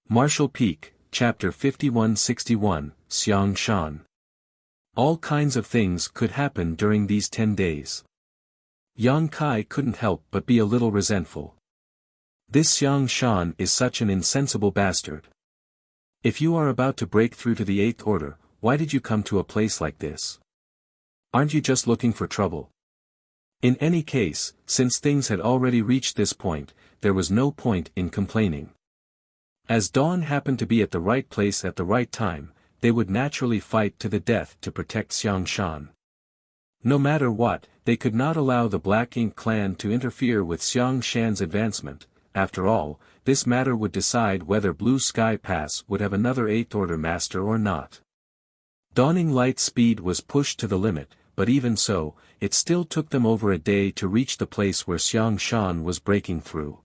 Marshall Peak, Chapter 5161, Xiang Shan. All kinds of things could happen during these 10 days. Yang Kai couldn't help but be a little resentful. This Xiang Shan is such an insensible bastard. If you are about to break through to the 8th order, why did you come to a place like this? Aren't you just looking for trouble? In any case, since things had already reached this point, there was no point in complaining. As Dawn happened to be at the right place at the right time, they would naturally fight to the death to protect Xiang Shan. No matter what, they could not allow the Black Ink clan to interfere with Xiang Shan's advancement. After all, this matter would decide whether Blue Sky Pass would have another 8th Order master or not. Dawning Light speed was pushed to the limit, but even so, it still took them over a day to reach the place where Xiang Shan was breaking through.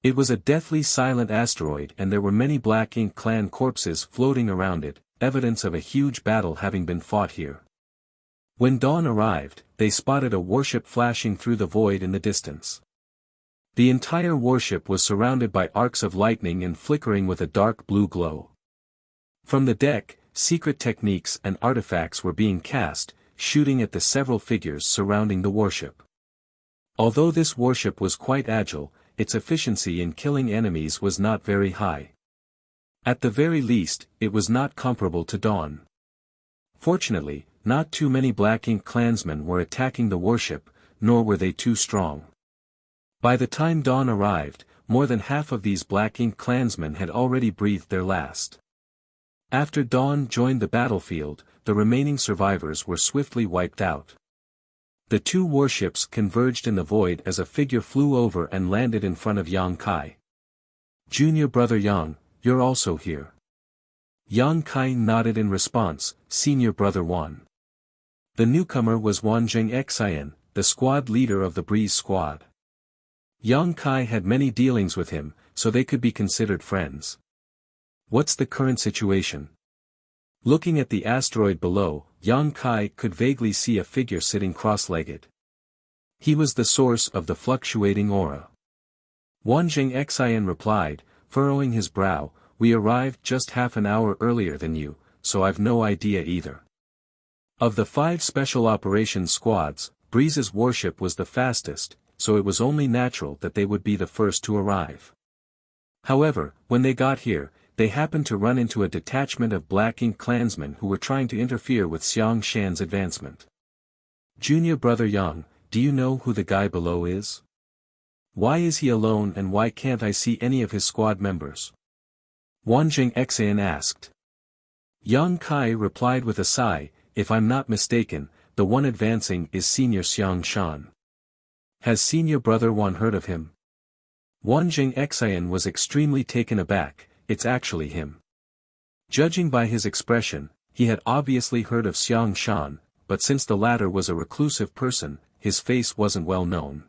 It was a deathly silent asteroid and there were many Black Ink clan corpses floating around it, evidence of a huge battle having been fought here. When dawn arrived, they spotted a warship flashing through the void in the distance. The entire warship was surrounded by arcs of lightning and flickering with a dark blue glow. From the deck, secret techniques and artifacts were being cast, shooting at the several figures surrounding the warship. Although this warship was quite agile, its efficiency in killing enemies was not very high. At the very least, it was not comparable to Dawn. Fortunately, not too many Black Ink clansmen were attacking the warship, nor were they too strong. By the time Dawn arrived, more than half of these Black Ink clansmen had already breathed their last. After Dawn joined the battlefield, the remaining survivors were swiftly wiped out. The two warships converged in the void as a figure flew over and landed in front of Yang Kai. "Junior brother Yang, you're also here." Yang Kai nodded in response, "Senior brother Wan." The newcomer was Wanjing Xian, the squad leader of the Breeze Squad. Yang Kai had many dealings with him, so they could be considered friends. "What's the current situation?" Looking at the asteroid below, Yang Kai could vaguely see a figure sitting cross-legged. He was the source of the fluctuating aura. Wanjing Xian replied, furrowing his brow, "We arrived just half an hour earlier than you, so I've no idea either." Of the 5 special operations squads, Breeze's warship was the fastest, so it was only natural that they would be the first to arrive. However, when they got here, they happened to run into a detachment of Black Ink clansmen who were trying to interfere with Xiang Shan's advancement. "Junior brother Yang, do you know who the guy below is? Why is he alone and why can't I see any of his squad members?" Wanjing Xian asked. Yang Kai replied with a sigh, "If I'm not mistaken, the one advancing is Senior Xiang Shan. Has Senior brother Wan heard of him?" Wanjing Xian was extremely taken aback. "It's actually him." Judging by his expression, he had obviously heard of Xiang Shan, but since the latter was a reclusive person, his face wasn't well known.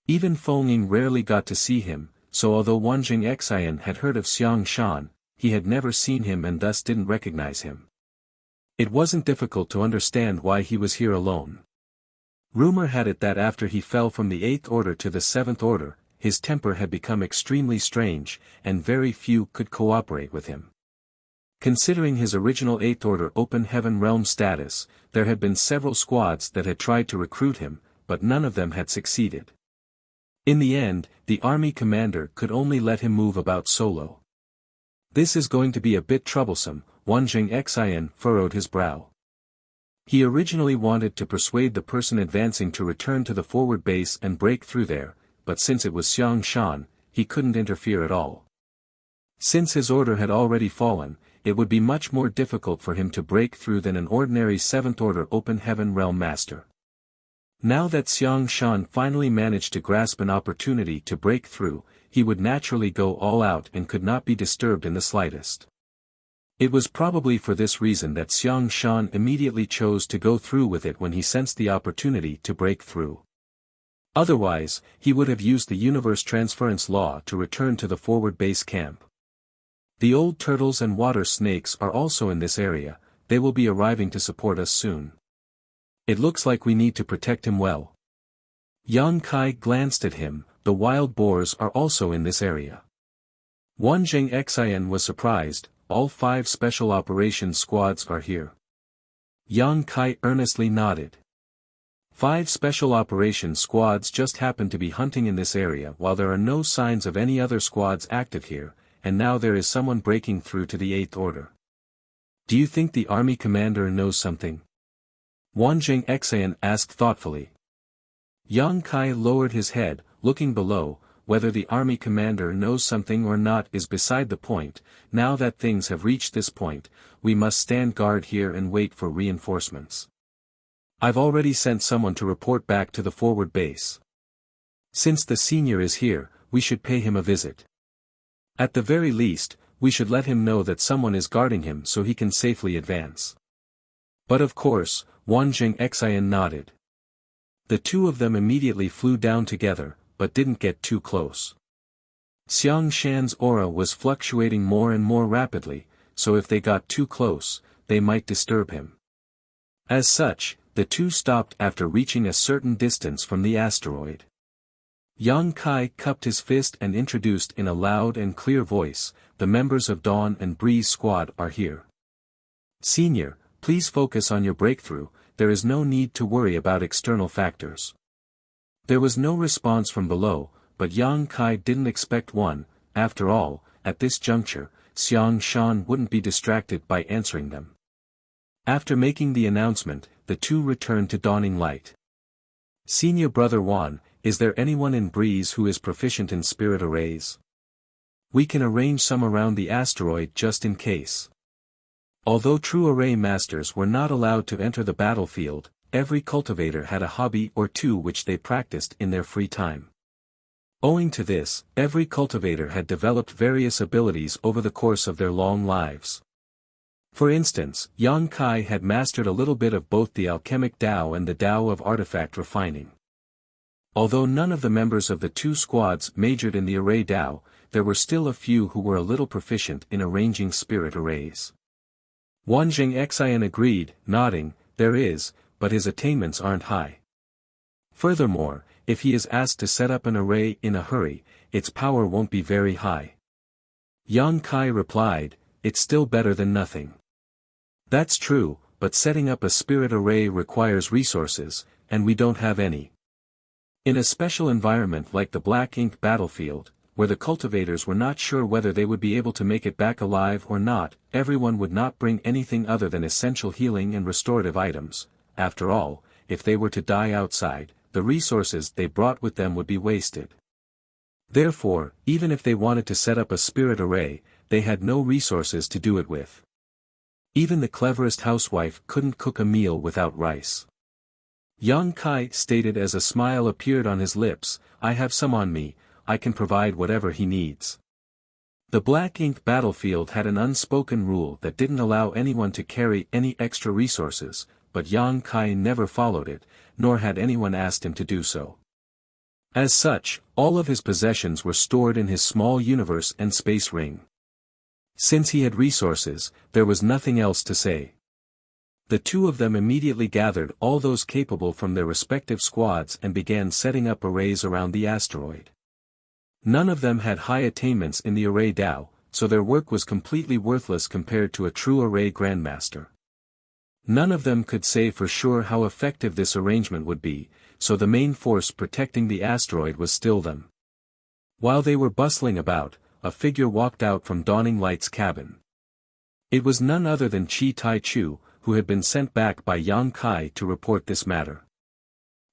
Even Fengning rarely got to see him, so although Wanjing Xian had heard of Xiang Shan, he had never seen him and thus didn't recognize him. It wasn't difficult to understand why he was here alone. Rumor had it that after he fell from the 8th Order to the 7th Order, his temper had become extremely strange, and very few could cooperate with him. Considering his original 8th Order Open Heaven Realm status, there had been several squads that had tried to recruit him, but none of them had succeeded. In the end, the army commander could only let him move about solo. "This is going to be a bit troublesome," Wanjing Xian furrowed his brow. He originally wanted to persuade the person advancing to return to the forward base and break through there, but since it was Xiang Shan, he couldn't interfere at all. Since his order had already fallen, it would be much more difficult for him to break through than an ordinary 7th Order Open Heaven Realm Master. Now that Xiang Shan finally managed to grasp an opportunity to break through, he would naturally go all out and could not be disturbed in the slightest. It was probably for this reason that Xiang Shan immediately chose to go through with it when he sensed the opportunity to break through. Otherwise, he would have used the universe transference law to return to the forward base camp. The old turtles and water snakes are also in this area, they will be arriving to support us soon. It looks like we need to protect him well. Yang Kai glanced at him, the wild boars are also in this area. Wanjing Xian was surprised. All 5 special operations squads are here. Yang Kai earnestly nodded. 5 special operations squads just happen to be hunting in this area while there are no signs of any other squads active here, and now there is someone breaking through to the 8th order. Do you think the army commander knows something? Wanjing Xian asked thoughtfully. Yang Kai lowered his head, looking below. Whether the army commander knows something or not is beside the point. Now that things have reached this point, we must stand guard here and wait for reinforcements. I've already sent someone to report back to the forward base. Since the senior is here, we should pay him a visit. At the very least, we should let him know that someone is guarding him so he can safely advance. But of course, Wanjing Xian nodded. The 2 of them immediately flew down together, but didn't get too close. Xiang Shan's aura was fluctuating more and more rapidly, so if they got too close, they might disturb him. As such, the 2 stopped after reaching a certain distance from the asteroid. Yang Kai cupped his fist and introduced in a loud and clear voice, "The members of Dawn and Breeze squad are here. Senior, please focus on your breakthrough, there is no need to worry about external factors." There was no response from below, but Yang Kai didn't expect one. After all, at this juncture, Xiang Shan wouldn't be distracted by answering them. After making the announcement, the 2 returned to Dawning Light. "Senior Brother Wan, is there anyone in Breeze who is proficient in spirit arrays? We can arrange some around the asteroid just in case." Although true array masters were not allowed to enter the battlefield, every cultivator had a hobby or 2 which they practiced in their free time. Owing to this, every cultivator had developed various abilities over the course of their long lives. For instance, Yang Kai had mastered a little bit of both the alchemic Tao and the Tao of artifact refining. Although none of the members of the 2 squads majored in the array Tao, there were still a few who were a little proficient in arranging spirit arrays. Wanjing Xian agreed, nodding, "There is, but his attainments aren't high. Furthermore, if he is asked to set up an array in a hurry, its power won't be very high." Yang Kai replied, "It's still better than nothing." "That's true, but setting up a spirit array requires resources, and we don't have any. In a special environment like the Black Ink battlefield, where the cultivators were not sure whether they would be able to make it back alive or not, everyone would not bring anything other than essential healing and restorative items. After all, if they were to die outside, the resources they brought with them would be wasted. Therefore, even if they wanted to set up a spirit array, they had no resources to do it with. Even the cleverest housewife couldn't cook a meal without rice." Yang Kai stated as a smile appeared on his lips, "I have some on me, I can provide whatever he needs." The Black Ink battlefield had an unspoken rule that didn't allow anyone to carry any extra resources, but Yang Kai never followed it, nor had anyone asked him to do so. As such, all of his possessions were stored in his small universe and space ring. Since he had resources, there was nothing else to say. The 2 of them immediately gathered all those capable from their respective squads and began setting up arrays around the asteroid. None of them had high attainments in the array Tao, so their work was completely worthless compared to a true array grandmaster. None of them could say for sure how effective this arrangement would be, so the main force protecting the asteroid was still them. While they were bustling about, a figure walked out from Dawning Light's cabin. It was none other than Chi Tai Chu, who had been sent back by Yang Kai to report this matter.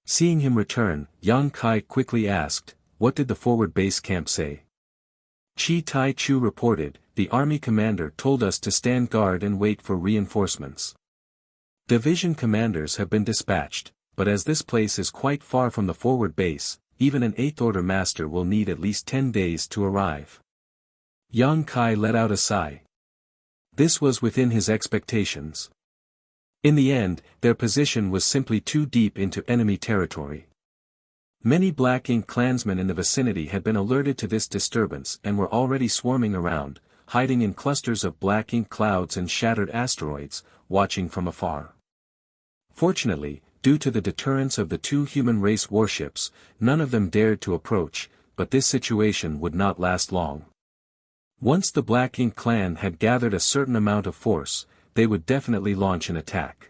Seeing him return, Yang Kai quickly asked, "What did the forward base camp say?" Chi Tai Chu reported, "The army commander told us to stand guard and wait for reinforcements. Division commanders have been dispatched, but as this place is quite far from the forward base, even an 8th order master will need at least 10 days to arrive." Yang Kai let out a sigh. This was within his expectations. In the end, their position was simply too deep into enemy territory. Many Black Ink clansmen in the vicinity had been alerted to this disturbance and were already swarming around, hiding in clusters of black ink clouds and shattered asteroids, watching from afar. Fortunately, due to the deterrence of the 2 human race warships, none of them dared to approach, but this situation would not last long. Once the Black Ink clan had gathered a certain amount of force, they would definitely launch an attack.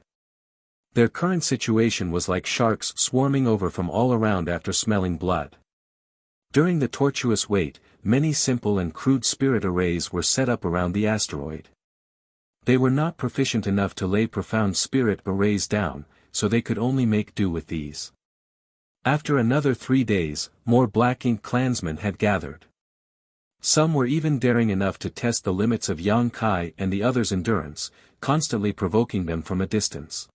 Their current situation was like sharks swarming over from all around after smelling blood. During the tortuous wait, many simple and crude spirit arrays were set up around the asteroid. They were not proficient enough to lay profound spirit arrays down, so they could only make do with these. After another 3 days, more Black Ink clansmen had gathered. Some were even daring enough to test the limits of Yang Kai and the others' endurance, constantly provoking them from a distance.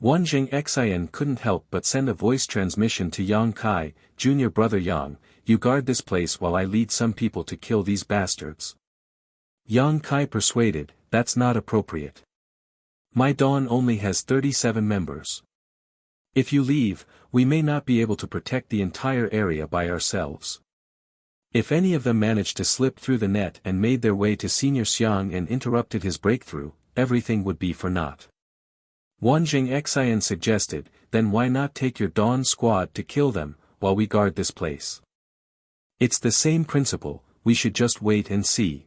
Wanjing Xian couldn't help but send a voice transmission to Yang Kai, "Junior brother Yang, you guard this place while I lead some people to kill these bastards." Yang Kai persuaded, "That's not appropriate. My Dawn only has 37 members. If you leave, we may not be able to protect the entire area by ourselves. If any of them managed to slip through the net and made their way to Senior Xiang and interrupted his breakthrough, everything would be for naught." Wanjing Xian suggested, "Then why not take your Dawn squad to kill them, while we guard this place? It's the same principle, we should just wait and see."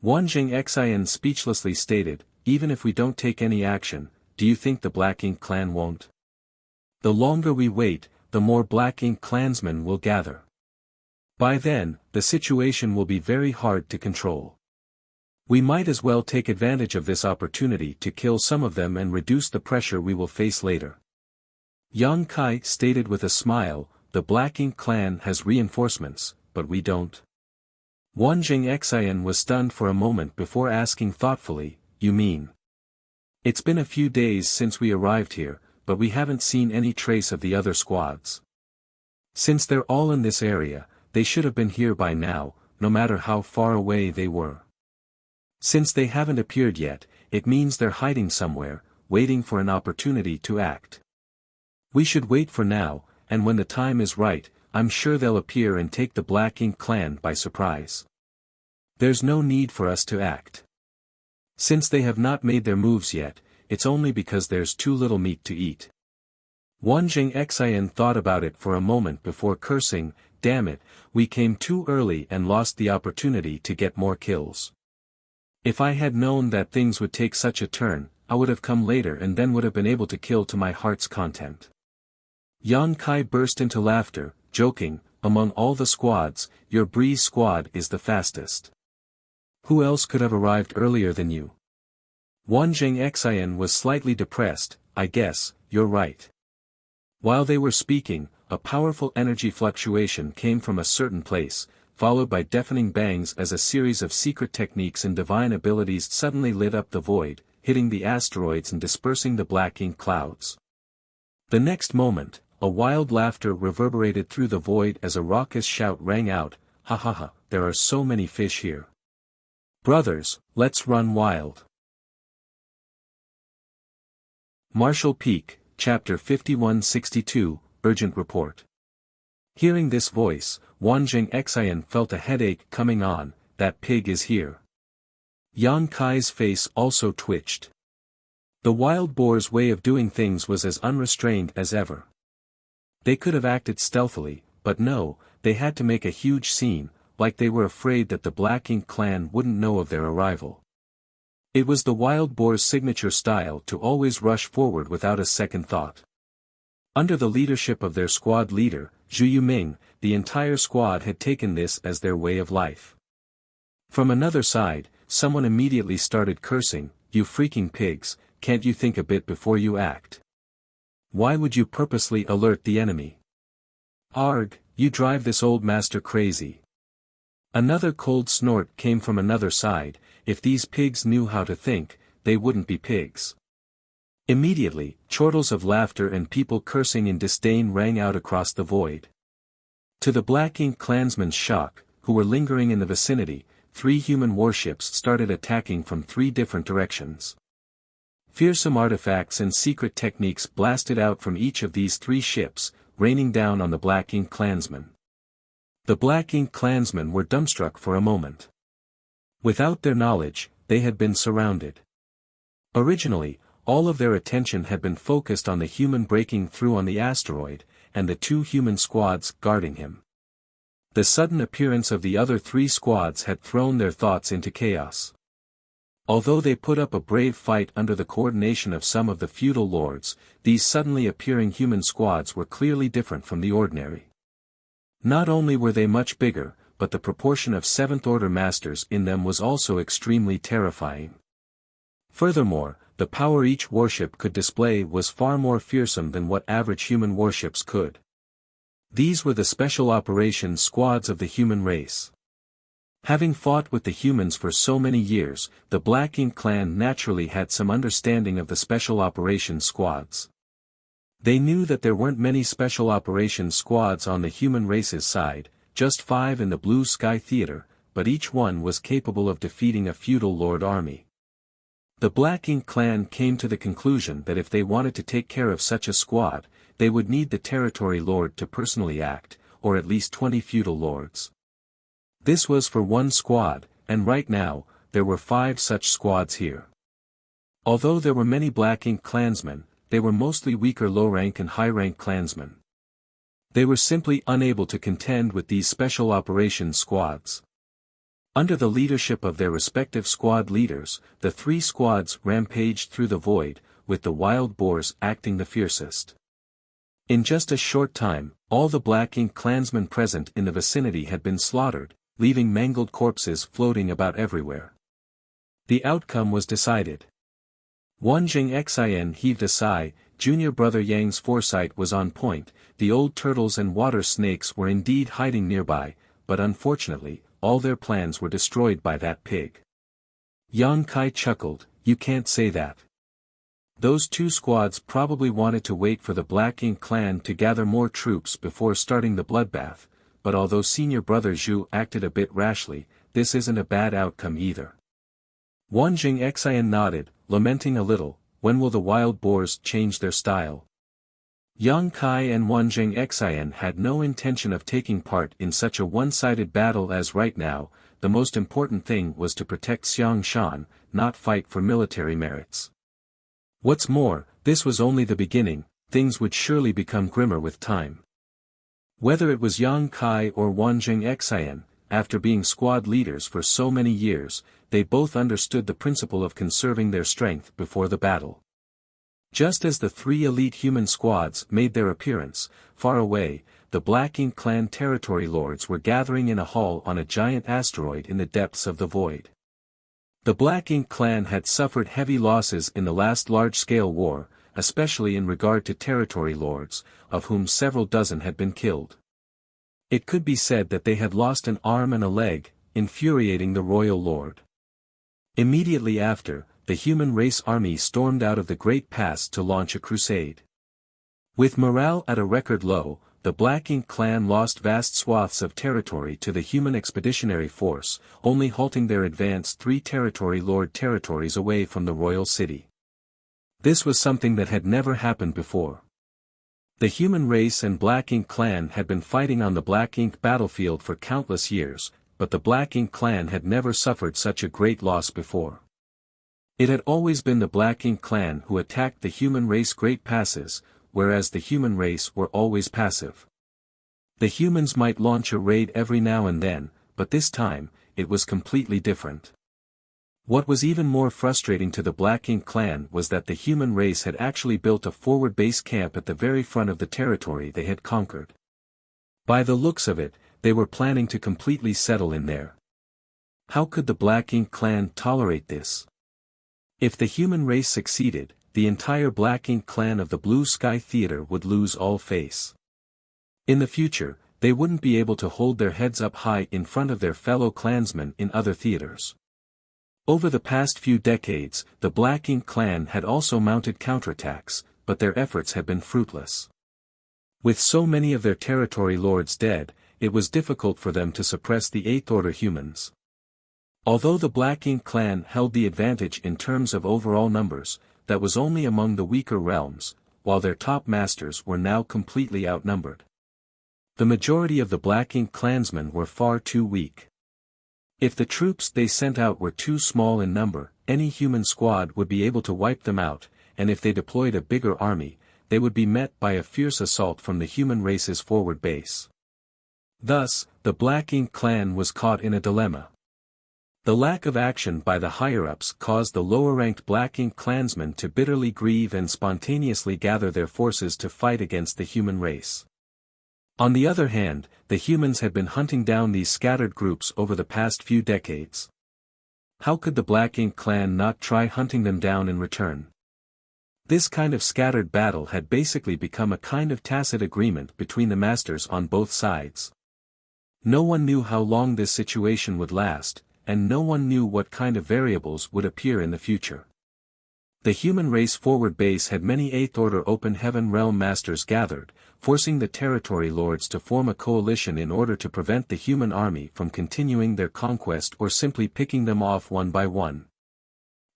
Wanjing Xian speechlessly stated, "Even if we don't take any action, do you think the Black Ink clan won't? The longer we wait, the more Black Ink clansmen will gather. By then, the situation will be very hard to control. We might as well take advantage of this opportunity to kill some of them and reduce the pressure we will face later." Yang Kai stated with a smile, "The Black Ink clan has reinforcements, but we don't." Wanjing Xian was stunned for a moment before asking thoughtfully, "You mean? It's been a few days since we arrived here, but we haven't seen any trace of the other squads. Since they're all in this area, they should have been here by now, no matter how far away they were. Since they haven't appeared yet, it means they're hiding somewhere, waiting for an opportunity to act. We should wait for now, and when the time is right, I'm sure they'll appear and take the Black Ink clan by surprise. There's no need for us to act. Since they have not made their moves yet, it's only because there's too little meat to eat." Wanjing Xian thought about it for a moment before cursing, "Damn it, we came too early and lost the opportunity to get more kills. If I had known that things would take such a turn, I would have come later and then would have been able to kill to my heart's content." Yang Kai burst into laughter, joking, "Among all the squads, your Breeze squad is the fastest. Who else could have arrived earlier than you?" Wanjing Xian was slightly depressed, "I guess, you're right." While they were speaking, a powerful energy fluctuation came from a certain place, followed by deafening bangs as a series of secret techniques and divine abilities suddenly lit up the void, hitting the asteroids and dispersing the Black Ink clouds. The next moment, a wild laughter reverberated through the void as a raucous shout rang out, "Ha ha ha, there are so many fish here. Brothers, let's run wild." Marshall Peak, Chapter 5162, Urgent Report. Hearing this voice, Wanjing Xian felt a headache coming on. "That pig is here." Yang Kai's face also twitched. The wild boar's way of doing things was as unrestrained as ever. They could have acted stealthily, but no, they had to make a huge scene, like they were afraid that the Black Ink clan wouldn't know of their arrival. It was the wild boar's signature style to always rush forward without a second thought. Under the leadership of their squad leader, Zhu Yuming, the entire squad had taken this as their way of life. From another side, someone immediately started cursing, "You freaking pigs, can't you think a bit before you act? Why would you purposely alert the enemy? Arg, you drive this old master crazy." Another cold snort came from another side, "If these pigs knew how to think, they wouldn't be pigs." Immediately, chortles of laughter and people cursing in disdain rang out across the void. To the Black Ink clansmen's shock, who were lingering in the vicinity, 3 human warships started attacking from 3 different directions. Fearsome artifacts and secret techniques blasted out from each of these 3 ships, raining down on the Black Ink clansmen. The Black Ink clansmen were dumbstruck for a moment. Without their knowledge, they had been surrounded. Originally, all of their attention had been focused on the human breaking through on the asteroid, and the 2 human squads guarding him. The sudden appearance of the other three squads had thrown their thoughts into chaos. Although they put up a brave fight under the coordination of some of the feudal lords, these suddenly appearing human squads were clearly different from the ordinary. Not only were they much bigger, but the proportion of Seventh-Order masters in them was also extremely terrifying. Furthermore, the power each warship could display was far more fearsome than what average human warships could. These were the special operations squads of the human race. Having fought with the humans for so many years, the Black Ink clan naturally had some understanding of the special operations squads. They knew that there weren't many special operations squads on the human race's side, just 5 in the Blue Sky Theater, but each one was capable of defeating a feudal lord army. The Black Ink clan came to the conclusion that if they wanted to take care of such a squad, they would need the territory lord to personally act, or at least 20 feudal lords. This was for one squad, and right now, there were 5 such squads here. Although there were many Black Ink clansmen, they were mostly weaker low-rank and high-rank clansmen. They were simply unable to contend with these special operations squads. Under the leadership of their respective squad leaders, the 3 squads rampaged through the void, with the wild boars acting the fiercest. In just a short time, all the Black Ink clansmen present in the vicinity had been slaughtered, leaving mangled corpses floating about everywhere. The outcome was decided. Wanjing Xin heaved a sigh. Junior brother Yang's foresight was on point. The old turtles and water snakes were indeed hiding nearby, but unfortunately, all their plans were destroyed by that pig. Yang Kai chuckled, "You can't say that. Those 2 squads probably wanted to wait for the Black Ink clan to gather more troops before starting the bloodbath, but although senior brother Zhu acted a bit rashly, this isn't a bad outcome either." Wanjing Xin nodded, lamenting a little, "When will the wild boars change their style?" Yang Kai and Wanjing Xin had no intention of taking part in such a one-sided battle as right now. The most important thing was to protect Xiang Shan, not fight for military merits. What's more, this was only the beginning, things would surely become grimmer with time. Whether it was Yang Kai or Wanjing Xin, after being squad leaders for so many years, they both understood the principle of conserving their strength before the battle. Just as the 3 elite human squads made their appearance, far away, the Black Ink clan territory lords were gathering in a hall on a giant asteroid in the depths of the void. The Black Ink clan had suffered heavy losses in the last large-scale war, especially in regard to territory lords, of whom several dozen had been killed. It could be said that they had lost an arm and a leg, infuriating the royal lord. Immediately after, the human race army stormed out of the Great Pass to launch a crusade. With morale at a record low, the Black Ink clan lost vast swaths of territory to the human expeditionary force, only halting their advance 3 territory lord territories away from the royal city. This was something that had never happened before. The human race and Black Ink clan had been fighting on the Black Ink battlefield for countless years, but the Black Ink clan had never suffered such a great loss before. It had always been the Black Ink clan who attacked the human race Great Passes, whereas the human race were always passive. The humans might launch a raid every now and then, but this time, it was completely different. What was even more frustrating to the Black Ink clan was that the human race had actually built a forward base camp at the very front of the territory they had conquered. By the looks of it, they were planning to completely settle in there. How could the Black Ink clan tolerate this? If the human race succeeded, the entire Black Ink clan of the Blue Sky Theater would lose all face. In the future, they wouldn't be able to hold their heads up high in front of their fellow clansmen in other theaters. Over the past few decades, the Black Ink clan had also mounted counterattacks, but their efforts had been fruitless. With so many of their territory lords dead, it was difficult for them to suppress the Eighth Order humans. Although the Black Ink clan held the advantage in terms of overall numbers, that was only among the weaker realms, while their top masters were now completely outnumbered. The majority of the Black Ink clansmen were far too weak. If the troops they sent out were too small in number, any human squad would be able to wipe them out, and if they deployed a bigger army, they would be met by a fierce assault from the human race's forward base. Thus, the Black Ink clan was caught in a dilemma. The lack of action by the higher-ups caused the lower-ranked Black Ink clansmen to bitterly grieve and spontaneously gather their forces to fight against the human race. On the other hand, the humans had been hunting down these scattered groups over the past few decades. How could the Black Ink clan not try hunting them down in return? This kind of scattered battle had basically become a kind of tacit agreement between the masters on both sides. No one knew how long this situation would last, and no one knew what kind of variables would appear in the future. The human race forward base had many 8th Order Open Heaven Realm Masters gathered, forcing the territory lords to form a coalition in order to prevent the human army from continuing their conquest or simply picking them off one by one.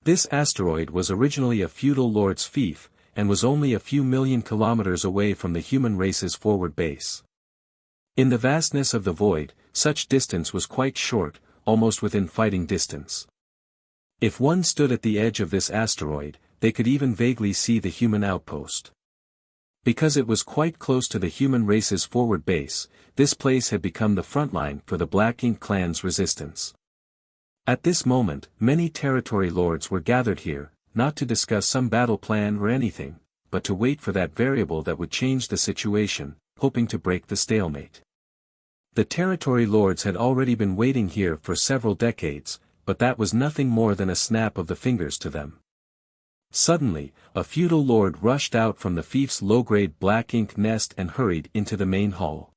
This asteroid was originally a feudal lord's fief, and was only a few million kilometers away from the human race's forward base. In the vastness of the void, such distance was quite short, almost within fighting distance. If one stood at the edge of this asteroid, they could even vaguely see the human outpost. Because it was quite close to the human race's forward base, this place had become the front line for the Black Ink clan's resistance. At this moment, many territory lords were gathered here, not to discuss some battle plan or anything, but to wait for that variable that would change the situation, hoping to break the stalemate. The territory lords had already been waiting here for several decades, but that was nothing more than a snap of the fingers to them. Suddenly, a feudal lord rushed out from the fief's low-grade Black Ink nest and hurried into the main hall.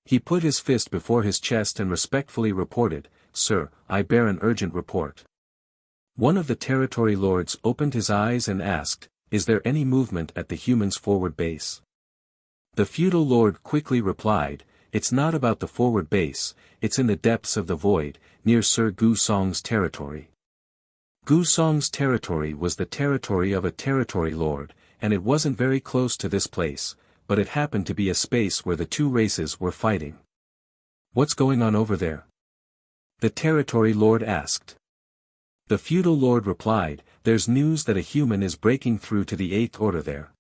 He put his fist before his chest and respectfully reported, "Sir, I bear an urgent report." One of the territory lords opened his eyes and asked, "Is there any movement at the humans' forward base?" The feudal lord quickly replied, "It's not about the forward base, it's in the depths of the void, near Sir Gu Song's territory." Gu Song's territory was the territory of a territory lord, and it wasn't very close to this place, but it happened to be a space where the two races were fighting. "What's going on over there?" the territory lord asked. The feudal lord replied, "There's news that a human is breaking through to the 8th Order there."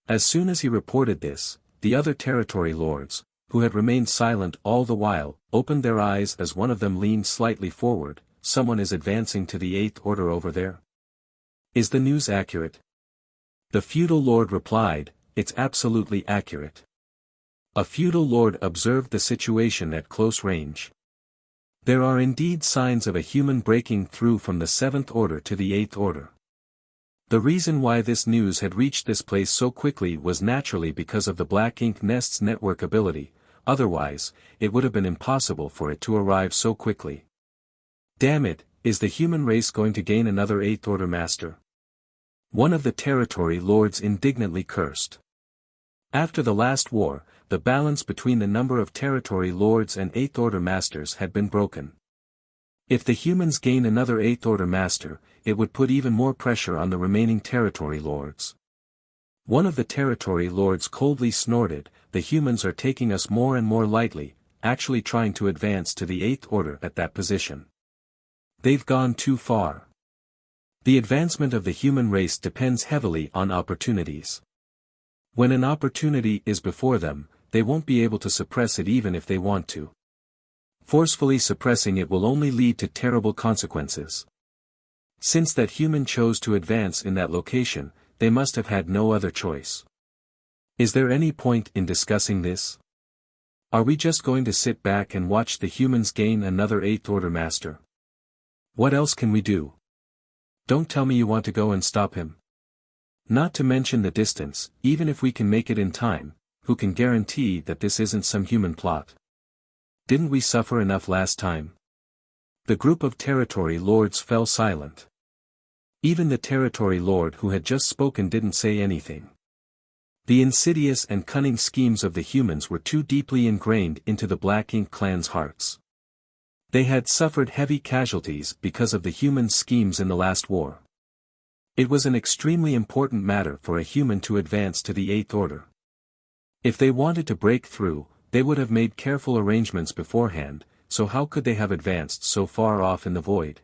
As soon as he reported this, the other territory lords, who had remained silent all the while, opened their eyes as one of them leaned slightly forward. "Someone is advancing to the 8th Order over there. Is the news accurate?" The feudal lord replied, "It's absolutely accurate." A feudal lord observed the situation at close range. There are indeed signs of a human breaking through from the 7th Order to the 8th Order. The reason why this news had reached this place so quickly was naturally because of the Black Ink nest's network ability, otherwise, it would have been impossible for it to arrive so quickly. "Damn it, is the human race going to gain another 8th Order master?" one of the territory lords indignantly cursed. After the last war, the balance between the number of territory lords and 8th Order masters had been broken. If the humans gain another 8th Order master, it would put even more pressure on the remaining territory lords. One of the territory lords coldly snorted, "The humans are taking us more and more lightly, actually trying to advance to the 8th Order at that position. They've gone too far. The advancement of the human race depends heavily on opportunities. When an opportunity is before them, they won't be able to suppress it even if they want to. Forcefully suppressing it will only lead to terrible consequences. Since that human chose to advance in that location, they must have had no other choice. Is there any point in discussing this? Are we just going to sit back and watch the humans gain another 8th Order master? What else can we do? Don't tell me you want to go and stop him. Not to mention the distance, even if we can make it in time, who can guarantee that this isn't some human plot? Didn't we suffer enough last time? The group of territory lords fell silent. Even the territory lord who had just spoken didn't say anything. The insidious and cunning schemes of the humans were too deeply ingrained into the Black Ink clan's hearts. They had suffered heavy casualties because of the humans' schemes in the last war. It was an extremely important matter for a human to advance to the 8th Order. If they wanted to break through, they would have made careful arrangements beforehand, so how could they have advanced so far off in the void?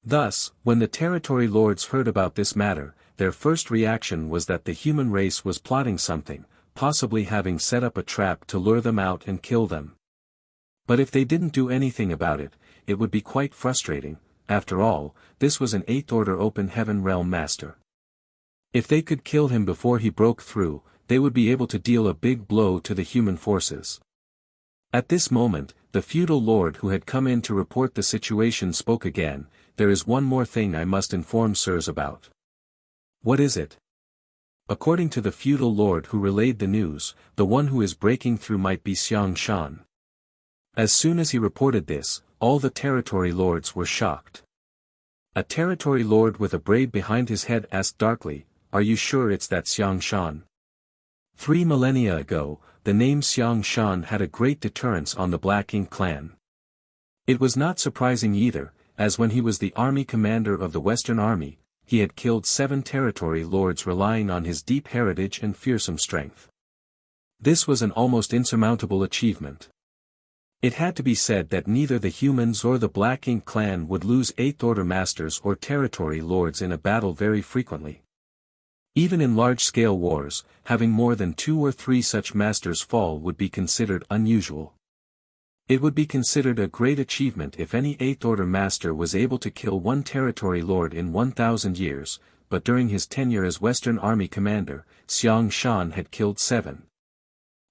Thus, when the territory lords heard about this matter, their first reaction was that the human race was plotting something, possibly having set up a trap to lure them out and kill them. But if they didn't do anything about it, it would be quite frustrating. After all, this was an 8th Order Open Heaven Realm Master. If they could kill him before he broke through, they would be able to deal a big blow to the human forces. At this moment, the feudal lord who had come in to report the situation spoke again. "There is one more thing I must inform sirs about." "What is it?" According to the feudal lord who relayed the news, the one who is breaking through might be Xiang Shan. As soon as he reported this, all the territory lords were shocked. A territory lord with a braid behind his head asked darkly, "Are you sure it's that Xiang Shan?" 3 millennia ago, the name Xiang Shan had a great deterrence on the Black Ink clan. It was not surprising either, as when he was the army commander of the Western Army, he had killed 7 territory lords relying on his deep heritage and fearsome strength. This was an almost insurmountable achievement. It had to be said that neither the humans or the Black Ink clan would lose 8th Order masters or territory lords in a battle very frequently. Even in large-scale wars, having more than 2 or 3 such masters fall would be considered unusual. It would be considered a great achievement if any 8th Order master was able to kill 1 territory lord in 1,000 years, but during his tenure as Western Army commander, Xiang Shan had killed 7.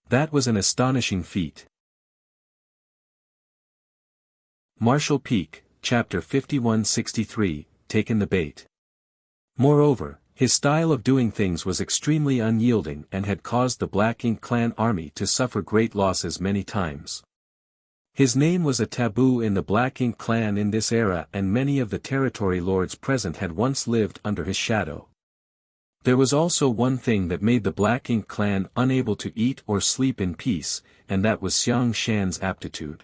That was an astonishing feat. Marshall Peak, Chapter 5163, Taken the Bait. Moreover, his style of doing things was extremely unyielding and had caused the Black Ink clan army to suffer great losses many times. His name was a taboo in the Black Ink clan in this era, and many of the territory lords present had once lived under his shadow. There was also one thing that made the Black Ink clan unable to eat or sleep in peace, and that was Xiang Shan's aptitude.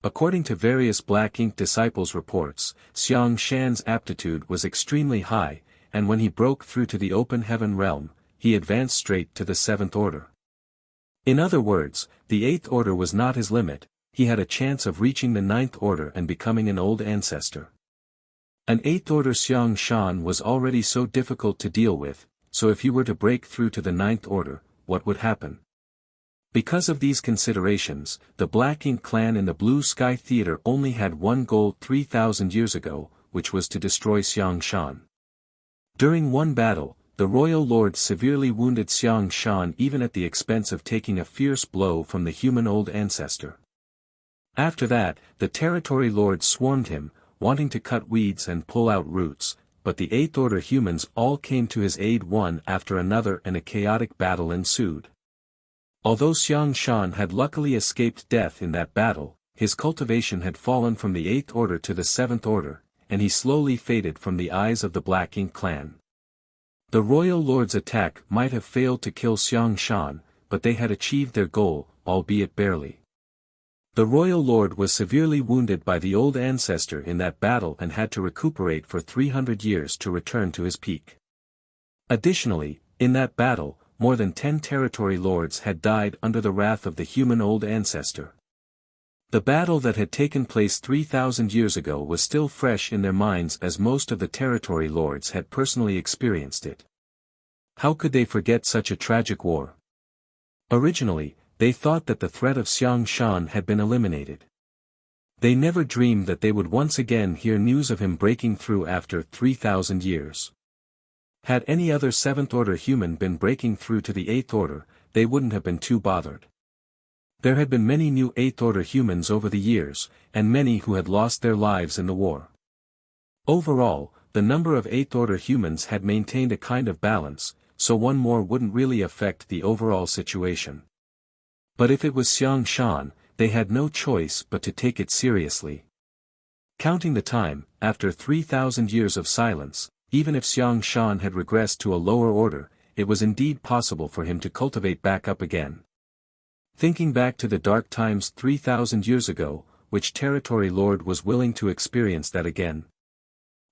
According to various Black Ink disciples' reports, Xiang Shan's aptitude was extremely high, and when he broke through to the open heaven realm, he advanced straight to the 7th Order. In other words, the 8th Order was not his limit. He had a chance of reaching the 9th Order and becoming an old ancestor. An 8th Order Xiang Shan was already so difficult to deal with, so if he were to break through to the 9th Order, what would happen? Because of these considerations, the Black Ink clan in the Blue Sky Theater only had one goal 3,000 years ago, which was to destroy Xiang Shan. During one battle, the royal lord severely wounded Xiang Shan even at the expense of taking a fierce blow from the human old ancestor. After that, the territory lords swarmed him, wanting to cut weeds and pull out roots, but the 8th Order humans all came to his aid one after another and a chaotic battle ensued. Although Xiang Shan had luckily escaped death in that battle, his cultivation had fallen from the 8th Order to the 7th Order, and he slowly faded from the eyes of the Black Ink clan. The royal lord's attack might have failed to kill Xiang Shan, but they had achieved their goal, albeit barely. The royal lord was severely wounded by the old ancestor in that battle and had to recuperate for 300 years to return to his peak. Additionally, in that battle, more than 10 territory lords had died under the wrath of the human old ancestor. The battle that had taken place 3,000 years ago was still fresh in their minds as most of the territory lords had personally experienced it. How could they forget such a tragic war? Originally, they thought that the threat of Xiang Shan had been eliminated. They never dreamed that they would once again hear news of him breaking through after 3,000 years. Had any other 7th Order human been breaking through to the 8th Order, they wouldn't have been too bothered. There had been many new 8th Order humans over the years, and many who had lost their lives in the war. Overall, the number of 8th Order humans had maintained a kind of balance, so one more wouldn't really affect the overall situation. But if it was Xiang Shan, they had no choice but to take it seriously. Counting the time, after 3,000 years of silence, even if Xiang Shan had regressed to a lower order, it was indeed possible for him to cultivate back up again. Thinking back to the dark times 3,000 years ago, which territory lord was willing to experience that again?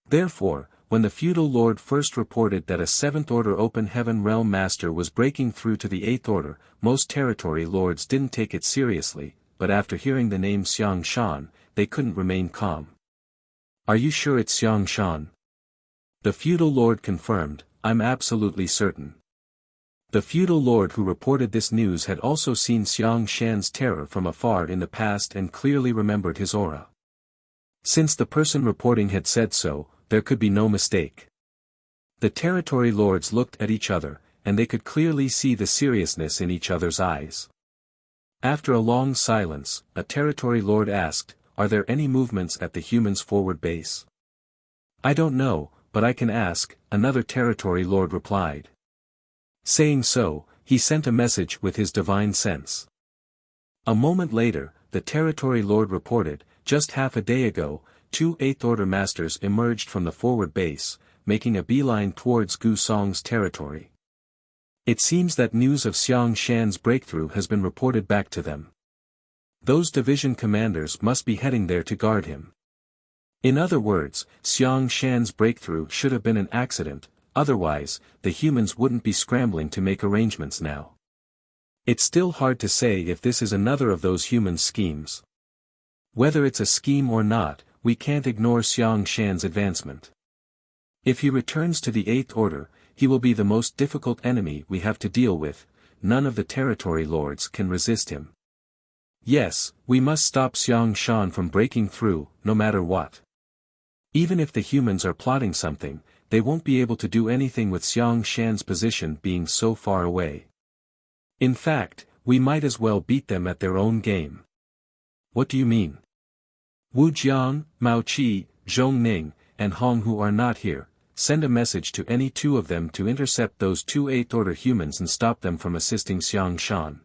Therefore, when the feudal lord first reported that a 7th Order Open Heaven Realm Master was breaking through to the 8th Order, most territory lords didn't take it seriously, but after hearing the name Xiang Shan, they couldn't remain calm. "Are you sure it's Xiang Shan?" The feudal lord confirmed, "I'm absolutely certain." The feudal lord who reported this news had also seen Xiang Shan's terror from afar in the past and clearly remembered his aura. Since the person reporting had said so, there could be no mistake. The territory lords looked at each other, and they could clearly see the seriousness in each other's eyes. After a long silence, a territory lord asked, "Are there any movements at the humans' forward base?" "I don't know, but I can ask," another territory lord replied. Saying so, he sent a message with his divine sense. A moment later, the territory lord reported, "Just half a day ago, 2 Eighth Order masters emerged from the forward base, making a beeline towards Gu Song's territory. It seems that news of Xiang Shan's breakthrough has been reported back to them. Those division commanders must be heading there to guard him." In other words, Xiang Shan's breakthrough should have been an accident, otherwise, the humans wouldn't be scrambling to make arrangements now. It's still hard to say if this is another of those human schemes. Whether it's a scheme or not, we can't ignore Xiang Shan's advancement. If he returns to the Eighth Order, he will be the most difficult enemy we have to deal with. None of the territory lords can resist him. Yes, we must stop Xiang Shan from breaking through, no matter what. Even if the humans are plotting something, they won't be able to do anything with Xiang Shan's position being so far away. In fact, we might as well beat them at their own game. What do you mean? Wu Jiang, Mao Qi, Zhong Ning, and Hong who are not here, send a message to any 2 of them to intercept those 2 Eighth Order humans and stop them from assisting Xiang Shan.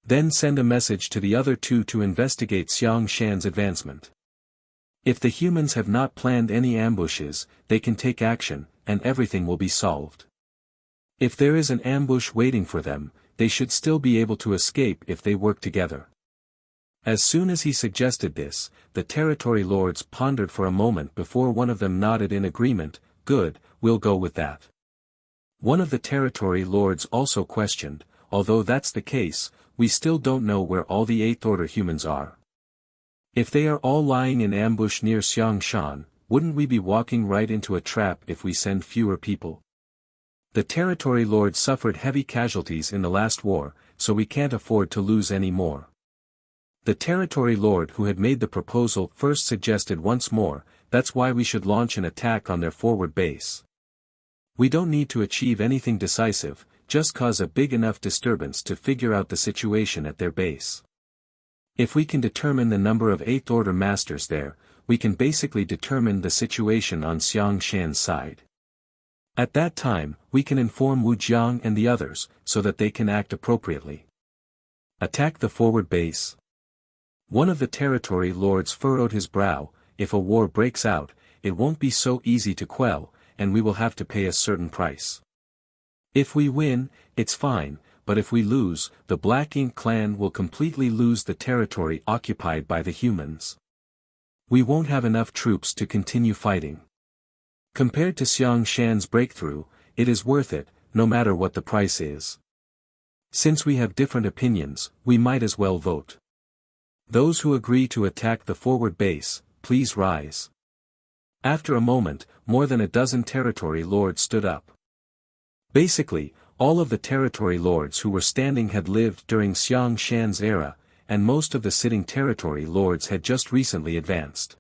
Then send a message to the other 2 to investigate Xiang Shan's advancement. If the humans have not planned any ambushes, they can take action, and everything will be solved. If there is an ambush waiting for them, they should still be able to escape if they work together. As soon as he suggested this, the territory lords pondered for a moment before one of them nodded in agreement. "Good, we'll go with that." One of the territory lords also questioned, "Although that's the case, we still don't know where all the Eighth Order humans are. If they are all lying in ambush near Xiang Shan, wouldn't we be walking right into a trap if we send fewer people? The territory lords suffered heavy casualties in the last war, so we can't afford to lose any more." The territory lord who had made the proposal first suggested once more, "That's why we should launch an attack on their forward base. We don't need to achieve anything decisive, just cause a big enough disturbance to figure out the situation at their base. If we can determine the number of Eighth Order masters there, we can basically determine the situation on Xiang Shan's side. At that time, we can inform Wu Jiang and the others, so that they can act appropriately." Attack the forward base? One of the territory lords furrowed his brow. "If a war breaks out, it won't be so easy to quell, and we will have to pay a certain price. If we win, it's fine, but if we lose, the Black Ink clan will completely lose the territory occupied by the humans. We won't have enough troops to continue fighting. Compared to Xiang Shan's breakthrough, it is worth it, no matter what the price is. Since we have different opinions, we might as well vote. Those who agree to attack the forward base, please rise." After a moment, more than a dozen territory lords stood up. Basically, all of the territory lords who were standing had lived during Xiang Shan's era, and most of the sitting territory lords had just recently advanced.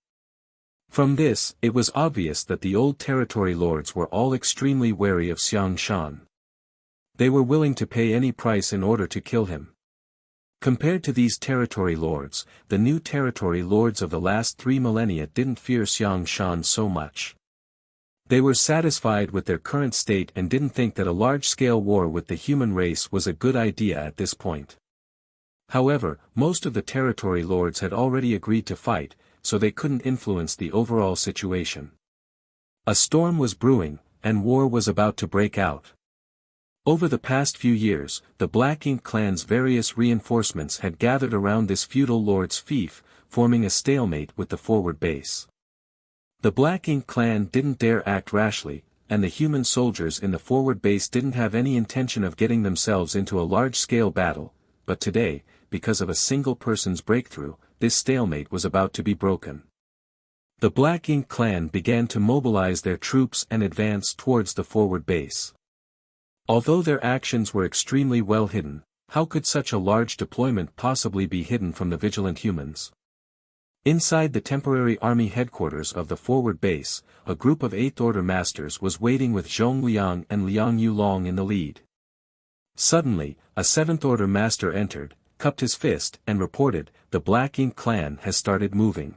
From this, it was obvious that the old territory lords were all extremely wary of Xiang Shan. They were willing to pay any price in order to kill him. Compared to these territory lords, the new territory lords of the last 3 millennia didn't fear Xiang Shan so much. They were satisfied with their current state and didn't think that a large-scale war with the human race was a good idea at this point. However, most of the territory lords had already agreed to fight, so they couldn't influence the overall situation. A storm was brewing, and war was about to break out. Over the past few years, the Black Ink clan's various reinforcements had gathered around this feudal lord's fief, forming a stalemate with the forward base. The Black Ink clan didn't dare act rashly, and the human soldiers in the forward base didn't have any intention of getting themselves into a large-scale battle, but today, because of a single person's breakthrough, this stalemate was about to be broken. The Black Ink clan began to mobilize their troops and advance towards the forward base. Although their actions were extremely well hidden, how could such a large deployment possibly be hidden from the vigilant humans? Inside the temporary army headquarters of the forward base, a group of 8th Order masters was waiting with Zhong Liang and Liang Yulong in the lead. Suddenly, a 7th Order master entered, cupped his fist, and reported, "The Black Ink clan has started moving."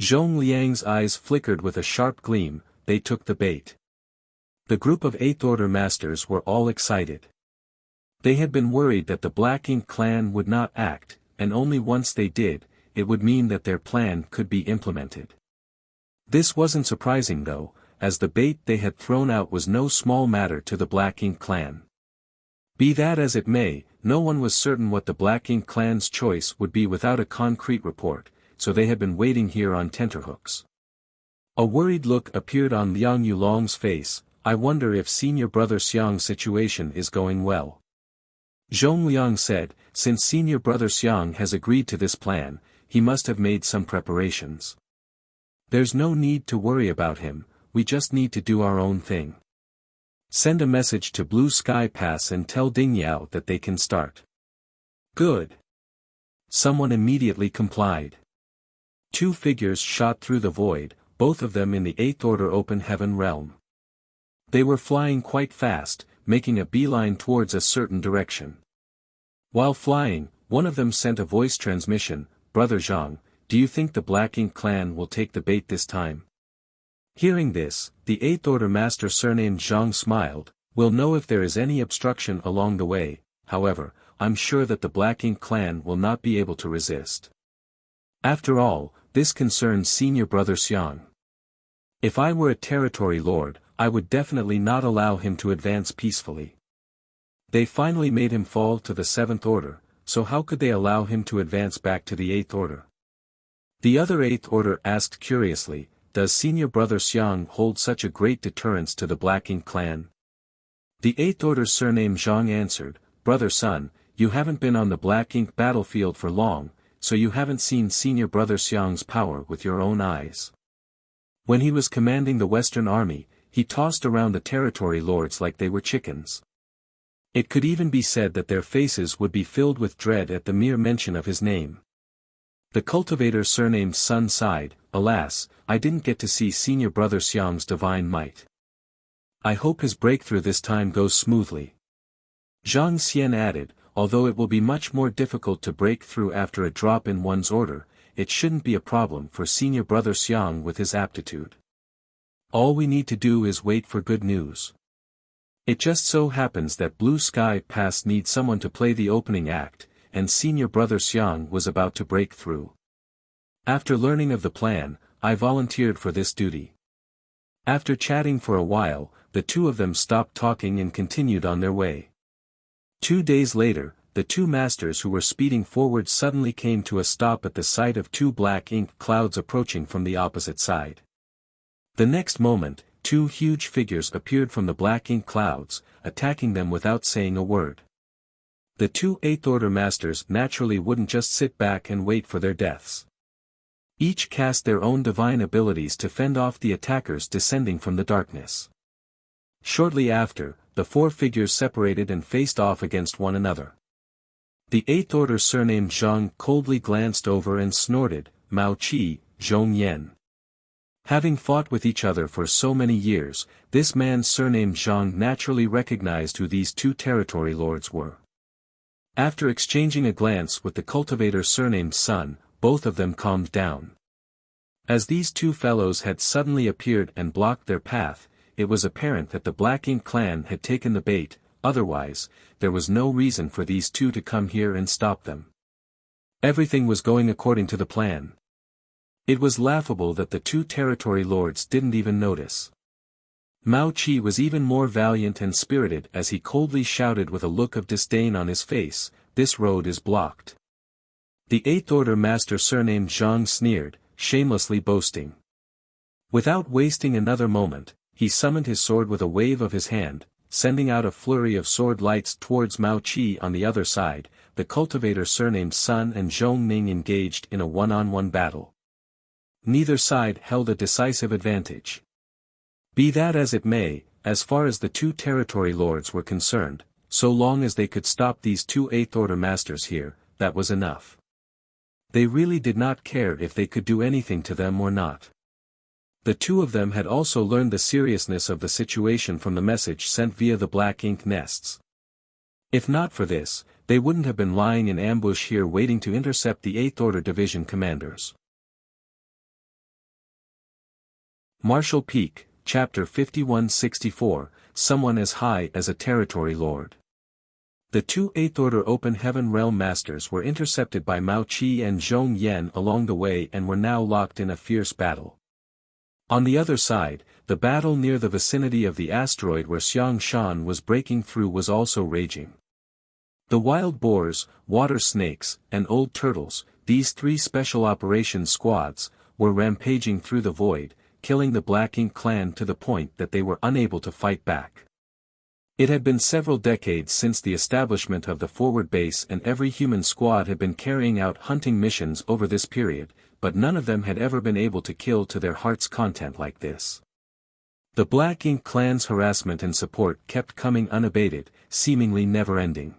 Zhong Liang's eyes flickered with a sharp gleam. They took the bait. The group of 8th Order masters were all excited. They had been worried that the Black Ink clan would not act, and only once they did, it would mean that their plan could be implemented. This wasn't surprising though, as the bait they had thrown out was no small matter to the Black Ink clan. Be that as it may, no one was certain what the Black Ink clan's choice would be without a concrete report, so they had been waiting here on tenterhooks. A worried look appeared on Liang Yulong's face. "I wonder if Senior Brother Xiang's situation is going well." Zhong Liang said, "Since Senior Brother Xiang has agreed to this plan, he must have made some preparations. There's no need to worry about him, we just need to do our own thing. Send a message to Blue Sky Pass and tell Ding Yao that they can start." "Good." Someone immediately complied. Two figures shot through the void, both of them in the 8th Order Open Heaven realm. They were flying quite fast, making a beeline towards a certain direction. While flying, one of them sent a voice transmission, "Brother Zhang, do you think the Black Ink clan will take the bait this time?" Hearing this, the 8th Order master surnamed Zhang smiled. "We'll know if there is any obstruction along the way, however, I'm sure that the Black Ink clan will not be able to resist. After all, this concerns Senior Brother Xiang. If I were a territory lord, I would definitely not allow him to advance peacefully. They finally made him fall to the 7th Order, so how could they allow him to advance back to the 8th Order?" The other 8th Order asked curiously, "Does Senior Brother Xiang hold such a great deterrence to the Black Ink clan?" The 8th Order's surname Zhang answered, "Brother Sun, you haven't been on the Black Ink battlefield for long, so you haven't seen Senior Brother Xiang's power with your own eyes. When he was commanding the Western Army, he tossed around the territory lords like they were chickens. It could even be said that their faces would be filled with dread at the mere mention of his name." The cultivator surnamed Sun sighed, "Alas, I didn't get to see Senior Brother Xiang's divine might. I hope his breakthrough this time goes smoothly." Zhang Xian added, "Although it will be much more difficult to break through after a drop in one's order, it shouldn't be a problem for Senior Brother Xiang with his aptitude. All we need to do is wait for good news. It just so happens that Blue Sky Pass needs someone to play the opening act, and Senior Brother Xiang was about to break through. After learning of the plan, I volunteered for this duty." After chatting for a while, the two of them stopped talking and continued on their way. 2 days later, the two masters who were speeding forward suddenly came to a stop at the sight of two black ink clouds approaching from the opposite side. The next moment, two huge figures appeared from the black ink clouds, attacking them without saying a word. The two 8th Order masters naturally wouldn't just sit back and wait for their deaths. Each cast their own divine abilities to fend off the attackers descending from the darkness. Shortly after, the four figures separated and faced off against one another. The 8th Order surnamed Zhang coldly glanced over and snorted, "Mao Qi, Zhong Yan." Having fought with each other for so many years, this man surnamed Zhang naturally recognized who these two territory lords were. After exchanging a glance with the cultivator surnamed Sun, both of them calmed down. As these two fellows had suddenly appeared and blocked their path, it was apparent that the Black Ink clan had taken the bait, otherwise, there was no reason for these two to come here and stop them. Everything was going according to the plan. It was laughable that the two territory lords didn't even notice. Mao Qi was even more valiant and spirited as he coldly shouted with a look of disdain on his face, "This road is blocked." The 8th Order master surnamed Zhang sneered, shamelessly boasting. Without wasting another moment, he summoned his sword with a wave of his hand, sending out a flurry of sword lights towards Mao Qi on the other side. The cultivator surnamed Sun and Zhong Ning engaged in a one-on-one battle. Neither side held a decisive advantage. Be that as it may, as far as the two territory lords were concerned, so long as they could stop these two Eighth-order masters here, that was enough. They really did not care if they could do anything to them or not. The two of them had also learned the seriousness of the situation from the message sent via the black ink nests. If not for this, they wouldn't have been lying in ambush here waiting to intercept the Eighth-order division commanders. Marshall Peak, Chapter 5164, Someone as High as a Territory Lord. The two Eighth-order Open Heaven Realm Masters were intercepted by Mao Qi and Zhong Yan along the way and were now locked in a fierce battle. On the other side, the battle near the vicinity of the asteroid where Xiang Shan was breaking through was also raging. The wild boars, water snakes, and old turtles, these three special operations squads, were rampaging through the void, killing the Black Ink clan to the point that they were unable to fight back. It had been several decades since the establishment of the forward base and every human squad had been carrying out hunting missions over this period, but none of them had ever been able to kill to their heart's content like this. The Black Ink clan's harassment and support kept coming unabated, seemingly never-ending.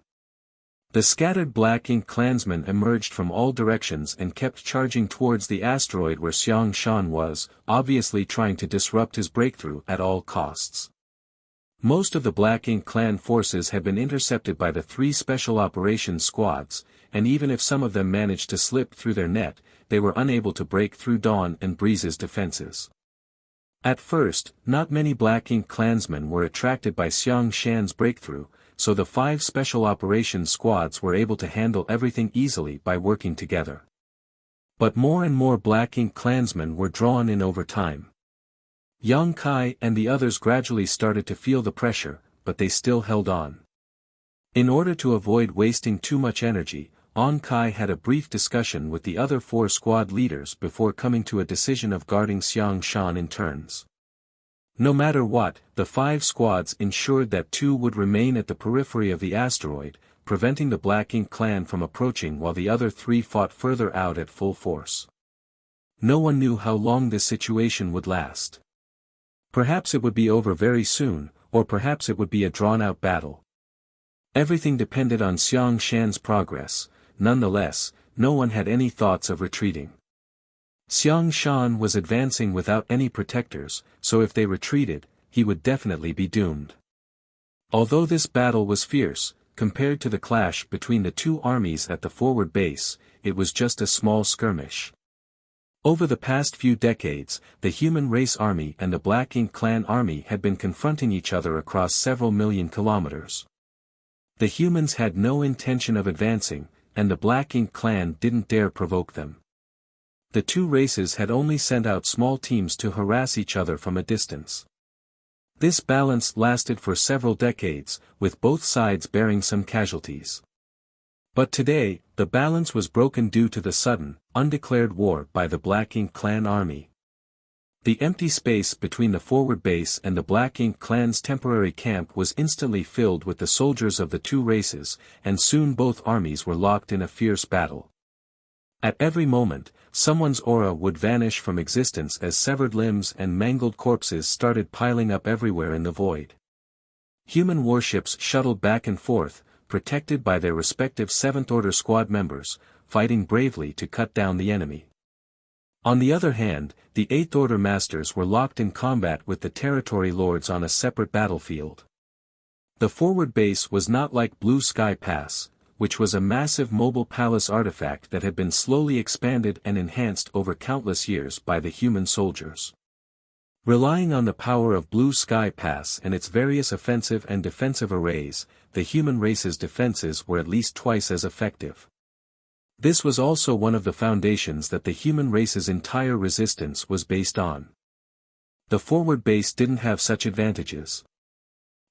The scattered Black Ink clansmen emerged from all directions and kept charging towards the asteroid where Xiang Shan was, obviously trying to disrupt his breakthrough at all costs. Most of the Black Ink clan forces had been intercepted by the three special operations squads, and even if some of them managed to slip through their net, they were unable to break through Dawn and Breeze's defenses. At first, not many Black Ink clansmen were attracted by Xiang Shan's breakthrough, so the 5 special operations squads were able to handle everything easily by working together. But more and more Black Ink clansmen were drawn in over time. Yang Kai and the others gradually started to feel the pressure, but they still held on. In order to avoid wasting too much energy, An Kai had a brief discussion with the other 4 squad leaders before coming to a decision of guarding Xiang Shan in turns. No matter what, the 5 squads ensured that 2 would remain at the periphery of the asteroid, preventing the Black Ink clan from approaching while the other 3 fought further out at full force. No one knew how long this situation would last. Perhaps it would be over very soon, or perhaps it would be a drawn-out battle. Everything depended on Xiang Shan's progress. Nonetheless, no one had any thoughts of retreating. Xiang Shan was advancing without any protectors, so if they retreated, he would definitely be doomed. Although this battle was fierce, compared to the clash between the 2 armies at the forward base, it was just a small skirmish. Over the past few decades, the Human Race Army and the Black Ink Clan Army had been confronting each other across several million kilometers. The humans had no intention of advancing, and the Black Ink Clan didn't dare provoke them. The 2 races had only sent out small teams to harass each other from a distance. This balance lasted for several decades, with both sides bearing some casualties. But today, the balance was broken due to the sudden, undeclared war by the Black Ink Clan Army. The empty space between the forward base and the Black Ink Clan's temporary camp was instantly filled with the soldiers of the 2 races, and soon both armies were locked in a fierce battle. At every moment, someone's aura would vanish from existence as severed limbs and mangled corpses started piling up everywhere in the void. Human warships shuttled back and forth, protected by their respective 7th Order squad members, fighting bravely to cut down the enemy. On the other hand, the 8th Order Masters were locked in combat with the Territory Lords on a separate battlefield. The forward base was not like Blue Sky Pass, which was a massive mobile palace artifact that had been slowly expanded and enhanced over countless years by the human soldiers. Relying on the power of Blue Sky Pass and its various offensive and defensive arrays, the human race's defenses were at least twice as effective. This was also one of the foundations that the human race's entire resistance was based on. The forward base didn't have such advantages.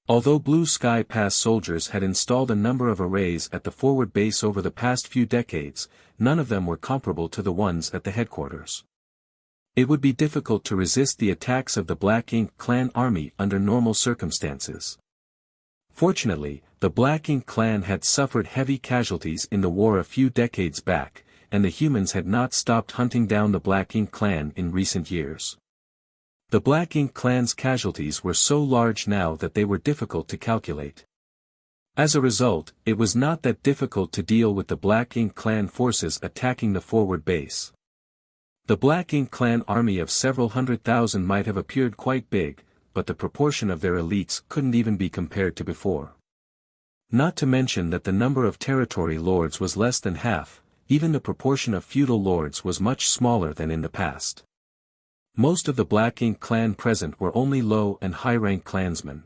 Although Blue Sky Pass soldiers had installed a number of arrays at the forward base over the past few decades, none of them were comparable to the ones at the headquarters. It would be difficult to resist the attacks of the Black Ink Clan Army under normal circumstances. Fortunately, the Black Ink Clan had suffered heavy casualties in the war a few decades back, and the humans had not stopped hunting down the Black Ink Clan in recent years. The Black Ink clan's casualties were so large now that they were difficult to calculate. As a result, it was not that difficult to deal with the Black Ink clan forces attacking the forward base. The Black Ink clan army of several 100,000 might have appeared quite big, but the proportion of their elites couldn't even be compared to before. Not to mention that the number of territory lords was less than half, even the proportion of feudal lords was much smaller than in the past. Most of the Black Ink clan present were only low and high-rank clansmen.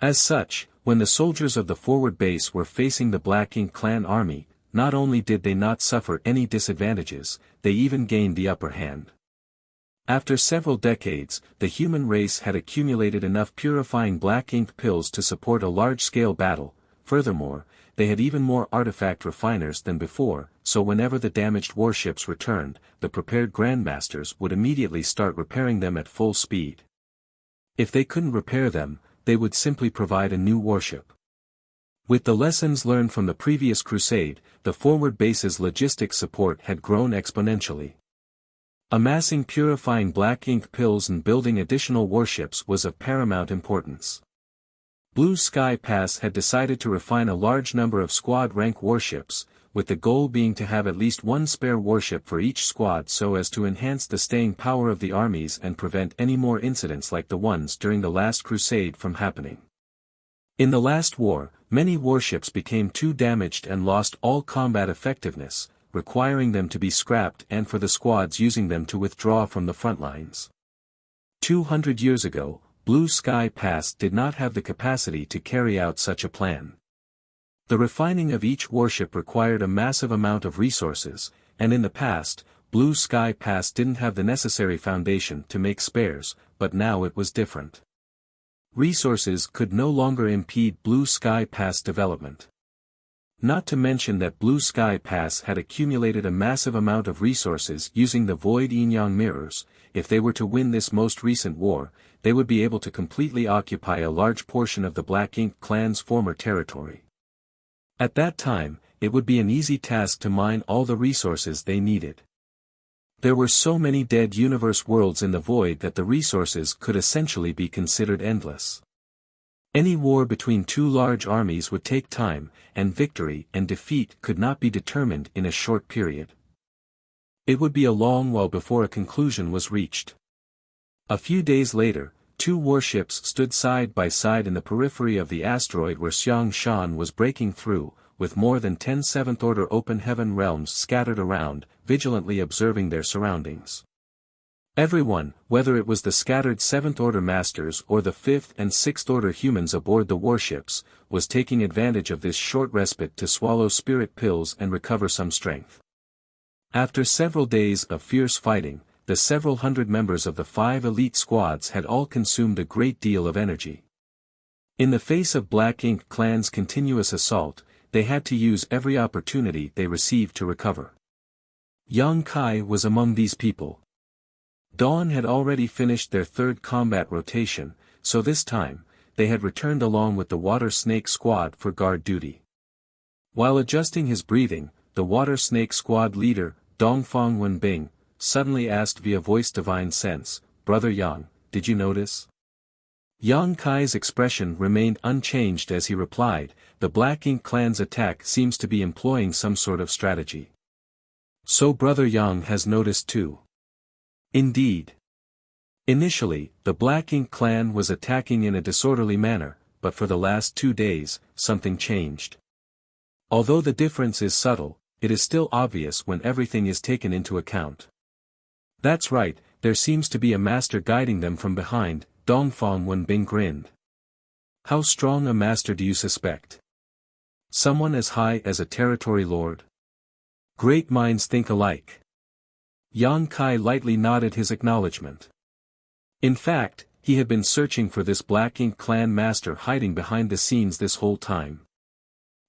As such, when the soldiers of the forward base were facing the Black Ink clan army, not only did they not suffer any disadvantages, they even gained the upper hand. After several decades, the human race had accumulated enough purifying black ink pills to support a large-scale battle. Furthermore, they had even more artifact refiners than before, so whenever the damaged warships returned, the prepared grandmasters would immediately start repairing them at full speed. If they couldn't repair them, they would simply provide a new warship. With the lessons learned from the previous crusade, the forward base's logistics support had grown exponentially. Amassing purifying black ink pills and building additional warships was of paramount importance. Blue Sky Pass had decided to refine a large number of squad-rank warships, with the goal being to have at least one spare warship for each squad so as to enhance the staying power of the armies and prevent any more incidents like the ones during the last crusade from happening. In the last war, many warships became too damaged and lost all combat effectiveness, requiring them to be scrapped and for the squads using them to withdraw from the front lines. 200 years ago, Blue Sky Pass did not have the capacity to carry out such a plan. The refining of each warship required a massive amount of resources, and in the past, Blue Sky Pass didn't have the necessary foundation to make spares, but now it was different. Resources could no longer impede Blue Sky Pass development. Not to mention that Blue Sky Pass had accumulated a massive amount of resources using the Void Yin-Yang mirrors. If they were to win this most recent war, they would be able to completely occupy a large portion of the Black Ink clan's former territory. At that time, it would be an easy task to mine all the resources they needed. There were so many dead universe worlds in the void that the resources could essentially be considered endless. Any war between two large armies would take time, and victory and defeat could not be determined in a short period. It would be a long while before a conclusion was reached. A few days later, two warships stood side by side in the periphery of the asteroid where Xiang Shan was breaking through, with more than 10 seventh-order open heaven realms scattered around, vigilantly observing their surroundings. Everyone, whether it was the scattered 7th-order masters or the 5th and 6th-order humans aboard the warships, was taking advantage of this short respite to swallow spirit pills and recover some strength. After several days of fierce fighting, the several hundred members of the 5 elite squads had all consumed a great deal of energy. In the face of Black Ink clan's continuous assault, they had to use every opportunity they received to recover. Yang Kai was among these people. Dawn had already finished their 3rd combat rotation, so this time, they had returned along with the Water Snake Squad for guard duty. While adjusting his breathing, the Water Snake Squad leader, Dongfang Wenbing, suddenly asked via voice divine sense, "Brother Yang, did you notice?" Yang Kai's expression remained unchanged as he replied, "The Black Ink clan's attack seems to be employing some sort of strategy." "So Brother Yang has noticed too." "Indeed. Initially, the Black Ink clan was attacking in a disorderly manner, but for the last 2 days, something changed. Although the difference is subtle, it is still obvious when everything is taken into account." "That's right, there seems to be a master guiding them from behind," Dongfang Wenbing grinned. "How strong a master do you suspect? Someone as high as a territory lord?" "Great minds think alike." Yang Kai lightly nodded his acknowledgement. In fact, he had been searching for this Black Ink clan master hiding behind the scenes this whole time.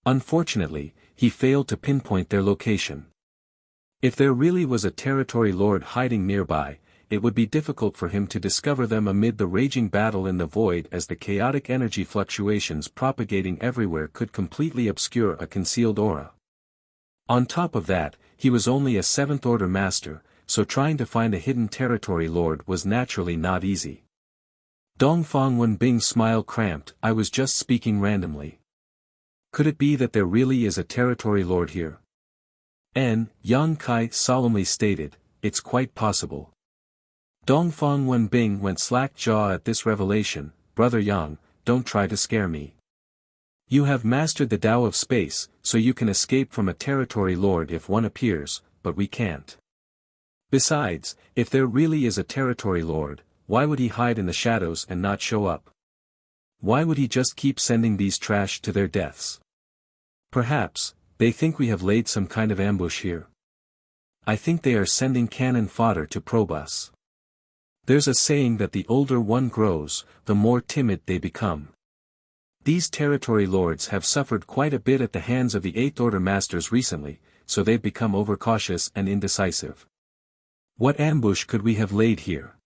Unfortunately, he failed to pinpoint their location. If there really was a territory lord hiding nearby, it would be difficult for him to discover them amid the raging battle in the void, as the chaotic energy fluctuations propagating everywhere could completely obscure a concealed aura. On top of that, he was only a 7th-order master, so trying to find a hidden territory lord was naturally not easy. Dongfang Wenbing's smile cramped. I was just speaking randomly. Could it be that there really is a territory lord here? Yang Kai solemnly stated, it's quite possible. Dongfang Wenbing went slack-jaw at this revelation. Brother Yang, don't try to scare me. You have mastered the Tao of space, so you can escape from a territory lord if one appears, but we can't. Besides, if there really is a territory lord, why would he hide in the shadows and not show up? Why would he just keep sending these trash to their deaths? Perhaps, they think we have laid some kind of ambush here. I think they are sending cannon fodder to probe us. There's a saying that the older one grows, the more timid they become. These territory lords have suffered quite a bit at the hands of the Eighth Order masters recently, so they've become overcautious and indecisive. What ambush could we have laid here?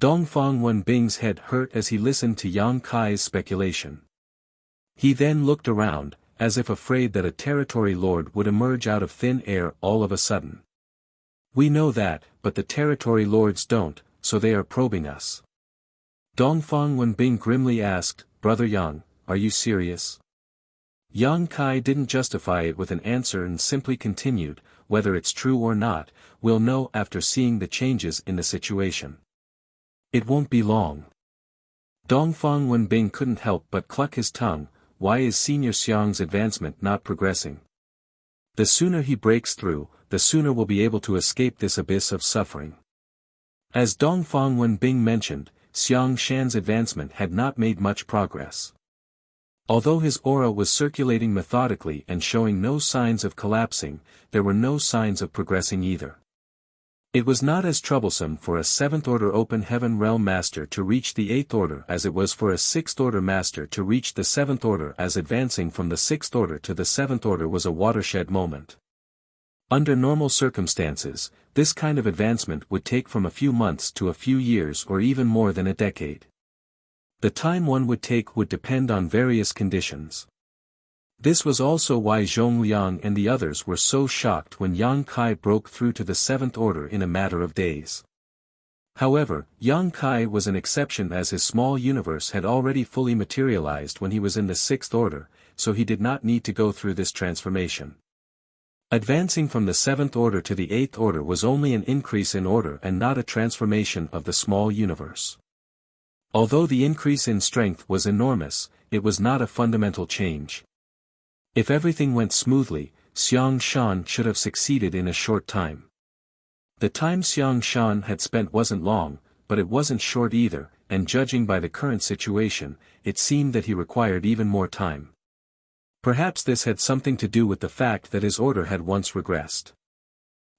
Dongfang Wenbing's head hurt as he listened to Yang Kai's speculation. He then looked around, as if afraid that a territory lord would emerge out of thin air all of a sudden. We know that, but the territory lords don't, so they are probing us. Dongfang Wenbing grimly asked, Brother Yang, are you serious? Yang Kai didn't justify it with an answer and simply continued, whether it's true or not, we'll know after seeing the changes in the situation. It won't be long. Dongfang Wenbing couldn't help but cluck his tongue. Why is Senior Xiang's advancement not progressing? The sooner he breaks through, the sooner we'll be able to escape this abyss of suffering. As Dongfang Wenbing mentioned, Xiang Shan's advancement had not made much progress. Although his aura was circulating methodically and showing no signs of collapsing, there were no signs of progressing either. It was not as troublesome for a Seventh Order Open Heaven Realm Master to reach the Eighth Order as it was for a Sixth Order Master to reach the Seventh Order, as advancing from the Sixth Order to the Seventh Order was a watershed moment. Under normal circumstances, this kind of advancement would take from a few months to a few years or even more than a decade. The time one would take would depend on various conditions. This was also why Zhong Liang and the others were so shocked when Yang Kai broke through to the Seventh Order in a matter of days. However, Yang Kai was an exception, as his small universe had already fully materialized when he was in the Sixth Order, so he did not need to go through this transformation. Advancing from the Seventh Order to the Eighth Order was only an increase in order and not a transformation of the small universe. Although the increase in strength was enormous, it was not a fundamental change. If everything went smoothly, Xiang Shan should have succeeded in a short time. The time Xiang Shan had spent wasn't long, but it wasn't short either, and judging by the current situation, it seemed that he required even more time. Perhaps this had something to do with the fact that his order had once regressed.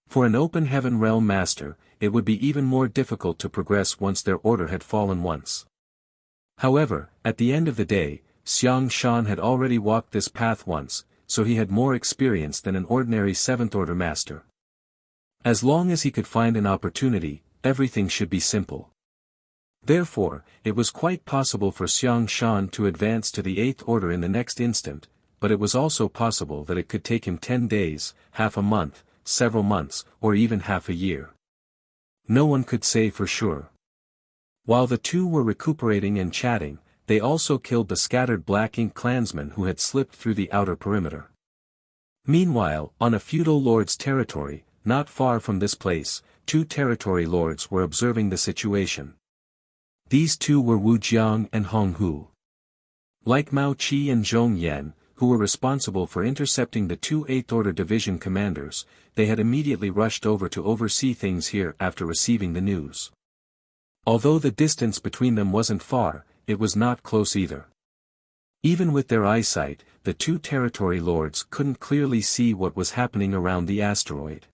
For an Open Heaven Realm Master, it would be even more difficult to progress once their order had fallen once. However, at the end of the day, Xiang Shan had already walked this path once, so he had more experience than an ordinary Seventh Order Master. As long as he could find an opportunity, everything should be simple. Therefore, it was quite possible for Xiang Shan to advance to the Eighth Order in the next instant, but it was also possible that it could take him 10 days, half a month, several months, or even half a year. No one could say for sure. While the two were recuperating and chatting, they also killed the scattered Black Ink clansmen who had slipped through the outer perimeter. Meanwhile, on a feudal lord's territory, not far from this place, two territory lords were observing the situation. These two were Wu Jiang and Hong Hu. Like Mao Qi and Zhong Yan, who were responsible for intercepting the two Eighth Order Division commanders, they had immediately rushed over to oversee things here after receiving the news. Although the distance between them wasn't far, it was not close either. Even with their eyesight, the two territory lords couldn't clearly see what was happening around the asteroid.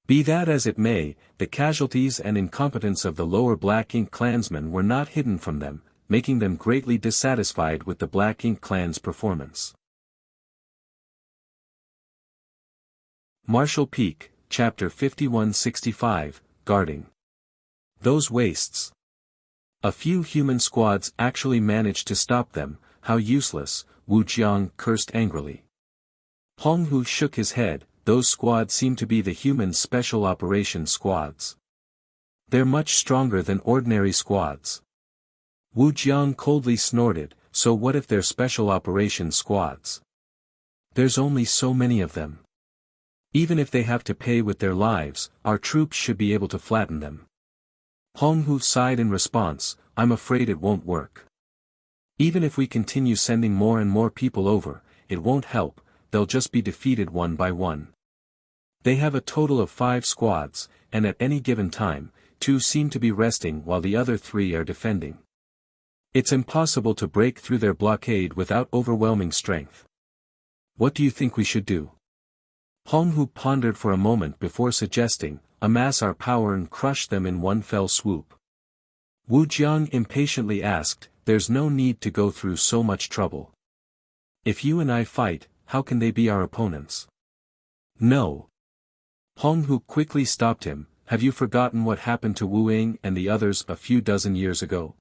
Be that as it may, the casualties and incompetence of the lower Black Ink clansmen were not hidden from them, making them greatly dissatisfied with the Black Ink clan's performance. Marshall Peak, Chapter 5165, Guarding. Those wastes. A few human squads actually managed to stop them. How useless, Wu Jiang cursed angrily. Hong Hu shook his head. those squads seem to be the human special operations squads. They're much stronger than ordinary squads. Wu Jiang coldly snorted, so what if they're special operations squads? There's only so many of them. Even if they have to pay with their lives, our troops should be able to flatten them. Hong Hu sighed in response, I'm afraid it won't work. Even if we continue sending more and more people over, it won't help, they'll just be defeated one by one. They have a total of 5 squads, and at any given time, 2 seem to be resting while the other 3 are defending. It's impossible to break through their blockade without overwhelming strength. What do you think we should do? Hong Hu pondered for a moment before suggesting, amass our power and crush them in one fell swoop. Wu Jiang impatiently asked, there's no need to go through so much trouble. If you and I fight, how can they be our opponents? No. Hong Hu quickly stopped him, have you forgotten what happened to Wu Ying and the others a few dozen years ago?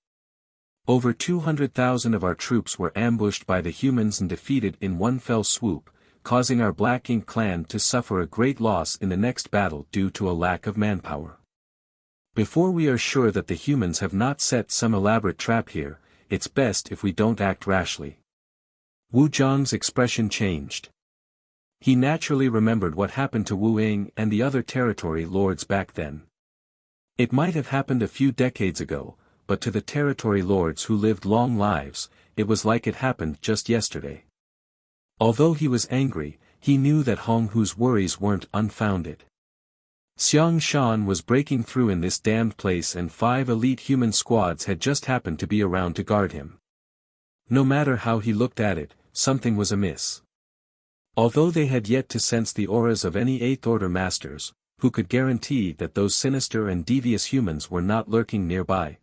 Over 200,000 of our troops were ambushed by the humans and defeated in one fell swoop, causing our Black Ink clan to suffer a great loss in the next battle due to a lack of manpower. Before we are sure that the humans have not set some elaborate trap here, it's best if we don't act rashly. Wu Jiang's expression changed. He naturally remembered what happened to Wu Ying and the other territory lords back then. It might have happened a few decades ago, but to the territory lords who lived long lives, it was like it happened just yesterday. Although he was angry, he knew that Hong Hu's worries weren't unfounded. Xiang Shan was breaking through in this damned place and 5 elite human squads had just happened to be around to guard him. No matter how he looked at it, something was amiss. Although they had yet to sense the auras of any 8th Order masters, who could guarantee that those sinister and devious humans were not lurking nearby?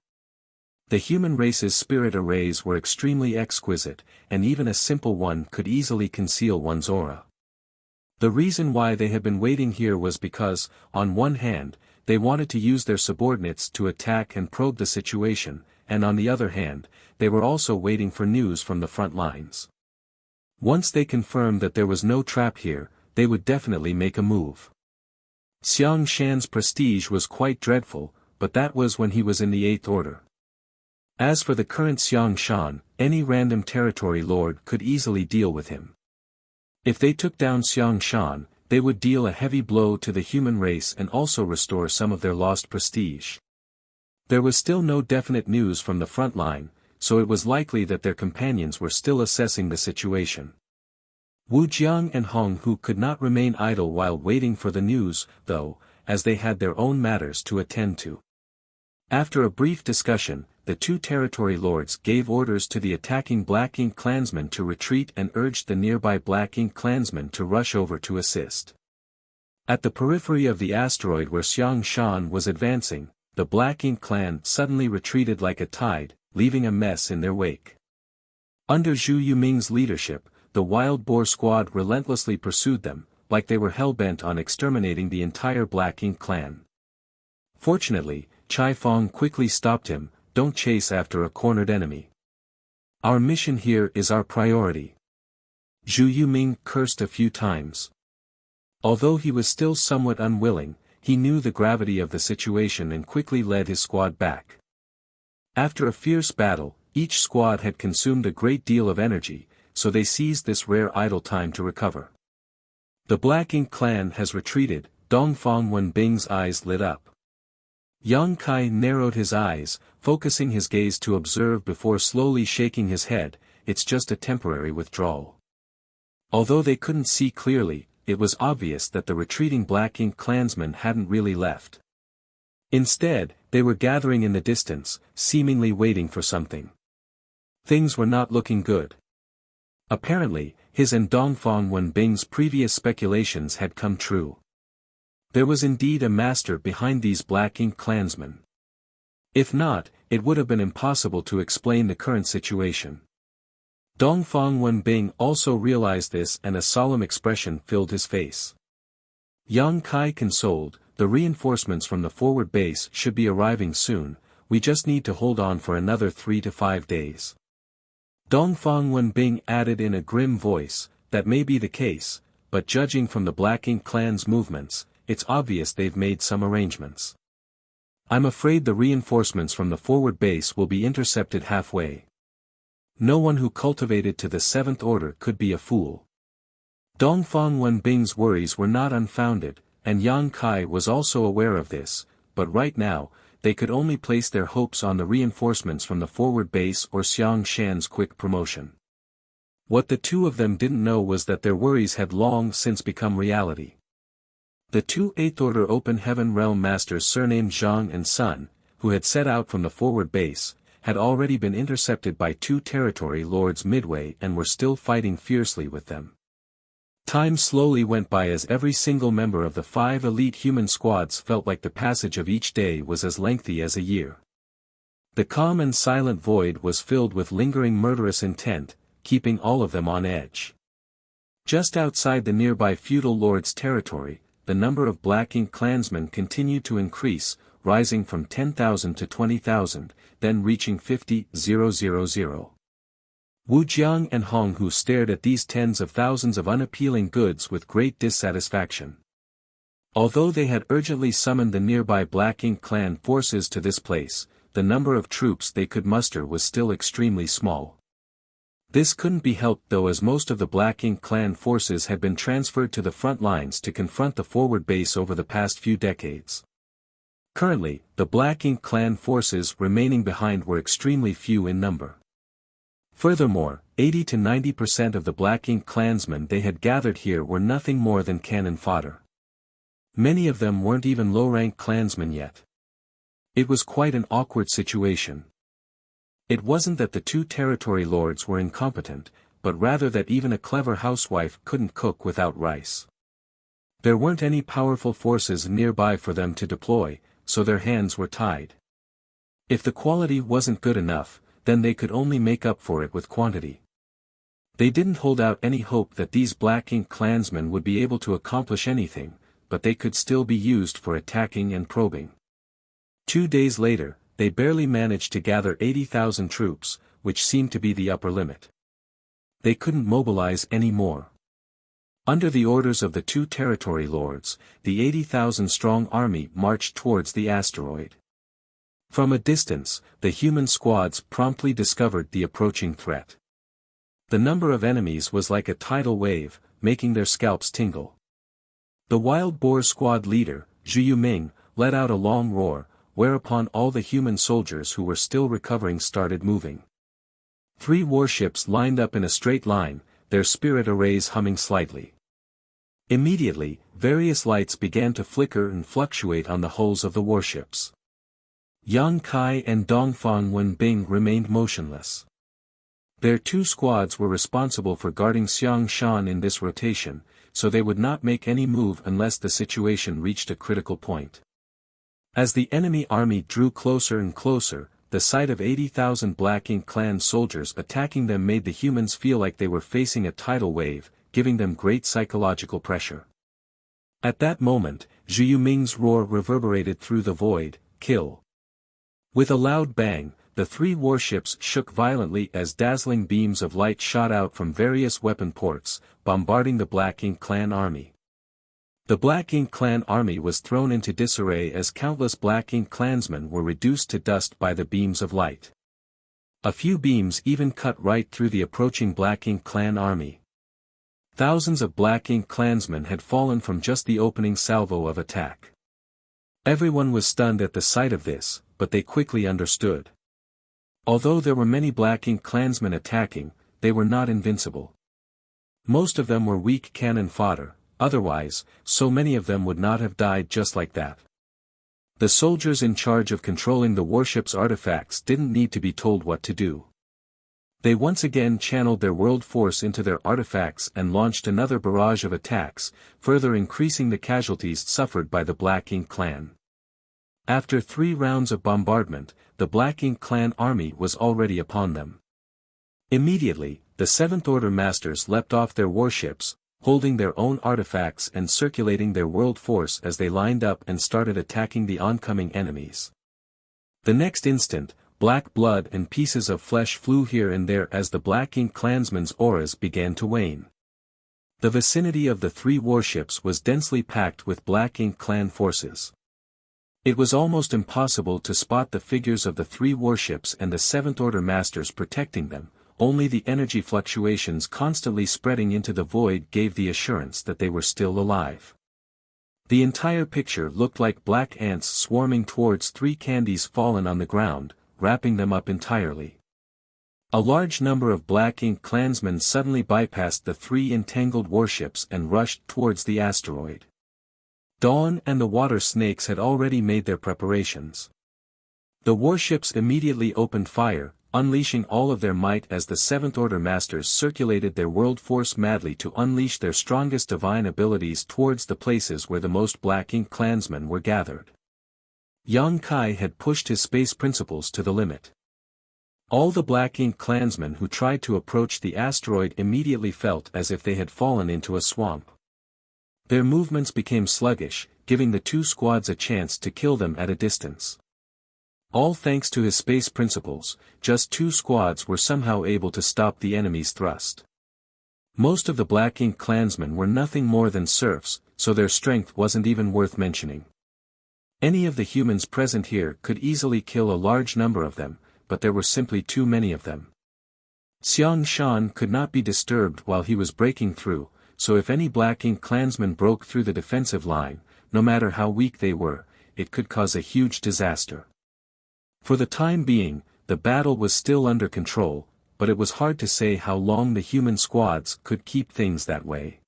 The human race's spirit arrays were extremely exquisite, and even a simple one could easily conceal one's aura. The reason why they had been waiting here was because, on one hand, they wanted to use their subordinates to attack and probe the situation, and on the other hand, they were also waiting for news from the front lines. Once they confirmed that there was no trap here, they would definitely make a move. Xiang Shan's prestige was quite dreadful, but that was when he was in the 8th Order. As for the current Xiang Shan, any random territory lord could easily deal with him. If they took down Xiang Shan, they would deal a heavy blow to the human race and also restore some of their lost prestige. There was still no definite news from the front line, so it was likely that their companions were still assessing the situation. Wu Jiang and Hong Hu could not remain idle while waiting for the news, though, as they had their own matters to attend to. After a brief discussion, the 2 territory lords gave orders to the attacking Black Ink clansmen to retreat and urged the nearby Black Ink clansmen to rush over to assist. At the periphery of the asteroid where Xiang Shan was advancing, the Black Ink clan suddenly retreated like a tide, leaving a mess in their wake. Under Zhu Yuming's leadership, the Wild Boar squad relentlessly pursued them, like they were hell-bent on exterminating the entire Black Ink clan. Fortunately, Chai Fong quickly stopped him, don't chase after a cornered enemy. Our mission here is our priority. Zhu Yuming cursed a few times. Although he was still somewhat unwilling, he knew the gravity of the situation and quickly led his squad back. After a fierce battle, each squad had consumed a great deal of energy, so they seized this rare idle time to recover. The Black Ink clan has retreated, Dongfang Wenbing's eyes lit up. Yang Kai narrowed his eyes, focusing his gaze to observe before slowly shaking his head, it's just a temporary withdrawal. Although they couldn't see clearly, it was obvious that the retreating Black Ink clansmen hadn't really left. Instead, they were gathering in the distance, seemingly waiting for something. Things were not looking good. Apparently, his and Dongfang Wenbing's previous speculations had come true. There was indeed a master behind these Black Ink clansmen. If not, it would have been impossible to explain the current situation. Dongfang Wenbing also realized this and a solemn expression filled his face. Yang Kai consoled, the reinforcements from the forward base should be arriving soon, we just need to hold on for another 3 to 5 days. Dongfang Wenbing added in a grim voice, that may be the case, but judging from the Black Ink clan's movements, it's obvious they've made some arrangements. I'm afraid the reinforcements from the forward base will be intercepted halfway. No one who cultivated to the Seventh Order could be a fool. Dongfang Wenbing's worries were not unfounded, and Yang Kai was also aware of this, but right now, they could only place their hopes on the reinforcements from the forward base or Xiang Shan's quick promotion. What the two of them didn't know was that their worries had long since become reality. The two Eighth Order Open Heaven Realm Masters surnamed Zhang and Sun, who had set out from the forward base, had already been intercepted by two territory lords midway and were still fighting fiercely with them. Time slowly went by as every single member of the 5 elite human squads felt like the passage of each day was as lengthy as a year. The calm and silent void was filled with lingering murderous intent, keeping all of them on edge. Just outside the nearby feudal lord's territory, the number of Black Ink clansmen continued to increase, rising from 10,000 to 20,000, then reaching 50,000. Wu Jiang and Hong Hu stared at these tens of thousands of unappealing goods with great dissatisfaction. Although they had urgently summoned the nearby Black Ink clan forces to this place, the number of troops they could muster was still extremely small. This couldn't be helped though, as most of the Black Ink clan forces had been transferred to the front lines to confront the forward base over the past few decades. Currently, the Black Ink clan forces remaining behind were extremely few in number. Furthermore, 80 to 90% of the Black Ink clansmen they had gathered here were nothing more than cannon fodder. Many of them weren't even low-rank clansmen yet. It was quite an awkward situation. It wasn't that the two territory lords were incompetent, but rather that even a clever housewife couldn't cook without rice. There weren't any powerful forces nearby for them to deploy, so their hands were tied. If the quality wasn't good enough, then they could only make up for it with quantity. They didn't hold out any hope that these Black Ink clansmen would be able to accomplish anything, but they could still be used for attacking and probing. 2 days later, they barely managed to gather 80,000 troops, which seemed to be the upper limit. They couldn't mobilize any more. Under the orders of the two territory lords, the 80,000-strong army marched towards the asteroid. From a distance, the human squads promptly discovered the approaching threat. The number of enemies was like a tidal wave, making their scalps tingle. The wild boar squad leader, Zhu Yuming, let out a long roar, whereupon all the human soldiers who were still recovering started moving. 3 warships lined up in a straight line, their spirit arrays humming slightly. Immediately, various lights began to flicker and fluctuate on the hulls of the warships. Yang Kai and Dongfang Wenbing remained motionless. Their 2 squads were responsible for guarding Xiang Shan in this rotation, so they would not make any move unless the situation reached a critical point. As the enemy army drew closer and closer, the sight of 80,000 Black Ink clan soldiers attacking them made the humans feel like they were facing a tidal wave, giving them great psychological pressure. At that moment, Zhu Yuming's roar reverberated through the void, "Kill!" With a loud bang, the 3 warships shook violently as dazzling beams of light shot out from various weapon ports, bombarding the Black Ink clan army. The Black Ink clan army was thrown into disarray as countless Black Ink clansmen were reduced to dust by the beams of light. A few beams even cut right through the approaching Black Ink clan army. Thousands of Black Ink clansmen had fallen from just the opening salvo of attack. Everyone was stunned at the sight of this, but they quickly understood. Although there were many Black Ink clansmen attacking, they were not invincible. Most of them were weak cannon fodder, otherwise, so many of them would not have died just like that. The soldiers in charge of controlling the warship's artifacts didn't need to be told what to do. They once again channeled their world force into their artifacts and launched another barrage of attacks, further increasing the casualties suffered by the Black Ink clan. After 3 rounds of bombardment, the Black Ink clan army was already upon them. Immediately, the Seventh Order Masters leapt off their warships, holding their own artifacts and circulating their world force as they lined up and started attacking the oncoming enemies. The next instant, black blood and pieces of flesh flew here and there as the Black Ink clansmen's auras began to wane. The vicinity of the three warships was densely packed with Black Ink clan forces. It was almost impossible to spot the figures of the three warships and the Seventh Order masters protecting them, only the energy fluctuations constantly spreading into the void gave the assurance that they were still alive. The entire picture looked like black ants swarming towards three candies fallen on the ground, wrapping them up entirely. A large number of Black Ink clansmen suddenly bypassed the three entangled warships and rushed towards the asteroid. Dawn and the water snakes had already made their preparations. The warships immediately opened fire, unleashing all of their might as the Seventh Order masters circulated their world force madly to unleash their strongest divine abilities towards the places where the most Black Ink clansmen were gathered. Yang Kai had pushed his space principles to the limit. All the Black Ink clansmen who tried to approach the asteroid immediately felt as if they had fallen into a swamp. Their movements became sluggish, giving the two squads a chance to kill them at a distance. All thanks to his space principles, just two squads were somehow able to stop the enemy's thrust. Most of the Black Ink clansmen were nothing more than serfs, so their strength wasn't even worth mentioning. Any of the humans present here could easily kill a large number of them, but there were simply too many of them. Xiang Shan could not be disturbed while he was breaking through, so if any Black Ink clansmen broke through the defensive line, no matter how weak they were, it could cause a huge disaster. For the time being, the battle was still under control, but it was hard to say how long the human squads could keep things that way.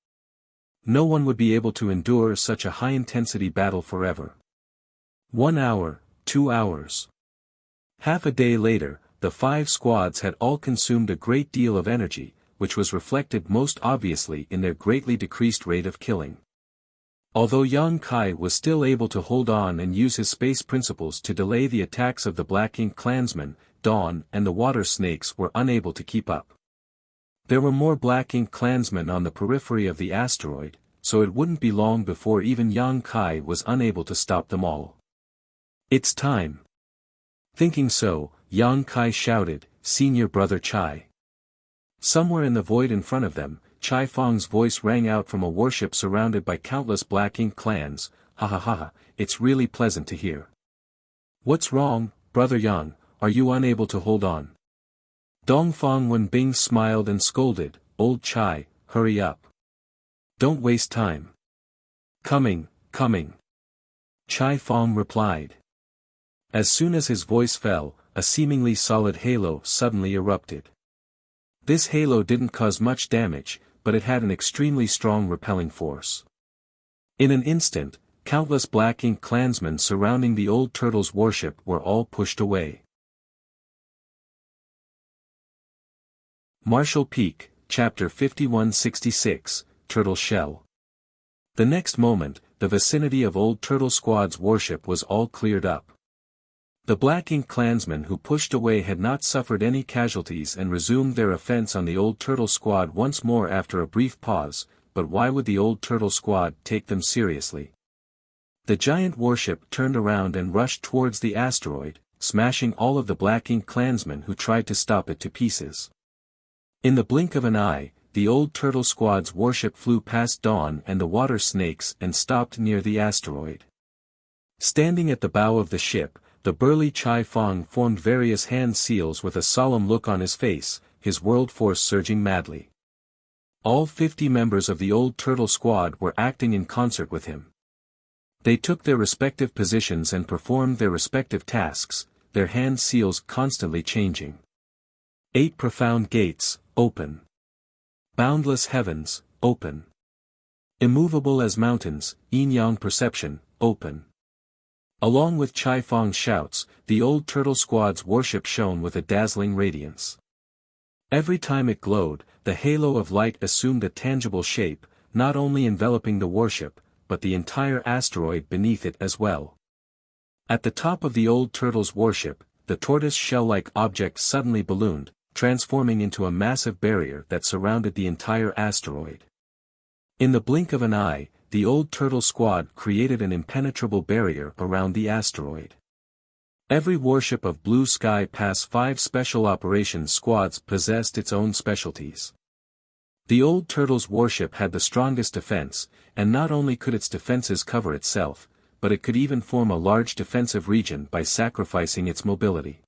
No one would be able to endure such a high-intensity battle forever. 1 hour, 2 hours. Half a day later, the 5 squads had all consumed a great deal of energy, which was reflected most obviously in their greatly decreased rate of killing. Although Yang Kai was still able to hold on and use his space principles to delay the attacks of the Black Ink clansmen, Dawn and the water snakes were unable to keep up. There were more Black Ink clansmen on the periphery of the asteroid, so it wouldn't be long before even Yang Kai was unable to stop them all. It's time. Thinking so, Yang Kai shouted, "Senior Brother Chai." Somewhere in the void in front of them, Chai Fong's voice rang out from a warship surrounded by countless Black Ink clans. "Ha ha ha ha, it's really pleasant to hear. What's wrong, Brother Yang, are you unable to hold on?" Dongfang Wenbing smiled and scolded, "Old Chai, hurry up. Don't waste time." "Coming, coming." Chai Fong replied. As soon as his voice fell, a seemingly solid halo suddenly erupted. This halo didn't cause much damage, but it had an extremely strong repelling force. In an instant, countless Black Ink clansmen surrounding the old turtle's warship were all pushed away. Marshall Peak, Chapter 5166, Turtle Shell. The next moment, the vicinity of Old Turtle Squad's warship was all cleared up. The Black Ink clansmen who pushed away had not suffered any casualties and resumed their offense on the Old Turtle Squad once more after a brief pause, but why would the Old Turtle Squad take them seriously? The giant warship turned around and rushed towards the asteroid, smashing all of the Black Ink clansmen who tried to stop it to pieces. In the blink of an eye, the Old Turtle Squad's warship flew past Dawn and the water snakes and stopped near the asteroid. Standing at the bow of the ship, the burly Chai Fong formed various hand seals with a solemn look on his face, his world force surging madly. All 50 members of the Old Turtle Squad were acting in concert with him. They took their respective positions and performed their respective tasks, their hand seals constantly changing. 8 profound gates, open. Boundless heavens, open. Immovable as mountains, yin-yang perception, open. Along with Chai Fong's shouts, the Old Turtle Squad's warship shone with a dazzling radiance. Every time it glowed, the halo of light assumed a tangible shape, not only enveloping the warship, but the entire asteroid beneath it as well. At the top of the Old Turtle's warship, the tortoise shell-like object suddenly ballooned, transforming into a massive barrier that surrounded the entire asteroid. In the blink of an eye, the Old Turtle Squad created an impenetrable barrier around the asteroid. Every warship of Blue Sky Pass 5 Special Operations Squads possessed its own specialties. The old turtle's warship had the strongest defense, and not only could its defenses cover itself, but it could even form a large defensive region by sacrificing its mobility.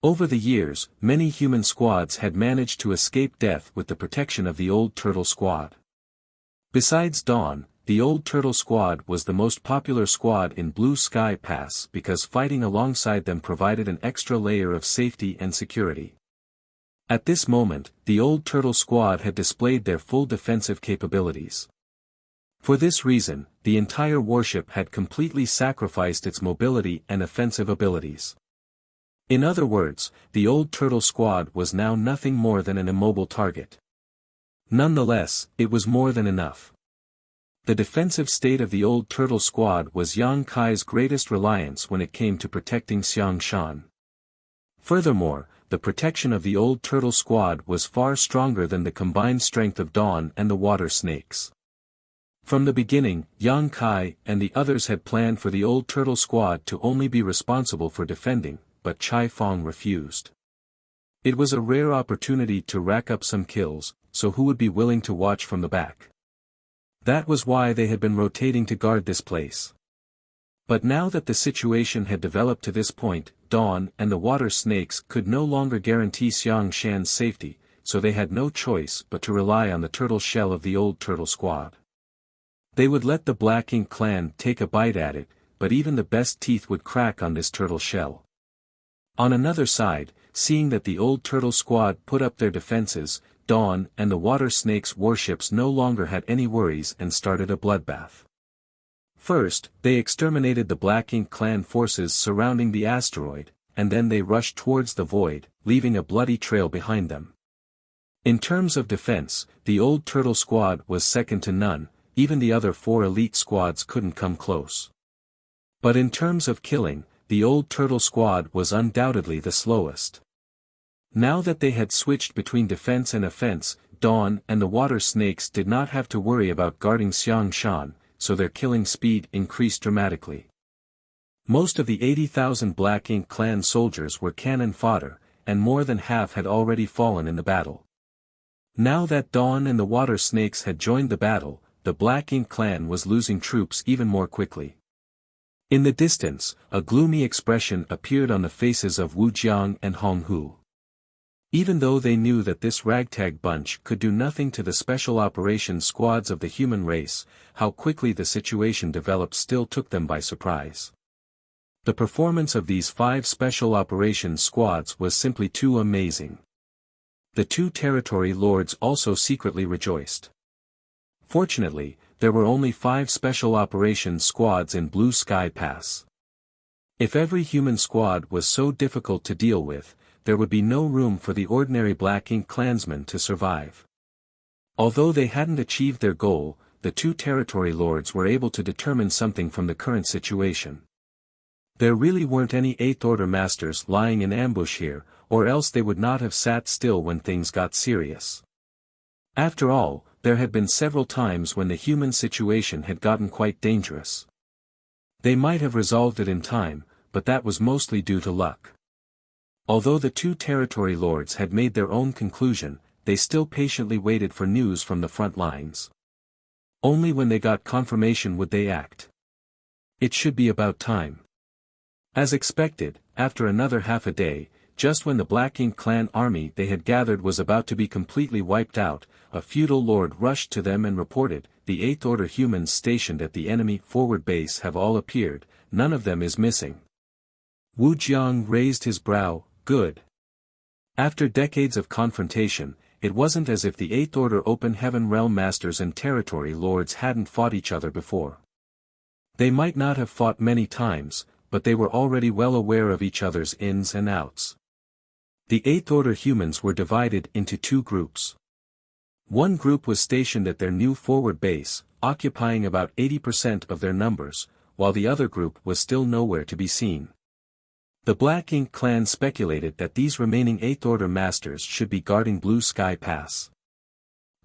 Over the years, many human squads had managed to escape death with the protection of the old turtle squad. Besides Dawn, the old turtle squad was the most popular squad in Blue Sky Pass because fighting alongside them provided an extra layer of safety and security. At this moment, the old turtle squad had displayed their full defensive capabilities. For this reason, the entire warship had completely sacrificed its mobility and offensive abilities. In other words, the old turtle squad was now nothing more than an immobile target. Nonetheless, it was more than enough. The defensive state of the old turtle squad was Yang Kai's greatest reliance when it came to protecting Xiangshan. Furthermore, the protection of the old turtle squad was far stronger than the combined strength of Dawn and the water snakes. From the beginning, Yang Kai and the others had planned for the old turtle squad to only be responsible for defending, but Chai Fong refused. It was a rare opportunity to rack up some kills, so who would be willing to watch from the back? That was why they had been rotating to guard this place. But now that the situation had developed to this point, Dawn and the water snakes could no longer guarantee Xiangshan's safety, so they had no choice but to rely on the turtle shell of the old turtle squad. They would let the Black Ink clan take a bite at it, but even the best teeth would crack on this turtle shell. On another side, seeing that the old turtle squad put up their defenses, Dawn and the water snake's warships no longer had any worries and started a bloodbath. First, they exterminated the Black Ink clan forces surrounding the asteroid, and then they rushed towards the void, leaving a bloody trail behind them. In terms of defense, the old turtle squad was second to none, even the other 4 elite squads couldn't come close. But in terms of killing, the old turtle squad was undoubtedly the slowest. Now that they had switched between defense and offense, Dawn and the water snakes did not have to worry about guarding Xiangshan, so their killing speed increased dramatically. Most of the 80,000 Black Ink clan soldiers were cannon fodder, and more than half had already fallen in the battle. Now that Dawn and the water snakes had joined the battle, the Black Ink clan was losing troops even more quickly. In the distance, a gloomy expression appeared on the faces of Wu Jiang and Hong Hu. Even though they knew that this ragtag bunch could do nothing to the special operations squads of the human race, how quickly the situation developed still took them by surprise. The performance of these 5 special operations squads was simply too amazing. The 2 territory lords also secretly rejoiced. Fortunately, there were only 5 special operations squads in Blue Sky Pass. If every human squad was so difficult to deal with, there would be no room for the ordinary Black Ink clansmen to survive. Although they hadn't achieved their goal, the 2 territory lords were able to determine something from the current situation. There really weren't any 8th Order masters lying in ambush here, or else they would not have sat still when things got serious. After all, there had been several times when the human situation had gotten quite dangerous. They might have resolved it in time, but that was mostly due to luck. Although the 2 territory lords had made their own conclusion, they still patiently waited for news from the front lines. Only when they got confirmation would they act. It should be about time. As expected, after another half a day, just when the Black Ink clan army they had gathered was about to be completely wiped out, a feudal lord rushed to them and reported, "The 8th Order humans stationed at the enemy forward base have all appeared, none of them is missing." Wu Jiang raised his brow. Good. After decades of confrontation, it wasn't as if the 8th Order Open Heaven Realm Masters and Territory Lords hadn't fought each other before. They might not have fought many times, but they were already well aware of each other's ins and outs. The 8th Order humans were divided into 2 groups. One group was stationed at their new forward base, occupying about 80% of their numbers, while the other group was still nowhere to be seen. The Black Ink clan speculated that these remaining 8th Order masters should be guarding Blue Sky Pass.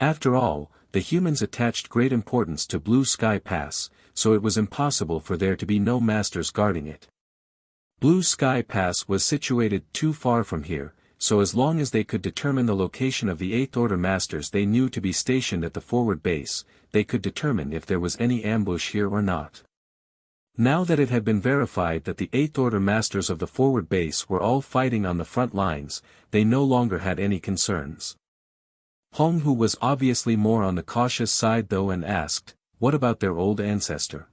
After all, the humans attached great importance to Blue Sky Pass, so it was impossible for there to be no masters guarding it. Blue Sky Pass was situated too far from here, so as long as they could determine the location of the Eighth Order Masters they knew to be stationed at the forward base, they could determine if there was any ambush here or not. Now that it had been verified that the Eighth Order Masters of the forward base were all fighting on the front lines, they no longer had any concerns. Hong Hu was obviously more on the cautious side though and asked, "What about their old ancestor?"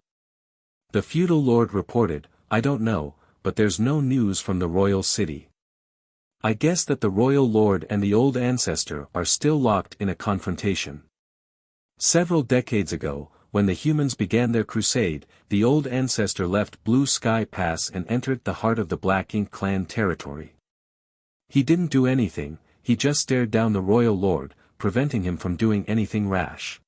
The feudal lord reported, "I don't know, but there's no news from the royal city. I guess that the royal lord and the old ancestor are still locked in a confrontation. Several decades ago, when the humans began their crusade, the old ancestor left Blue Sky Pass and entered the heart of the Black Ink clan territory. He didn't do anything, he just stared down the royal lord, preventing him from doing anything rash.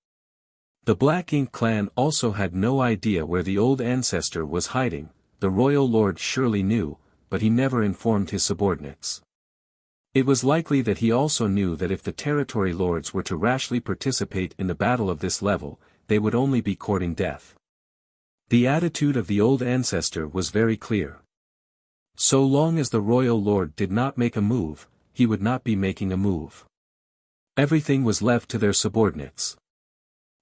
The Black Ink clan also had no idea where the old ancestor was hiding. The royal lord surely knew, but he never informed his subordinates. It was likely that he also knew that if the territory lords were to rashly participate in the battle of this level, they would only be courting death. The attitude of the old ancestor was very clear. So long as the royal lord did not make a move, he would not be making a move. Everything was left to their subordinates.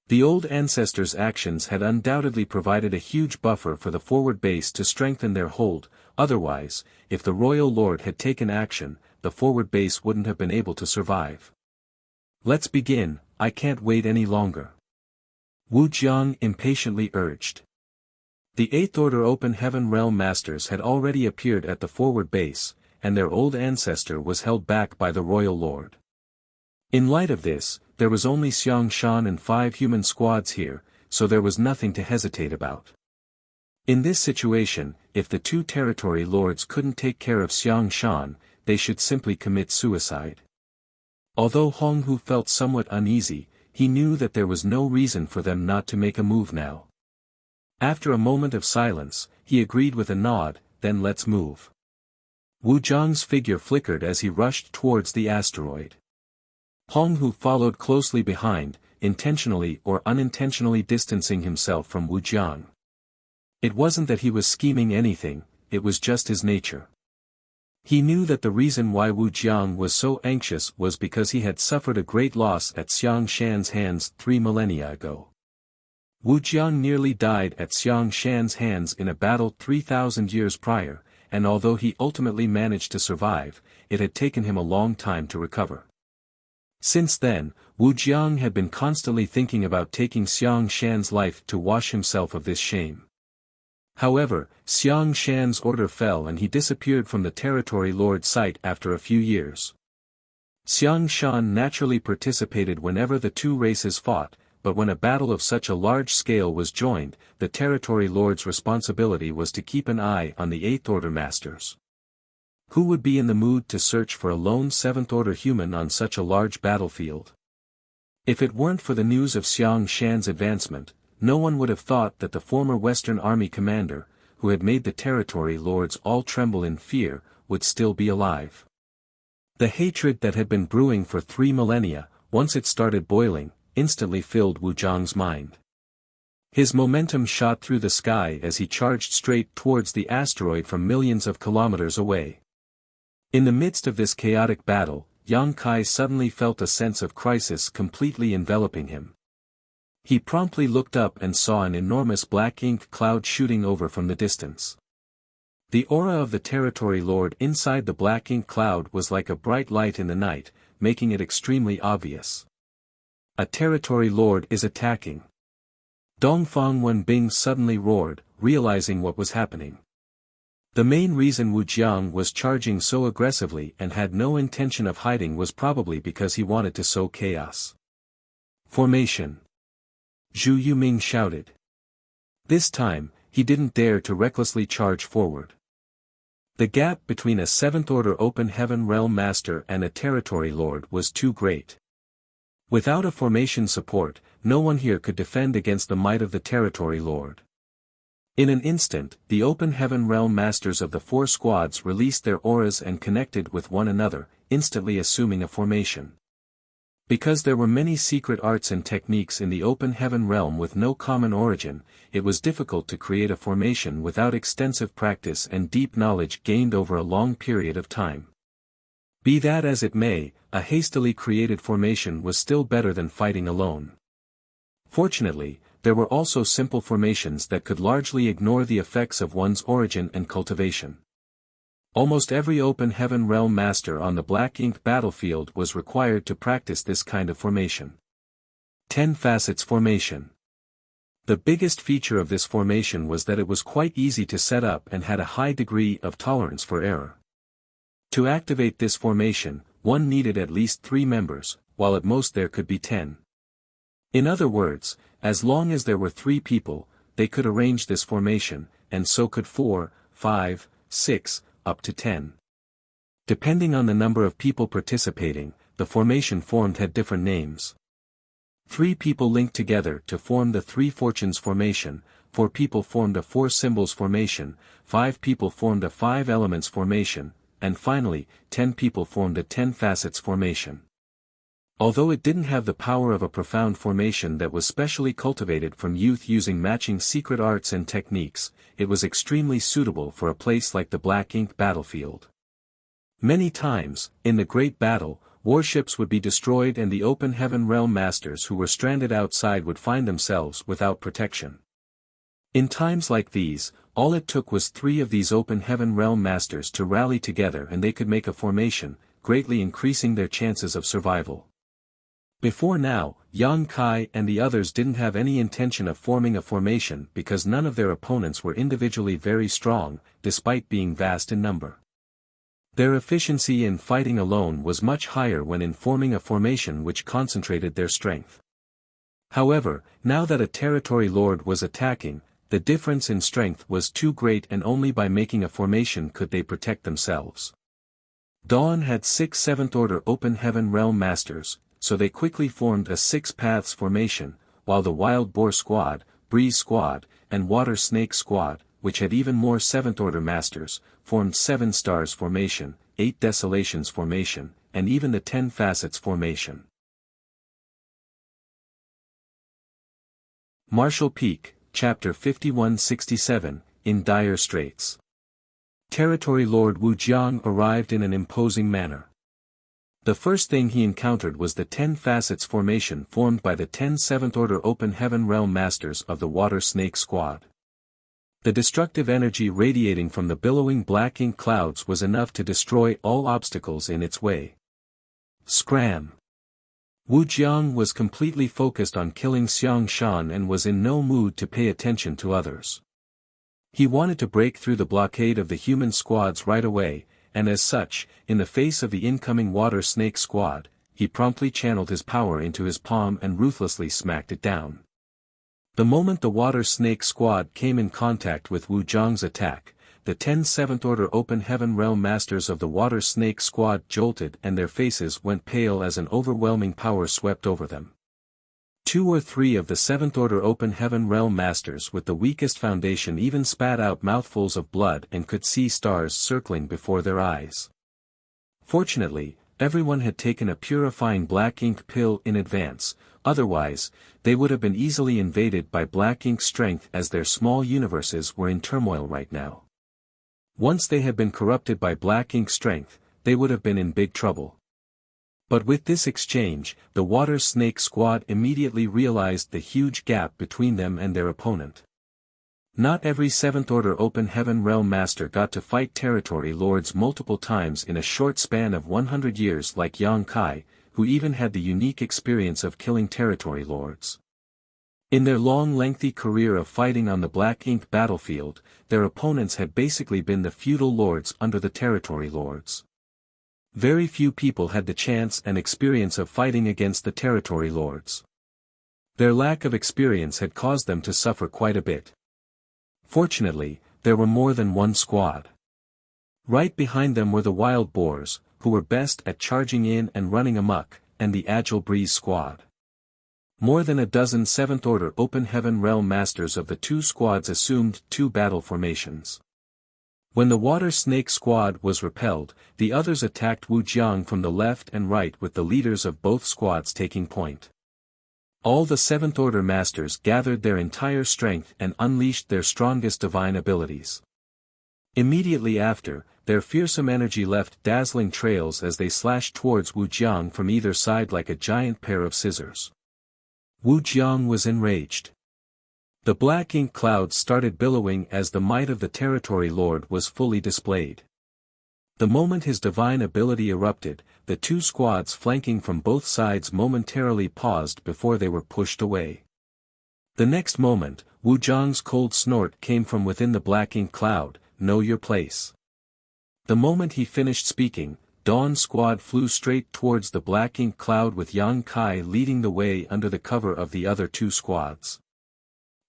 The old ancestors' actions had undoubtedly provided a huge buffer for the forward base to strengthen their hold, otherwise, if the royal lord had taken action, the forward base wouldn't have been able to survive. "Let's begin, I can't wait any longer," Wu Jiang impatiently urged. The Eighth Order Open Heaven Realm Masters had already appeared at the forward base, and their old ancestor was held back by the royal lord. In light of this, there was only Xiang Shan and 5 human squads here, so there was nothing to hesitate about. In this situation, if the 2 territory lords couldn't take care of Xiang Shan, they should simply commit suicide. Although Hong Hu felt somewhat uneasy, he knew that there was no reason for them not to make a move now. After a moment of silence, he agreed with a nod, "Then let's move." Wu Jiang's figure flickered as he rushed towards the asteroid. Hong Hu followed closely behind, intentionally or unintentionally distancing himself from Wu Jiang. It wasn't that he was scheming anything, it was just his nature. He knew that the reason why Wu Jiang was so anxious was because he had suffered a great loss at Xiang Shan's hands 3 millennia ago. Wu Jiang nearly died at Xiang Shan's hands in a battle 3,000 years prior, and although he ultimately managed to survive, it had taken him a long time to recover. Since then, Wu Jiang had been constantly thinking about taking Xiang Shan's life to wash himself of this shame. However, Xiang Shan's order fell and he disappeared from the territory lord's sight after a few years. Xiang Shan naturally participated whenever the 2 races fought, but when a battle of such a large scale was joined, the territory lord's responsibility was to keep an eye on the Eighth Order Masters. Who would be in the mood to search for a lone Seventh Order human on such a large battlefield? If it weren't for the news of Xiang Shan's advancement, no one would have thought that the former Western Army commander, who had made the territory lords all tremble in fear, would still be alive. The hatred that had been brewing for 3 millennia, once it started boiling, instantly filled Wu Jiang's mind. His momentum shot through the sky as he charged straight towards the asteroid from millions of kilometers away. In the midst of this chaotic battle, Yang Kai suddenly felt a sense of crisis completely enveloping him. He promptly looked up and saw an enormous black ink cloud shooting over from the distance. The aura of the territory lord inside the black ink cloud was like a bright light in the night, making it extremely obvious. A territory lord is attacking. Dongfang Wenbing suddenly roared, realizing what was happening. The main reason Wu Jiang was charging so aggressively and had no intention of hiding was probably because he wanted to sow chaos. Formation. Zhu Yuming shouted. This time, he didn't dare to recklessly charge forward. The gap between a Seventh Order Open Heaven Realm Master and a Territory Lord was too great. Without a formation support, no one here could defend against the might of the Territory Lord. In an instant, the Open Heaven Realm Masters of the 4 squads released their auras and connected with one another, instantly assuming a formation. Because there were many secret arts and techniques in the Open Heaven realm with no common origin, it was difficult to create a formation without extensive practice and deep knowledge gained over a long period of time. Be that as it may, a hastily created formation was still better than fighting alone. Fortunately, there were also simple formations that could largely ignore the effects of one's origin and cultivation. Almost every open heaven realm master on the black ink battlefield was required to practice this kind of formation. 10 Facets Formation. The biggest feature of this formation was that it was quite easy to set up and had a high degree of tolerance for error. To activate this formation, one needed at least 3 members, while at most there could be 10. In other words, as long as there were 3 people, they could arrange this formation, and so could 4, 5, 6, up to 10. Depending on the number of people participating, the formation formed had different names. 3 people linked together to form the 3 Fortunes formation, 4 people formed a 4 Symbols formation, 5 people formed a 5 Elements formation, and finally, 10 people formed a 10 Facets formation. Although it didn't have the power of a profound formation that was specially cultivated from youth using matching secret arts and techniques, it was extremely suitable for a place like the Black Ink battlefield. Many times, in the Great Battle, warships would be destroyed and the open heaven realm masters who were stranded outside would find themselves without protection. In times like these, all it took was 3 of these open heaven realm masters to rally together and they could make a formation, greatly increasing their chances of survival. Before now, Yang Kai and the others didn't have any intention of forming a formation because none of their opponents were individually very strong, despite being vast in number. Their efficiency in fighting alone was much higher when in forming a formation which concentrated their strength. However, now that a territory lord was attacking, the difference in strength was too great and only by making a formation could they protect themselves. Dawn had 6 Seventh Order Open Heaven Realm Masters, so they quickly formed a 6 Paths formation, while the Wild Boar Squad, Breeze Squad, and Water Snake Squad, which had even more 7th Order Masters, formed 7 Stars formation, 8 Desolations formation, and even the 10 Facets formation. Marshall Peak, Chapter 5167, In Dire Straits. Territory Lord Wu Jiang arrived in an imposing manner. The first thing he encountered was the 10 Facets formation formed by the 10 Seventh Order Open Heaven Realm Masters of the Water Snake Squad. The destructive energy radiating from the billowing black ink clouds was enough to destroy all obstacles in its way. Scram! Wu Jiang was completely focused on killing Xiang Shan and was in no mood to pay attention to others. He wanted to break through the blockade of the human squads right away, and as such, in the face of the incoming Water Snake Squad, he promptly channeled his power into his palm and ruthlessly smacked it down. The moment the Water Snake Squad came in contact with Wu Jiang's attack, the 10 Seventh Order Open Heaven Realm Masters of the Water Snake Squad jolted and their faces went pale as an overwhelming power swept over them. 2 or 3 of the 7th Order Open Heaven Realm Masters with the weakest foundation even spat out mouthfuls of blood and could see stars circling before their eyes. Fortunately, everyone had taken a purifying black ink pill in advance, otherwise, they would have been easily invaded by black ink strength as their small universes were in turmoil right now. Once they had been corrupted by black ink strength, they would have been in big trouble. But with this exchange, the Water Snake Squad immediately realized the huge gap between them and their opponent. Not every 7th Order Open Heaven Realm Master got to fight territory lords multiple times in a short span of 100 years like Yang Kai, who even had the unique experience of killing territory lords. In their long lengthy career of fighting on the Black Ink battlefield, their opponents had basically been the feudal lords under the territory lords. Very few people had the chance and experience of fighting against the territory lords. Their lack of experience had caused them to suffer quite a bit. Fortunately, there were more than one squad. Right behind them were the Wild Boars, who were best at charging in and running amok, and the agile Breeze Squad. More than a dozen 7th Order Open Heaven Realm Masters of the 2 squads assumed 2 battle formations. When the Water Snake Squad was repelled, the others attacked Wu Jiang from the left and right with the leaders of both squads taking point. All the 7th Order Masters gathered their entire strength and unleashed their strongest divine abilities. Immediately after, their fearsome energy left dazzling trails as they slashed towards Wu Jiang from either side like a giant pair of scissors. Wu Jiang was enraged. The black ink clouds started billowing as the might of the territory lord was fully displayed. The moment his divine ability erupted, the two squads flanking from both sides momentarily paused before they were pushed away. The next moment, Wu Jiang's cold snort came from within the black ink cloud, "Know your place." The moment he finished speaking, Dawn's squad flew straight towards the black ink cloud with Yang Kai leading the way under the cover of the other two squads.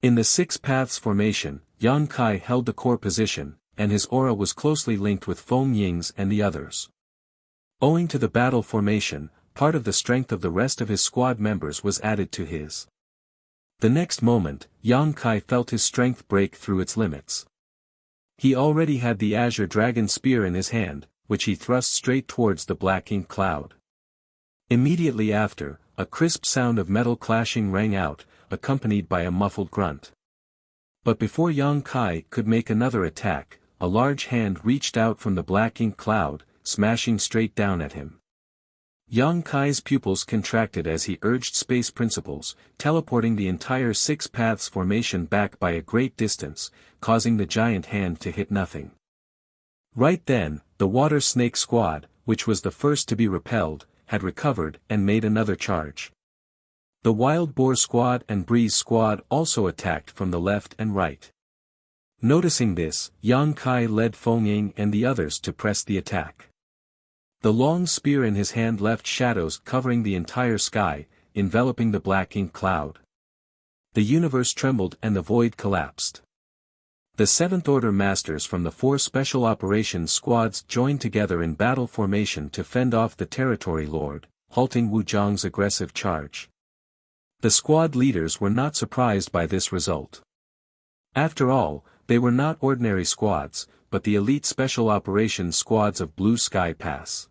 In the Six Paths formation, Yang Kai held the core position, and his aura was closely linked with Feng Ying's and the others. Owing to the battle formation, part of the strength of the rest of his squad members was added to his. The next moment, Yang Kai felt his strength break through its limits. He already had the Azure Dragon Spear in his hand, which he thrust straight towards the black ink cloud. Immediately after, a crisp sound of metal clashing rang out, accompanied by a muffled grunt. But before Yang Kai could make another attack, a large hand reached out from the black ink cloud, smashing straight down at him. Yang Kai's pupils contracted as he urged space principles, teleporting the entire Six Paths formation back by a great distance, causing the giant hand to hit nothing. Right then, the Water Snake Squad, which was the first to be repelled, had recovered and made another charge. The Wild Boar Squad and Breeze Squad also attacked from the left and right. Noticing this, Yang Kai led Feng Ying and the others to press the attack. The long spear in his hand left shadows covering the entire sky, enveloping the black ink cloud. The universe trembled and the void collapsed. The Seventh Order Masters from the 4 Special Operations Squads joined together in battle formation to fend off the Territory Lord, halting Wu Jiang's aggressive charge. The squad leaders were not surprised by this result. After all, they were not ordinary squads, but the elite Special Operations Squads of Blue Sky Pass.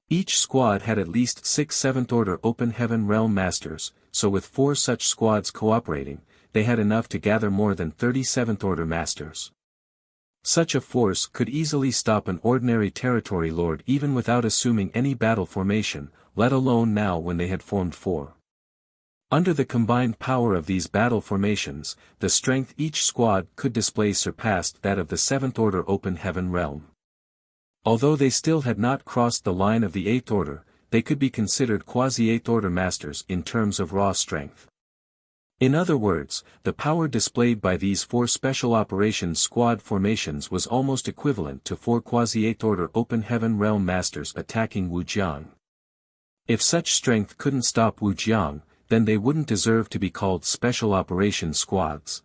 Each squad had at least 6 Seventh Order Open Heaven Realm Masters, so with 4 such squads cooperating, they had enough to gather more than 30 Seventh Order Masters. Such a force could easily stop an ordinary territory lord even without assuming any battle formation, let alone now when they had formed 4. Under the combined power of these battle formations, the strength each squad could display surpassed that of the Seventh Order Open Heaven Realm. Although they still had not crossed the line of the Eighth Order, they could be considered quasi-Eighth Order Masters in terms of raw strength. In other words, the power displayed by these 4 Special Operations Squad formations was almost equivalent to 4 quasi-Eighth Order Open Heaven Realm Masters attacking Wu Jiang. If such strength couldn't stop Wu Jiang, then they wouldn't deserve to be called Special Operations Squads.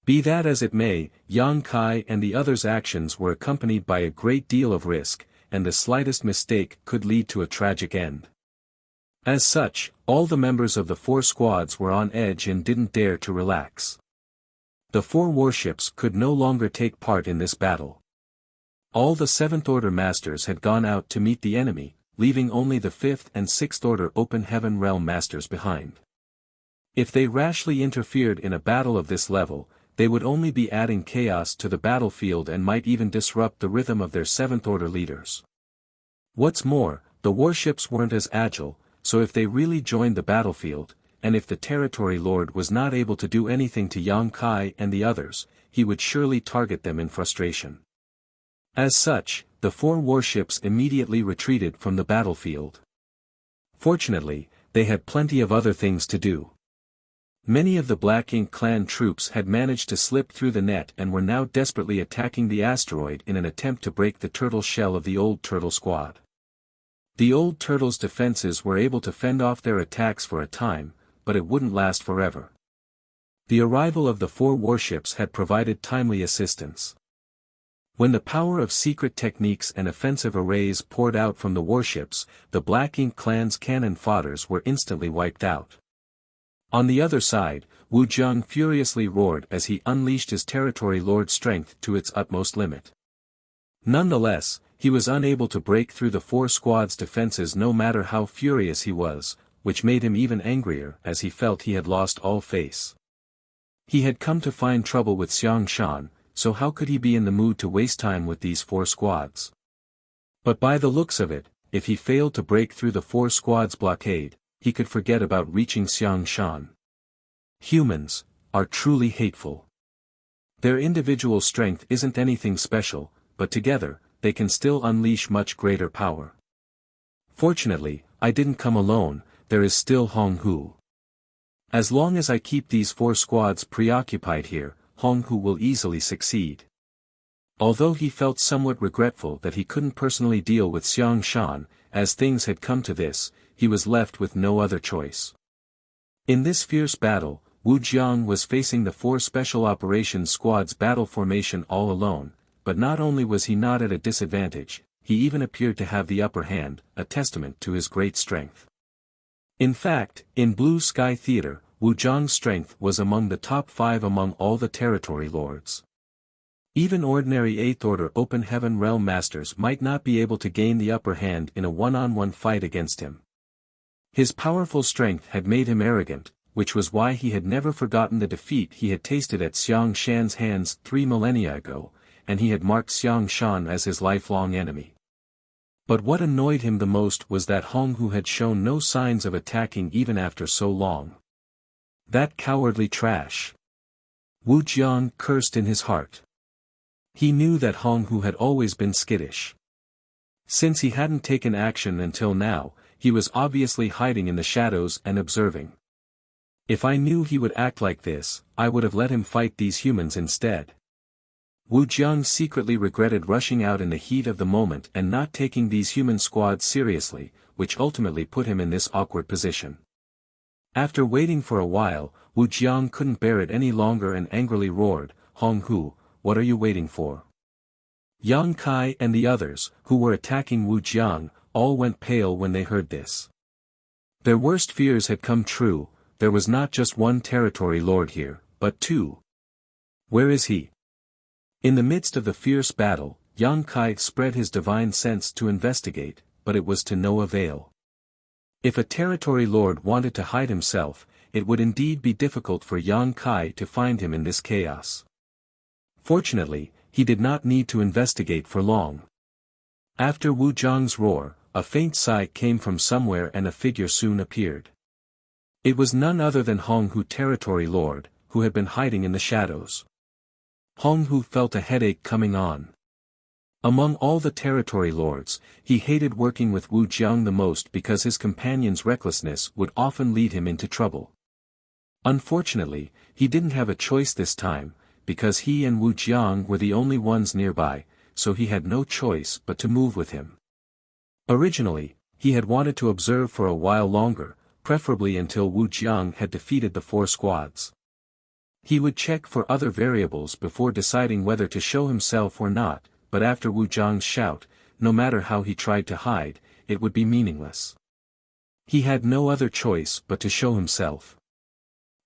Be that as it may, Yang Kai and the others' actions were accompanied by a great deal of risk, and the slightest mistake could lead to a tragic end. As such, all the members of the 4 squads were on edge and didn't dare to relax. The 4 warships could no longer take part in this battle. All the Seventh Order Masters had gone out to meet the enemy, leaving only the 5th and 6th Order Open Heaven Realm Masters behind. If they rashly interfered in a battle of this level, they would only be adding chaos to the battlefield and might even disrupt the rhythm of their 7th Order leaders. What's more, the warships weren't as agile, so if they really joined the battlefield, and if the Territory Lord was not able to do anything to Yang Kai and the others, he would surely target them in frustration. As such, the 4 warships immediately retreated from the battlefield. Fortunately, they had plenty of other things to do. Many of the Black Ink clan troops had managed to slip through the net and were now desperately attacking the asteroid in an attempt to break the turtle shell of the Old Turtle Squad. The Old Turtle's defenses were able to fend off their attacks for a time, but it wouldn't last forever. The arrival of the 4 warships had provided timely assistance. When the power of secret techniques and offensive arrays poured out from the warships, the Black Ink clan's cannon fodders were instantly wiped out. On the other side, Wu Jiang furiously roared as he unleashed his Territory Lord strength to its utmost limit. Nonetheless, he was unable to break through the 4 squads' defenses no matter how furious he was, which made him even angrier as he felt he had lost all face. He had come to find trouble with Xiang Shan, so how could he be in the mood to waste time with these 4 squads? But by the looks of it, if he failed to break through the 4 squads' blockade, he could forget about reaching Xiang Shan. Humans are truly hateful. Their individual strength isn't anything special, but together, they can still unleash much greater power. Fortunately, I didn't come alone, there is still Hong Hu. As long as I keep these 4 squads preoccupied here, Hong Hu will easily succeed. Although he felt somewhat regretful that he couldn't personally deal with Xiang Shan, as things had come to this, he was left with no other choice. In this fierce battle, Wu Jiang was facing the 4 Special Operations Squad's battle formation all alone, but not only was he not at a disadvantage, he even appeared to have the upper hand, a testament to his great strength. In fact, in Blue Sky Theater, Wu Jiang's strength was among the top 5 among all the territory lords. Even ordinary 8th Order Open Heaven Realm Masters might not be able to gain the upper hand in a one-on-one fight against him. His powerful strength had made him arrogant, which was why he had never forgotten the defeat he had tasted at Xiang Shan's hands 3 millennia ago, and he had marked Xiang Shan as his lifelong enemy. But what annoyed him the most was that Hong Hu had shown no signs of attacking even after so long. That cowardly trash! Wu Jiang cursed in his heart. He knew that Hong Hu had always been skittish. Since he hadn't taken action until now, he was obviously hiding in the shadows and observing. If I knew he would act like this, I would have let him fight these humans instead. Wu Jiang secretly regretted rushing out in the heat of the moment and not taking these human squads seriously, which ultimately put him in this awkward position. After waiting for a while, Wu Jiang couldn't bear it any longer and angrily roared, "Hong Hu, what are you waiting for?" Yang Kai and the others, who were attacking Wu Jiang, all went pale when they heard this. Their worst fears had come true, there was not just one territory lord here, but 2. Where is he? In the midst of the fierce battle, Yang Kai spread his divine sense to investigate, but it was to no avail. If a territory lord wanted to hide himself, it would indeed be difficult for Yang Kai to find him in this chaos. Fortunately, he did not need to investigate for long. After Wu Jiang's roar, a faint sigh came from somewhere and a figure soon appeared. It was none other than Hong Hu, territory lord, who had been hiding in the shadows. Hong Hu felt a headache coming on. Among all the territory lords, he hated working with Wu Jiang the most because his companion's recklessness would often lead him into trouble. Unfortunately, he didn't have a choice this time, because he and Wu Jiang were the only ones nearby, so he had no choice but to move with him. Originally, he had wanted to observe for a while longer, preferably until Wu Jiang had defeated the 4 squads. He would check for other variables before deciding whether to show himself or not, but after Wu Jiang's shout, no matter how he tried to hide, it would be meaningless. He had no other choice but to show himself.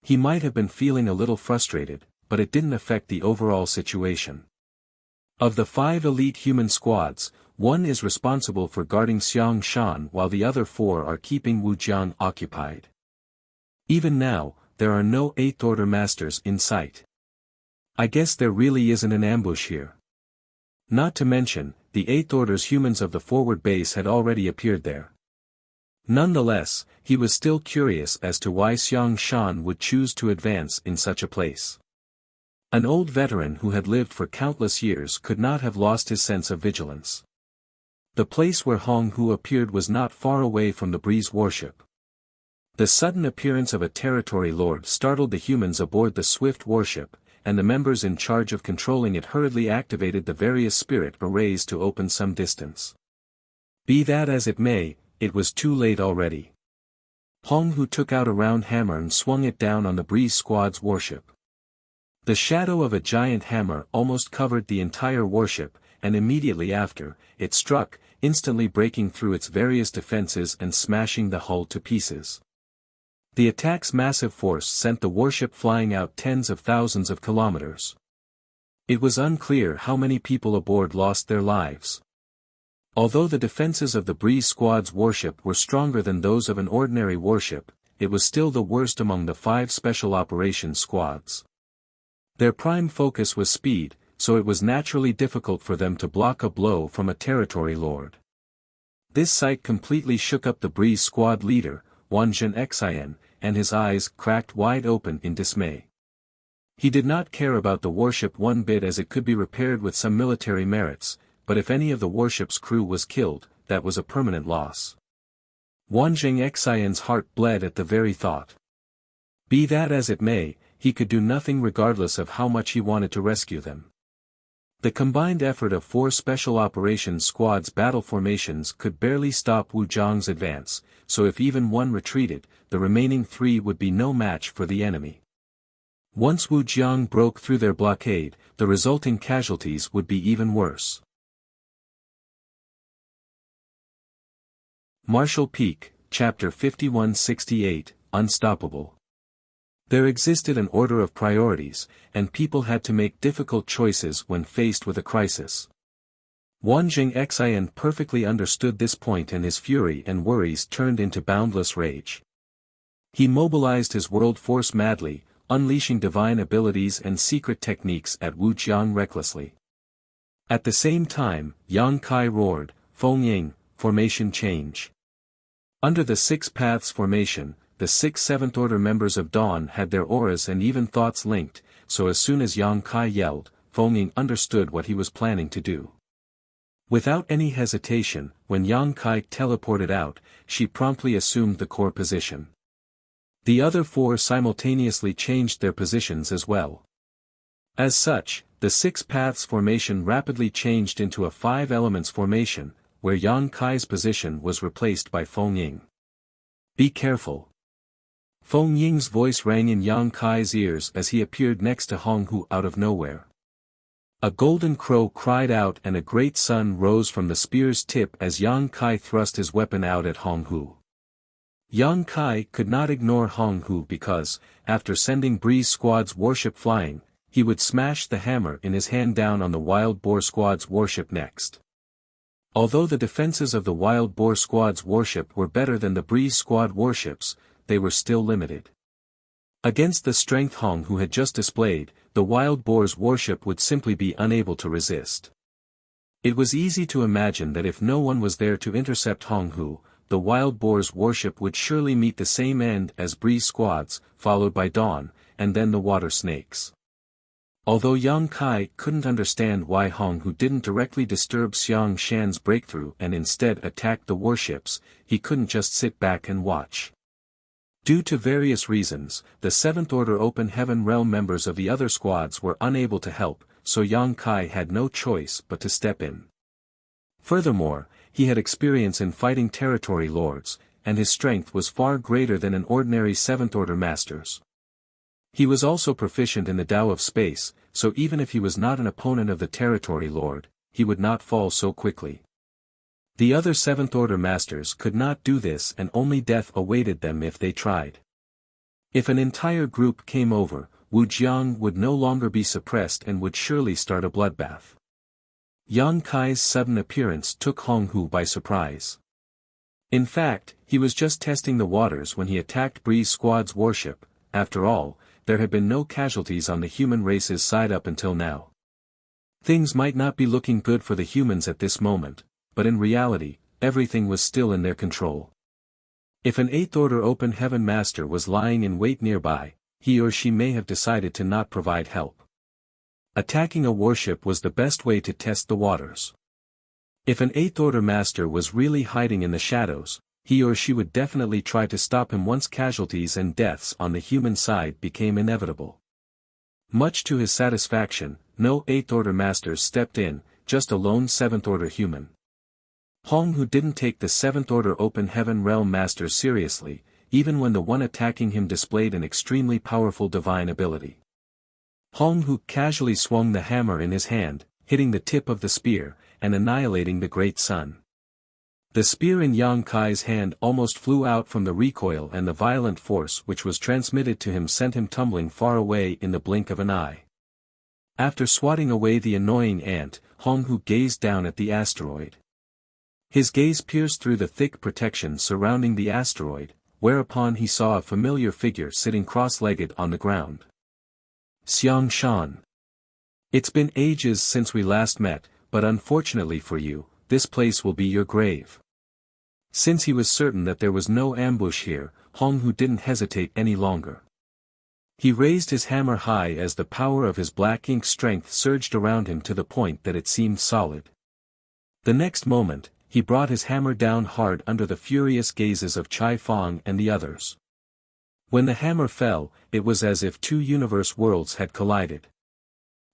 He might have been feeling a little frustrated, but it didn't affect the overall situation. Of the 5 elite human squads, 1 is responsible for guarding Xiang Shan while the other 4 are keeping Wu Jiang occupied. Even now, there are no 8th Order Masters in sight. I guess there really isn't an ambush here. Not to mention, the 8th Order's humans of the forward base had already appeared there. Nonetheless, he was still curious as to why Xiang Shan would choose to advance in such a place. An old veteran who had lived for countless years could not have lost his sense of vigilance. The place where Hong Hu appeared was not far away from the Breeze warship. The sudden appearance of a territory lord startled the humans aboard the Swift warship, and the members in charge of controlling it hurriedly activated the various spirit arrays to open some distance. Be that as it may, it was too late already. Hong Hu took out a round hammer and swung it down on the Breeze squad's warship. The shadow of a giant hammer almost covered the entire warship, and immediately after, it struck, instantly breaking through its various defenses and smashing the hull to pieces. The attack's massive force sent the warship flying out tens of thousands of kilometers. It was unclear how many people aboard lost their lives. Although the defenses of the Breeze squad's warship were stronger than those of an ordinary warship, it was still the worst among the 5 special operations squads. Their prime focus was speed, so it was naturally difficult for them to block a blow from a territory lord. This sight completely shook up the Breeze squad leader, Wanzhen Xian, and his eyes cracked wide open in dismay. He did not care about the warship one bit, as it could be repaired with some military merits, but if any of the warship's crew was killed, that was a permanent loss. Wanzhen Xian's heart bled at the very thought. Be that as it may, he could do nothing regardless of how much he wanted to rescue them. The combined effort of 4 Special Operations Squad's battle formations could barely stop Wu Zhang's advance, so if even one retreated, the remaining 3 would be no match for the enemy. Once Wu Zhang broke through their blockade, the resulting casualties would be even worse. Marshall Peak, Chapter 5168, Unstoppable. There existed an order of priorities, and people had to make difficult choices when faced with a crisis. Wanzhen Xian perfectly understood this point, and his fury and worries turned into boundless rage. He mobilized his world force madly, unleashing divine abilities and secret techniques at Wu Zhang recklessly. At the same time, Yang Kai roared, "Feng Ying, formation change." Under the 6 Paths formation, the 6 Seventh Order members of Dawn had their auras and even thoughts linked, so as soon as Yang Kai yelled, Feng Ying understood what he was planning to do. Without any hesitation, when Yang Kai teleported out, she promptly assumed the core position. The other 4 simultaneously changed their positions as well. As such, the 6 Paths formation rapidly changed into a 5 Elements formation, where Yang Kai's position was replaced by Feng Ying. Be careful. Feng Ying's voice rang in Yang Kai's ears as he appeared next to Hong Hu out of nowhere. A golden crow cried out and a great sun rose from the spear's tip as Yang Kai thrust his weapon out at Hong Hu. Yang Kai could not ignore Hong Hu because, after sending Breeze Squad's warship flying, he would smash the hammer in his hand down on the Wild Boar Squad's warship next. Although the defenses of the Wild Boar Squad's warship were better than the Breeze Squad warships, they were still limited. Against the strength Hong Hu had just displayed, the Wild Boar's warship would simply be unable to resist. It was easy to imagine that if no one was there to intercept Hong Hu, the Wild Boar's warship would surely meet the same end as Breeze Squad's, followed by Dawn, and then the Water Snakes. Although Yang Kai couldn't understand why Hong Hu didn't directly disturb Xiang Shan's breakthrough and instead attacked the warships, he couldn't just sit back and watch. Due to various reasons, the 7th Order Open Heaven Realm members of the other squads were unable to help, so Yang Kai had no choice but to step in. Furthermore, he had experience in fighting territory lords, and his strength was far greater than an ordinary 7th Order master's. He was also proficient in the Tao of Space, so even if he was not an opponent of the territory lord, he would not fall so quickly. The other 7th Order masters could not do this, and only death awaited them if they tried. If an entire group came over, Wu Zhang would no longer be suppressed and would surely start a bloodbath. Yang Kai's sudden appearance took Hong Hu by surprise. In fact, he was just testing the waters when he attacked Breeze Squad's warship. After all, there had been no casualties on the human race's side up until now. Things might not be looking good for the humans at this moment, but in reality, everything was still in their control. If an 8th Order Open Heaven Master was lying in wait nearby, he or she may have decided to not provide help. Attacking a warship was the best way to test the waters. If an 8th Order Master was really hiding in the shadows, he or she would definitely try to stop him once casualties and deaths on the human side became inevitable. Much to his satisfaction, no 8th Order Masters stepped in, just a lone 7th Order human. Hong Hu didn't take the 7th Order Open Heaven Realm Masters seriously, even when the one attacking him displayed an extremely powerful divine ability. Hong Hu casually swung the hammer in his hand, hitting the tip of the spear, and annihilating the great sun. The spear in Yang Kai's hand almost flew out from the recoil, and the violent force which was transmitted to him sent him tumbling far away in the blink of an eye. After swatting away the annoying ant, Hong Hu gazed down at the asteroid. His gaze pierced through the thick protection surrounding the asteroid, whereupon he saw a familiar figure sitting cross-legged on the ground. Xiang Shan. It's been ages since we last met, but unfortunately for you, this place will be your grave. Since he was certain that there was no ambush here, Honghu didn't hesitate any longer. He raised his hammer high as the power of his black ink strength surged around him to the point that it seemed solid. The next moment, he brought his hammer down hard under the furious gazes of Chai Fang and the others. When the hammer fell, it was as if two universe worlds had collided.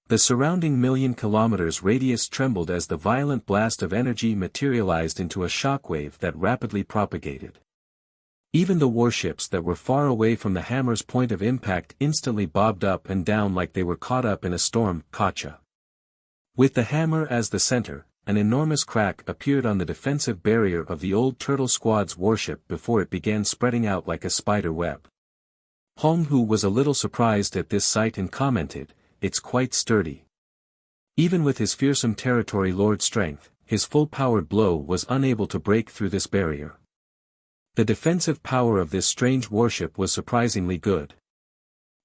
The surrounding million-kilometers radius trembled as the violent blast of energy materialized into a shockwave that rapidly propagated. Even the warships that were far away from the hammer's point of impact instantly bobbed up and down like they were caught up in a storm. Gotcha. With the hammer as the center, an enormous crack appeared on the defensive barrier of the old Turtle Squad's warship before it began spreading out like a spider web. Honghu was a little surprised at this sight and commented, "It's quite sturdy." Even with his fearsome territory lord strength, his full-powered blow was unable to break through this barrier. The defensive power of this strange warship was surprisingly good.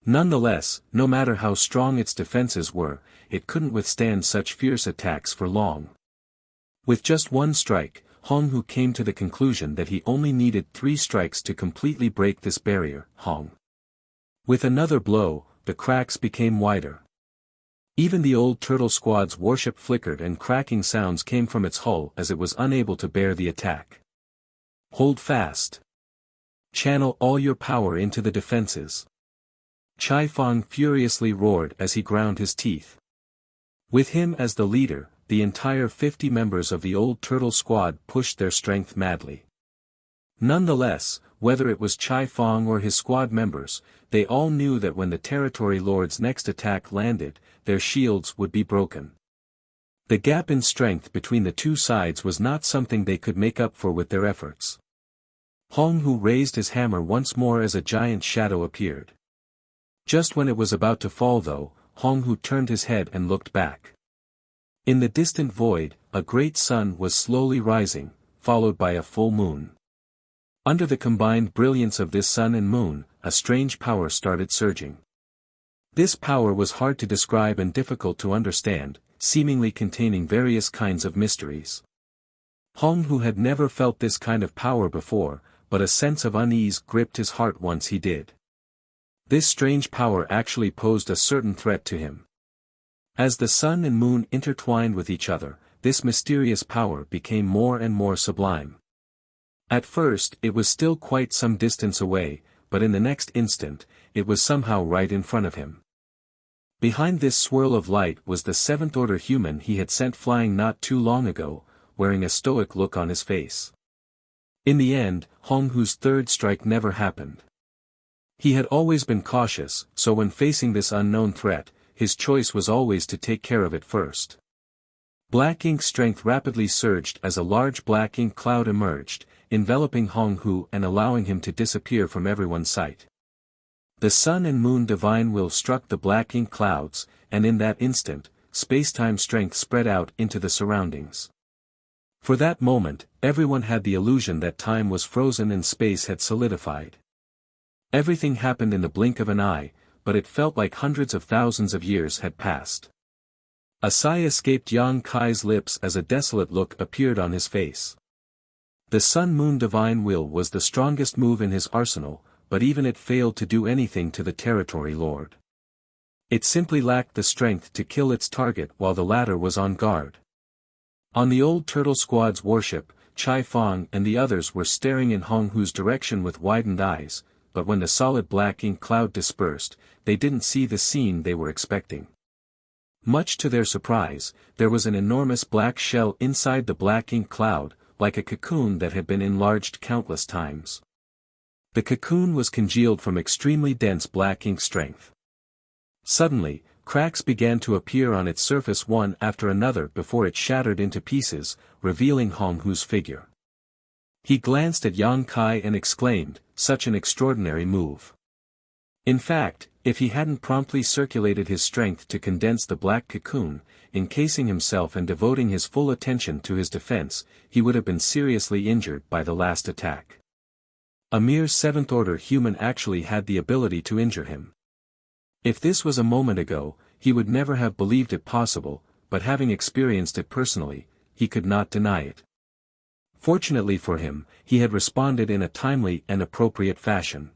Nonetheless, no matter how strong its defenses were, it couldn't withstand such fierce attacks for long. With just one strike, Honghu came to the conclusion that he only needed 3 strikes to completely break this barrier. With another blow, the cracks became wider. Even the old Turtle Squad's warship flickered and cracking sounds came from its hull as it was unable to bear the attack. Hold fast. Channel all your power into the defenses. Chai Fang furiously roared as he ground his teeth. With him as the leader, the entire 50 members of the old Turtle Squad pushed their strength madly. Nonetheless, whether it was Chai Fang or his squad members, they all knew that when the Territory Lord's next attack landed, their shields would be broken. The gap in strength between the two sides was not something they could make up for with their efforts. Honghu raised his hammer once more as a giant shadow appeared. Just when it was about to fall though, Honghu turned his head and looked back. In the distant void, a great sun was slowly rising, followed by a full moon. Under the combined brilliance of this sun and moon, a strange power started surging. This power was hard to describe and difficult to understand, seemingly containing various kinds of mysteries. Honghu had never felt this kind of power before, but a sense of unease gripped his heart once he did. This strange power actually posed a certain threat to him. As the sun and moon intertwined with each other, this mysterious power became more and more sublime. At first it was still quite some distance away, but in the next instant, it was somehow right in front of him. Behind this swirl of light was the 7th-order human he had sent flying not too long ago, wearing a stoic look on his face. In the end, Honghu's third strike never happened. He had always been cautious, so when facing this unknown threat, his choice was always to take care of it first. Black ink strength rapidly surged as a large black ink cloud emerged, enveloping Honghu and allowing him to disappear from everyone's sight. The sun and moon divine will struck the black ink clouds, and in that instant, space-time strength spread out into the surroundings. For that moment, everyone had the illusion that time was frozen and space had solidified. Everything happened in the blink of an eye, but it felt like hundreds of thousands of years had passed. A sigh escaped Yang Kai's lips as a desolate look appeared on his face. The Sun-Moon Divine Will was the strongest move in his arsenal, but even it failed to do anything to the Territory Lord. It simply lacked the strength to kill its target while the latter was on guard. On the old Turtle Squad's warship, Chai Fang and the others were staring in Honghu's direction with widened eyes, but when the solid black ink cloud dispersed, they didn't see the scene they were expecting. Much to their surprise, there was an enormous black shell inside the black ink cloud, like a cocoon that had been enlarged countless times. The cocoon was congealed from extremely dense black ink strength. Suddenly, cracks began to appear on its surface one after another before it shattered into pieces, revealing Honghu's figure. He glanced at Yang Kai and exclaimed, "Such an extraordinary move." In fact, if he hadn't promptly circulated his strength to condense the black cocoon, encasing himself and devoting his full attention to his defense, he would have been seriously injured by the last attack. A mere 7th-order human actually had the ability to injure him. If this was a moment ago, he would never have believed it possible, but having experienced it personally, he could not deny it. Fortunately for him, he had responded in a timely and appropriate fashion.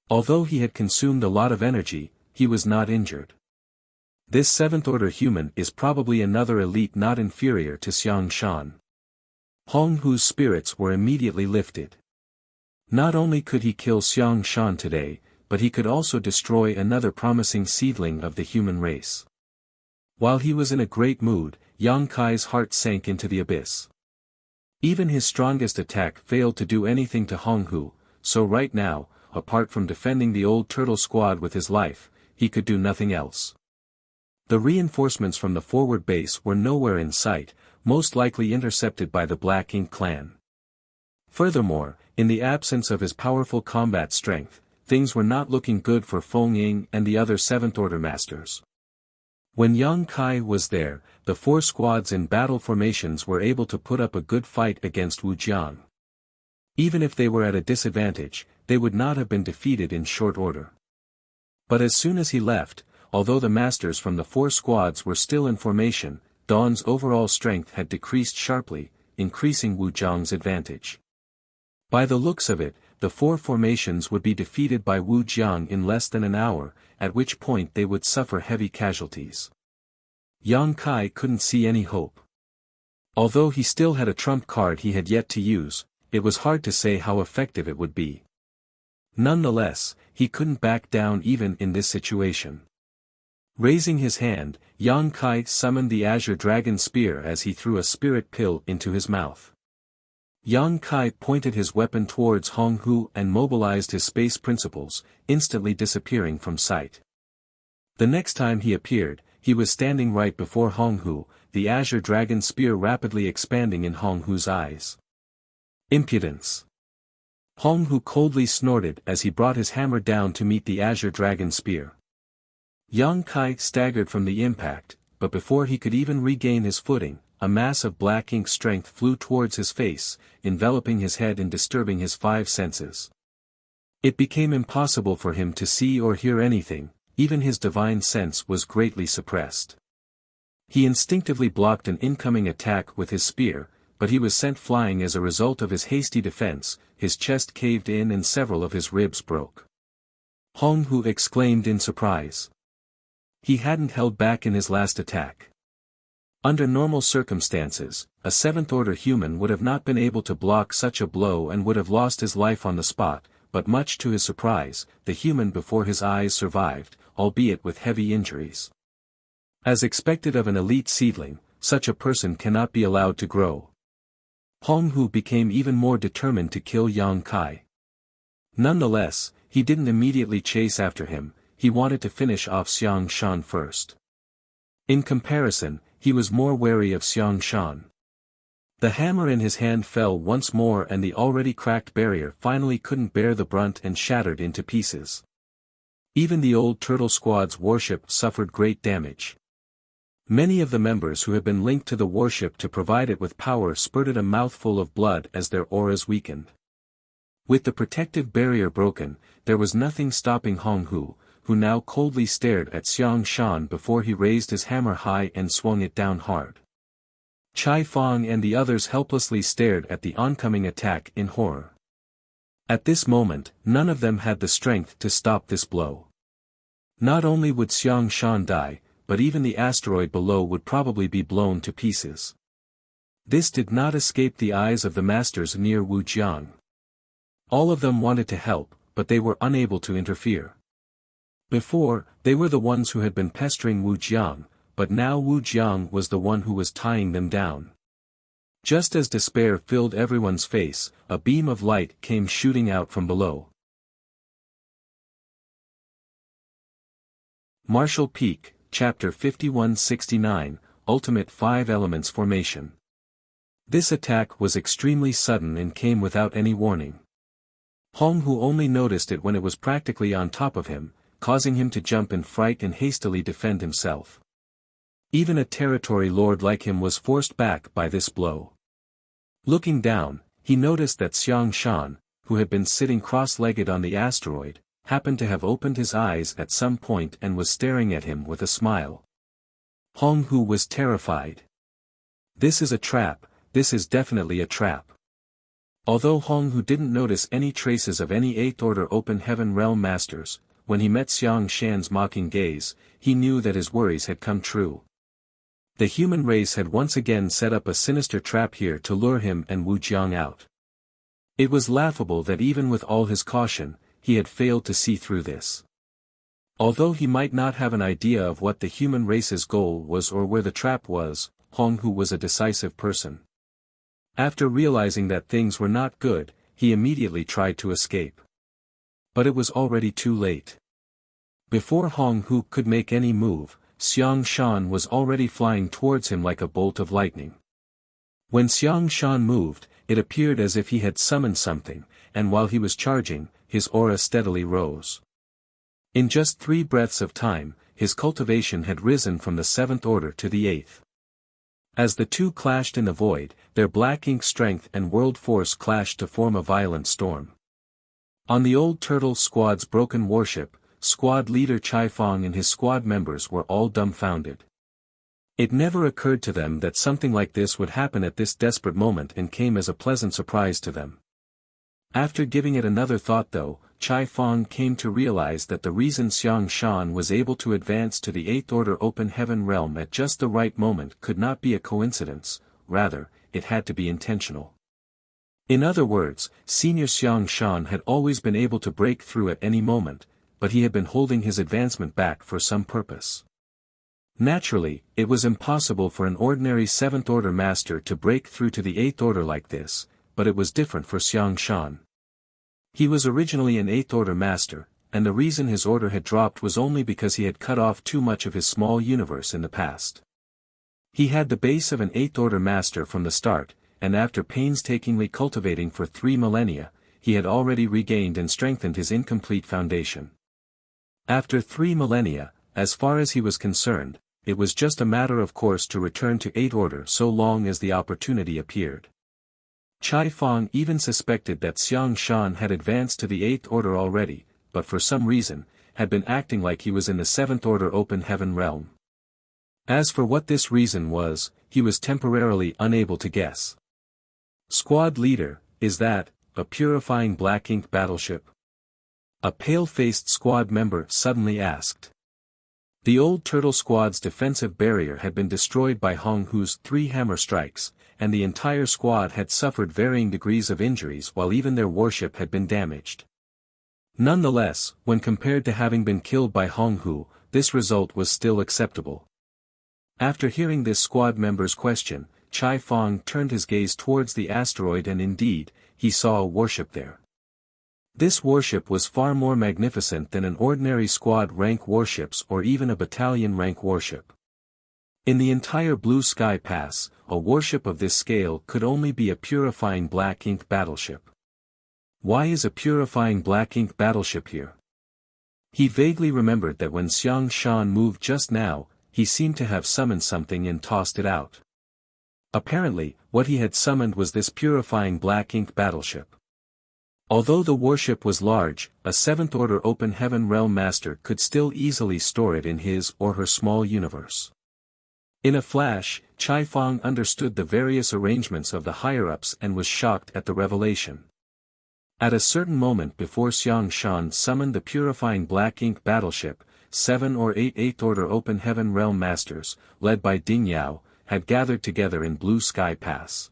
Although he had consumed a lot of energy, he was not injured. This seventh-order human is probably another elite not inferior to Xiang Shan. Hong Hu's spirits were immediately lifted. Not only could he kill Xiang Shan today, but he could also destroy another promising seedling of the human race. While he was in a great mood, Yang Kai's heart sank into the abyss. Even his strongest attack failed to do anything to Hong Hu, so right now, apart from defending the old turtle squad with his life, he could do nothing else. The reinforcements from the forward base were nowhere in sight, most likely intercepted by the Black Ink clan. Furthermore, in the absence of his powerful combat strength, things were not looking good for Feng Ying and the other seventh-order masters. When Yang Kai was there, the four squads in battle formations were able to put up a good fight against Wu Jiang. Even if they were at a disadvantage, they would not have been defeated in short order. But as soon as he left, although the masters from the four squads were still in formation, Dawn's overall strength had decreased sharply, increasing Wu Jiang's advantage. By the looks of it, the four formations would be defeated by Wu Jiang in less than an hour, at which point they would suffer heavy casualties. Yang Kai couldn't see any hope. Although he still had a trump card he had yet to use, it was hard to say how effective it would be. Nonetheless, he couldn't back down even in this situation. Raising his hand, Yang Kai summoned the Azure Dragon Spear as he threw a spirit pill into his mouth. Yang Kai pointed his weapon towards Hong Hu and mobilized his space principles, instantly disappearing from sight. The next time he appeared, he was standing right before Hong Hu, the Azure Dragon Spear rapidly expanding in Hong Hu's eyes. Impudence! Hong Hu coldly snorted as he brought his hammer down to meet the Azure Dragon Spear. Yang Kai staggered from the impact, but before he could even regain his footing, a mass of black ink strength flew towards his face, enveloping his head and disturbing his five senses. It became impossible for him to see or hear anything, even his divine sense was greatly suppressed. He instinctively blocked an incoming attack with his spear, but he was sent flying as a result of his hasty defense, his chest caved in and several of his ribs broke. Hong Hu exclaimed in surprise. He hadn't held back in his last attack. Under normal circumstances, a seventh-order human would have not been able to block such a blow and would have lost his life on the spot, but much to his surprise, the human before his eyes survived, albeit with heavy injuries. As expected of an elite seedling, such a person cannot be allowed to grow. Hong Hu became even more determined to kill Yang Kai. Nonetheless, he didn't immediately chase after him, he wanted to finish off Xiang Shan first. In comparison, he was more wary of Xiang Shan. The hammer in his hand fell once more and the already cracked barrier finally couldn't bear the brunt and shattered into pieces. Even the old turtle squad's warship suffered great damage. Many of the members who had been linked to the warship to provide it with power spurted a mouthful of blood as their auras weakened. With the protective barrier broken, there was nothing stopping Hong Hu, who now coldly stared at Xiang Shan before he raised his hammer high and swung it down hard. Chai Fang and the others helplessly stared at the oncoming attack in horror. At this moment, none of them had the strength to stop this blow. Not only would Xiang Shan die, but even the asteroid below would probably be blown to pieces. This did not escape the eyes of the masters near Wu Jiang. All of them wanted to help, but they were unable to interfere. Before, they were the ones who had been pestering Wu Jiang, but now Wu Jiang was the one who was tying them down. Just as despair filled everyone's face, a beam of light came shooting out from below. Martial Peak, Chapter 5169, Ultimate 5 Elements Formation. This attack was extremely sudden and came without any warning. Hong Hu only noticed it when it was practically on top of him, causing him to jump in fright and hastily defend himself. Even a territory lord like him was forced back by this blow. Looking down, he noticed that Xiang Shan, who had been sitting cross-legged on the asteroid, happened to have opened his eyes at some point and was staring at him with a smile. Hong Hu was terrified. This is a trap, this is definitely a trap. Although Hong Hu didn't notice any traces of any 8th Order Open Heaven Realm Masters, when he met Xiang Shan's mocking gaze, he knew that his worries had come true. The human race had once again set up a sinister trap here to lure him and Wu Jiang out. It was laughable that even with all his caution, he had failed to see through this. Although he might not have an idea of what the human race's goal was or where the trap was, Hong Hu was a decisive person. After realizing that things were not good, he immediately tried to escape. But it was already too late. Before Hong Hu could make any move, Xiang Shan was already flying towards him like a bolt of lightning. When Xiang Shan moved, it appeared as if he had summoned something, and while he was charging, his aura steadily rose. In just 3 breaths of time, his cultivation had risen from the 7th order to the 8th. As the two clashed in the void, their black ink strength and world force clashed to form a violent storm. On the old turtle squad's broken warship, squad leader Chai Fong and his squad members were all dumbfounded. It never occurred to them that something like this would happen at this desperate moment and came as a pleasant surprise to them. After giving it another thought though, Chai Fong came to realize that the reason Xiang Shan was able to advance to the 8th Order Open Heaven realm at just the right moment could not be a coincidence, rather, it had to be intentional. In other words, Senior Xiang Shan had always been able to break through at any moment, but he had been holding his advancement back for some purpose. Naturally, it was impossible for an ordinary 7th Order Master to break through to the 8th Order like this, but it was different for Xiang Shan. He was originally an 8th Order Master, and the reason his order had dropped was only because he had cut off too much of his small universe in the past. He had the base of an 8th Order Master from the start, and after painstakingly cultivating for 3 millennia, he had already regained and strengthened his incomplete foundation. After 3 millennia, as far as he was concerned, it was just a matter of course to return to 8th Order so long as the opportunity appeared. Chai Fong even suspected that Xiang Shan had advanced to the 8th Order already, but for some reason, had been acting like he was in the 7th Order Open Heaven realm. As for what this reason was, he was temporarily unable to guess. Squad leader, is that a purifying black ink battleship? A pale-faced squad member suddenly asked. The old turtle squad's defensive barrier had been destroyed by Hong Hu's 3 hammer strikes, and the entire squad had suffered varying degrees of injuries while even their warship had been damaged. Nonetheless, when compared to having been killed by Hong Hu, this result was still acceptable. After hearing this squad member's question, Chai Fong turned his gaze towards the asteroid and indeed, he saw a warship there. This warship was far more magnificent than an ordinary squad-rank warships or even a battalion-rank warship. In the entire Blue Sky Pass, a warship of this scale could only be a purifying black ink battleship. Why is a purifying black ink battleship here? He vaguely remembered that when Xiang Shan moved just now, he seemed to have summoned something and tossed it out. Apparently, what he had summoned was this purifying black ink battleship. Although the warship was large, a 7th Order Open Heaven Realm Master could still easily store it in his or her small universe. In a flash, Chai Fong understood the various arrangements of the higher-ups and was shocked at the revelation. At a certain moment before Xiang Shan summoned the purifying black ink battleship, 7 or 8 8th Order Open Heaven Realm Masters, led by Ding Yao, had gathered together in Blue Sky Pass.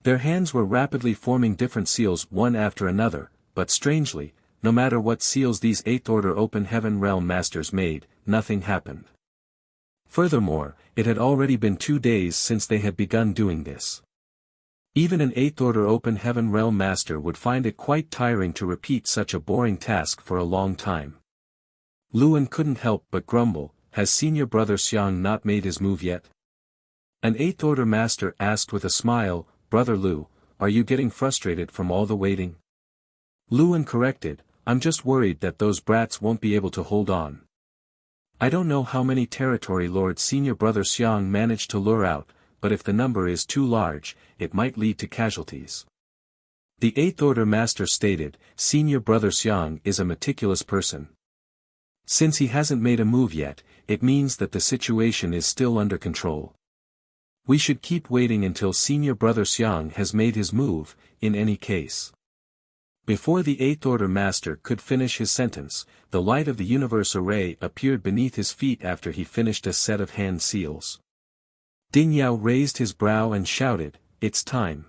Their hands were rapidly forming different seals one after another, but strangely, no matter what seals these 8th Order Open Heaven Realm Masters made, nothing happened. Furthermore, it had already been 2 days since they had begun doing this. Even an 8th Order Open Heaven Realm Master would find it quite tiring to repeat such a boring task for a long time. Luan couldn't help but grumble, has senior brother Xiang not made his move yet? An 8th Order Master asked with a smile, Brother Lu, are you getting frustrated from all the waiting? Luan corrected, I'm just worried that those brats won't be able to hold on. I don't know how many territory lords senior brother Xiang managed to lure out, but if the number is too large, it might lead to casualties. The Eighth Order Master stated, "Senior Brother Xiang is a meticulous person. Since he hasn't made a move yet, it means that the situation is still under control. We should keep waiting until Senior Brother Xiang has made his move, in any case." Before the Eighth Order Master could finish his sentence, the light of the universe array appeared beneath his feet after he finished a set of hand seals. Ding Yao raised his brow and shouted, "It's time."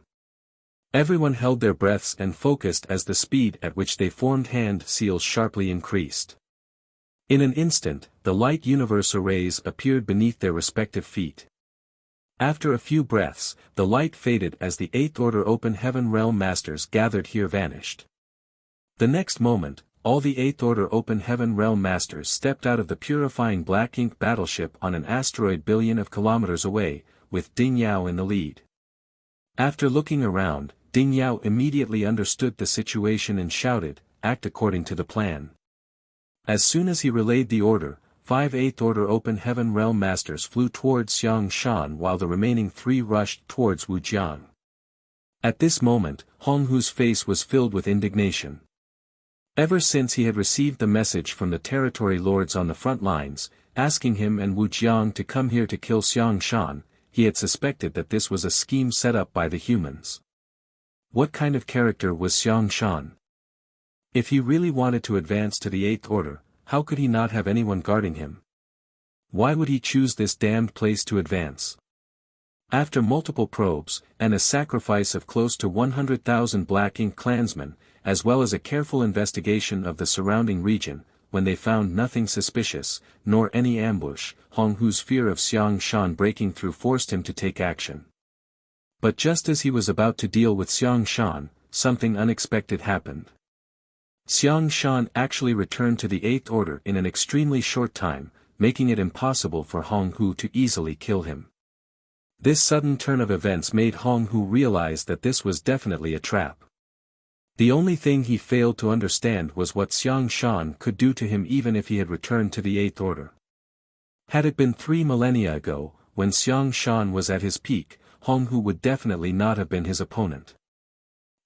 Everyone held their breaths and focused as the speed at which they formed hand seals sharply increased. In an instant, the light universe arrays appeared beneath their respective feet. After a few breaths, the light faded as the Eighth Order Open Heaven Realm Masters gathered here vanished. The next moment, all the Eighth Order Open Heaven Realm Masters stepped out of the purifying black ink battleship on an asteroid billion of kilometers away, with Ding Yao in the lead. After looking around, Ding Yao immediately understood the situation and shouted, "Act according to the plan." As soon as he relayed the order, 5 Eighth Order Open Heaven Realm Masters flew towards Xiang Shan while the remaining 3 rushed towards Wu Jiang. At this moment, Hong Hu's face was filled with indignation. Ever since he had received the message from the territory lords on the front lines, asking him and Wu Jiang to come here to kill Xiang Shan, he had suspected that this was a scheme set up by the humans. What kind of character was Xiang Shan? If he really wanted to advance to the Eighth Order, how could he not have anyone guarding him? Why would he choose this damned place to advance? After multiple probes, and a sacrifice of close to 100,000 Black Ink clansmen, as well as a careful investigation of the surrounding region, when they found nothing suspicious, nor any ambush, Hong Hu's fear of Xiang Shan breaking through forced him to take action. But just as he was about to deal with Xiang Shan, something unexpected happened. Xiang Shan actually returned to the Eighth Order in an extremely short time, making it impossible for Hong Hu to easily kill him. This sudden turn of events made Hong Hu realize that this was definitely a trap. The only thing he failed to understand was what Xiang Shan could do to him even if he had returned to the Eighth Order. Had it been 3 millennia ago, when Xiang Shan was at his peak, Hong Hu would definitely not have been his opponent.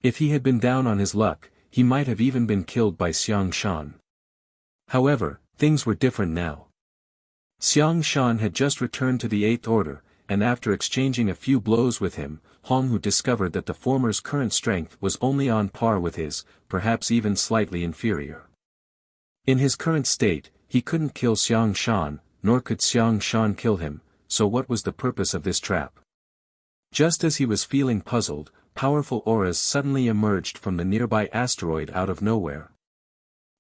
If he had been down on his luck, he might have even been killed by Xiang Shan. However, things were different now. Xiang Shan had just returned to the Eighth Order, and after exchanging a few blows with him, Hong Hu discovered that the former's current strength was only on par with his, perhaps even slightly inferior. In his current state, he couldn't kill Xiang Shan, nor could Xiang Shan kill him, so what was the purpose of this trap? Just as he was feeling puzzled, powerful auras suddenly emerged from the nearby asteroid out of nowhere.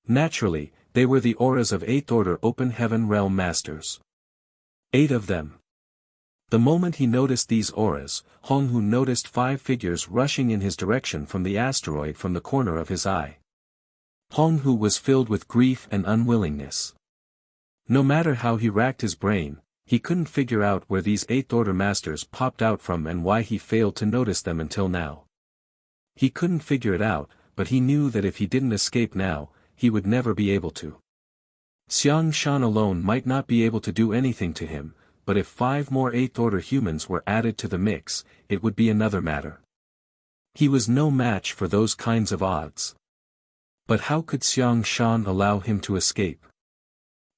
Naturally, they were the auras of Eighth Order Open Heaven Realm Masters. 8 of them. The moment he noticed these auras, Hong Hu noticed 5 figures rushing in his direction from the asteroid from the corner of his eye. Hong Hu was filled with grief and unwillingness. No matter how he racked his brain, he couldn't figure out where these Eighth Order Masters popped out from and why he failed to notice them until now. He couldn't figure it out, but he knew that if he didn't escape now, he would never be able to. Xiang Shan alone might not be able to do anything to him, but if 5 more Eighth Order humans were added to the mix, it would be another matter. He was no match for those kinds of odds. But how could Xiang Shan allow him to escape?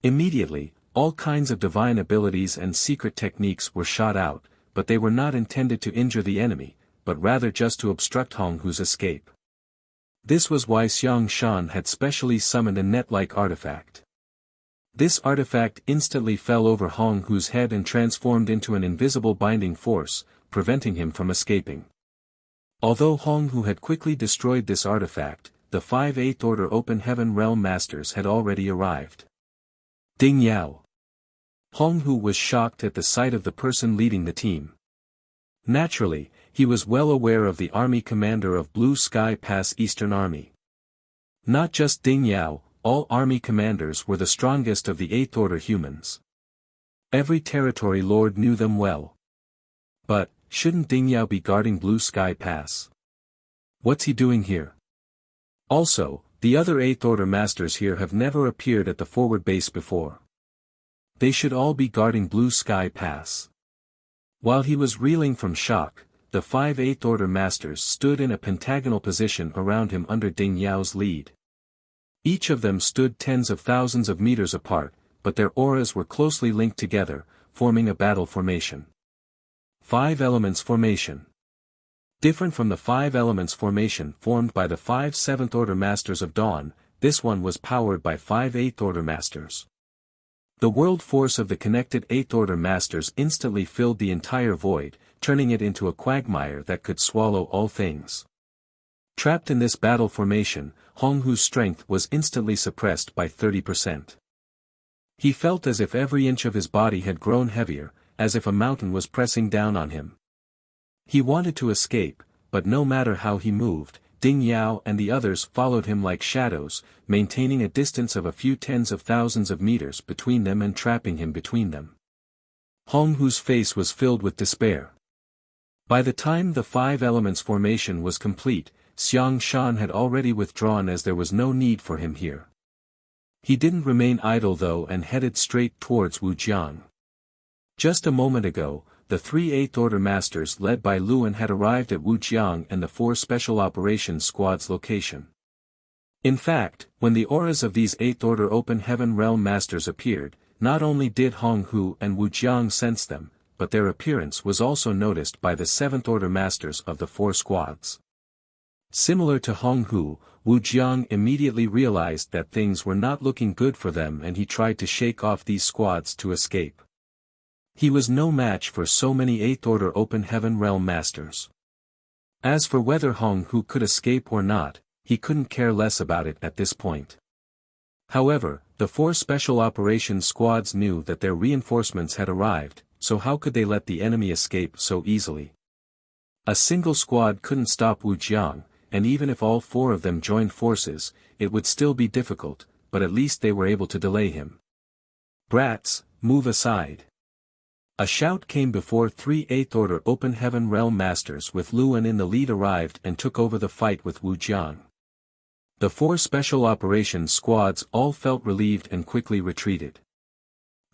Immediately, all kinds of divine abilities and secret techniques were shot out, but they were not intended to injure the enemy, but rather just to obstruct Hong Hu's escape. This was why Xiang Shan had specially summoned a net-like artifact. This artifact instantly fell over Hong Hu's head and transformed into an invisible binding force, preventing him from escaping. Although Hong Hu had quickly destroyed this artifact, the 5 Eighth Order Open Heaven Realm Masters had already arrived. Ding Yao. Hong Hu was shocked at the sight of the person leading the team. Naturally, he was well aware of the army commander of Blue Sky Pass Eastern Army. Not just Ding Yao, all army commanders were the strongest of the Eighth Order humans. Every territory lord knew them well. But, shouldn't Ding Yao be guarding Blue Sky Pass? What's he doing here? Also, the other Eighth Order Masters here have never appeared at the forward base before. They should all be guarding Blue Sky Pass. While he was reeling from shock, the 5 Eighth Order Masters stood in a pentagonal position around him under Ding Yao's lead. Each of them stood tens of thousands of meters apart, but their auras were closely linked together, forming a battle formation. 5 Elements Formation. Different from the 5 Elements Formation formed by the 5 Seventh Order Masters of Dawn, this one was powered by 5 Eighth Order Masters. The world force of the connected Eighth Order Masters instantly filled the entire void, turning it into a quagmire that could swallow all things. Trapped in this battle formation, Hong Hu's strength was instantly suppressed by 30%. He felt as if every inch of his body had grown heavier, as if a mountain was pressing down on him. He wanted to escape, but no matter how he moved, Ding Yao and the others followed him like shadows, maintaining a distance of a few tens of thousands of meters between them and trapping him between them. Hong Hu's face was filled with despair. By the time the 5 Elements Formation was complete, Xiang Shan had already withdrawn as there was no need for him here. He didn't remain idle though and headed straight towards Wujiang. Just a moment ago, the 3 Eighth Order Masters led by Luan had arrived at Wujiang and the 4 Special Operations Squad's location. In fact, when the auras of these 8th Order Open Heaven Realm Masters appeared, not only did Hong Hu and Wujiang sense them, but their appearance was also noticed by the 7th Order Masters of the 4 squads. Similar to Hong Hu, Wujiang immediately realized that things were not looking good for them and he tried to shake off these squads to escape. He was no match for so many 8th Order Open Heaven Realm Masters. As for whether Hong Hu could escape or not, he couldn't care less about it at this point. However, the 4 Special Operations Squads knew that their reinforcements had arrived, so how could they let the enemy escape so easily? A single squad couldn't stop Wujiang, and even if all 4 of them joined forces, it would still be difficult, but at least they were able to delay him. "Brats, move aside." A shout came before 3 8th Order Open Heaven Realm Masters with Luan in the lead arrived and took over the fight with Wujiang. The 4 Special Operations Squads all felt relieved and quickly retreated.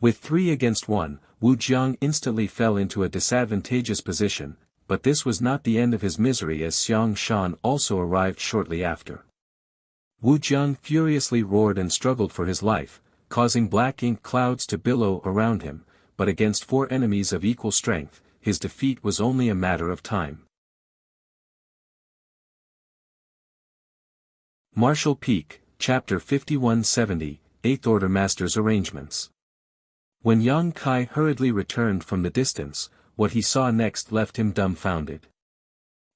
With 3 against 1, Wujiang instantly fell into a disadvantageous position, but this was not the end of his misery as Xiang Shan also arrived shortly after. Wujiang furiously roared and struggled for his life, causing black ink clouds to billow around him, but against 4 enemies of equal strength, his defeat was only a matter of time. Martial Peak, Chapter 5170, 8th Order Masters Arrangements. When Yang Kai hurriedly returned from the distance, what he saw next left him dumbfounded.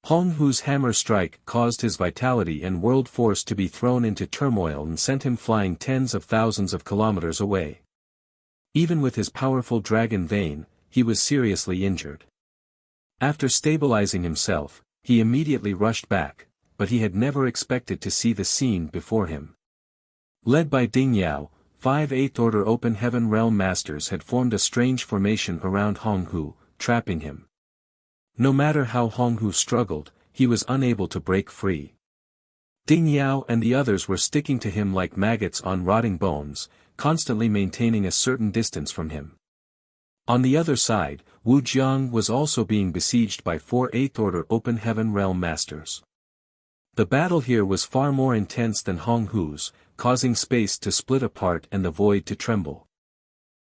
Hong Hu's hammer strike caused his vitality and world force to be thrown into turmoil and sent him flying tens of thousands of kilometers away. Even with his powerful dragon vein, he was seriously injured. After stabilizing himself, he immediately rushed back, but he had never expected to see the scene before him. Led by Ding Yao, 5 8th Order Open Heaven Realm Masters had formed a strange formation around Hong Hu, trapping him. No matter how Hong Hu struggled, he was unable to break free. Ding Yao and the others were sticking to him like maggots on rotting bones, constantly maintaining a certain distance from him. On the other side, Wujiang was also being besieged by 4 8th Order Open Heaven Realm Masters. The battle here was far more intense than Hong Hu's, causing space to split apart and the void to tremble.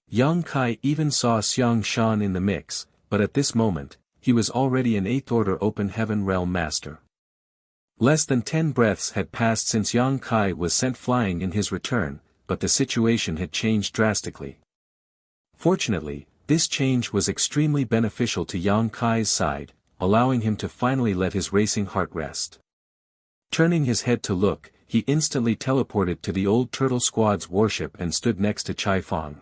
Yang Kai even saw Xiang Shan in the mix, but at this moment, he was already an 8th Order Open Heaven Realm Master. Less than 10 breaths had passed since Yang Kai was sent flying in his return, but the situation had changed drastically. Fortunately, this change was extremely beneficial to Yang Kai's side, allowing him to finally let his racing heart rest. Turning his head to look, he instantly teleported to the old Turtle Squad's warship and stood next to Chai Fang.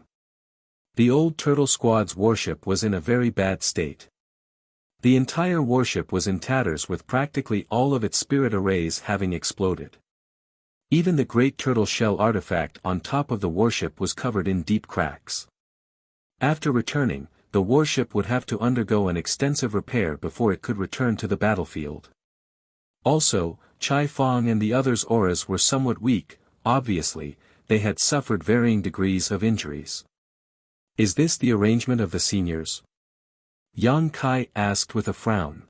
The old Turtle Squad's warship was in a very bad state. The entire warship was in tatters with practically all of its spirit arrays having exploded. Even the great turtle shell artifact on top of the warship was covered in deep cracks. After returning, the warship would have to undergo an extensive repair before it could return to the battlefield. Also, Chai Fang and the others' auras were somewhat weak, obviously, they had suffered varying degrees of injuries. "Is this the arrangement of the seniors?" Yang Kai asked with a frown.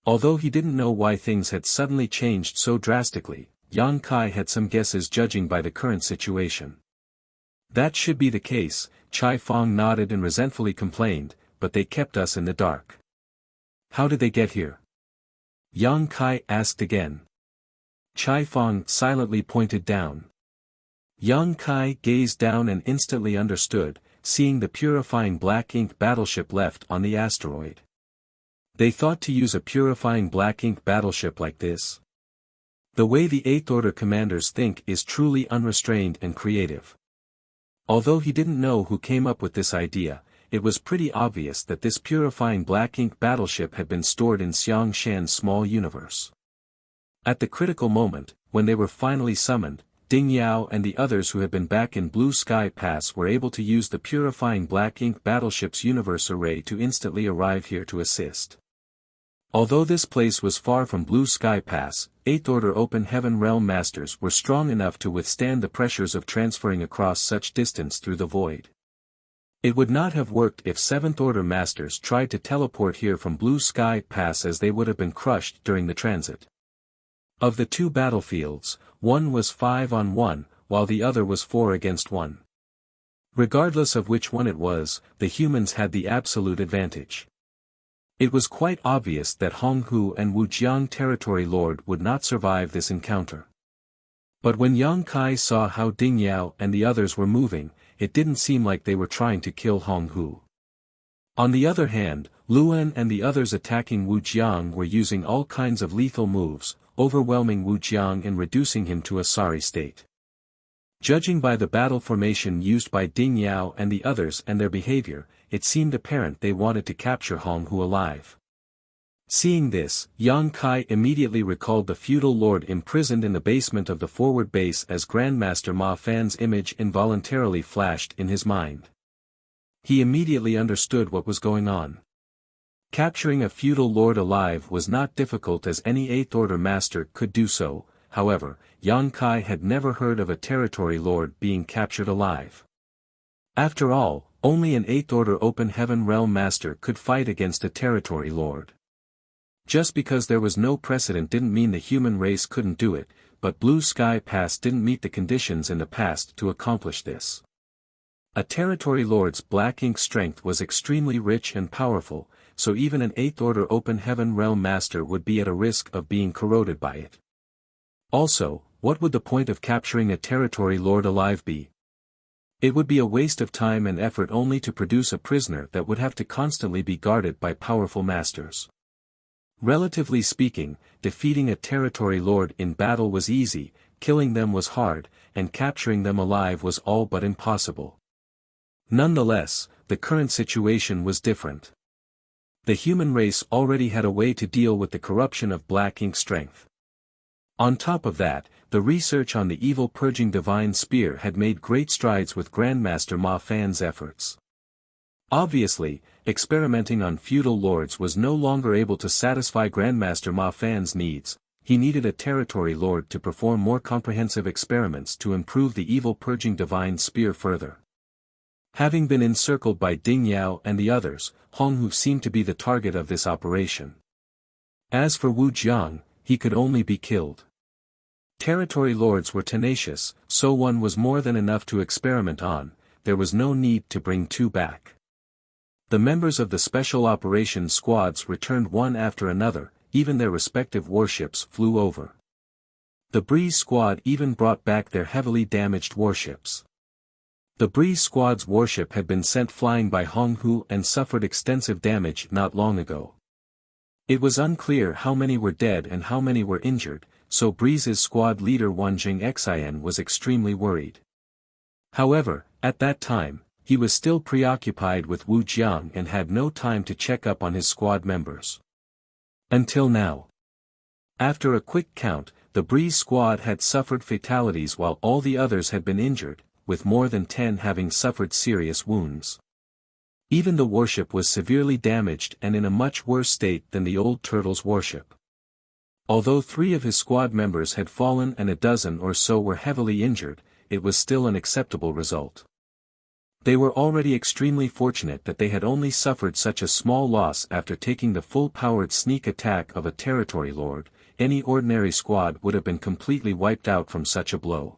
Although he didn't know why things had suddenly changed so drastically, Yang Kai had some guesses judging by the current situation. That should be the case, Chai Fong nodded and resentfully complained, but they kept us in the dark. How did they get here? Yang Kai asked again. Chai Fong silently pointed down. Yang Kai gazed down and instantly understood, seeing the purifying black ink battleship left on the asteroid. They thought to use a purifying black ink battleship like this. The way the Eighth Order commanders think is truly unrestrained and creative. Although he didn't know who came up with this idea, it was pretty obvious that this purifying black ink battleship had been stored in Xiang Shan's small universe. At the critical moment, when they were finally summoned, Ding Yao and the others who had been back in Blue Sky Pass were able to use the purifying black ink battleship's universe array to instantly arrive here to assist. Although this place was far from Blue Sky Pass, Eighth Order Open Heaven Realm Masters were strong enough to withstand the pressures of transferring across such distance through the void. It would not have worked if Seventh Order Masters tried to teleport here from Blue Sky Pass, as they would have been crushed during the transit. Of the two battlefields, one was 5-on-1, while the other was 4-against-1. Regardless of which one it was, the humans had the absolute advantage. It was quite obvious that Honghu and Wujiang Territory Lord would not survive this encounter. But when Yang Kai saw how Ding Yao and the others were moving, it didn't seem like they were trying to kill Honghu. On the other hand, Luan and the others attacking Wujiang were using all kinds of lethal moves, overwhelming Wujiang and reducing him to a sorry state. Judging by the battle formation used by Ding Yao and the others and their behavior, it seemed apparent they wanted to capture Honghu alive. Seeing this, Yang Kai immediately recalled the feudal lord imprisoned in the basement of the forward base as Grandmaster Ma Fan's image involuntarily flashed in his mind. He immediately understood what was going on. Capturing a feudal lord alive was not difficult, as any Eighth Order master could do so. However, Yang Kai had never heard of a territory lord being captured alive. After all, only an Eighth Order Open Heaven Realm Master could fight against a territory lord. Just because there was no precedent didn't mean the human race couldn't do it, but Blue Sky Pass didn't meet the conditions in the past to accomplish this. A territory lord's black ink strength was extremely rich and powerful, so even an Eighth Order Open Heaven Realm Master would be at a risk of being corroded by it. Also, what would the point of capturing a territory lord alive be? It would be a waste of time and effort only to produce a prisoner that would have to constantly be guarded by powerful masters. Relatively speaking, defeating a territory lord in battle was easy, killing them was hard, and capturing them alive was all but impossible. Nonetheless, the current situation was different. The human race already had a way to deal with the corruption of black ink strength. On top of that, the research on the evil purging divine spear had made great strides with Grandmaster Ma Fan's efforts. Obviously, experimenting on feudal lords was no longer able to satisfy Grandmaster Ma Fan's needs. He needed a territory lord to perform more comprehensive experiments to improve the evil purging divine spear further. Having been encircled by Ding Yao and the others, Honghu seemed to be the target of this operation. As for Wu Jiang, he could only be killed. Territory lords were tenacious, so one was more than enough to experiment on. There was no need to bring two back. The members of the Special Operations Squads returned one after another, even their respective warships flew over. The Breeze Squad even brought back their heavily damaged warships. The Breeze Squad's warship had been sent flying by Honghu and suffered extensive damage not long ago. It was unclear how many were dead and how many were injured, so Breeze's squad leader Wanjing Xin was extremely worried. However, at that time, he was still preoccupied with Wu Jiang and had no time to check up on his squad members. Until now. After a quick count, the Breeze squad had suffered fatalities while all the others had been injured, with more than 10 having suffered serious wounds. Even the warship was severely damaged and in a much worse state than the old Turtle's warship. Although 3 of his squad members had fallen and a dozen or so were heavily injured, it was still an acceptable result. They were already extremely fortunate that they had only suffered such a small loss after taking the full-powered sneak attack of a territory lord. Any ordinary squad would have been completely wiped out from such a blow.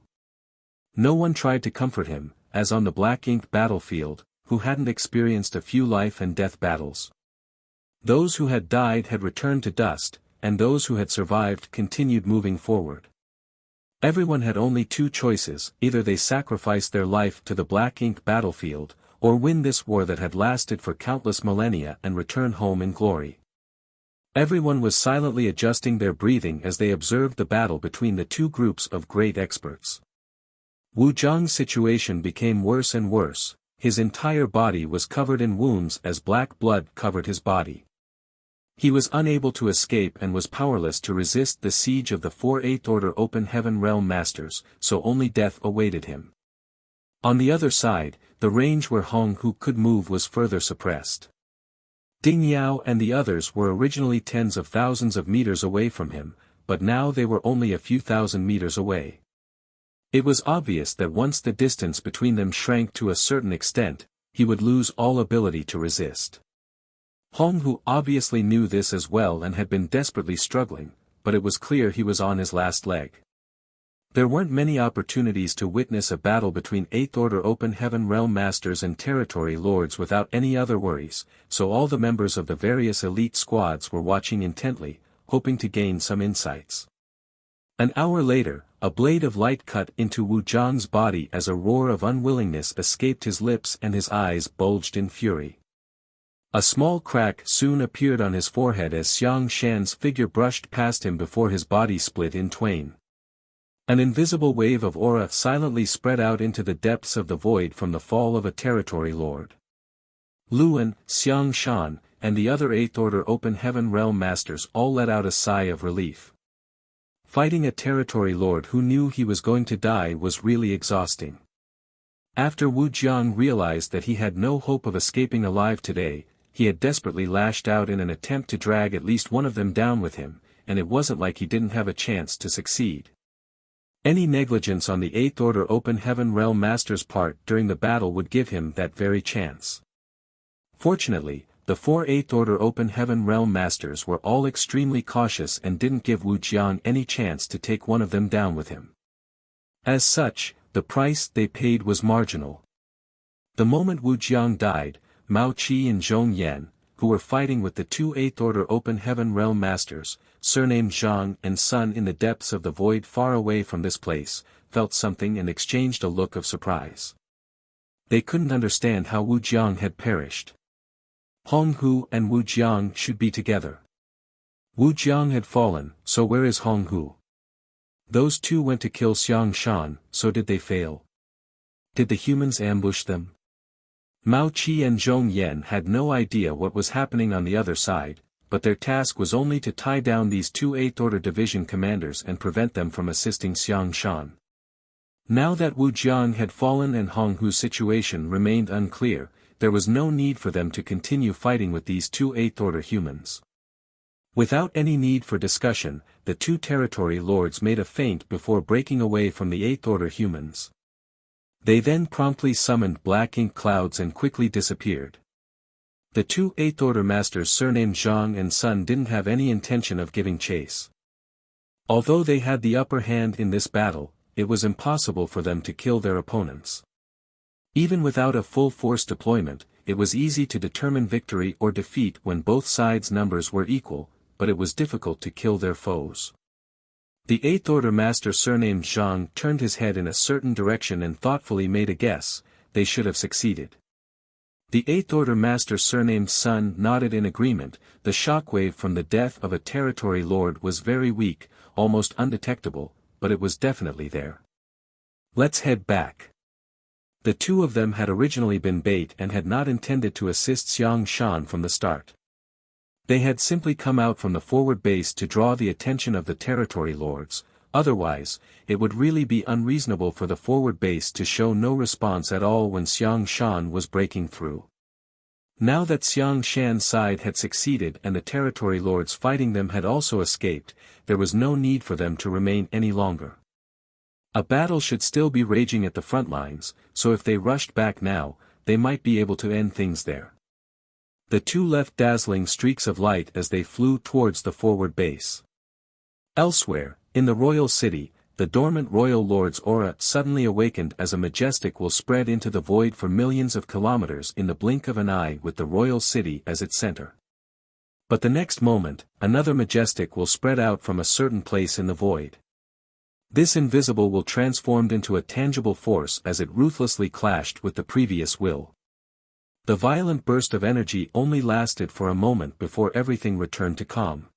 No one tried to comfort him, as on the black ink battlefield, who hadn't experienced a few life and death battles. Those who had died had returned to dust, and those who had survived continued moving forward. Everyone had only two choices: either they sacrificed their life to the black ink battlefield, or win this war that had lasted for countless millennia and return home in glory. Everyone was silently adjusting their breathing as they observed the battle between the two groups of great experts. Wu Zhang's situation became worse and worse. His entire body was covered in wounds as black blood covered his body. He was unable to escape and was powerless to resist the siege of the 4 Eighth Order Open Heaven Realm Masters, so only death awaited him. On the other side, the range where Hong Hu could move was further suppressed. Ding Yao and the others were originally tens of thousands of meters away from him, but now they were only a few thousand meters away. It was obvious that once the distance between them shrank to a certain extent, he would lose all ability to resist. Hong Hu obviously knew this as well and had been desperately struggling, but it was clear he was on his last leg. There weren't many opportunities to witness a battle between Eighth Order Open Heaven Realm Masters and Territory Lords without any other worries, so all the members of the various elite squads were watching intently, hoping to gain some insights. An hour later, a blade of light cut into Wu Zhang's body as a roar of unwillingness escaped his lips and his eyes bulged in fury. A small crack soon appeared on his forehead as Xiang Shan's figure brushed past him before his body split in twain. An invisible wave of aura silently spread out into the depths of the void from the fall of a territory lord. Luan, Xiang Shan, and the other Eighth Order Open Heaven Realm Masters all let out a sigh of relief. Fighting a territory lord who knew he was going to die was really exhausting. After Wu Jiang realized that he had no hope of escaping alive today, he had desperately lashed out in an attempt to drag at least one of them down with him, and it wasn't like he didn't have a chance to succeed. Any negligence on the Eighth Order Open Heaven Realm Master's part during the battle would give him that very chance. Fortunately, the 4 Eighth Order Open Heaven Realm Masters were all extremely cautious and didn't give Wu Jiang any chance to take one of them down with him. As such, the price they paid was marginal. The moment Wu Jiang died, Mao Qi and Zhong Yan, who were fighting with the 2 Eighth Order Open Heaven Realm Masters, surnamed Zhang and Sun in the depths of the void far away from this place, felt something and exchanged a look of surprise. They couldn't understand how Wu Jiang had perished. Hong Hu and Wu Jiang should be together. Wu Jiang had fallen, so where is Hong Hu? Those two went to kill Xiang Shan, so did they fail? Did the humans ambush them? Mao Qi and Zhong Yan had no idea what was happening on the other side, but their task was only to tie down these 2 Eighth Order Division commanders and prevent them from assisting Xiang Shan. Now that Wu Jiang had fallen and Hong Hu's situation remained unclear, there was no need for them to continue fighting with these 2 Eighth Order humans. Without any need for discussion, the 2 territory lords made a feint before breaking away from the Eighth Order humans. They then promptly summoned black ink clouds and quickly disappeared. The 2 Eighth Order Masters surnamed Zhang and Sun didn't have any intention of giving chase. Although they had the upper hand in this battle, it was impossible for them to kill their opponents. Even without a full force deployment, it was easy to determine victory or defeat when both sides' numbers were equal, but it was difficult to kill their foes. The Eighth Order Master surnamed Zhang turned his head in a certain direction and thoughtfully made a guess: they should have succeeded. The Eighth Order Master surnamed Sun nodded in agreement. The shockwave from the death of a territory lord was very weak, almost undetectable, but it was definitely there. Let's head back. The two of them had originally been bait and had not intended to assist Xiang Shan from the start. They had simply come out from the forward base to draw the attention of the territory lords, otherwise, it would really be unreasonable for the forward base to show no response at all when Xiang Shan was breaking through. Now that Xiang Shan's side had succeeded and the territory lords fighting them had also escaped, there was no need for them to remain any longer. A battle should still be raging at the front lines, so if they rushed back now, they might be able to end things there. The two left dazzling streaks of light as they flew towards the forward base. Elsewhere, in the royal city, the dormant royal lord's aura suddenly awakened as a majestic will spread into the void for millions of kilometers in the blink of an eye with the royal city as its center. But the next moment, another majestic will spread out from a certain place in the void. This invisible will transformed into a tangible force as it ruthlessly clashed with the previous will. The violent burst of energy only lasted for a moment before everything returned to calm.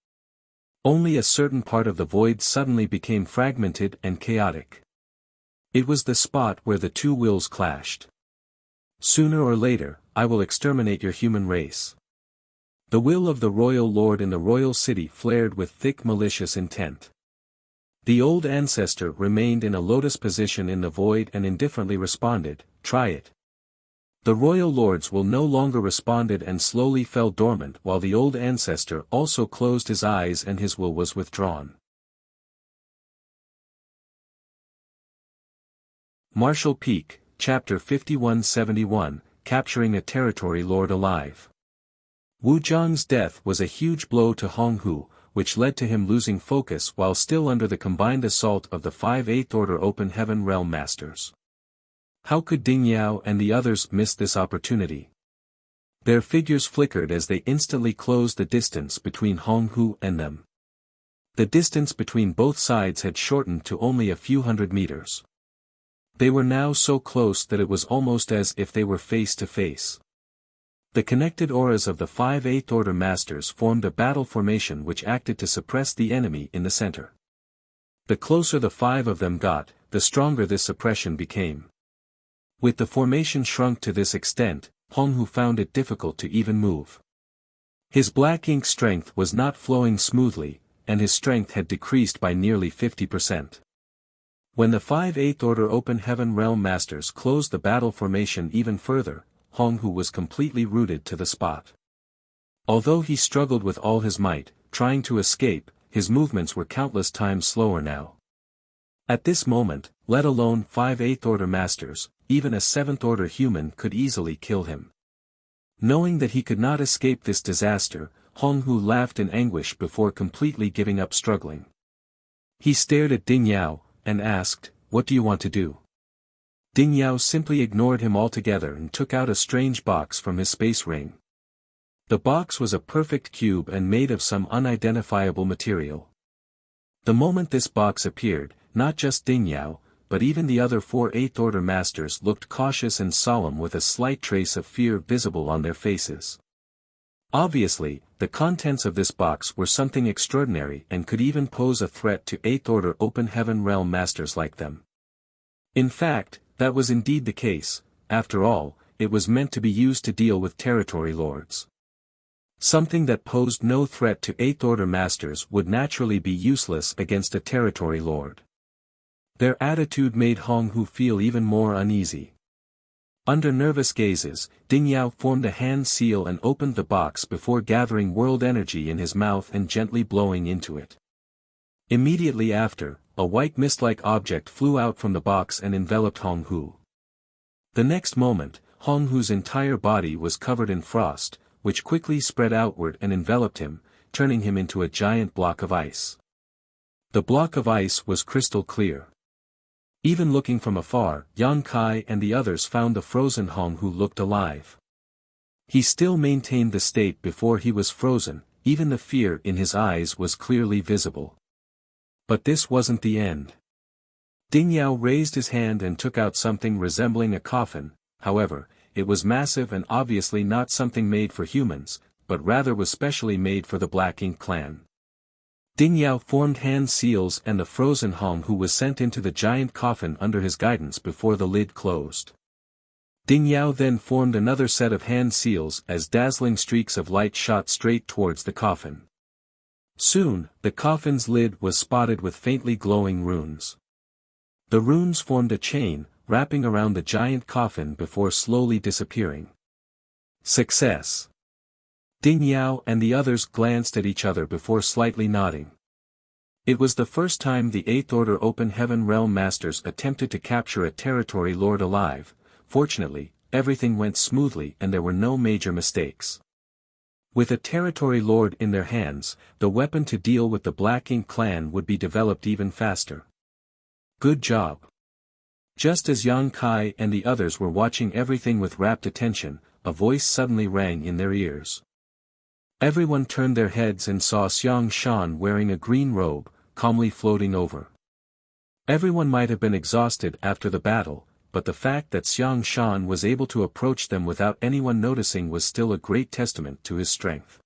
Only a certain part of the void suddenly became fragmented and chaotic. It was the spot where the two wills clashed. Sooner or later, I will exterminate your human race. The will of the royal lord in the royal city flared with thick malicious intent. The old ancestor remained in a lotus position in the void and indifferently responded, "Try it." The royal lords will no longer responded and slowly fell dormant while the old ancestor also closed his eyes and his will was withdrawn. Marshall Peak, Chapter 5171, Capturing a Territory Lord Alive. Wu Zhang's death was a huge blow to Hong Hu, which led to him losing focus while still under the combined assault of the 5/8 Order Open Heaven Realm Masters. How could Ding Yao and the others miss this opportunity? Their figures flickered as they instantly closed the distance between Hong Hu and them. The distance between both sides had shortened to only a few hundred meters. They were now so close that it was almost as if they were face to face. The connected auras of the 5/8 Order Masters formed a battle formation which acted to suppress the enemy in the center. The closer the five of them got, the stronger this suppression became. With the formation shrunk to this extent, Hong Hu found it difficult to even move. His black ink strength was not flowing smoothly, and his strength had decreased by nearly 50%. When the 5/8 Order Open Heaven Realm Masters closed the battle formation even further, Hong Hu was completely rooted to the spot. Although he struggled with all his might, trying to escape, his movements were countless times slower now. At this moment, let alone 5/8 Order Masters, even a 7th Order human could easily kill him. Knowing that he could not escape this disaster, Hong Hu laughed in anguish before completely giving up struggling. He stared at Ding Yao, and asked, "What do you want to do?" Ding Yao simply ignored him altogether and took out a strange box from his space ring. The box was a perfect cube and made of some unidentifiable material. The moment this box appeared, not just Ding Yao, but even the other 4/8 Order Masters looked cautious and solemn with a slight trace of fear visible on their faces. Obviously, the contents of this box were something extraordinary and could even pose a threat to 8th Order Open Heaven Realm Masters like them. In fact, that was indeed the case. After all, it was meant to be used to deal with territory lords. Something that posed no threat to 8th Order Masters would naturally be useless against a territory lord. Their attitude made Hong Hu feel even more uneasy. Under nervous gazes, Ding Yao formed a hand seal and opened the box before gathering world energy in his mouth and gently blowing into it. Immediately after, a white mist-like object flew out from the box and enveloped Hong Hu. The next moment, Hong Hu's entire body was covered in frost, which quickly spread outward and enveloped him, turning him into a giant block of ice. The block of ice was crystal clear. Even looking from afar, Yang Kai and the others found the frozen Hong Hu looked alive. He still maintained the state before he was frozen, even the fear in his eyes was clearly visible. But this wasn't the end. Ding Yao raised his hand and took out something resembling a coffin. However, it was massive and obviously not something made for humans, but rather was specially made for the Black Ink clan. Ding Yao formed hand seals and the frozen Hong Hu was sent into the giant coffin under his guidance before the lid closed. Ding Yao then formed another set of hand seals as dazzling streaks of light shot straight towards the coffin. Soon, the coffin's lid was spotted with faintly glowing runes. The runes formed a chain, wrapping around the giant coffin before slowly disappearing. Success! Ding Yao and the others glanced at each other before slightly nodding. It was the first time the 8th Order Open Heaven Realm Masters attempted to capture a territory lord alive. Fortunately, everything went smoothly and there were no major mistakes. With a territory lord in their hands, the weapon to deal with the Black Ink clan would be developed even faster. Good job. Just as Yang Kai and the others were watching everything with rapt attention, a voice suddenly rang in their ears. Everyone turned their heads and saw Xiang Shan wearing a green robe, calmly floating over. Everyone might have been exhausted after the battle, but the fact that Xiang Shan was able to approach them without anyone noticing was still a great testament to his strength.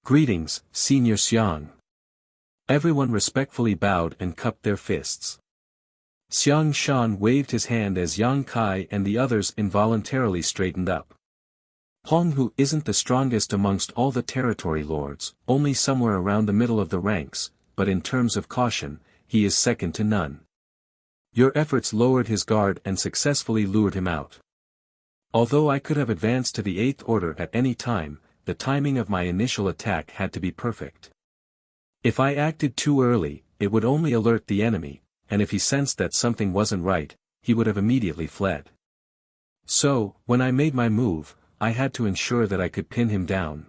Greetings, Senior Xiang. Everyone respectfully bowed and cupped their fists. Xiang Shan waved his hand as Yang Kai and the others involuntarily straightened up. Hong Hu isn't the strongest amongst all the territory lords, only somewhere around the middle of the ranks, but in terms of caution, he is second to none. Your efforts lowered his guard and successfully lured him out. Although I could have advanced to the Eighth Order at any time, the timing of my initial attack had to be perfect. If I acted too early, it would only alert the enemy, and if he sensed that something wasn't right, he would have immediately fled. So, when I made my move, I had to ensure that I could pin him down.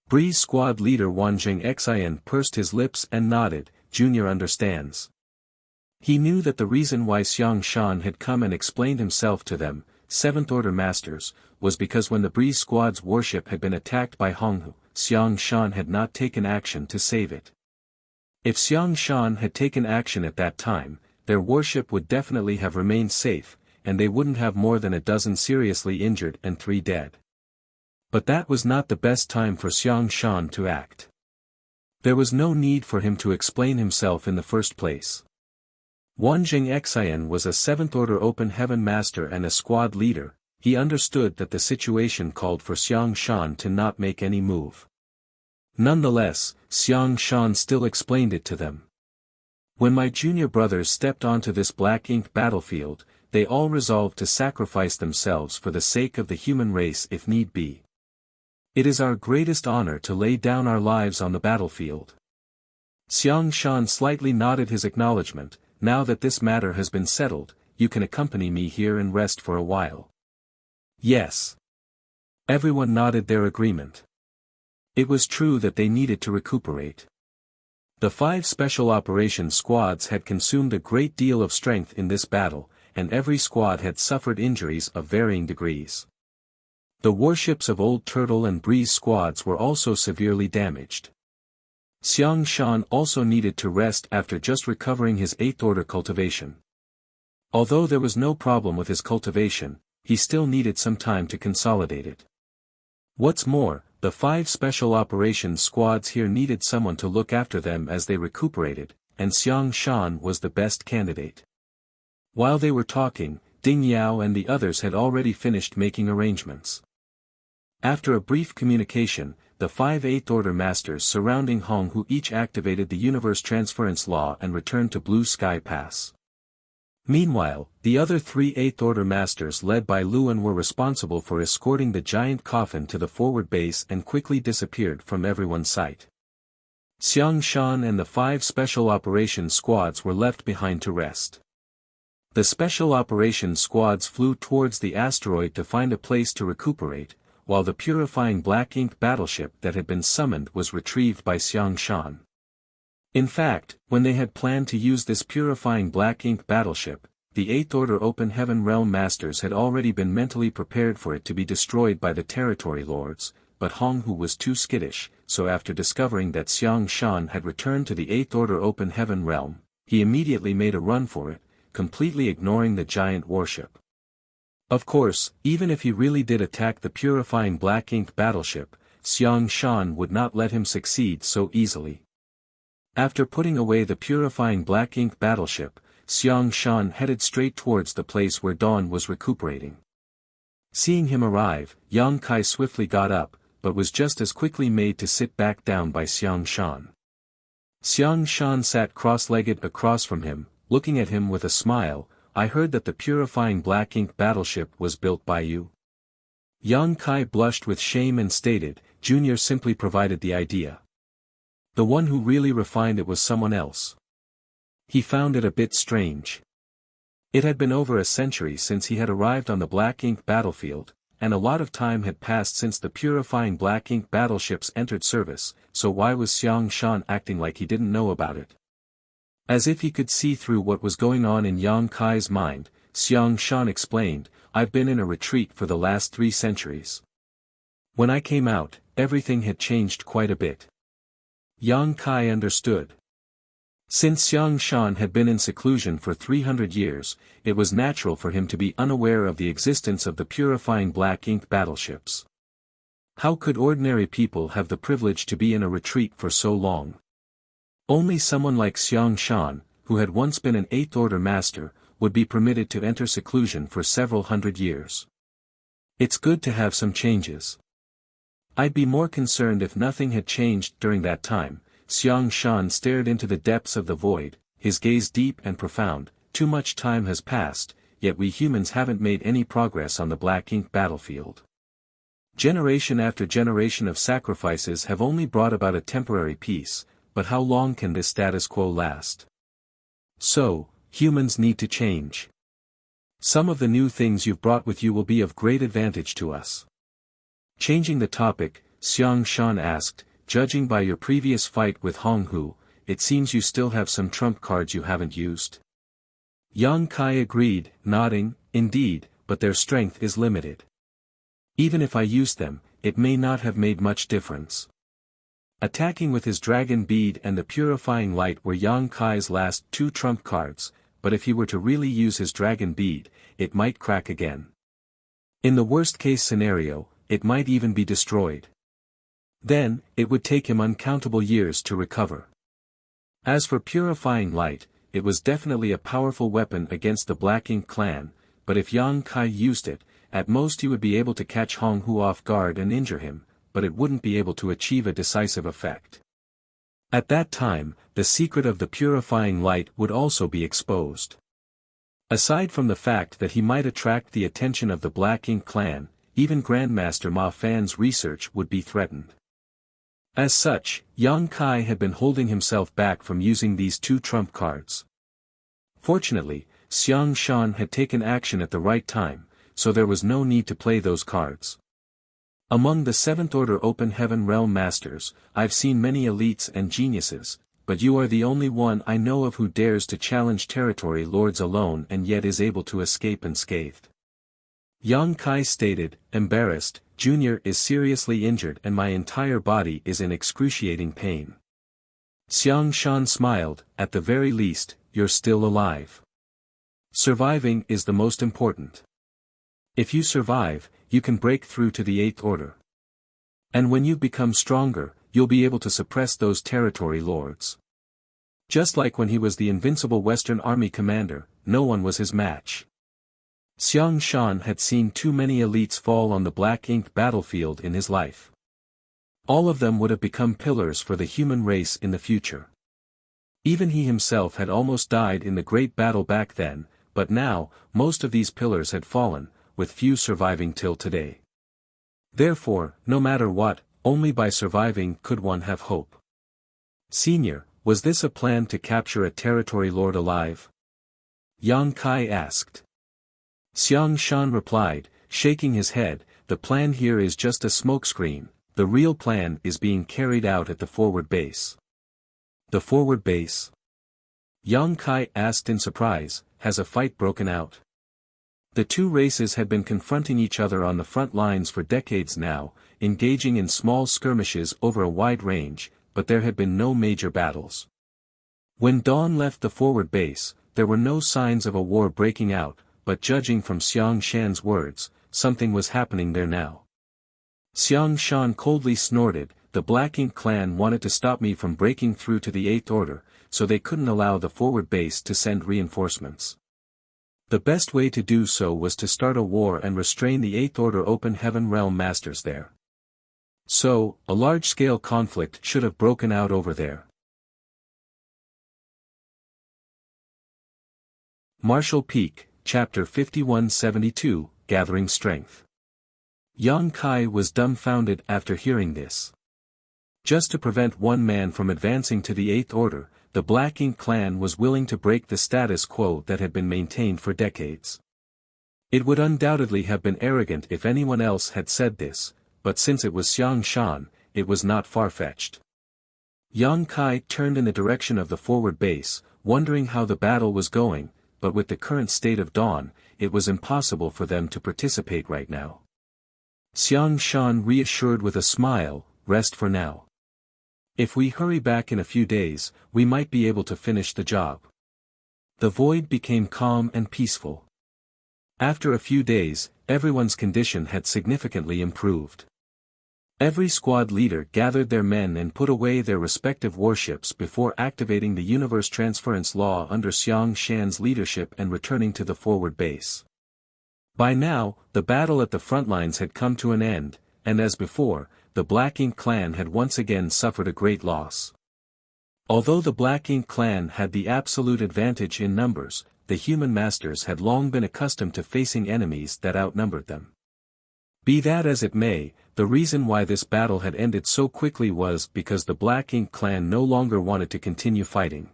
Breeze squad leader Wanjing Xian pursed his lips and nodded. Junior understands. He knew that the reason why Xiang Shan had come and explained himself to them, Seventh Order Masters, was because when the Breeze Squad's warship had been attacked by Honghu, Xiang Shan had not taken action to save it. If Xiang Shan had taken action at that time, their warship would definitely have remained safe, and they wouldn't have more than a dozen seriously injured and 3 dead. But that was not the best time for Xiang Shan to act. There was no need for him to explain himself in the first place. Wanjing Xian was a 7th Order Open Heaven Master and a squad leader. He understood that the situation called for Xiang Shan to not make any move. Nonetheless, Xiang Shan still explained it to them. When my junior brothers stepped onto this Black Ink battlefield, they all resolved to sacrifice themselves for the sake of the human race if need be. It is our greatest honor to lay down our lives on the battlefield. Xiang Shan slightly nodded his acknowledgement. Now that this matter has been settled, you can accompany me here and rest for a while. Yes. Everyone nodded their agreement. It was true that they needed to recuperate. The 5 special operations squads had consumed a great deal of strength in this battle, and every squad had suffered injuries of varying degrees. The warships of Old Turtle and Breeze squads were also severely damaged. Xiang Shan also needed to rest after just recovering his 8th Order cultivation. Although there was no problem with his cultivation, he still needed some time to consolidate it. What's more, the 5 special operations squads here needed someone to look after them as they recuperated, and Xiang Shan was the best candidate. While they were talking, Ding Yao and the others had already finished making arrangements. After a brief communication, the 5 8th Order Masters surrounding Hong Hu each activated the Universe Transference Law and returned to Blue Sky Pass. Meanwhile, the other 3 8th Order Masters led by Luan were responsible for escorting the giant coffin to the forward base and quickly disappeared from everyone's sight. Xiang Shan and the 5 Special Operations Squads were left behind to rest. The Special Operations Squads flew towards the asteroid to find a place to recuperate, while the purifying Black Ink battleship that had been summoned was retrieved by Xiang Shan. In fact, when they had planned to use this purifying Black Ink battleship, the 8th Order Open Heaven Realm Masters had already been mentally prepared for it to be destroyed by the Territory Lords, but Hong Hu was too skittish, so after discovering that Xiang Shan had returned to the 8th Order Open Heaven Realm, he immediately made a run for it, completely ignoring the giant warship. Of course, even if he really did attack the purifying Black Ink battleship, Xiang Shan would not let him succeed so easily. After putting away the purifying Black Ink battleship, Xiang Shan headed straight towards the place where Dawn was recuperating. Seeing him arrive, Yang Kai swiftly got up, but was just as quickly made to sit back down by Xiang Shan. Xiang Shan sat cross-legged across from him, looking at him with a smile. I heard that the purifying Black Ink battleship was built by you. Yang Kai blushed with shame and stated, Junior simply provided the idea. The one who really refined it was someone else. He found it a bit strange. It had been over a century since he had arrived on the black ink battlefield, and a lot of time had passed since the purifying black ink battleships entered service, so why was Xiang Shan acting like he didn't know about it? As if he could see through what was going on in Yang Kai's mind, Xiang Shan explained, "I've been in a retreat for the last 3 centuries. When I came out, everything had changed quite a bit." Yang Kai understood. Since Xiang Shan had been in seclusion for 300 years, it was natural for him to be unaware of the existence of the purifying black ink battleships. How could ordinary people have the privilege to be in a retreat for so long? Only someone like Xiang Shan, who had once been an 8th Order master, would be permitted to enter seclusion for several hundred years. It's good to have some changes. I'd be more concerned if nothing had changed during that time. Xiang Shan stared into the depths of the void, his gaze deep and profound. Too much time has passed, yet we humans haven't made any progress on the black ink battlefield. Generation after generation of sacrifices have only brought about a temporary peace, but how long can this status quo last? So, humans need to change. Some of the new things you've brought with you will be of great advantage to us. Changing the topic, Xiang Shan asked, "Judging by your previous fight with Hong Hu, it seems you still have some trump cards you haven't used." Yang Kai agreed, nodding, "Indeed, but their strength is limited. Even if I used them, it may not have made much difference." Attacking with his dragon bead and the purifying light were Yang Kai's last 2 trump cards, but if he were to really use his dragon bead, it might crack again. In the worst-case scenario, it might even be destroyed. Then, it would take him uncountable years to recover. As for purifying light, it was definitely a powerful weapon against the Black Ink clan, but if Yang Kai used it, at most he would be able to catch Hong Hu off guard and injure him, but it wouldn't be able to achieve a decisive effect. At that time, the secret of the purifying light would also be exposed. Aside from the fact that he might attract the attention of the Black Ink clan, even Grandmaster Ma Fan's research would be threatened. As such, Yang Kai had been holding himself back from using these 2 trump cards. Fortunately, Xiang Shan had taken action at the right time, so there was no need to play those cards. Among the 7th Order Open Heaven Realm Masters, I've seen many elites and geniuses, but you are the only one I know of who dares to challenge territory lords alone and yet is able to escape unscathed. Yang Kai stated, embarrassed, "Junior is seriously injured and my entire body is in excruciating pain." Xiang Shan smiled, "At the very least, you're still alive. Surviving is the most important. If you survive, you can break through to the 8th Order. And when you become stronger, you'll be able to suppress those territory lords. Just like when he was the invincible Western Army commander, no one was his match." Xiang Shan had seen too many elites fall on the Black Ink battlefield in his life. All of them would have become pillars for the human race in the future. Even he himself had almost died in the great battle back then, but now, most of these pillars had fallen, with few surviving till today. Therefore, no matter what, only by surviving could one have hope. "Senior, was this a plan to capture a territory lord alive?" Yang Kai asked. Xiang Shan replied, shaking his head, "The plan here is just a smokescreen, the real plan is being carried out at the forward base." "The forward base?" Yang Kai asked in surprise, "Has a fight broken out?" The 2 races had been confronting each other on the front lines for decades now, engaging in small skirmishes over a wide range, but there had been no major battles. When Dawn left the forward base, there were no signs of a war breaking out, but judging from Xiang Shan's words, something was happening there now. Xiang Shan coldly snorted, "The Black Ink clan wanted to stop me from breaking through to the 8th Order, so they couldn't allow the forward base to send reinforcements. The best way to do so was to start a war and restrain the 8th Order Open Heaven Realm Masters there. So, a large-scale conflict should have broken out over there." Marshall Peak, Chapter 5172, Gathering Strength. Yang Kai was dumbfounded after hearing this. Just to prevent one man from advancing to the 8th Order, the Black Ink clan was willing to break the status quo that had been maintained for decades. It would undoubtedly have been arrogant if anyone else had said this, but since it was Xiang Shan, it was not far-fetched. Yang Kai turned in the direction of the forward base, wondering how the battle was going, but with the current state of dawn, it was impossible for them to participate right now. Xiang Shan reassured with a smile, "Rest for now. If we hurry back in a few days, we might be able to finish the job." The void became calm and peaceful. After a few days, everyone's condition had significantly improved. Every squad leader gathered their men and put away their respective warships before activating the universe transference law under Xiang Shan's leadership and returning to the forward base. By now, the battle at the front lines had come to an end, and as before, the Black Ink clan had once again suffered a great loss. Although the Black Ink clan had the absolute advantage in numbers, the human masters had long been accustomed to facing enemies that outnumbered them. Be that as it may, the reason why this battle had ended so quickly was because the Black Ink clan no longer wanted to continue fighting.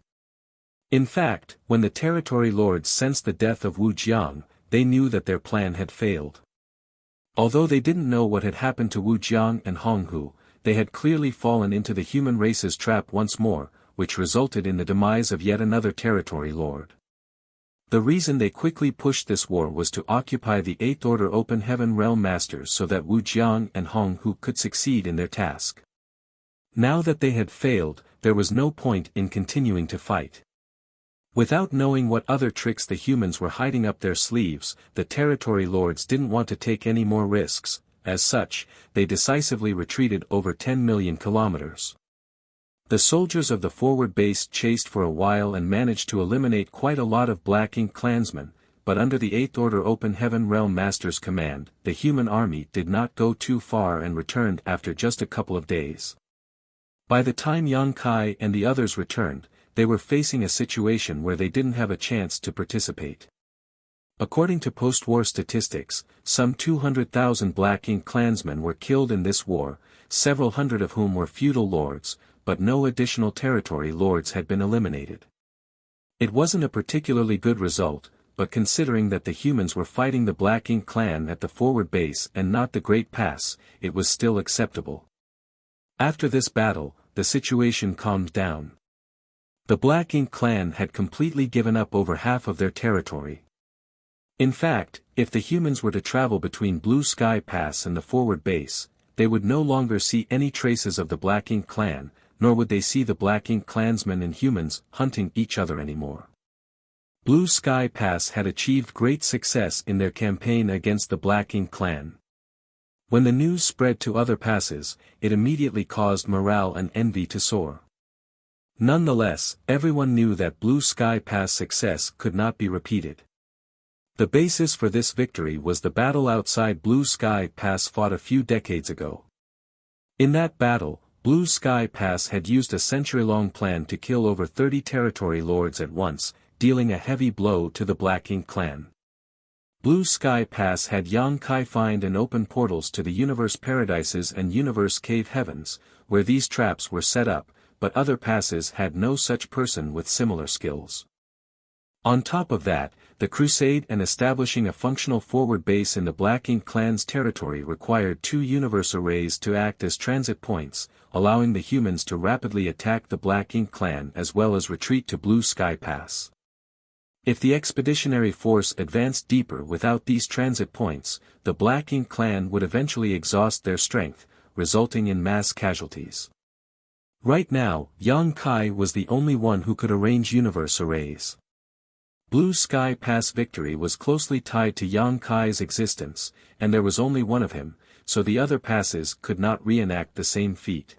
In fact, when the territory lords sensed the death of Wu Jiang, they knew that their plan had failed. Although they didn't know what had happened to Wu Jiang and Hong Hu, they had clearly fallen into the human race's trap once more, which resulted in the demise of yet another territory lord. The reason they quickly pushed this war was to occupy the Eighth Order Open Heaven Realm Masters so that Wu Jiang and Hong Hu could succeed in their task. Now that they had failed, there was no point in continuing to fight. Without knowing what other tricks the humans were hiding up their sleeves, the territory lords didn't want to take any more risks. As such, they decisively retreated over 10 million kilometers. The soldiers of the forward base chased for a while and managed to eliminate quite a lot of Black Ink clansmen, but under the Eighth Order Open Heaven Realm Master's command, the human army did not go too far and returned after just a couple of days. By the time Yang Kai and the others returned, they were facing a situation where they didn't have a chance to participate. According to post-war statistics, some 200,000 Black Ink clansmen were killed in this war, several hundred of whom were feudal lords, but no additional territory lords had been eliminated. It wasn't a particularly good result, but considering that the humans were fighting the Black Ink clan at the forward base and not the Great Pass, it was still acceptable. After this battle, the situation calmed down. The Black Ink clan had completely given up over half of their territory. In fact, if the humans were to travel between Blue Sky Pass and the forward base, they would no longer see any traces of the Black Ink clan, nor would they see the Black Ink clansmen and humans hunting each other anymore. Blue Sky Pass had achieved great success in their campaign against the Black Ink clan. When the news spread to other passes, it immediately caused morale and envy to soar. Nonetheless, everyone knew that Blue Sky Pass success could not be repeated. The basis for this victory was the battle outside Blue Sky Pass fought a few decades ago. In that battle, Blue Sky Pass had used a century-long plan to kill over 30 territory lords at once, dealing a heavy blow to the Black Ink clan. Blue Sky Pass had Yang Kai find and open portals to the Universe Paradises and Universe Cave Heavens, where these traps were set up, but other passes had no such person with similar skills. On top of that, the crusade and establishing a functional forward base in the Black Ink clan's territory required 2 universe arrays to act as transit points, allowing the humans to rapidly attack the Black Ink clan as well as retreat to Blue Sky Pass. If the expeditionary force advanced deeper without these transit points, the Black Ink clan would eventually exhaust their strength, resulting in mass casualties. Right now, Yang Kai was the only one who could arrange universe arrays. Blue Sky Pass victory was closely tied to Yang Kai's existence, and there was only one of him, so the other passes could not reenact the same feat.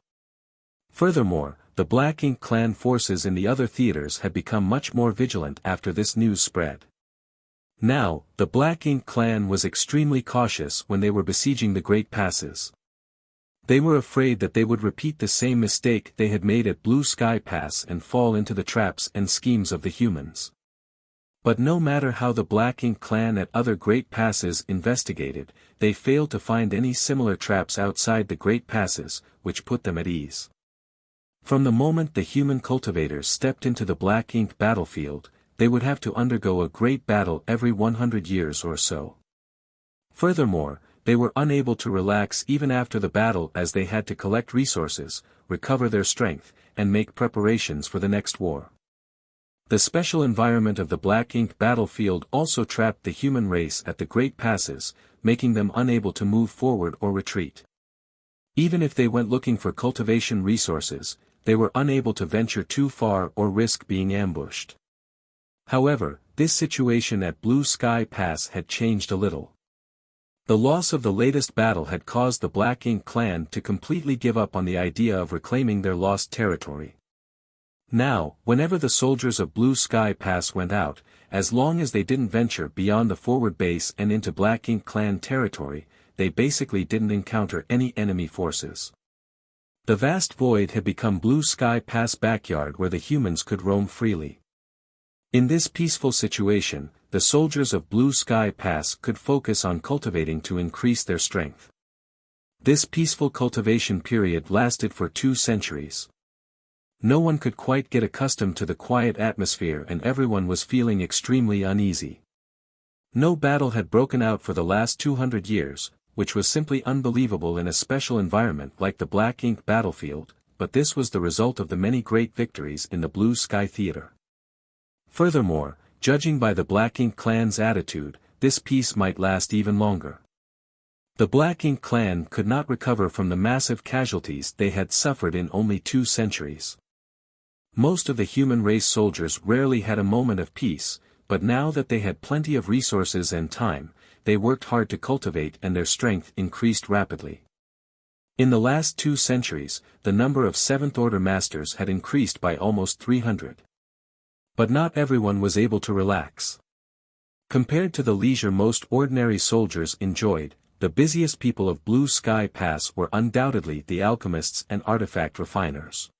Furthermore, the Black Ink clan forces in the other theaters had become much more vigilant after this news spread. Now, the Black Ink clan was extremely cautious when they were besieging the Great Passes. They were afraid that they would repeat the same mistake they had made at Blue Sky Pass and fall into the traps and schemes of the humans. But no matter how the Black Ink clan at other Great Passes investigated, they failed to find any similar traps outside the Great Passes, which put them at ease. From the moment the human cultivators stepped into the black ink battlefield, they would have to undergo a great battle every 100 years or so. Furthermore, they were unable to relax even after the battle as they had to collect resources, recover their strength, and make preparations for the next war. The special environment of the black ink battlefield also trapped the human race at the Great Passes, making them unable to move forward or retreat. Even if they went looking for cultivation resources, they were unable to venture too far or risk being ambushed. However, this situation at Blue Sky Pass had changed a little. The loss of the latest battle had caused the Black Ink clan to completely give up on the idea of reclaiming their lost territory. Now, whenever the soldiers of Blue Sky Pass went out, as long as they didn't venture beyond the forward base and into Black Ink clan territory, they basically didn't encounter any enemy forces. The vast void had become Blue Sky Pass backyard where the humans could roam freely. In this peaceful situation, the soldiers of Blue Sky Pass could focus on cultivating to increase their strength. This peaceful cultivation period lasted for 2 centuries. No one could quite get accustomed to the quiet atmosphere and everyone was feeling extremely uneasy. No battle had broken out for the last 200 years, which was simply unbelievable in a special environment like the Black Ink battlefield, but this was the result of the many great victories in the Blue Sky Theater. Furthermore, judging by the Black Ink clan's attitude, this peace might last even longer. The Black Ink clan could not recover from the massive casualties they had suffered in only 2 centuries. Most of the human race soldiers rarely had a moment of peace, but now that they had plenty of resources and time, they worked hard to cultivate and their strength increased rapidly. In the last 2 centuries, the number of 7th Order Masters had increased by almost 300. But not everyone was able to relax. Compared to the leisure most ordinary soldiers enjoyed, the busiest people of Blue Sky Pass were undoubtedly the alchemists and artifact refiners.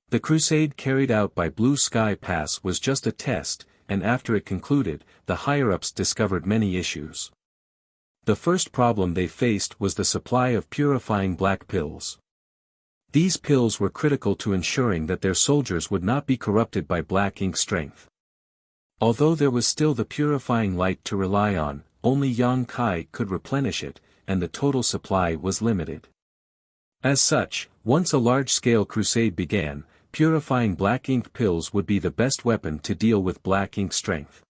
The crusade carried out by Blue Sky Pass was just a test, and after it concluded, the higher-ups discovered many issues. The first problem they faced was the supply of purifying black pills. These pills were critical to ensuring that their soldiers would not be corrupted by black ink strength. Although there was still the purifying light to rely on, only Yang Kai could replenish it, and the total supply was limited. As such, once a large-scale crusade began, purifying black ink pills would be the best weapon to deal with black ink strength.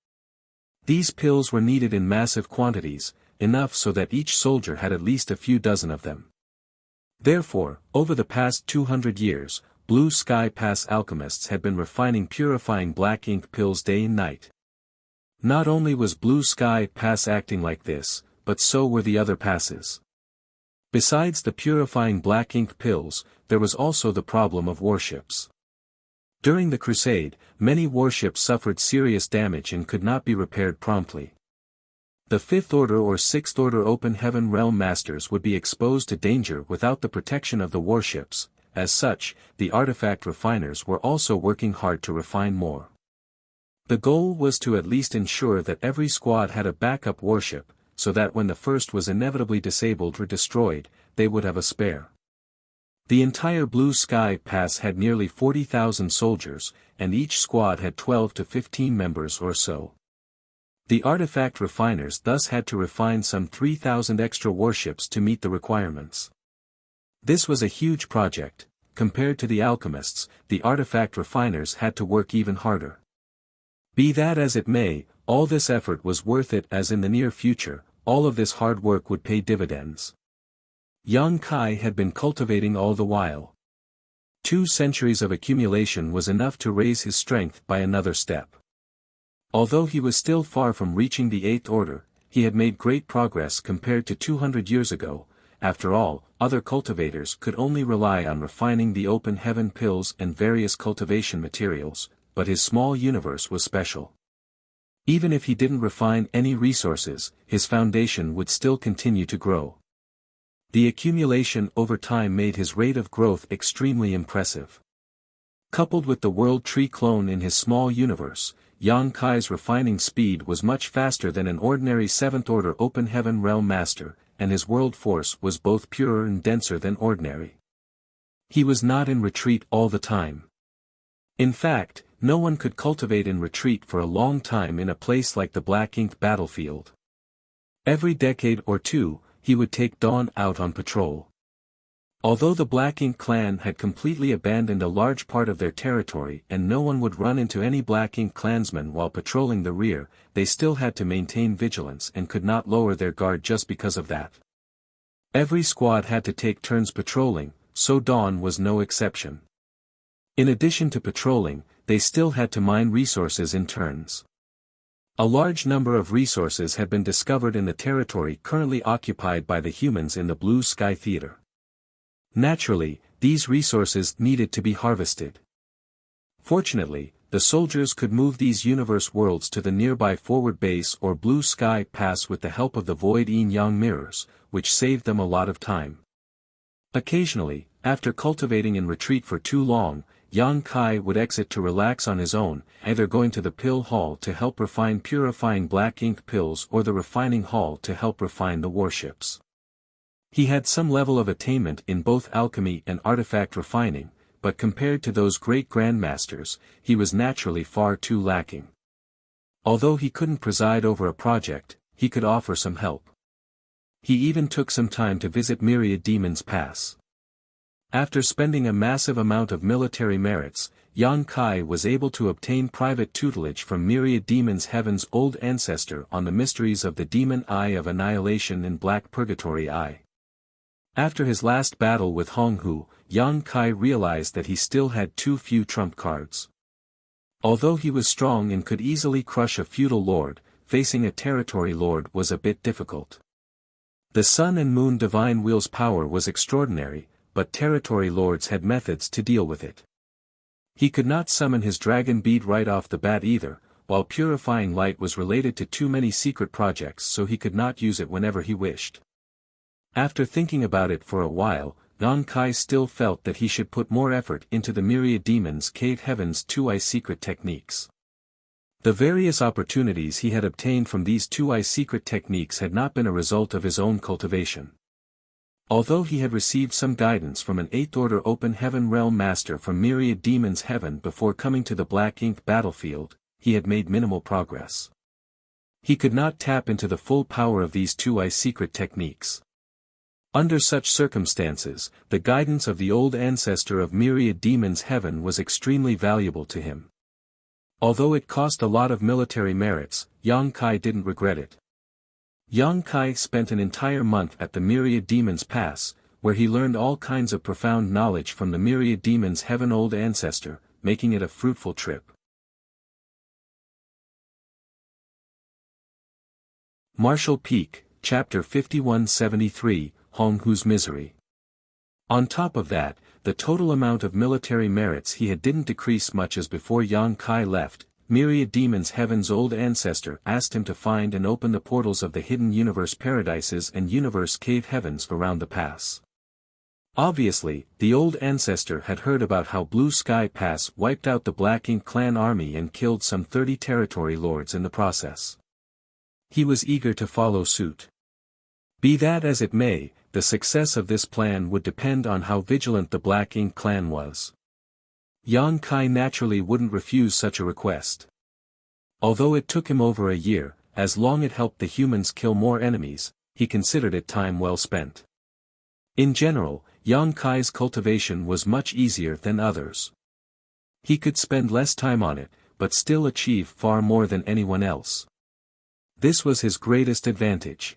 These pills were needed in massive quantities, enough so that each soldier had at least a few dozen of them. Therefore, over the past 200 years, Blue Sky Pass alchemists had been refining purifying black ink pills day and night. Not only was Blue Sky Pass acting like this, but so were the other passes. Besides the purifying black ink pills, there was also the problem of warships. During the crusade, many warships suffered serious damage and could not be repaired promptly. The 5th Order or 6th Order Open Heaven Realm Masters would be exposed to danger without the protection of the warships. As such, the artifact refiners were also working hard to refine more. The goal was to at least ensure that every squad had a backup warship, so that when the first was inevitably disabled or destroyed, they would have a spare. The entire Blue Sky Pass had nearly 40,000 soldiers, and each squad had 12 to 15 members or so. The artifact refiners thus had to refine some 3,000 extra warships to meet the requirements. This was a huge project. Compared to the alchemists, the artifact refiners had to work even harder. Be that as it may, all this effort was worth it, as in the near future, all of this hard work would pay dividends. Yang Kai had been cultivating all the while. 2 centuries of accumulation was enough to raise his strength by another step. Although he was still far from reaching the 8th Order, he had made great progress compared to 200 years ago. After all, other cultivators could only rely on refining the open heaven pills and various cultivation materials, but his small universe was special. Even if he didn't refine any resources, his foundation would still continue to grow. The accumulation over time made his rate of growth extremely impressive. Coupled with the World Tree clone in his small universe, Yang Kai's refining speed was much faster than an ordinary 7th Order Open Heaven Realm Master, and his world force was both purer and denser than ordinary. He was not in retreat all the time. In fact, no one could cultivate in retreat for a long time in a place like the Black Ink battlefield. Every decade or two, he would take Dawn out on patrol. Although the Black Ink clan had completely abandoned a large part of their territory and no one would run into any Black Ink clansmen while patrolling the rear, they still had to maintain vigilance and could not lower their guard just because of that. Every squad had to take turns patrolling, so Dawn was no exception. In addition to patrolling, they still had to mine resources in turns. A large number of resources had been discovered in the territory currently occupied by the humans in the Blue Sky Theater. Naturally, these resources needed to be harvested. Fortunately, the soldiers could move these universe worlds to the nearby forward base or Blue Sky Pass with the help of the Void Yin-Yang mirrors, which saved them a lot of time. Occasionally, after cultivating in retreat for too long, Yang Kai would exit to relax on his own, either going to the pill hall to help refine purifying Black Ink pills or the refining hall to help refine the warships. He had some level of attainment in both alchemy and artifact refining, but compared to those great grandmasters, he was naturally far too lacking. Although he couldn't preside over a project, he could offer some help. He even took some time to visit Myriad Demon's Pass. After spending a massive amount of military merits, Yang Kai was able to obtain private tutelage from Myriad Demon's Heaven's old ancestor on the mysteries of the Demon Eye of Annihilation and Black Purgatory Eye. After his last battle with Hong Hu, Yang Kai realized that he still had too few trump cards. Although he was strong and could easily crush a feudal lord, facing a territory lord was a bit difficult. The Sun and Moon Divine Wheel's power was extraordinary, but territory lords had methods to deal with it. He could not summon his dragon bead right off the bat either, while purifying light was related to too many secret projects so he could not use it whenever he wished. After thinking about it for a while, Yang Kai still felt that he should put more effort into the Myriad Demon's Cave Heaven's two-eye secret techniques. The various opportunities he had obtained from these two-eye secret techniques had not been a result of his own cultivation. Although he had received some guidance from an 8th Order Open Heaven Realm Master from Myriad Demon's Heaven before coming to the Black Ink battlefield, he had made minimal progress. He could not tap into the full power of these two-eye secret techniques. Under such circumstances, the guidance of the old ancestor of Myriad Demon's Heaven was extremely valuable to him. Although it cost a lot of military merits, Yang Kai didn't regret it. Yang Kai spent an entire month at the Myriad Demon's Pass, where he learned all kinds of profound knowledge from the Myriad Demon's Heaven old ancestor, making it a fruitful trip. Marshall Peak, Chapter 5173, Hong Hu's Misery. On top of that, the total amount of military merits he had didn't decrease much as before Yang Kai left. Myriad Demon's Heaven's old ancestor asked him to find and open the portals of the hidden universe paradises and universe cave heavens around the pass. Obviously, the old ancestor had heard about how Blue Sky Pass wiped out the Black Ink clan army and killed some 30 territory lords in the process. He was eager to follow suit. Be that as it may, the success of this plan would depend on how vigilant the Black Ink clan was. Yang Kai naturally wouldn't refuse such a request. Although it took him over a year, as long it helped the humans kill more enemies, he considered it time well spent. In general, Yang Kai's cultivation was much easier than others. He could spend less time on it, but still achieve far more than anyone else. This was his greatest advantage.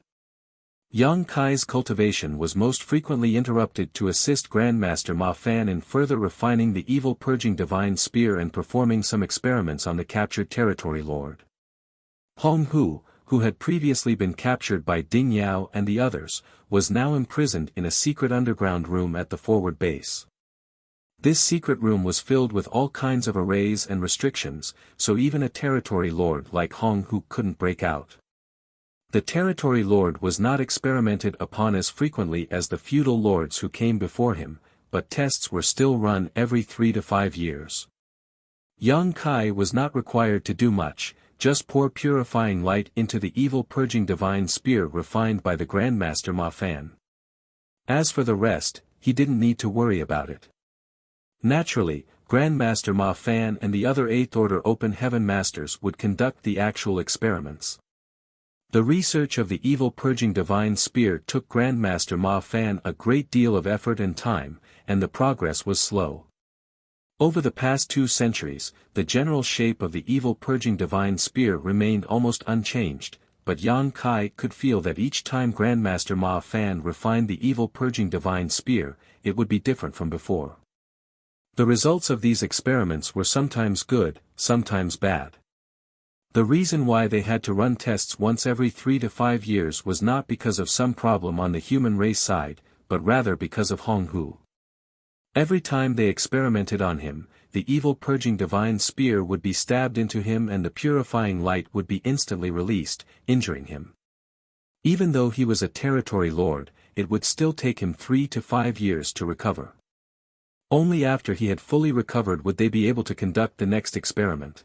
Yang Kai's cultivation was most frequently interrupted to assist Grandmaster Ma Fan in further refining the evil purging divine spear and performing some experiments on the captured territory lord. Hong Hu, who had previously been captured by Ding Yao and the others, was now imprisoned in a secret underground room at the forward base. This secret room was filled with all kinds of arrays and restrictions, so even a territory lord like Hong Hu couldn't break out. The territory lord was not experimented upon as frequently as the feudal lords who came before him, but tests were still run every 3 to 5 years. Yang Kai was not required to do much, just pour purifying light into the evil purging divine spear refined by the Grandmaster Ma Fan. As for the rest, he didn't need to worry about it. Naturally, Grandmaster Ma Fan and the other Eighth Order Open Heaven Masters would conduct the actual experiments. The research of the evil purging divine spear took Grandmaster Ma Fan a great deal of effort and time, and the progress was slow. Over the past 2 centuries, the general shape of the evil purging divine spear remained almost unchanged, but Yang Kai could feel that each time Grandmaster Ma Fan refined the evil purging divine spear, it would be different from before. The results of these experiments were sometimes good, sometimes bad. The reason why they had to run tests once every 3 to 5 years was not because of some problem on the human race side, but rather because of Hong Hu. Every time they experimented on him, the evil purging divine spear would be stabbed into him and the purifying light would be instantly released, injuring him. Even though he was a territory lord, it would still take him 3 to 5 years to recover. Only after he had fully recovered would they be able to conduct the next experiment.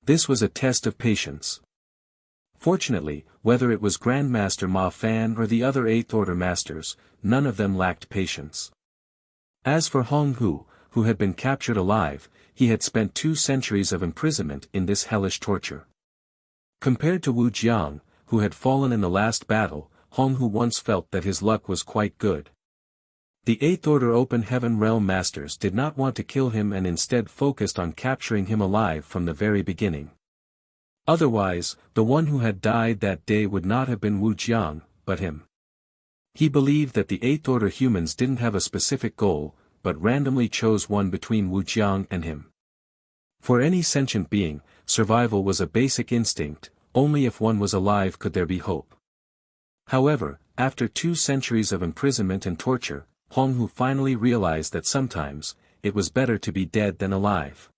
This was a test of patience. Fortunately, whether it was Grandmaster Ma Fan or the other Eighth Order Masters, none of them lacked patience. As for Hong Hu, who had been captured alive, he had spent 2 centuries of imprisonment in this hellish torture. Compared to Wu Jiang, who had fallen in the last battle, Hong Hu once felt that his luck was quite good. The Eighth Order Open Heaven Realm Masters did not want to kill him and instead focused on capturing him alive from the very beginning. Otherwise, the one who had died that day would not have been Wu Jiang, but him. He believed that the Eighth Order humans didn't have a specific goal, but randomly chose one between Wu Jiang and him. For any sentient being, survival was a basic instinct, only if one was alive could there be hope. However, after 2 centuries of imprisonment and torture, Hong Hu finally realized that sometimes, it was better to be dead than alive.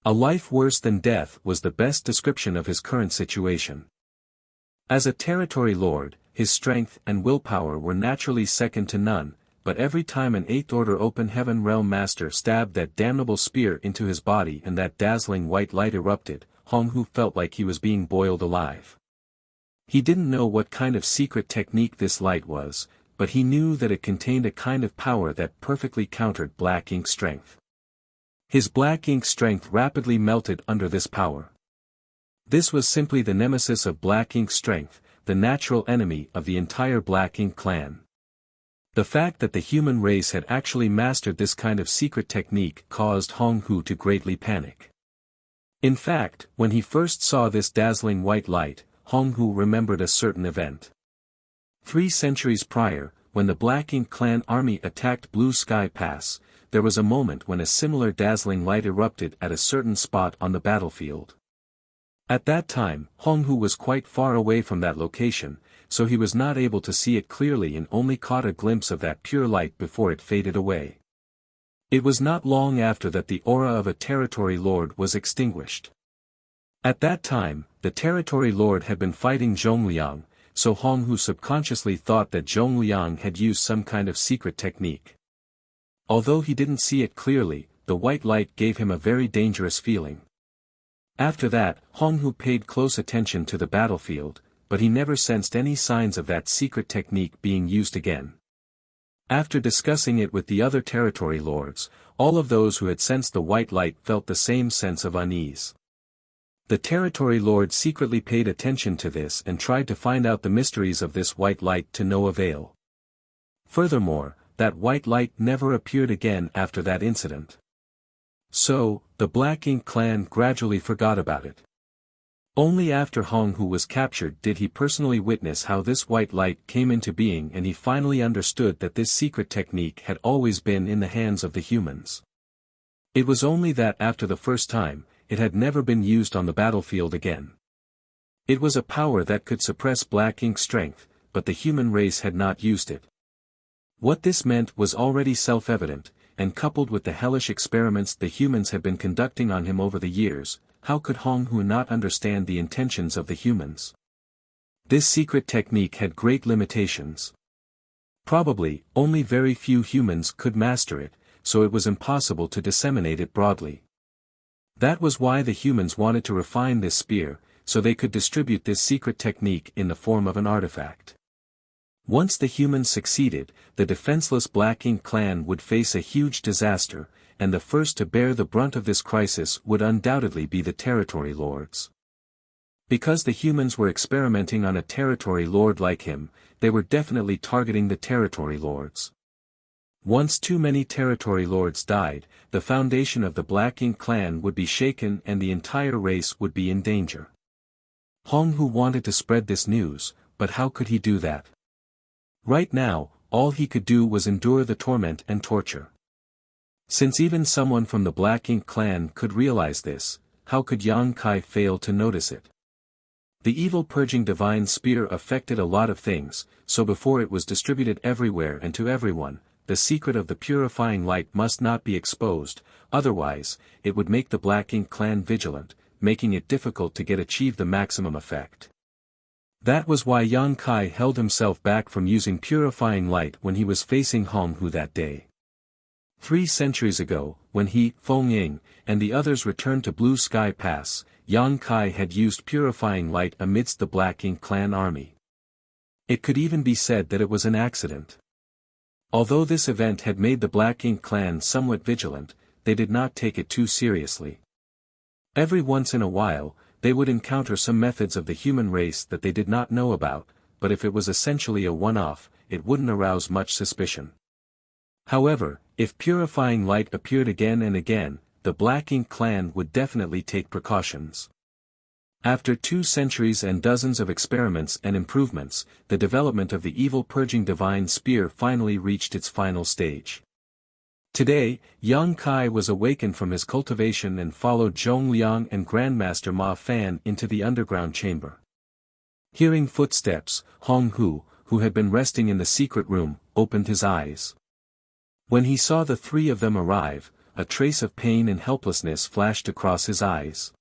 A life worse than death was the best description of his current situation. As a territory lord, his strength and willpower were naturally second to none, but every time an Eighth Order Open Heaven Realm Master stabbed that damnable spear into his body and that dazzling white light erupted, Hong Hu felt like he was being boiled alive. He didn't know what kind of secret technique this light was, but he knew that it contained a kind of power that perfectly countered black ink strength. His black ink strength rapidly melted under this power. This was simply the nemesis of black ink strength, the natural enemy of the entire black ink clan. The fact that the human race had actually mastered this kind of secret technique caused Hong Hu to greatly panic. In fact, when he first saw this dazzling white light, Hong Hu remembered a certain event. 3 centuries prior, when the Black Ink Clan army attacked Blue Sky Pass, there was a moment when a similar dazzling light erupted at a certain spot on the battlefield. At that time, Hong Hu was quite far away from that location, so he was not able to see it clearly and only caught a glimpse of that pure light before it faded away. It was not long after that the aura of a territory lord was extinguished. At that time, the territory lord had been fighting Zhongliang, so Hong Hu subconsciously thought that Zhongliang had used some kind of secret technique. Although he didn't see it clearly, the white light gave him a very dangerous feeling. After that, Hong Hu paid close attention to the battlefield, but he never sensed any signs of that secret technique being used again. After discussing it with the other territory lords, all of those who had sensed the white light felt the same sense of unease. The territory lord secretly paid attention to this and tried to find out the mysteries of this white light to no avail. Furthermore, that white light never appeared again after that incident. So, the Black Ink Clan gradually forgot about it. Only after Hong Hu was captured did he personally witness how this white light came into being, and he finally understood that this secret technique had always been in the hands of the humans. It was only that after the first time, it had never been used on the battlefield again. It was a power that could suppress black ink strength, but the human race had not used it. What this meant was already self-evident, and coupled with the hellish experiments the humans had been conducting on him over the years, how could Hong Hu not understand the intentions of the humans? This secret technique had great limitations. Probably, only very few humans could master it, so it was impossible to disseminate it broadly. That was why the humans wanted to refine this spear, so they could distribute this secret technique in the form of an artifact. Once the humans succeeded, the defenseless Black Ink Clan would face a huge disaster, and the first to bear the brunt of this crisis would undoubtedly be the territory lords. Because the humans were experimenting on a territory lord like him, they were definitely targeting the territory lords. Once too many territory lords died, the foundation of the Black Ink clan would be shaken and the entire race would be in danger. Hong Hu wanted to spread this news, but how could he do that? Right now, all he could do was endure the torment and torture. Since even someone from the Black Ink clan could realize this, how could Yang Kai fail to notice it? The evil purging divine spear affected a lot of things, so before it was distributed everywhere and to everyone, the secret of the purifying light must not be exposed, otherwise, it would make the Black Ink clan vigilant, making it difficult to achieve the maximum effect. That was why Yang Kai held himself back from using purifying light when he was facing Hong Hu that day. 3 centuries ago, when he, Feng Ying, and the others returned to Blue Sky Pass, Yang Kai had used purifying light amidst the Black Ink clan army. It could even be said that it was an accident. Although this event had made the Black Ink clan somewhat vigilant, they did not take it too seriously. Every once in a while, they would encounter some methods of the human race that they did not know about, but if it was essentially a one-off, it wouldn't arouse much suspicion. However, if purifying light appeared again and again, the Black Ink clan would definitely take precautions. After 2 centuries and dozens of experiments and improvements, the development of the evil purging divine spear finally reached its final stage. Today, Yang Kai was awakened from his cultivation and followed Zhong Liang and Grandmaster Ma Fan into the underground chamber. Hearing footsteps, Hong Hu, who had been resting in the secret room, opened his eyes. When he saw the 3 of them arrive, a trace of pain and helplessness flashed across his eyes.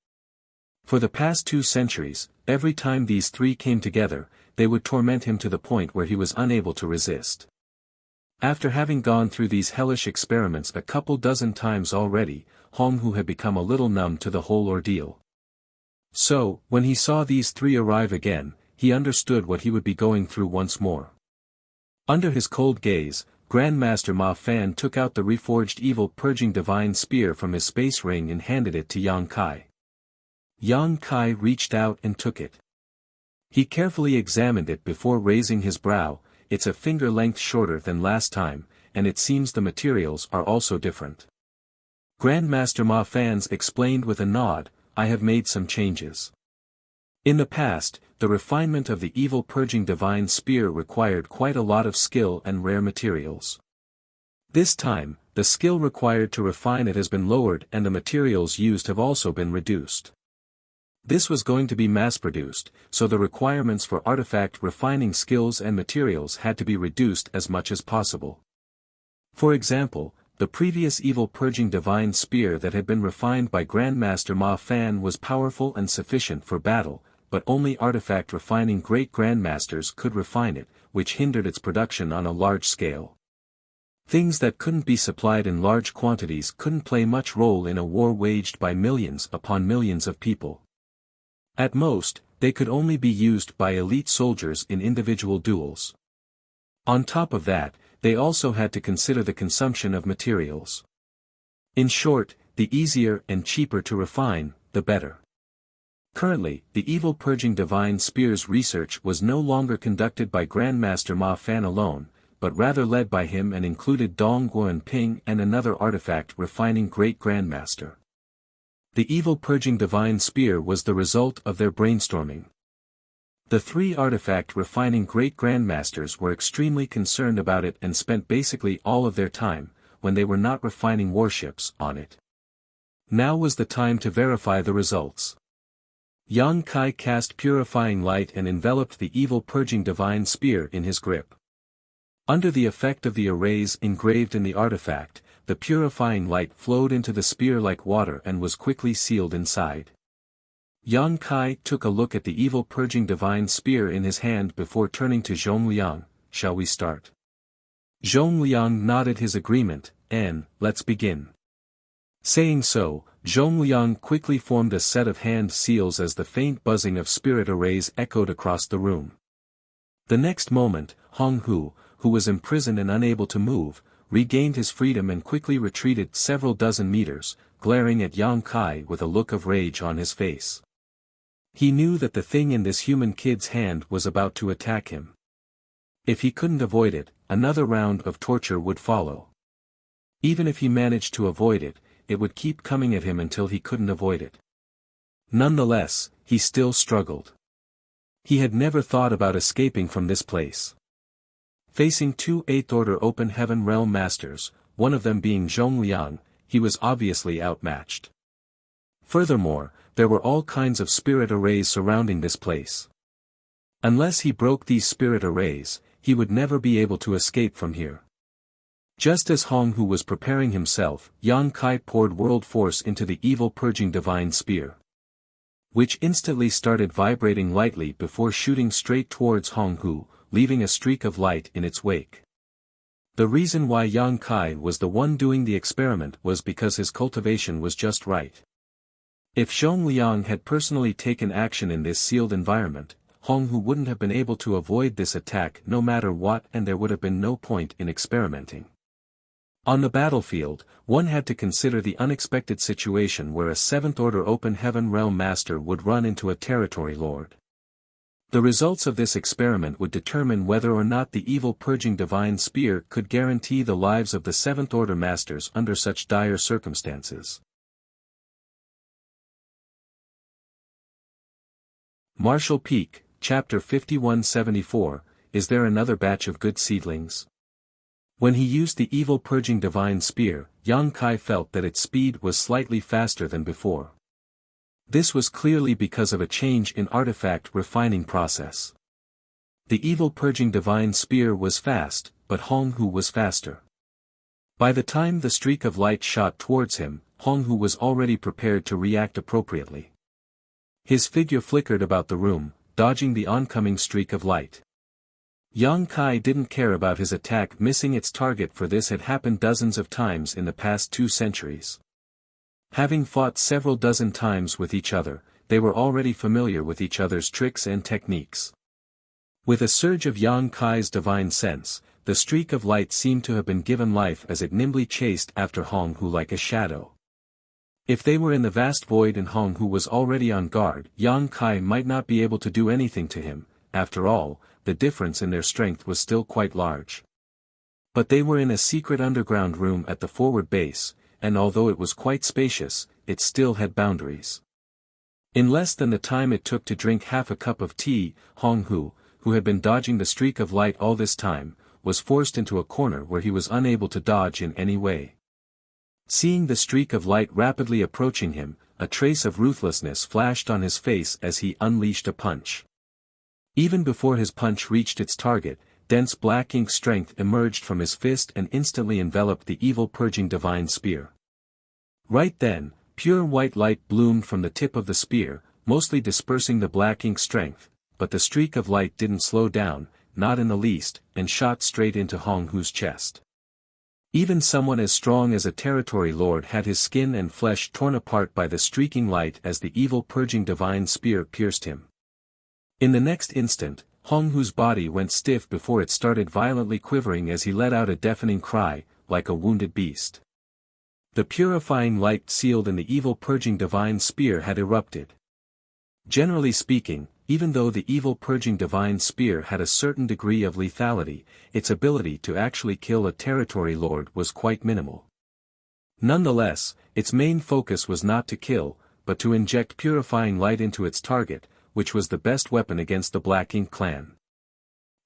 For the past 2 centuries, every time these 3 came together, they would torment him to the point where he was unable to resist. After having gone through these hellish experiments a couple dozen times already, Hong Hu had become a little numb to the whole ordeal. So, when he saw these 3 arrive again, he understood what he would be going through once more. Under his cold gaze, Grandmaster Ma Fan took out the reforged evil purging divine spear from his space ring and handed it to Yang Kai. Yang Kai reached out and took it. He carefully examined it before raising his brow. It's a finger length shorter than last time, and it seems the materials are also different. Grandmaster Ma Fan explained with a nod, I have made some changes. In the past, the refinement of the evil purging divine spear required quite a lot of skill and rare materials. This time, the skill required to refine it has been lowered and the materials used have also been reduced. This was going to be mass-produced, so the requirements for artifact refining skills and materials had to be reduced as much as possible. For example, the previous evil purging divine spear that had been refined by Grandmaster Ma Fan was powerful and sufficient for battle, but only artifact refining great grandmasters could refine it, which hindered its production on a large scale. Things that couldn't be supplied in large quantities couldn't play much role in a war waged by millions upon millions of people. At most, they could only be used by elite soldiers in individual duels. On top of that, they also had to consider the consumption of materials. In short, the easier and cheaper to refine, the better. Currently, the evil purging divine spear's research was no longer conducted by Grandmaster Ma Fan alone, but rather led by him and included Dong Guan Ping and another artifact refining great grandmaster. The evil purging divine spear was the result of their brainstorming. The 3 artifact refining great grandmasters were extremely concerned about it and spent basically all of their time, when they were not refining warships, on it. Now was the time to verify the results. Yang Kai cast purifying light and enveloped the evil purging divine spear in his grip. Under the effect of the arrays engraved in the artifact, the purifying light flowed into the spear like water and was quickly sealed inside. Yang Kai took a look at the evil purging divine spear in his hand before turning to Zhong Liang, shall we start? Zhong Liang nodded his agreement, and, let's begin. Saying so, Zhong Liang quickly formed a set of hand seals as the faint buzzing of spirit arrays echoed across the room. The next moment, Hong Hu, who was imprisoned and unable to move, regained his freedom and quickly retreated several dozen meters, glaring at Yang Kai with a look of rage on his face. He knew that the thing in this human kid's hand was about to attack him. If he couldn't avoid it, another round of torture would follow. Even if he managed to avoid it, it would keep coming at him until he couldn't avoid it. Nonetheless, he still struggled. He had never thought about escaping from this place. Facing two 8th Order Open Heaven Realm Masters, one of them being Zhongliang, he was obviously outmatched. Furthermore, there were all kinds of spirit arrays surrounding this place. Unless he broke these spirit arrays, he would never be able to escape from here. Just as Hong Hu was preparing himself, Yang Kai poured world force into the evil purging divine spear, which instantly started vibrating lightly before shooting straight towards Hong Hu, leaving a streak of light in its wake. The reason why Yang Kai was the one doing the experiment was because his cultivation was just right. If Zhongliang had personally taken action in this sealed environment, Hong Hu wouldn't have been able to avoid this attack no matter what, and there would have been no point in experimenting. On the battlefield, one had to consider the unexpected situation where a 7th Order Open Heaven Realm Master would run into a territory lord. The results of this experiment would determine whether or not the evil purging divine spear could guarantee the lives of the 7th Order Masters under such dire circumstances. Martial Peak, Chapter 5174, Is there another batch of good seedlings? When he used the evil purging divine spear, Yang Kai felt that its speed was slightly faster than before. This was clearly because of a change in artifact refining process. The evil purging divine spear was fast, but Hong Hu was faster. By the time the streak of light shot towards him, Hong Hu was already prepared to react appropriately. His figure flickered about the room, dodging the oncoming streak of light. Yang Kai didn't care about his attack missing its target, for this had happened dozens of times in the past 2 centuries. Having fought several dozen times with each other, they were already familiar with each other's tricks and techniques. With a surge of Yang Kai's divine sense, the streak of light seemed to have been given life as it nimbly chased after Hong Hu like a shadow. If they were in the vast void and Hong Hu was already on guard, Yang Kai might not be able to do anything to him. After all, the difference in their strength was still quite large. But they were in a secret underground room at the forward base, and although it was quite spacious, it still had boundaries. In less than the time it took to drink half a cup of tea, Hong Hu, who had been dodging the streak of light all this time, was forced into a corner where he was unable to dodge in any way. Seeing the streak of light rapidly approaching him, a trace of ruthlessness flashed on his face as he unleashed a punch. Even before his punch reached its target, dense black ink strength emerged from his fist and instantly enveloped the evil purging divine spear. Right then, pure white light bloomed from the tip of the spear, mostly dispersing the black ink strength, but the streak of light didn't slow down, not in the least, and shot straight into Hong Hu's chest. Even someone as strong as a territory lord had his skin and flesh torn apart by the streaking light as the evil purging divine spear pierced him. In the next instant, Hong Hu's body went stiff before it started violently quivering as he let out a deafening cry, like a wounded beast. The purifying light sealed in the evil purging divine spear had erupted. Generally speaking, even though the evil purging divine spear had a certain degree of lethality, its ability to actually kill a territory lord was quite minimal. Nonetheless, its main focus was not to kill, but to inject purifying light into its target, which was the best weapon against the Black Ink clan.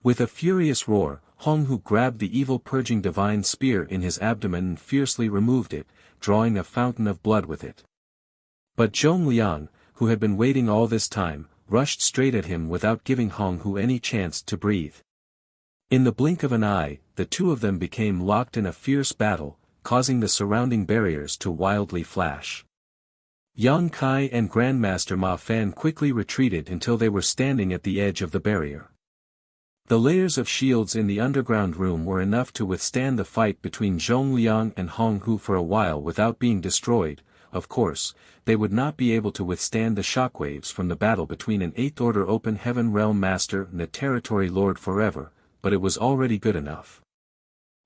With a furious roar, Hong Hu grabbed the evil purging divine spear in his abdomen and fiercely removed it, drawing a fountain of blood with it. But Zhong Liang, who had been waiting all this time, rushed straight at him without giving Hong Hu any chance to breathe. In the blink of an eye, the two of them became locked in a fierce battle, causing the surrounding barriers to wildly flash. Yang Kai and Grandmaster Ma Fan quickly retreated until they were standing at the edge of the barrier. The layers of shields in the underground room were enough to withstand the fight between Zhong Liang and Hong Hu for a while without being destroyed. Of course, they would not be able to withstand the shockwaves from the battle between an 8th Order Open Heaven Realm Master and a Territory Lord forever, but it was already good enough.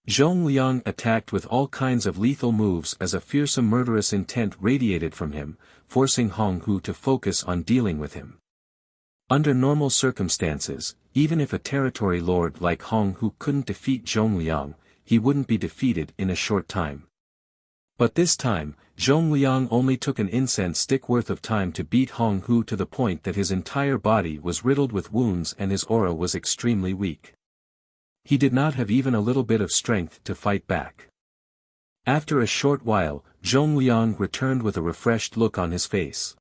Zhongliang attacked with all kinds of lethal moves as a fearsome murderous intent radiated from him, forcing Hong Hu to focus on dealing with him. Under normal circumstances, even if a territory lord like Hong Hu couldn't defeat Zhongliang, he wouldn't be defeated in a short time. But this time, Zhongliang only took an incense stick worth of time to beat Hong Hu to the point that his entire body was riddled with wounds and his aura was extremely weak. He did not have even a little bit of strength to fight back. After a short while, Zhongliang returned with a refreshed look on his face.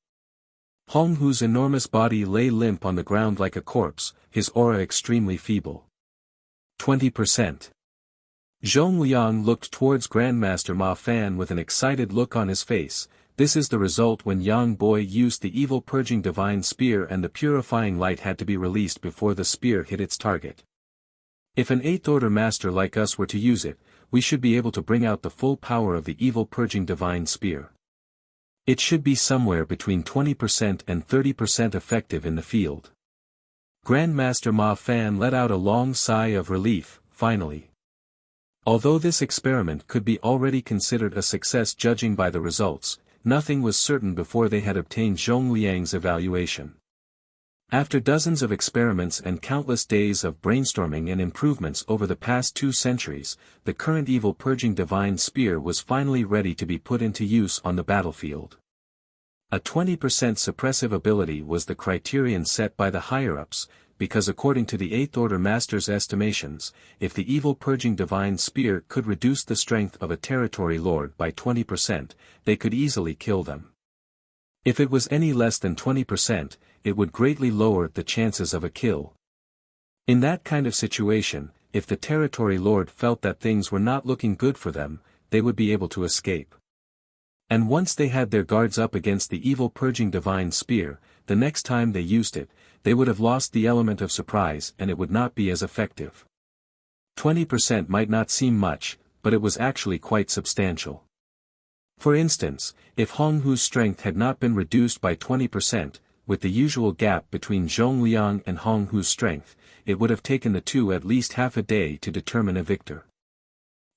Hong Hu's enormous body lay limp on the ground like a corpse, his aura extremely feeble. 20%. Zhongliang looked towards Grandmaster Ma Fan with an excited look on his face. This is the result when Yang Boy used the evil purging divine spear and the purifying light had to be released before the spear hit its target. If an 8th order master like us were to use it, we should be able to bring out the full power of the evil purging divine spear. It should be somewhere between 20% and 30% effective in the field. Grandmaster Ma Fan let out a long sigh of relief, finally. Although this experiment could be already considered a success judging by the results, nothing was certain before they had obtained Zhongliang's evaluation. After dozens of experiments and countless days of brainstorming and improvements over the past 2 centuries, the current evil purging divine spear was finally ready to be put into use on the battlefield. A 20% suppressive ability was the criterion set by the higher-ups, because according to the 8th order master's estimations, if the evil purging divine spear could reduce the strength of a territory lord by 20%, they could easily kill them. If it was any less than 20%, it would greatly lower the chances of a kill. In that kind of situation, if the territory lord felt that things were not looking good for them, they would be able to escape. And once they had their guards up against the evil purging divine spear, the next time they used it, they would have lost the element of surprise and it would not be as effective. 20% might not seem much, but it was actually quite substantial. For instance, if Hong Hu's strength had not been reduced by 20%, with the usual gap between Zhongliang and Hong Hu's strength, it would have taken the two at least half a day to determine a victor.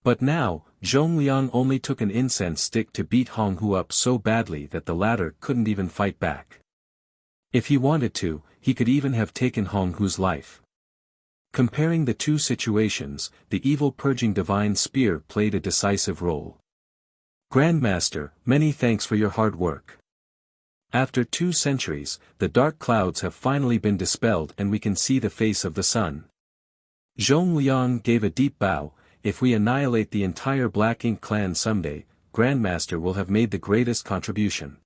But now, Zhongliang only took an incense stick to beat Hong Hu up so badly that the latter couldn't even fight back. If he wanted to, he could even have taken Hong Hu's life. Comparing the two situations, the evil purging divine spear played a decisive role. Grandmaster, many thanks for your hard work. After 2 centuries, the dark clouds have finally been dispelled and we can see the face of the sun. Zhongliang gave a deep bow. If we annihilate the entire Black Ink clan someday, Grandmaster will have made the greatest contribution.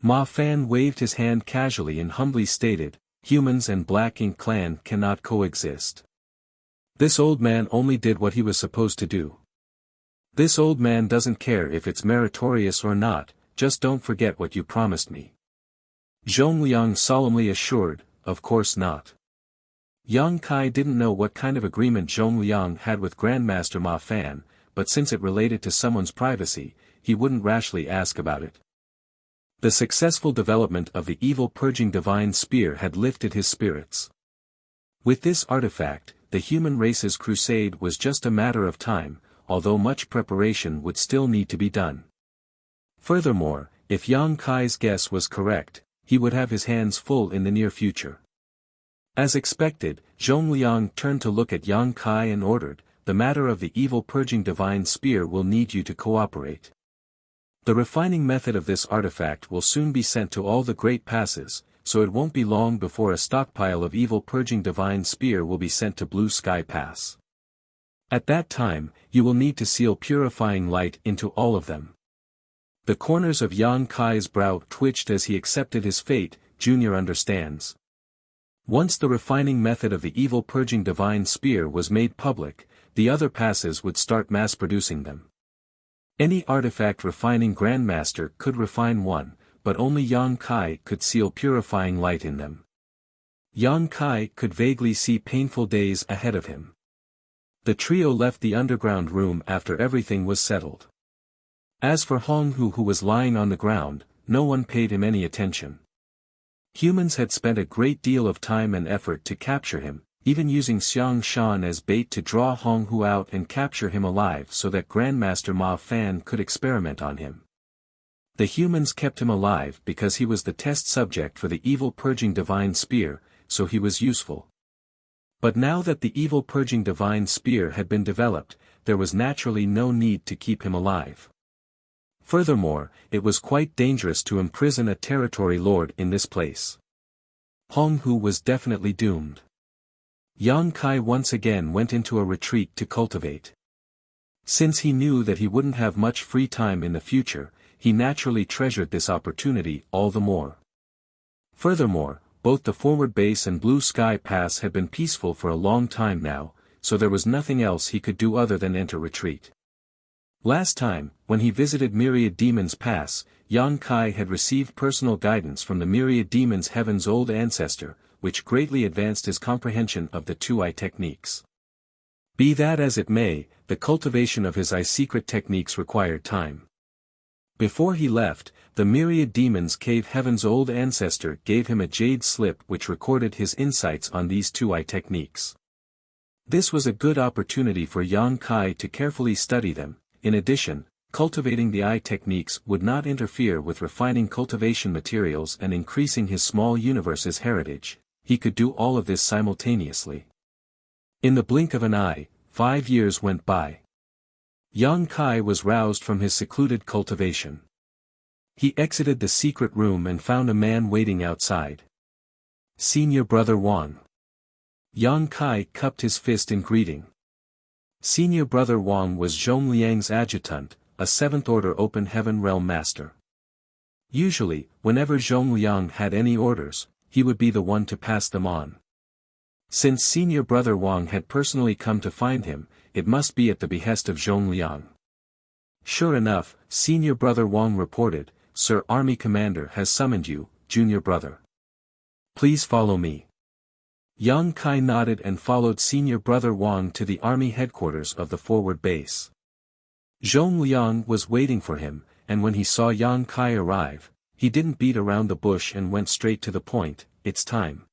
Ma Fan waved his hand casually and humbly stated, humans and Black Ink clan cannot coexist. This old man only did what he was supposed to do. This old man doesn't care if it's meritorious or not, just don't forget what you promised me. Zhongliang solemnly assured, of course not. Yang Kai didn't know what kind of agreement Zhongliang had with Grandmaster Ma Fan, but since it related to someone's privacy, he wouldn't rashly ask about it. The successful development of the evil purging divine spear had lifted his spirits. With this artifact, the human race's crusade was just a matter of time, although much preparation would still need to be done. Furthermore, if Yang Kai's guess was correct, he would have his hands full in the near future. As expected, Zhongliang turned to look at Yang Kai and ordered, the matter of the evil purging divine spear will need you to cooperate. The refining method of this artifact will soon be sent to all the great passes, so it won't be long before a stockpile of evil purging divine spear will be sent to Blue Sky Pass. At that time, you will need to seal purifying light into all of them. The corners of Yang Kai's brow twitched as he accepted his fate. Junior understands. Once the refining method of the evil purging divine spear was made public, the other passes would start mass-producing them. Any artifact refining Grandmaster could refine one, but only Yang Kai could seal purifying light in them. Yang Kai could vaguely see painful days ahead of him. The trio left the underground room after everything was settled. As for Hong Hu, who was lying on the ground, no one paid him any attention. Humans had spent a great deal of time and effort to capture him, even using Xiang Shan as bait to draw Hong Hu out and capture him alive so that Grandmaster Ma Fan could experiment on him. The humans kept him alive because he was the test subject for the evil purging divine spear, so he was useful. But now that the evil purging divine spear had been developed, there was naturally no need to keep him alive. Furthermore, it was quite dangerous to imprison a territory lord in this place. Hong Hu was definitely doomed. Yang Kai once again went into a retreat to cultivate. Since he knew that he wouldn't have much free time in the future, he naturally treasured this opportunity all the more. Furthermore, both the forward base and Blue Sky Pass had been peaceful for a long time now, so there was nothing else he could do other than enter retreat. Last time, when he visited Myriad Demons Pass, Yang Kai had received personal guidance from the Myriad Demons Heaven's old ancestor, which greatly advanced his comprehension of the 2-eye techniques. Be that as it may, the cultivation of his eye secret techniques required time. Before he left, the Myriad Demons Cave Heaven's old ancestor gave him a jade slip which recorded his insights on these 2-eye techniques. This was a good opportunity for Yang Kai to carefully study them. In addition, cultivating the eye techniques would not interfere with refining cultivation materials and increasing his small universe's heritage. He could do all of this simultaneously. In the blink of an eye, 5 years went by. Yang Kai was roused from his secluded cultivation. He exited the secret room and found a man waiting outside. Senior Brother Wang. Yang Kai cupped his fist in greeting. Senior Brother Wang was Zhong Liang's adjutant, a 7th Order Open Heaven Realm Master. Usually, whenever Zhong Liang had any orders, he would be the one to pass them on. Since Senior Brother Wang had personally come to find him, it must be at the behest of Zhong Liang. Sure enough, Senior Brother Wang reported, "Sir Army Commander has summoned you, Junior Brother. Please follow me." Yang Kai nodded and followed Senior Brother Wang to the army headquarters of the forward base. Zhong Liang was waiting for him, and when he saw Yang Kai arrive, he didn't beat around the bush and went straight to the point. "It's time.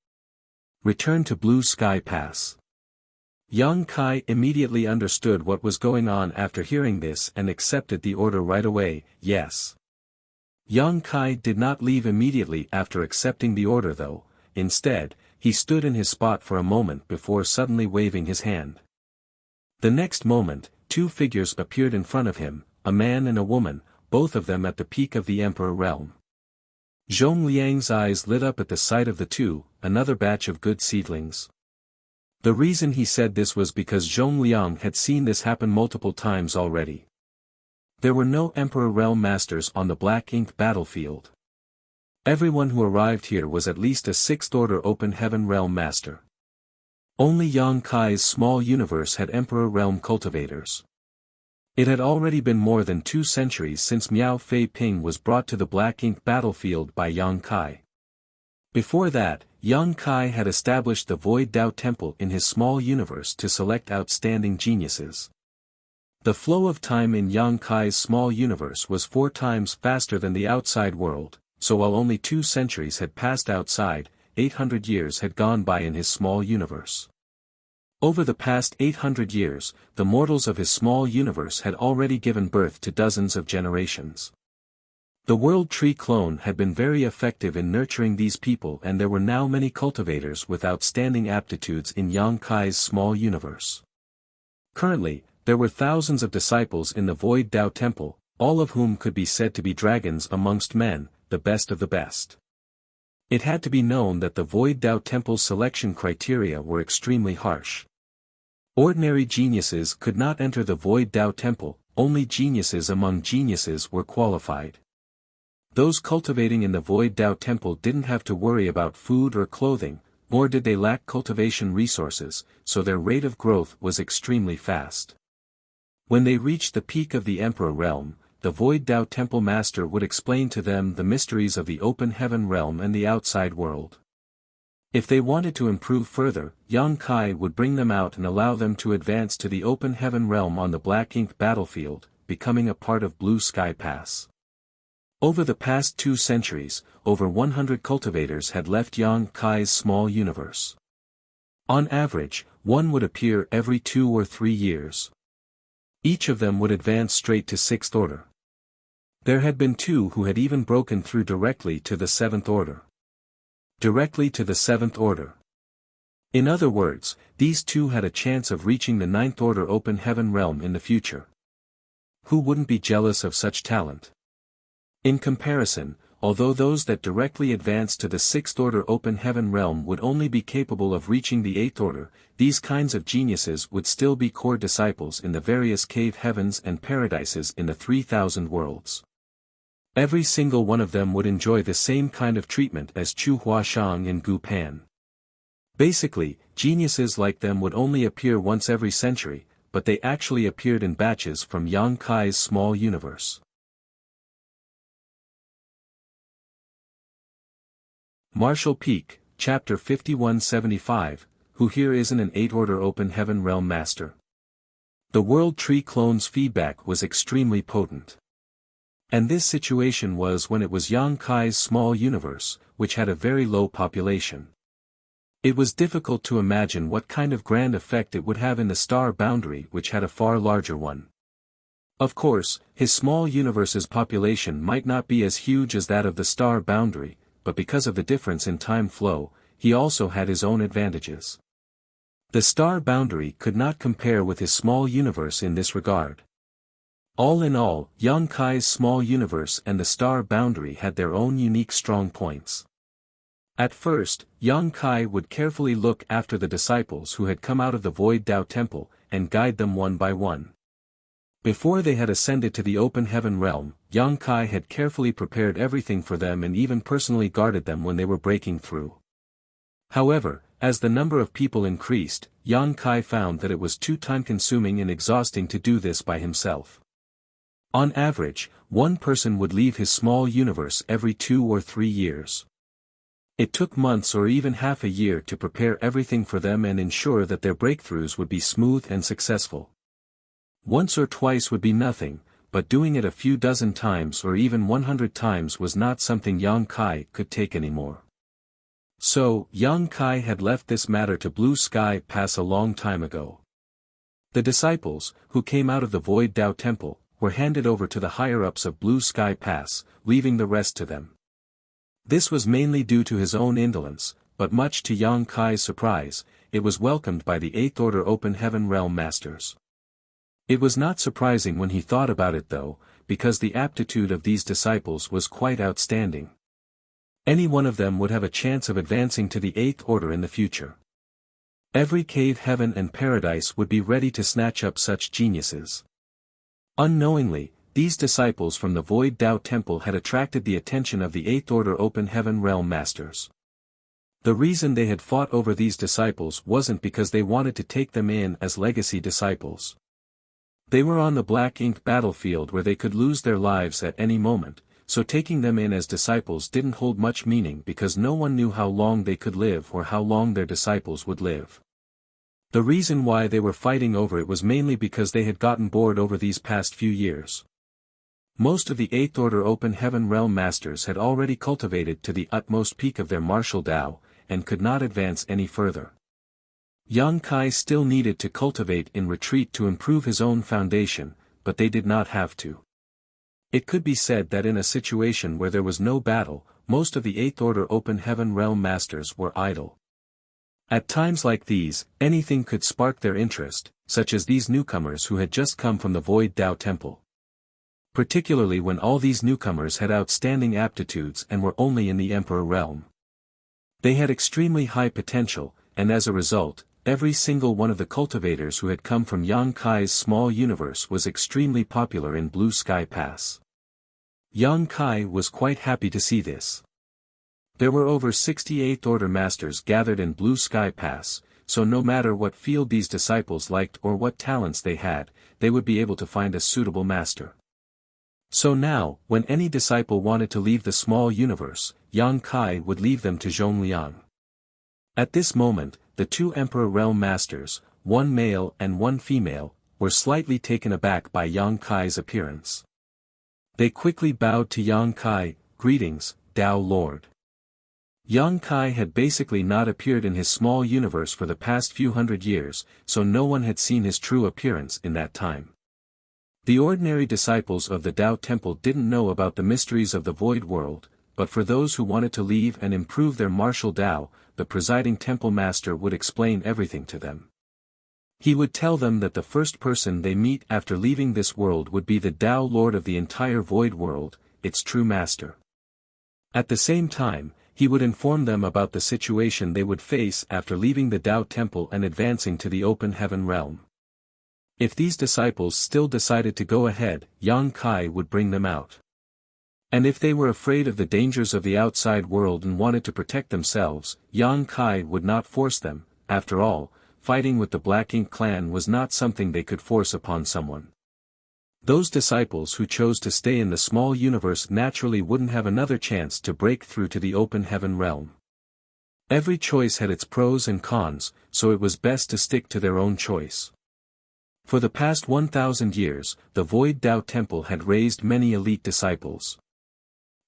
Return to Blue Sky Pass." Yang Kai immediately understood what was going on after hearing this and accepted the order right away. Yes. Yang Kai did not leave immediately after accepting the order though. Instead, he stood in his spot for a moment before suddenly waving his hand. The next moment, 2 figures appeared in front of him, a man and a woman, both of them at the peak of the Emperor realm. Zhong Liang's eyes lit up at the sight of the two, another batch of good seedlings. The reason he said this was because Zhong Liang had seen this happen multiple times already. There were no Emperor Realm Masters on the Black Ink battlefield. Everyone who arrived here was at least a 6th Order Open Heaven Realm Master. Only Yang Kai's small universe had Emperor Realm cultivators. It had already been more than 2 centuries since Miao Fei Ping was brought to the Black Ink battlefield by Yang Kai. Before that, Yang Kai had established the Void Dao Temple in his small universe to select outstanding geniuses. The flow of time in Yang Kai's small universe was 4 times faster than the outside world, so while only 2 centuries had passed outside, 800 years had gone by in his small universe. Over the past 800 years, the mortals of his small universe had already given birth to dozens of generations. The World Tree clone had been very effective in nurturing these people, and there were now many cultivators with outstanding aptitudes in Yang Kai's small universe. Currently, there were thousands of disciples in the Void Dao Temple, all of whom could be said to be dragons amongst men, the best of the best. It had to be known that the Void Dao Temple's selection criteria were extremely harsh. Ordinary geniuses could not enter the Void Dao Temple, only geniuses among geniuses were qualified. Those cultivating in the Void Dao Temple didn't have to worry about food or clothing, nor did they lack cultivation resources, so their rate of growth was extremely fast. When they reached the peak of the Emperor realm, the Void Dao Temple Master would explain to them the mysteries of the Open Heaven realm and the outside world. If they wanted to improve further, Yang Kai would bring them out and allow them to advance to the Open Heaven realm on the Black Ink battlefield, becoming a part of Blue Sky Pass. Over the past 2 centuries, over 100 cultivators had left Yang Kai's small universe. On average, one would appear every 2 or 3 years. Each of them would advance straight to sixth order. There had been 2 who had even broken through directly to the seventh order. Directly to the seventh order. In other words, these 2 had a chance of reaching the ninth order open heaven realm in the future. Who wouldn't be jealous of such talent? In comparison, although those that directly advanced to the sixth order open heaven realm would only be capable of reaching the eighth order, these kinds of geniuses would still be core disciples in the various cave heavens and paradises in the 3,000 worlds. Every single one of them would enjoy the same kind of treatment as Chu Huashang and Gu Pan. Basically, geniuses like them would only appear once every century, but they actually appeared in batches from Yang Kai's small universe. Martial Peak, Chapter 5175, who here isn't an 8-order open heaven realm master. The World Tree clone's feedback was extremely potent. And this situation was when it was Yang Kai's small universe, which had a very low population. It was difficult to imagine what kind of grand effect it would have in the star boundary, which had a far larger one. Of course, his small universe's population might not be as huge as that of the star boundary, but because of the difference in time flow, he also had his own advantages. The star boundary could not compare with his small universe in this regard. All in all, Yang Kai's small universe and the star boundary had their own unique strong points. At first, Yang Kai would carefully look after the disciples who had come out of the Void Tao Temple, and guide them one by one. Before they had ascended to the open heaven realm, Yang Kai had carefully prepared everything for them and even personally guarded them when they were breaking through. However, as the number of people increased, Yang Kai found that it was too time-consuming and exhausting to do this by himself. On average, one person would leave his small universe every 2 or 3 years. It took months or even half a year to prepare everything for them and ensure that their breakthroughs would be smooth and successful. Once or twice would be nothing, but doing it a few dozen times or even 100 times was not something Yang Kai could take anymore. So, Yang Kai had left this matter to Blue Sky Pass a long time ago. The disciples, who came out of the Void Tao Temple, were handed over to the higher-ups of Blue Sky Pass, leaving the rest to them. This was mainly due to his own indolence, but much to Yang Kai's surprise, it was welcomed by the 8th Order Open Heaven Realm Masters. It was not surprising when he thought about it though, because the aptitude of these disciples was quite outstanding. Any one of them would have a chance of advancing to the 8th Order in the future. Every cave heaven and paradise would be ready to snatch up such geniuses. Unknowingly, these disciples from the Void Tao Temple had attracted the attention of the 8th Order Open Heaven Realm Masters. The reason they had fought over these disciples wasn't because they wanted to take them in as legacy disciples. They were on the black ink battlefield where they could lose their lives at any moment, so taking them in as disciples didn't hold much meaning because no one knew how long they could live or how long their disciples would live. The reason why they were fighting over it was mainly because they had gotten bored over these past few years. Most of the 8th Order Open Heaven Realm Masters had already cultivated to the utmost peak of their martial Tao, and could not advance any further. Yang Kai still needed to cultivate in retreat to improve his own foundation, but they did not have to. It could be said that in a situation where there was no battle, most of the 8th Order Open Heaven Realm Masters were idle. At times like these, anything could spark their interest, such as these newcomers who had just come from the Void Tao Temple. Particularly when all these newcomers had outstanding aptitudes and were only in the Emperor realm. They had extremely high potential, and as a result, every single one of the cultivators who had come from Yang Kai's small universe was extremely popular in Blue Sky Pass. Yang Kai was quite happy to see this. There were over 68th Order Masters gathered in Blue Sky Pass, so no matter what field these disciples liked or what talents they had, they would be able to find a suitable master. So now, when any disciple wanted to leave the small universe, Yang Kai would leave them to Zhongliang. At this moment, the 2 Emperor Realm Masters, one male and one female, were slightly taken aback by Yang Kai's appearance. They quickly bowed to Yang Kai, "Greetings, Tao Lord." Yang Kai had basically not appeared in his small universe for the past few hundred years, so no one had seen his true appearance in that time. The ordinary disciples of the Tao Temple didn't know about the mysteries of the void world, but for those who wanted to leave and improve their martial Tao, the presiding temple master would explain everything to them. He would tell them that the first person they meet after leaving this world would be the Tao Lord of the entire void world, its true master. At the same time, he would inform them about the situation they would face after leaving the Tao Temple and advancing to the open heaven realm. If these disciples still decided to go ahead, Yang Kai would bring them out. And if they were afraid of the dangers of the outside world and wanted to protect themselves, Yang Kai would not force them. After all, fighting with the Black Ink clan was not something they could force upon someone. Those disciples who chose to stay in the small universe naturally wouldn't have another chance to break through to the open heaven realm. Every choice had its pros and cons, so it was best to stick to their own choice. For the past 1,000 years, the Void Tao Temple had raised many elite disciples.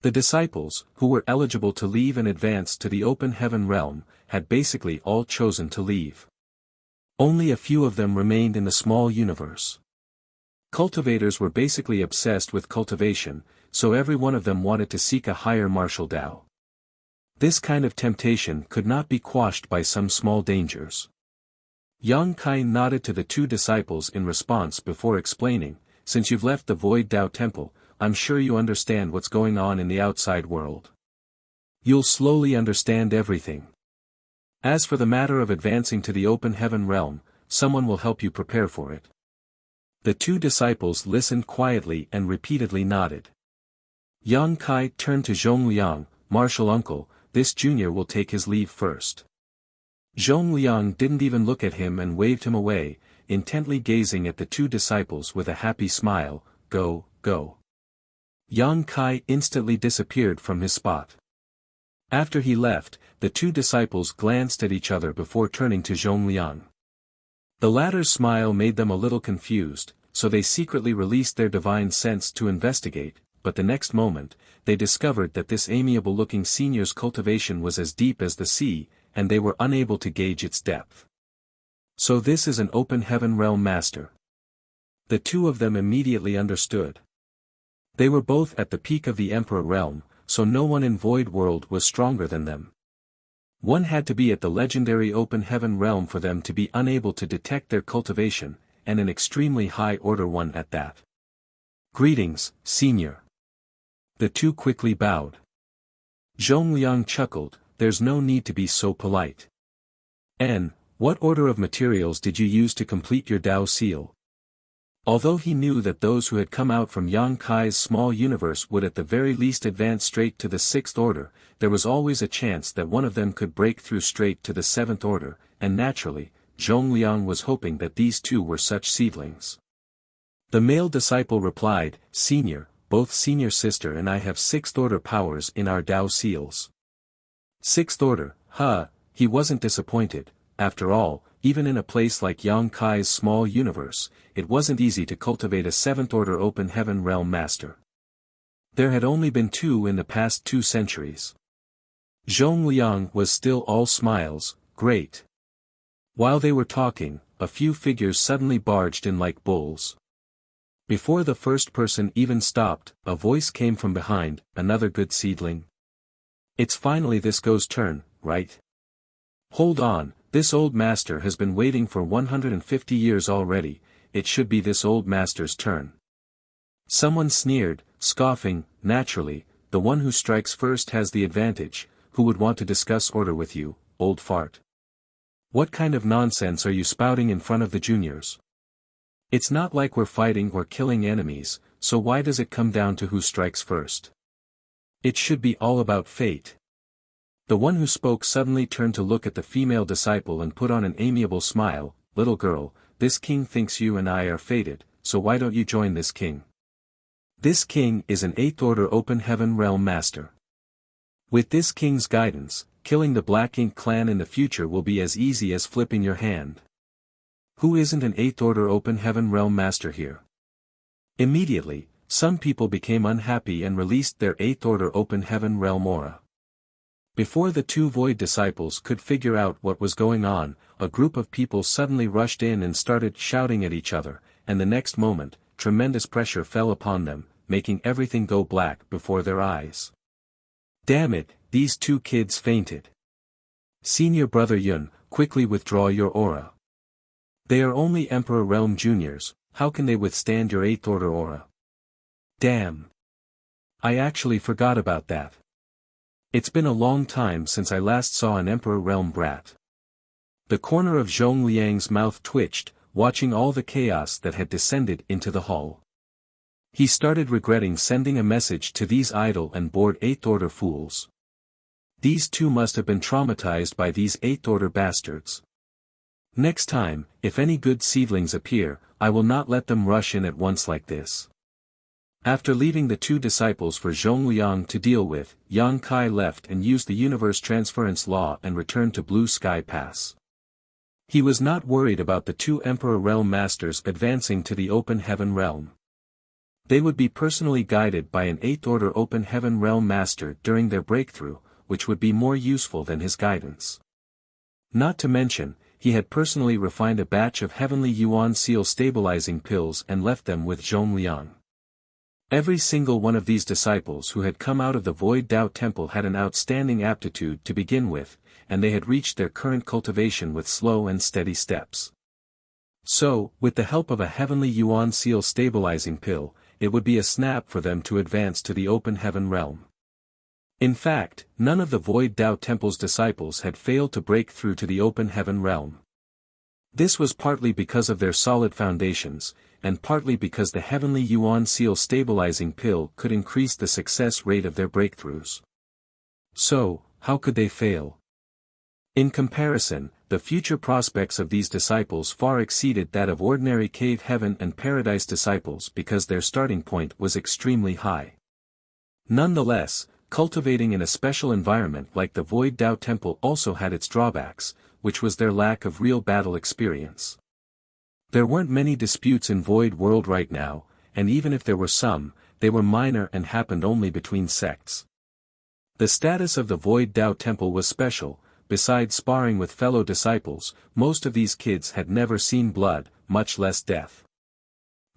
The disciples, who were eligible to leave and advance to the open heaven realm, had basically all chosen to leave. Only a few of them remained in the small universe. Cultivators were basically obsessed with cultivation, so every one of them wanted to seek a higher martial Tao. This kind of temptation could not be quashed by some small dangers. Yang Kai nodded to the two disciples in response before explaining, "Since you've left the Void Tao Temple, I'm sure you understand what's going on in the outside world. You'll slowly understand everything. As for the matter of advancing to the open heaven realm, someone will help you prepare for it." The two disciples listened quietly and repeatedly nodded. Yang Kai turned to Zhongliang, "Martial uncle, this junior will take his leave first." Zhongliang didn't even look at him and waved him away, intently gazing at the two disciples with a happy smile. Go, go." Yang Kai instantly disappeared from his spot. After he left, the two disciples glanced at each other before turning to Zhongliang. The latter's smile made them a little confused, so they secretly released their divine sense to investigate, but the next moment, they discovered that this amiable-looking senior's cultivation was as deep as the sea, and they were unable to gauge its depth. So this is an open heaven realm master. The two of them immediately understood. They were both at the peak of the Emperor realm, so no one in Void World was stronger than them. One had to be at the legendary open heaven realm for them to be unable to detect their cultivation, and an extremely high order one at that. "Greetings, senior." The two quickly bowed. Zhongliang chuckled, "There's no need to be so polite. What order of materials did you use to complete your Tao seal?" Although he knew that those who had come out from Yang Kai's small universe would at the very least advance straight to the sixth order, there was always a chance that one of them could break through straight to the seventh order, and naturally, Zhongliang was hoping that these two were such seedlings. The male disciple replied, "Senior, both senior sister and I have sixth order powers in our Tao seals." Sixth order, he wasn't disappointed. After all, even in a place like Yang Kai's small universe, it wasn't easy to cultivate a seventh order open heaven realm master. There had only been two in the past 2 centuries. Zhongliang was still all smiles. "Great." While they were talking, a few figures suddenly barged in like bulls. Before the first person even stopped, a voice came from behind, "Another good seedling? It's finally this guy's turn, right? Hold on, this old master has been waiting for 150 years already, it should be this old master's turn." Someone sneered, scoffing, "Naturally, the one who strikes first has the advantage. Who would want to discuss order with you, old fart? What kind of nonsense are you spouting in front of the juniors? It's not like we're fighting or killing enemies, so why does it come down to who strikes first? It should be all about fate." The one who spoke suddenly turned to look at the female disciple and put on an amiable smile. "Little girl, this king thinks you and I are fated, so why don't you join this king? This king is an 8th order open heaven realm master. With this king's guidance, killing the Black Ink clan in the future will be as easy as flipping your hand. Who isn't an 8th order open heaven realm master here?" Immediately, some people became unhappy and released their 8th order open heaven realm aura. Before the two void disciples could figure out what was going on, a group of people suddenly rushed in and started shouting at each other, and the next moment, tremendous pressure fell upon them, making everything go black before their eyes. Damn it, these two kids fainted. Senior Brother Yun, quickly withdraw your aura. They are only Emperor Realm Juniors, how can they withstand your 8th Order aura? Damn. I actually forgot about that. It's been a long time since I last saw an Emperor Realm brat. The corner of Zhong Liang's mouth twitched, watching all the chaos that had descended into the hall. He started regretting sending a message to these idle and bored 8th Order fools. These two must have been traumatized by these 8th Order bastards. Next time, if any good seedlings appear, I will not let them rush in at once like this. After leaving the two disciples for Zhong Liang to deal with, Yang Kai left and used the universe transference law and returned to Blue Sky Pass. He was not worried about the two Emperor Realm Masters advancing to the Open Heaven Realm. They would be personally guided by an 8th Order Open Heaven Realm Master during their breakthrough, which would be more useful than his guidance. Not to mention, he had personally refined a batch of Heavenly Yuan Seal stabilizing pills and left them with Zhong Liang. Every single one of these disciples who had come out of the Void Dao Temple had an outstanding aptitude to begin with, and they had reached their current cultivation with slow and steady steps. So, with the help of a Heavenly Yuan Seal stabilizing pill, it would be a snap for them to advance to the Open Heaven Realm. In fact, none of the Void Dao Temple's disciples had failed to break through to the Open Heaven Realm. This was partly because of their solid foundations, and partly because the Heavenly Yuan Seal stabilizing pill could increase the success rate of their breakthroughs. So, how could they fail? In comparison, the future prospects of these disciples far exceeded that of ordinary Cave Heaven and Paradise disciples because their starting point was extremely high. Nonetheless, cultivating in a special environment like the Void Dao Temple also had its drawbacks, which was their lack of real battle experience. There weren't many disputes in Void World right now, and even if there were some, they were minor and happened only between sects. The status of the Void Dao Temple was special. Besides sparring with fellow disciples, most of these kids had never seen blood, much less death.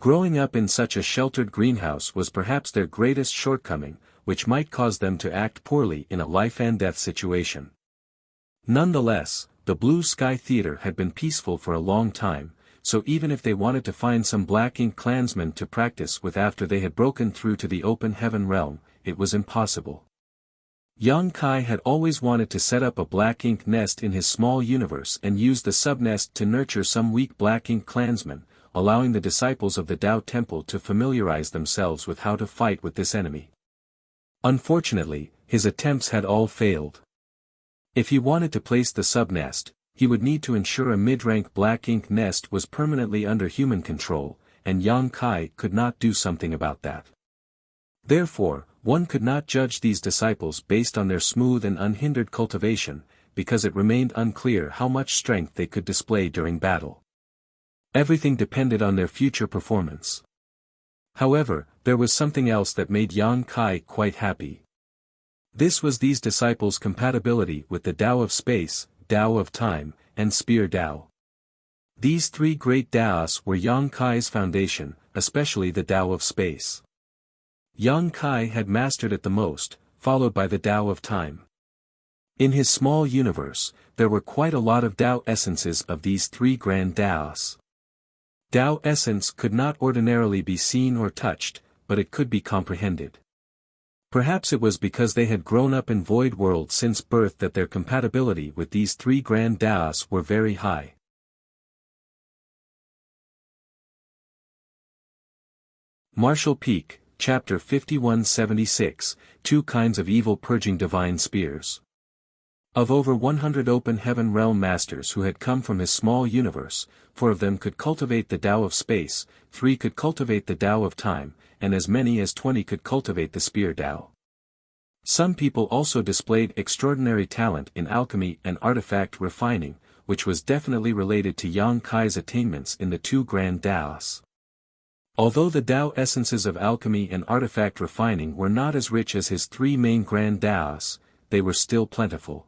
Growing up in such a sheltered greenhouse was perhaps their greatest shortcoming, which might cause them to act poorly in a life-and-death situation. Nonetheless, the Blue Sky Theater had been peaceful for a long time, so even if they wanted to find some Black Ink clansmen to practice with after they had broken through to the Open Heaven Realm, it was impossible. Yang Kai had always wanted to set up a Black Ink nest in his small universe and use the subnest to nurture some weak Black Ink clansmen, allowing the disciples of the Dao Temple to familiarize themselves with how to fight with this enemy. Unfortunately, his attempts had all failed. If he wanted to place the subnest, he would need to ensure a mid-rank Black Ink nest was permanently under human control, and Yang Kai could not do something about that. Therefore, one could not judge these disciples based on their smooth and unhindered cultivation, because it remained unclear how much strength they could display during battle. Everything depended on their future performance. However, there was something else that made Yang Kai quite happy. This was these disciples' compatibility with the Tao of Space, Tao of Time, and Spear Tao. These three great Taos were Yang Kai's foundation, especially the Tao of Space. Yang Kai had mastered it the most, followed by the Tao of Time. In his small universe, there were quite a lot of Tao essences of these three grand Taos. Tao essence could not ordinarily be seen or touched, but it could be comprehended. Perhaps it was because they had grown up in Void World since birth that their compatibility with these three grand Taos were very high. Martial Peak, Chapter 5176, Two Kinds of Evil Purging Divine Spears. Of over 100 Open Heaven Realm Masters who had come from his small universe, 4 of them could cultivate the Tao of Space, 3 could cultivate the Tao of Time, and as many as 20 could cultivate the Spear Tao. Some people also displayed extraordinary talent in alchemy and artifact refining, which was definitely related to Yang Kai's attainments in the two grand Taos. Although the Tao essences of alchemy and artifact refining were not as rich as his three main grand Taos, they were still plentiful.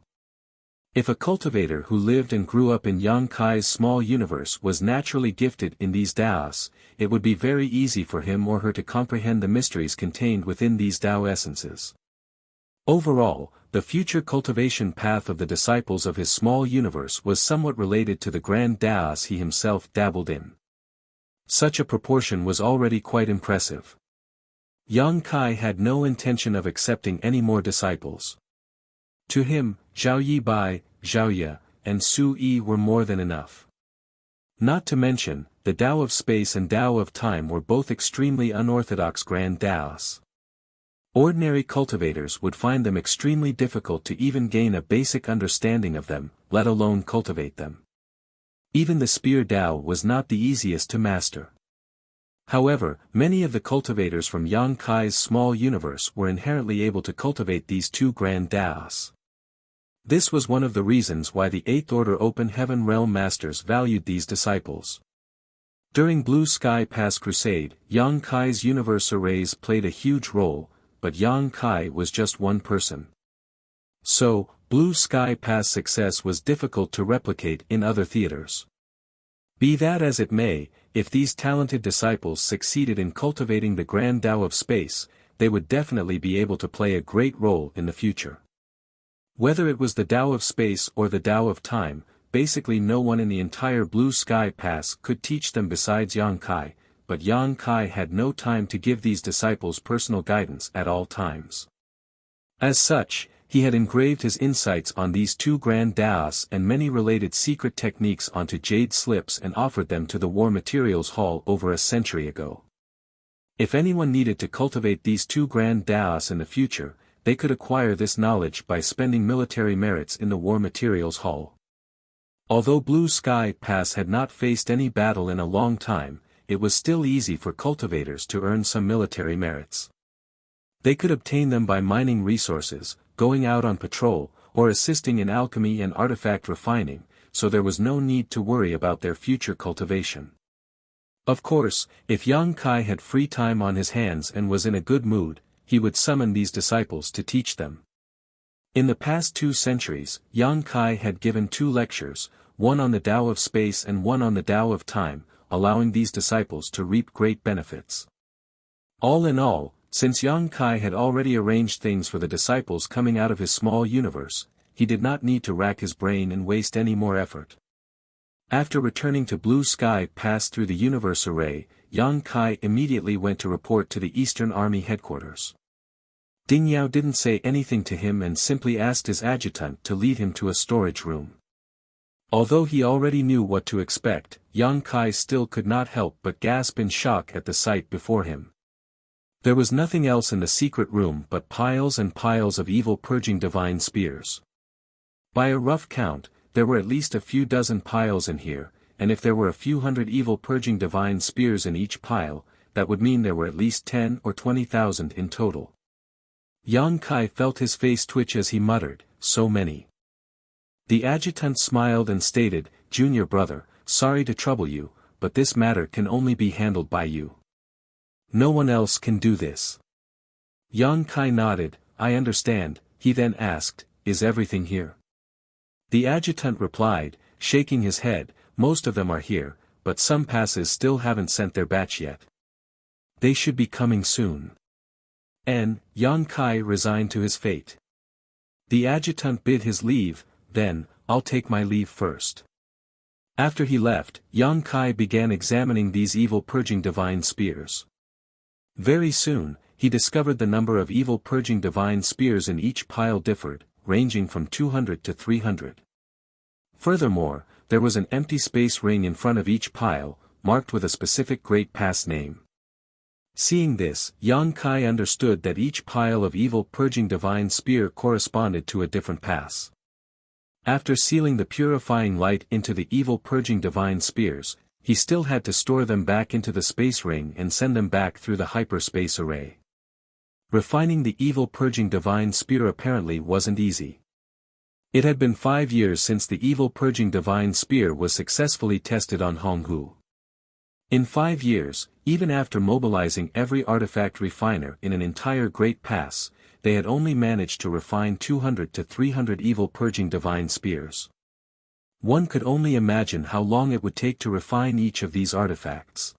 If a cultivator who lived and grew up in Yang Kai's small universe was naturally gifted in these Tao's, it would be very easy for him or her to comprehend the mysteries contained within these Tao essences. Overall, the future cultivation path of the disciples of his small universe was somewhat related to the grand Tao's he himself dabbled in. Such a proportion was already quite impressive. Yang Kai had no intention of accepting any more disciples. To him, Zhao Yi Bai, Zhao Ye, and Su Yi were more than enough. Not to mention, the Tao of Space and Tao of Time were both extremely unorthodox grand Tao's. Ordinary cultivators would find them extremely difficult to even gain a basic understanding of them, let alone cultivate them. Even the spear Tao was not the easiest to master. However, many of the cultivators from Yang Kai's small universe were inherently able to cultivate these two grand Tao's. This was one of the reasons why the Eighth Order Open Heaven Realm Masters valued these disciples. During Blue Sky Pass Crusade, Yang Kai's universe arrays played a huge role, but Yang Kai was just one person. So, Blue Sky Pass success was difficult to replicate in other theaters. Be that as it may, if these talented disciples succeeded in cultivating the grand Tao of Space, they would definitely be able to play a great role in the future. Whether it was the Tao of Space or the Tao of Time, basically no one in the entire Blue Sky Pass could teach them besides Yang Kai, but Yang Kai had no time to give these disciples personal guidance at all times. As such, he had engraved his insights on these two grand Tao's and many related secret techniques onto jade slips and offered them to the War Materials Hall over a century ago. If anyone needed to cultivate these two grand Tao's in the future, they could acquire this knowledge by spending military merits in the War Materials Hall. Although Blue Sky Pass had not faced any battle in a long time, it was still easy for cultivators to earn some military merits. They could obtain them by mining resources, going out on patrol, or assisting in alchemy and artifact refining, so there was no need to worry about their future cultivation. Of course, if Yang Kai had free time on his hands and was in a good mood, he would summon these disciples to teach them. In the past 2 centuries, Yang Kai had given 2 lectures, one on the Tao of Space and one on the Tao of Time, allowing these disciples to reap great benefits. All in all, since Yang Kai had already arranged things for the disciples coming out of his small universe, he did not need to rack his brain and waste any more effort. After returning to Blue Sky Pass through the universe array, Yang Kai immediately went to report to the Eastern Army headquarters. Ding Yao didn't say anything to him and simply asked his adjutant to lead him to a storage room. Although he already knew what to expect, Yang Kai still could not help but gasp in shock at the sight before him. There was nothing else in the secret room but piles and piles of evil purging divine spears. By a rough count, there were at least a few dozen piles in here, and if there were a few hundred evil purging divine spears in each pile, that would mean there were at least 10 or 20,000 in total. Yang Kai felt his face twitch as he muttered, "So many." The adjutant smiled and stated, "Junior brother, sorry to trouble you, but this matter can only be handled by you. No one else can do this." Yang Kai nodded, "I understand." He then asked, "Is everything here?" The adjutant replied, shaking his head, "Most of them are here, but some passes still haven't sent their batch yet. They should be coming soon." And Yang Kai resigned to his fate. The adjutant bid his leave, then, "I'll take my leave first." After he left, Yang Kai began examining these evil purging divine spears. Very soon, he discovered the number of evil purging divine spears in each pile differed, ranging from 200 to 300. Furthermore, there was an empty space ring in front of each pile, marked with a specific Great Pass name. Seeing this, Yang Kai understood that each pile of evil purging divine spear corresponded to a different pass. After sealing the purifying light into the evil purging divine spears, he still had to store them back into the space ring and send them back through the hyperspace array. Refining the evil purging divine spear apparently wasn't easy. It had been 5 years since the evil purging divine spear was successfully tested on Honghu. In 5 years, even after mobilizing every artifact refiner in an entire Great Pass, they had only managed to refine 200 to 300 evil purging divine spears. One could only imagine how long it would take to refine each of these artifacts.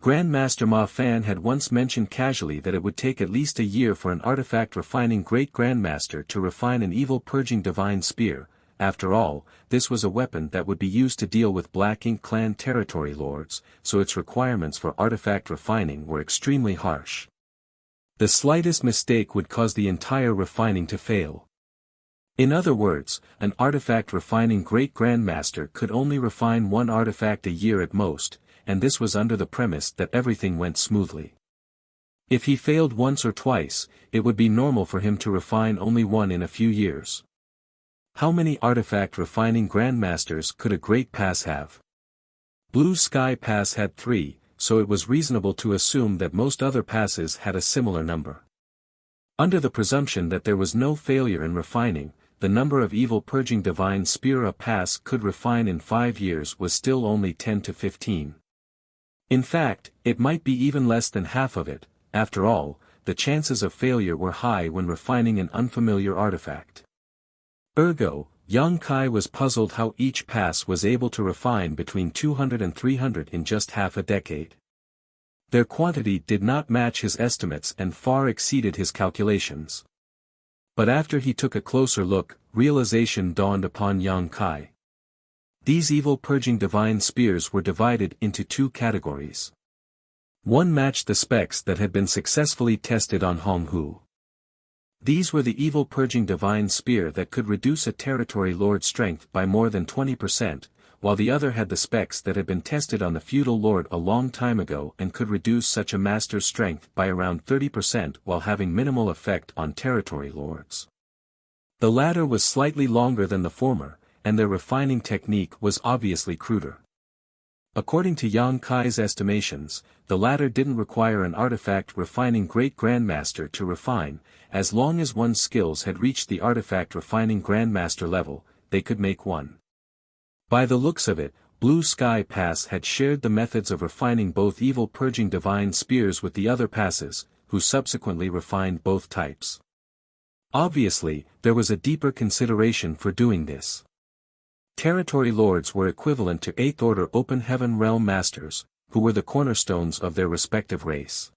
Grandmaster Ma Fan had once mentioned casually that it would take at least a year for an artifact refining great grandmaster to refine an evil purging divine spear. After all, this was a weapon that would be used to deal with Black Ink clan territory lords, so its requirements for artifact refining were extremely harsh. The slightest mistake would cause the entire refining to fail. In other words, an artifact refining great grandmaster could only refine one artifact a year at most, and this was under the premise that everything went smoothly. If he failed once or twice, it would be normal for him to refine only one in a few years. How many artifact refining grandmasters could a Great Pass have? Blue Sky Pass had 3, so it was reasonable to assume that most other passes had a similar number. Under the presumption that there was no failure in refining, the number of evil purging divine spear a pass could refine in 5 years was still only 10 to 15. In fact, it might be even less than half of it. After all, the chances of failure were high when refining an unfamiliar artifact. Ergo, Yang Kai was puzzled how each pass was able to refine between 200 and 300 in just half a decade. Their quantity did not match his estimates and far exceeded his calculations. But after he took a closer look, realization dawned upon Yang Kai. These evil purging divine spears were divided into 2 categories. One matched the specs that had been successfully tested on Hong Hu. These were the evil purging divine spear that could reduce a territory lord's strength by more than 20%, while the other had the specs that had been tested on the feudal lord a long time ago and could reduce such a master's strength by around 30% while having minimal effect on territory lords. The latter was slightly longer than the former, and their refining technique was obviously cruder. According to Yang Kai's estimations, the latter didn't require an artifact refining great grandmaster to refine. As long as one's skills had reached the artifact refining grandmaster level, they could make one. By the looks of it, Blue Sky Pass had shared the methods of refining both evil purging divine spears with the other passes, who subsequently refined both types. Obviously, there was a deeper consideration for doing this. Territory lords were equivalent to 8th Order Open Heaven Realm Masters, who were the cornerstones of their respective race.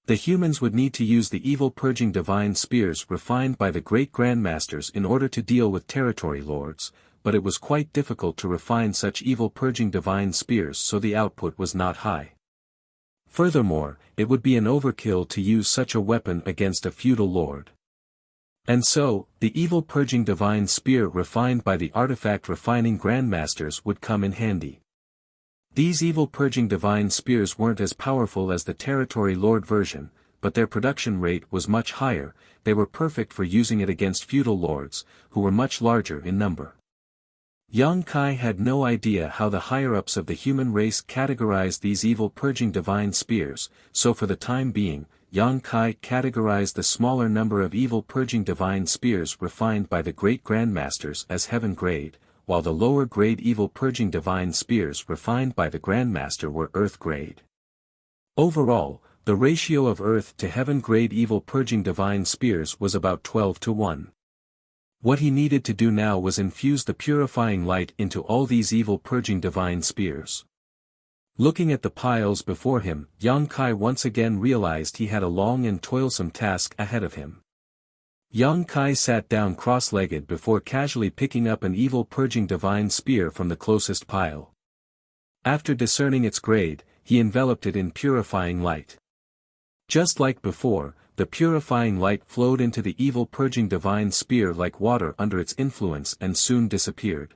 The humans would need to use the evil purging divine spears refined by the great grandmasters in order to deal with territory lords, but it was quite difficult to refine such evil purging divine spears, so the output was not high. Furthermore, it would be an overkill to use such a weapon against a feudal lord. And so, the evil purging divine spear refined by the artifact refining grandmasters would come in handy. These evil purging divine spears weren't as powerful as the territory lord version, but their production rate was much higher. They were perfect for using it against feudal lords, who were much larger in number. Yang Kai had no idea how the higher-ups of the human race categorized these evil purging divine spears, so for the time being, Yang Kai categorized the smaller number of evil purging divine spears refined by the great grandmasters as heaven grade, while the lower grade evil purging divine spears refined by the grandmaster were earth grade. Overall, the ratio of earth to heaven grade evil purging divine spears was about 12 to 1. What he needed to do now was infuse the purifying light into all these evil purging divine spears. Looking at the piles before him, Yang Kai once again realized he had a long and toilsome task ahead of him. Yang Kai sat down cross-legged before casually picking up an evil purging divine spear from the closest pile. After discerning its grade, he enveloped it in purifying light. Just like before, the purifying light flowed into the evil purging divine spear like water under its influence and soon disappeared.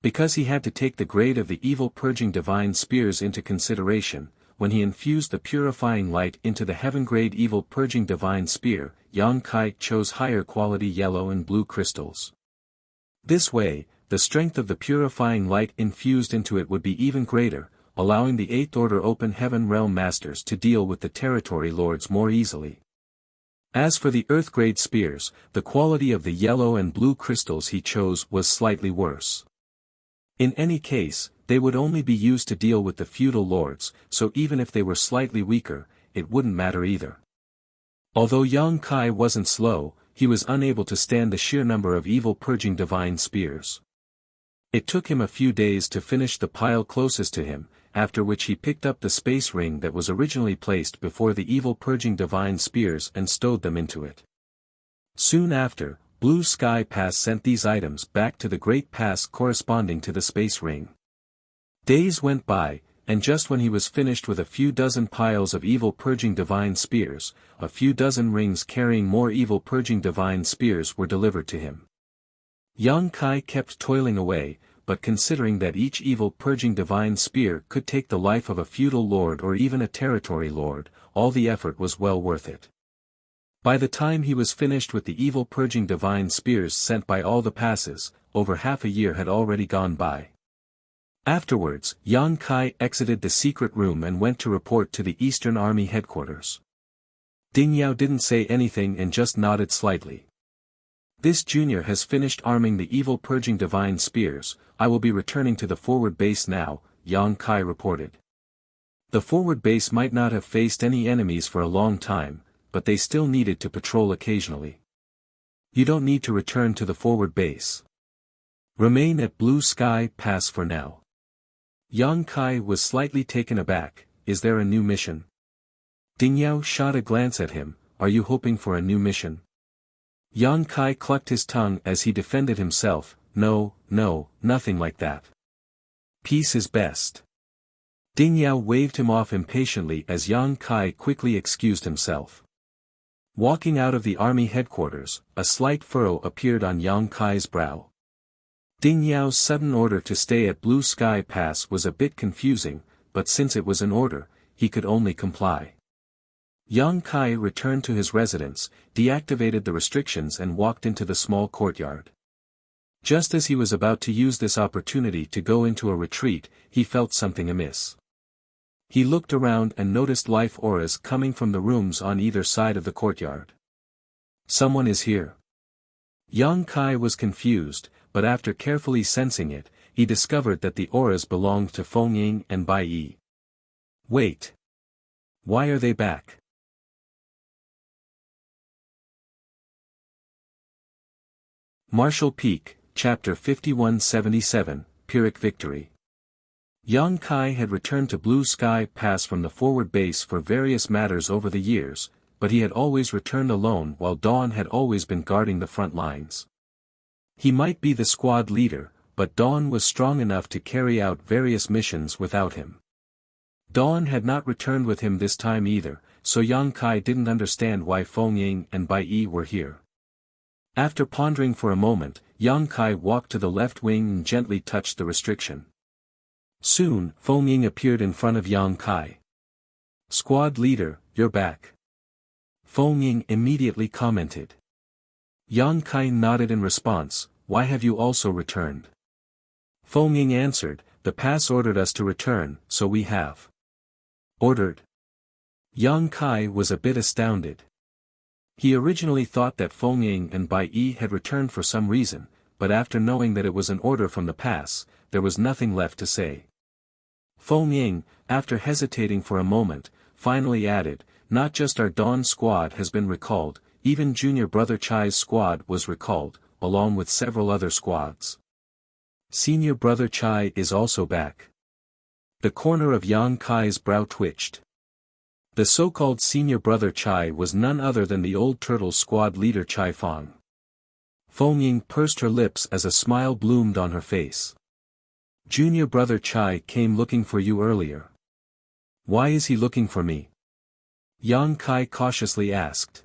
Because he had to take the grade of the evil purging divine spears into consideration, when he infused the purifying light into the heaven-grade evil purging divine spear, Yang Kai chose higher quality yellow and blue crystals. This way, the strength of the purifying light infused into it would be even greater, allowing the 8th Order Open Heaven Realm Masters to deal with the territory lords more easily. As for the earth-grade spears, the quality of the yellow and blue crystals he chose was slightly worse. In any case, they would only be used to deal with the feudal lords, so even if they were slightly weaker, it wouldn't matter either. Although Yang Kai wasn't slow, he was unable to stand the sheer number of evil purging divine spears. It took him a few days to finish the pile closest to him, after which he picked up the space ring that was originally placed before the evil purging divine spears and stowed them into it. Soon after, Blue Sky Pass sent these items back to the Great Pass corresponding to the space ring. Days went by, and just when he was finished with a few dozen piles of evil purging divine spears, a few dozen rings carrying more evil purging divine spears were delivered to him. Yang Kai kept toiling away, but considering that each evil purging divine spear could take the life of a feudal lord or even a territory lord, all the effort was well worth it. By the time he was finished with the evil purging divine spears sent by all the passes, over half a year had already gone by. Afterwards, Yang Kai exited the secret room and went to report to the Eastern Army headquarters. Ding Yao didn't say anything and just nodded slightly. This junior has finished arming the evil purging divine spears. I will be returning to the forward base now, Yang Kai reported. The forward base might not have faced any enemies for a long time, but they still needed to patrol occasionally. You don't need to return to the forward base. Remain at Blue Sky Pass for now. Yang Kai was slightly taken aback. Is there a new mission? Ding Yao shot a glance at him. Are you hoping for a new mission? Yang Kai clucked his tongue as he defended himself. No, nothing like that. Peace is best. Ding Yao waved him off impatiently as Yang Kai quickly excused himself. Walking out of the army headquarters, a slight furrow appeared on Yang Kai's brow. Ding Yao's sudden order to stay at Blue Sky Pass was a bit confusing, but since it was an order, he could only comply. Yang Kai returned to his residence, deactivated the restrictions and walked into the small courtyard. Just as he was about to use this opportunity to go into a retreat, he felt something amiss. He looked around and noticed life auras coming from the rooms on either side of the courtyard. Someone is here. Yang Kai was confused, but after carefully sensing it, he discovered that the auras belonged to Feng Ying and Bai Yi. Wait. Why are they back? Martial Peak, Chapter 5177, Pyrrhic Victory. Yang Kai had returned to Blue Sky Pass from the forward base for various matters over the years, but he had always returned alone while Dawn had always been guarding the front lines. He might be the squad leader, but Dawn was strong enough to carry out various missions without him. Dawn had not returned with him this time either, so Yang Kai didn't understand why Feng Ying and Bai Yi were here. After pondering for a moment, Yang Kai walked to the left wing and gently touched the restriction. Soon, Feng Ying appeared in front of Yang Kai. Squad leader, you're back. Feng Ying immediately commented. Yang Kai nodded in response. Why have you also returned? Feng Ying answered, the pass ordered us to return, so we have. Ordered? Yang Kai was a bit astounded. He originally thought that Feng Ying and Bai Yi had returned for some reason, but after knowing that it was an order from the pass, there was nothing left to say. Feng Ying, after hesitating for a moment, finally added, not just our Dawn squad has been recalled, even Junior Brother Chai's squad was recalled, along with several other squads. Senior Brother Chai is also back. The corner of Yang Kai's brow twitched. The so-called Senior Brother Chai was none other than the old turtle's squad leader Chai Fang. Feng Ying pursed her lips as a smile bloomed on her face. Junior Brother Chai came looking for you earlier. Why is he looking for me? Yang Kai cautiously asked.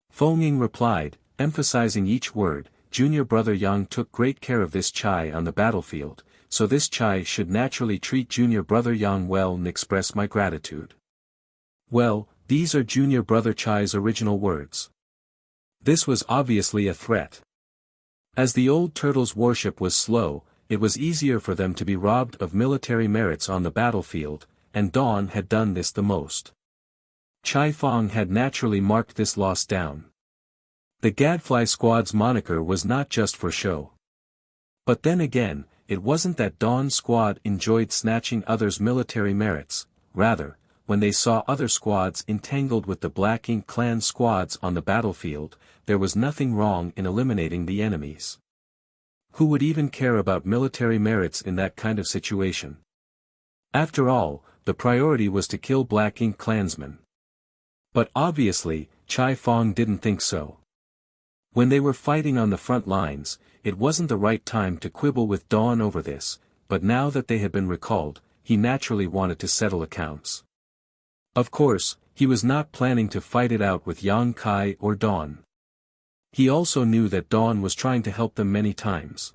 Feng Ying replied, emphasizing each word, Junior Brother Yang took great care of this Chai on the battlefield, so this Chai should naturally treat Junior Brother Yang well and express my gratitude. Well, these are Junior Brother Chai's original words. This was obviously a threat. As the old turtle's worship was slow, it was easier for them to be robbed of military merits on the battlefield, and Dawn had done this the most. Chai Fang had naturally marked this loss down. The Gadfly Squad's moniker was not just for show. But then again, it wasn't that Dawn's squad enjoyed snatching others' military merits, rather, when they saw other squads entangled with the Black Ink clan squads on the battlefield, there was nothing wrong in eliminating the enemies. Who would even care about military merits in that kind of situation? After all, the priority was to kill Black Ink clansmen. But obviously, Chai Fong didn't think so. When they were fighting on the front lines, it wasn't the right time to quibble with Dawn over this, but now that they had been recalled, he naturally wanted to settle accounts. Of course, he was not planning to fight it out with Yang Kai or Dawn. He also knew that Dawn was trying to help them many times.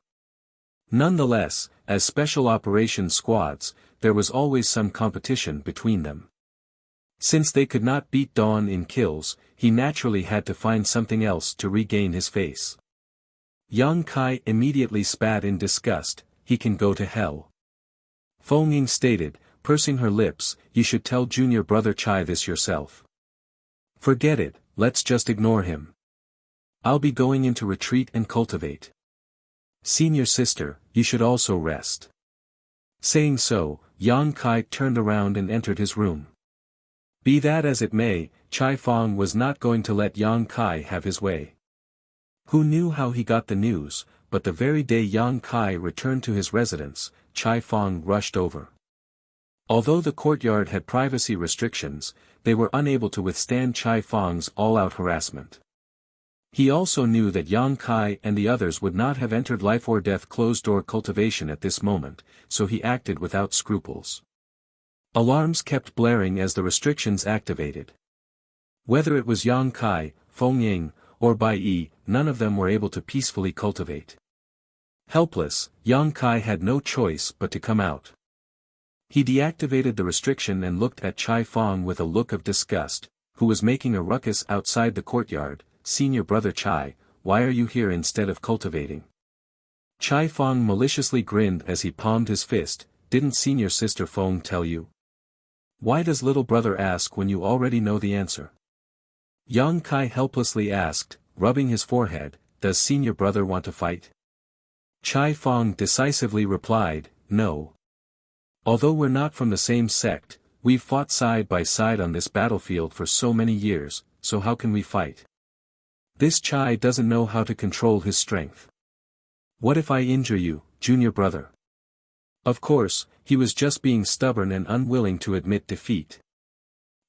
Nonetheless, as special operations squads, there was always some competition between them. Since they could not beat Dawn in kills, he naturally had to find something else to regain his face. Yang Kai immediately spat in disgust. He can go to hell. Feng Ying stated, pursing her lips, you should tell junior brother Chai this yourself. Forget it, let's just ignore him. I'll be going into retreat and cultivate. Senior sister, you should also rest. Saying so, Yang Kai turned around and entered his room. Be that as it may, Chai Fong was not going to let Yang Kai have his way. Who knew how he got the news, but the very day Yang Kai returned to his residence, Chai Fong rushed over. Although the courtyard had privacy restrictions, they were unable to withstand Chai Fong's all-out harassment. He also knew that Yang Kai and the others would not have entered life-or-death closed-door cultivation at this moment, so he acted without scruples. Alarms kept blaring as the restrictions activated. Whether it was Yang Kai, Feng Ying, or Bai Yi, none of them were able to peacefully cultivate. Helpless, Yang Kai had no choice but to come out. He deactivated the restriction and looked at Chai Fong with a look of disgust, who was making a ruckus outside the courtyard. Senior brother Chai, why are you here instead of cultivating? Chai Fong maliciously grinned as he palmed his fist, didn't senior sister Fong tell you? Why does little brother ask when you already know the answer? Yang Kai helplessly asked, rubbing his forehead, does senior brother want to fight? Chai Fong decisively replied, no. Although we're not from the same sect, we've fought side by side on this battlefield for so many years, so how can we fight? This Chai doesn't know how to control his strength. What if I injure you, junior brother? Of course, he was just being stubborn and unwilling to admit defeat.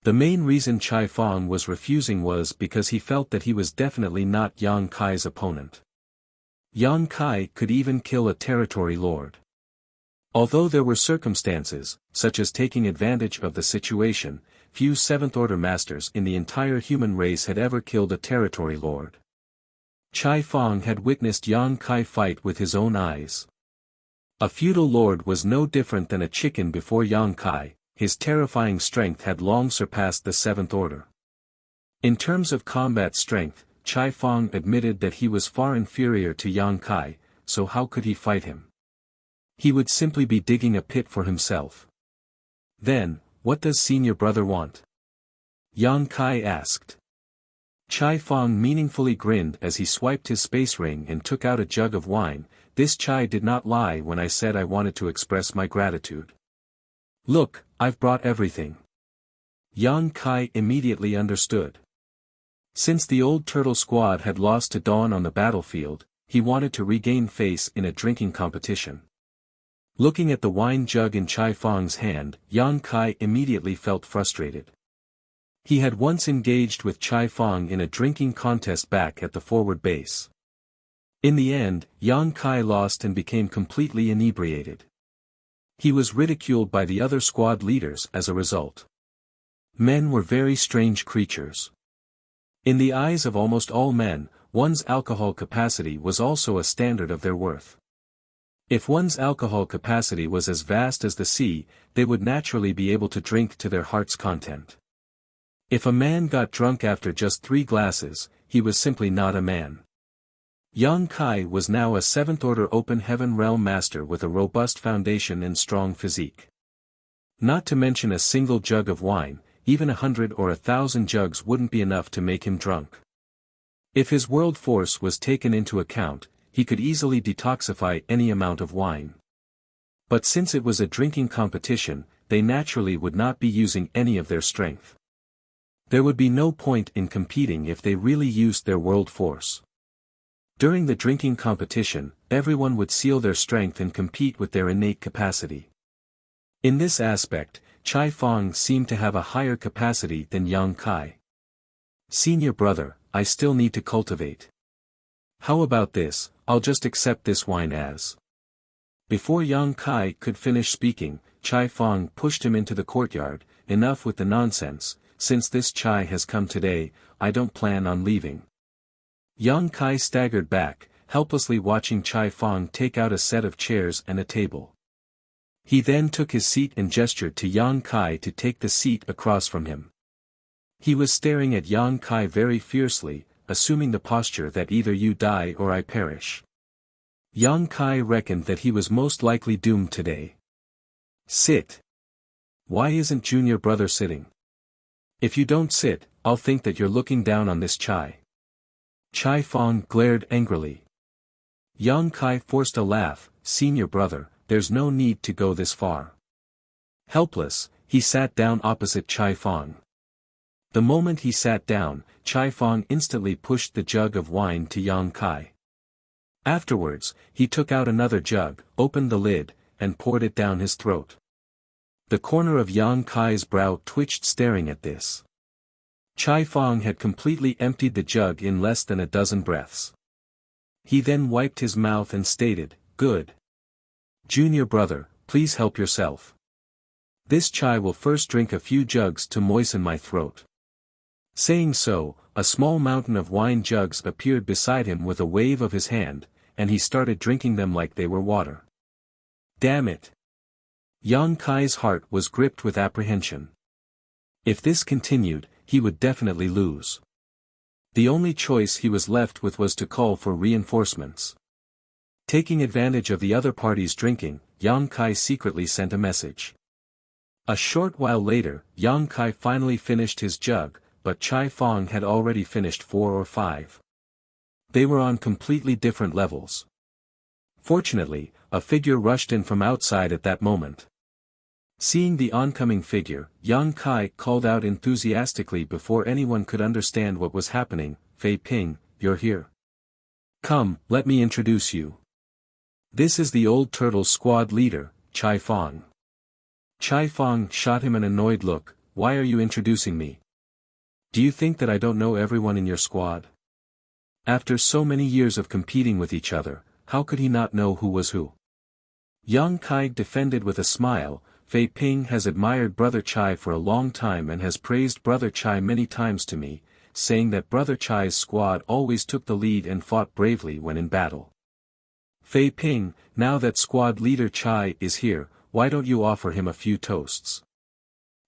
The main reason Chai Fong was refusing was because he felt that he was definitely not Yang Kai's opponent. Yang Kai could even kill a territory lord. Although there were circumstances, such as taking advantage of the situation, few Seventh-Order Masters in the entire human race had ever killed a territory lord. Chai Fong had witnessed Yang Kai fight with his own eyes. A feudal lord was no different than a chicken before Yang Kai, his terrifying strength had long surpassed the Seventh Order. In terms of combat strength, Chai Fong admitted that he was far inferior to Yang Kai, so how could he fight him? He would simply be digging a pit for himself. Then, what does senior brother want? Yang Kai asked. Chai Fong meaningfully grinned as he swiped his space ring and took out a jug of wine. This Chai did not lie when I said I wanted to express my gratitude. Look, I've brought everything. Yang Kai immediately understood. Since the old turtle squad had lost to Dawn on the battlefield, he wanted to regain face in a drinking competition. Looking at the wine jug in Chai Fong's hand, Yang Kai immediately felt frustrated. He had once engaged with Chai Fong in a drinking contest back at the forward base. In the end, Yang Kai lost and became completely inebriated. He was ridiculed by the other squad leaders as a result. Men were very strange creatures. In the eyes of almost all men, one's alcohol capacity was also a standard of their worth. If one's alcohol capacity was as vast as the sea, they would naturally be able to drink to their heart's content. If a man got drunk after just 3 glasses, he was simply not a man. Yang Kai was now a 7th Order Open Heaven Realm Master with a robust foundation and strong physique. Not to mention a single jug of wine, even 100 or 1,000 jugs wouldn't be enough to make him drunk. If his world force was taken into account, he could easily detoxify any amount of wine. But since it was a drinking competition, they naturally would not be using any of their strength. There would be no point in competing if they really used their world force. During the drinking competition, everyone would seal their strength and compete with their innate capacity. In this aspect, Chai Fang seemed to have a higher capacity than Yang Kai. Senior brother, I still need to cultivate. How about this, I'll just accept this wine as. Before Yang Kai could finish speaking, Chai Fang pushed him into the courtyard. Enough with the nonsense, since this chai has come today, I don't plan on leaving. Yang Kai staggered back, helplessly watching Chai Fang take out a set of chairs and a table. He then took his seat and gestured to Yang Kai to take the seat across from him. He was staring at Yang Kai very fiercely, assuming the posture that either you die or I perish. Yang Kai reckoned that he was most likely doomed today. Sit. Why isn't junior brother sitting? If you don't sit, I'll think that you're looking down on this chai. Chai Fang glared angrily. Yang Kai forced a laugh. Senior brother, there's no need to go this far. Helpless, he sat down opposite Chai Fang. The moment he sat down, Chai Fang instantly pushed the jug of wine to Yang Kai. Afterwards, he took out another jug, opened the lid, and poured it down his throat. The corner of Yang Kai's brow twitched staring at this. Chai Fang had completely emptied the jug in less than a dozen breaths. He then wiped his mouth and stated, "Good. Junior brother, please help yourself. This chai will first drink a few jugs to moisten my throat." Saying so, a small mountain of wine jugs appeared beside him with a wave of his hand, and he started drinking them like they were water. Damn it! Yang Kai's heart was gripped with apprehension. If this continued, he would definitely lose. The only choice he was left with was to call for reinforcements. Taking advantage of the other party's drinking, Yang Kai secretly sent a message. A short while later, Yang Kai finally finished his jug, but Chai Fang had already finished 4 or 5. They were on completely different levels. Fortunately, a figure rushed in from outside at that moment. Seeing the oncoming figure, Yang Kai called out enthusiastically before anyone could understand what was happening, "Fei Ping, you're here. Come, let me introduce you. This is the old turtle squad leader, Chai Fang." Chai Fang shot him an annoyed look. "Why are you introducing me? Do you think that I don't know everyone in your squad?" After so many years of competing with each other, how could he not know who was who? Yang Kai defended with a smile. "Fei Ping has admired Brother Chai for a long time and has praised Brother Chai many times to me, saying that Brother Chai's squad always took the lead and fought bravely when in battle. Fei Ping, now that squad leader Chai is here, why don't you offer him a few toasts?"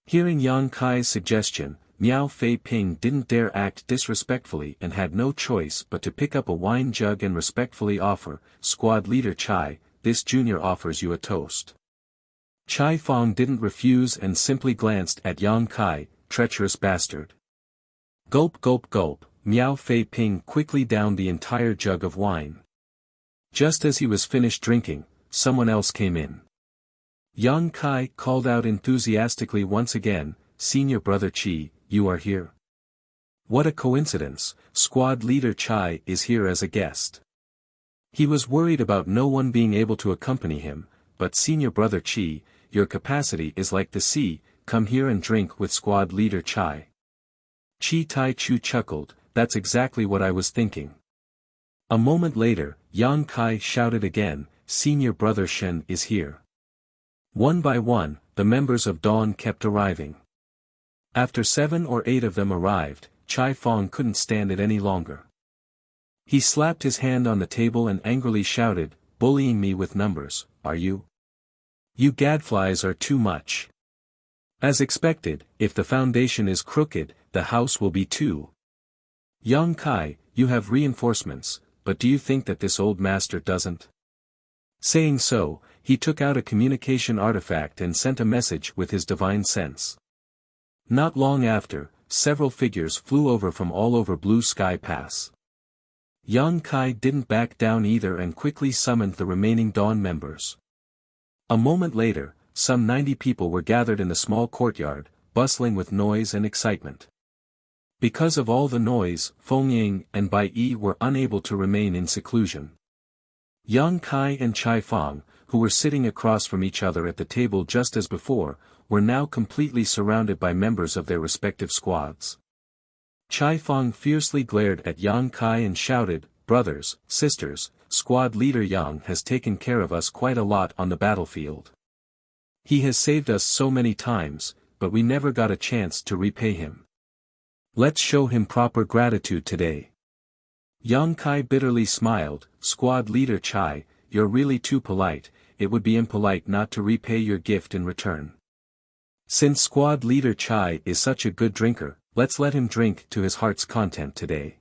Hearing Yang Kai's suggestion, Miao Fei Ping didn't dare act disrespectfully and had no choice but to pick up a wine jug and respectfully offer, "Squad leader Chai, this junior offers you a toast." Chai Fang didn't refuse and simply glanced at Yang Kai, "Treacherous bastard." Gulp gulp gulp, Miao Fei Ping quickly downed the entire jug of wine. Just as he was finished drinking, someone else came in. Yang Kai called out enthusiastically once again, "Senior brother Chi, you are here. What a coincidence, squad leader Chai is here as a guest." He was worried about no one being able to accompany him, but "Senior brother Chi, your capacity is like the sea, come here and drink with squad leader Chai." Chi Tai Chu chuckled, "That's exactly what I was thinking." A moment later, Yang Kai shouted again, "Senior brother Shen is here." One by one, the members of Dawn kept arriving. After 7 or 8 of them arrived, Chai Fang couldn't stand it any longer. He slapped his hand on the table and angrily shouted, "Bullying me with numbers, are you? You gadflies are too much. As expected, if the foundation is crooked, the house will be too. Yang Kai, you have reinforcements, but do you think that this old master doesn't?" Saying so, he took out a communication artifact and sent a message with his divine sense. Not long after, several figures flew over from all over Blue Sky Pass. Yang Kai didn't back down either and quickly summoned the remaining Dawn members. A moment later, some 90 people were gathered in the small courtyard, bustling with noise and excitement. Because of all the noise, Feng Ying and Bai Yi were unable to remain in seclusion. Yang Kai and Chai Fang, who were sitting across from each other at the table just as before, were now completely surrounded by members of their respective squads. Chai Fang fiercely glared at Yang Kai and shouted, "Brothers, sisters, squad leader Yang has taken care of us quite a lot on the battlefield. He has saved us so many times, but we never got a chance to repay him. Let's show him proper gratitude today." Yang Kai bitterly smiled, "Squad leader Chai, you're really too polite, it would be impolite not to repay your gift in return. Since squad leader Chai is such a good drinker, let's let him drink to his heart's content today."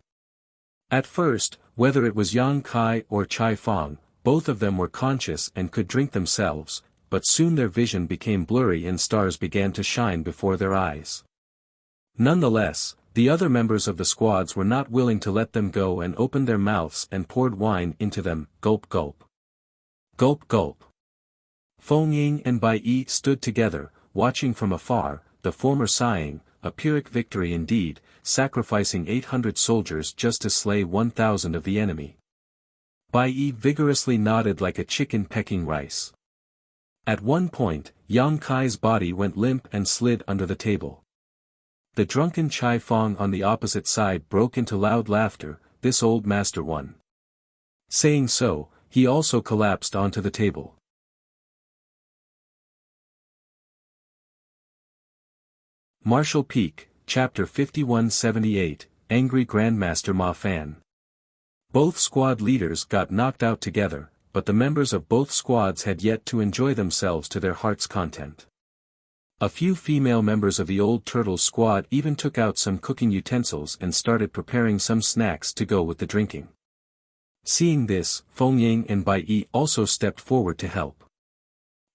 At first, whether it was Yang Kai or Chai Fang, both of them were conscious and could drink themselves, but soon their vision became blurry and stars began to shine before their eyes. Nonetheless, the other members of the squads were not willing to let them go and opened their mouths and poured wine into them, gulp gulp. Gulp gulp. Feng Ying and Bai Yi stood together, watching from afar, the former sighing, "A Pyrrhic victory indeed, sacrificing 800 soldiers just to slay 1,000 of the enemy." Bai Yi vigorously nodded like a chicken pecking rice. At one point, Yang Kai's body went limp and slid under the table. The drunken Chai Fang on the opposite side broke into loud laughter, "This old master one." Saying so, he also collapsed onto the table. Martial Peak, Chapter 5178, Angry Grandmaster Ma Fan. Both squad leaders got knocked out together, but the members of both squads had yet to enjoy themselves to their heart's content. A few female members of the Old Turtle squad even took out some cooking utensils and started preparing some snacks to go with the drinking. Seeing this, Feng Ying and Bai Yi also stepped forward to help.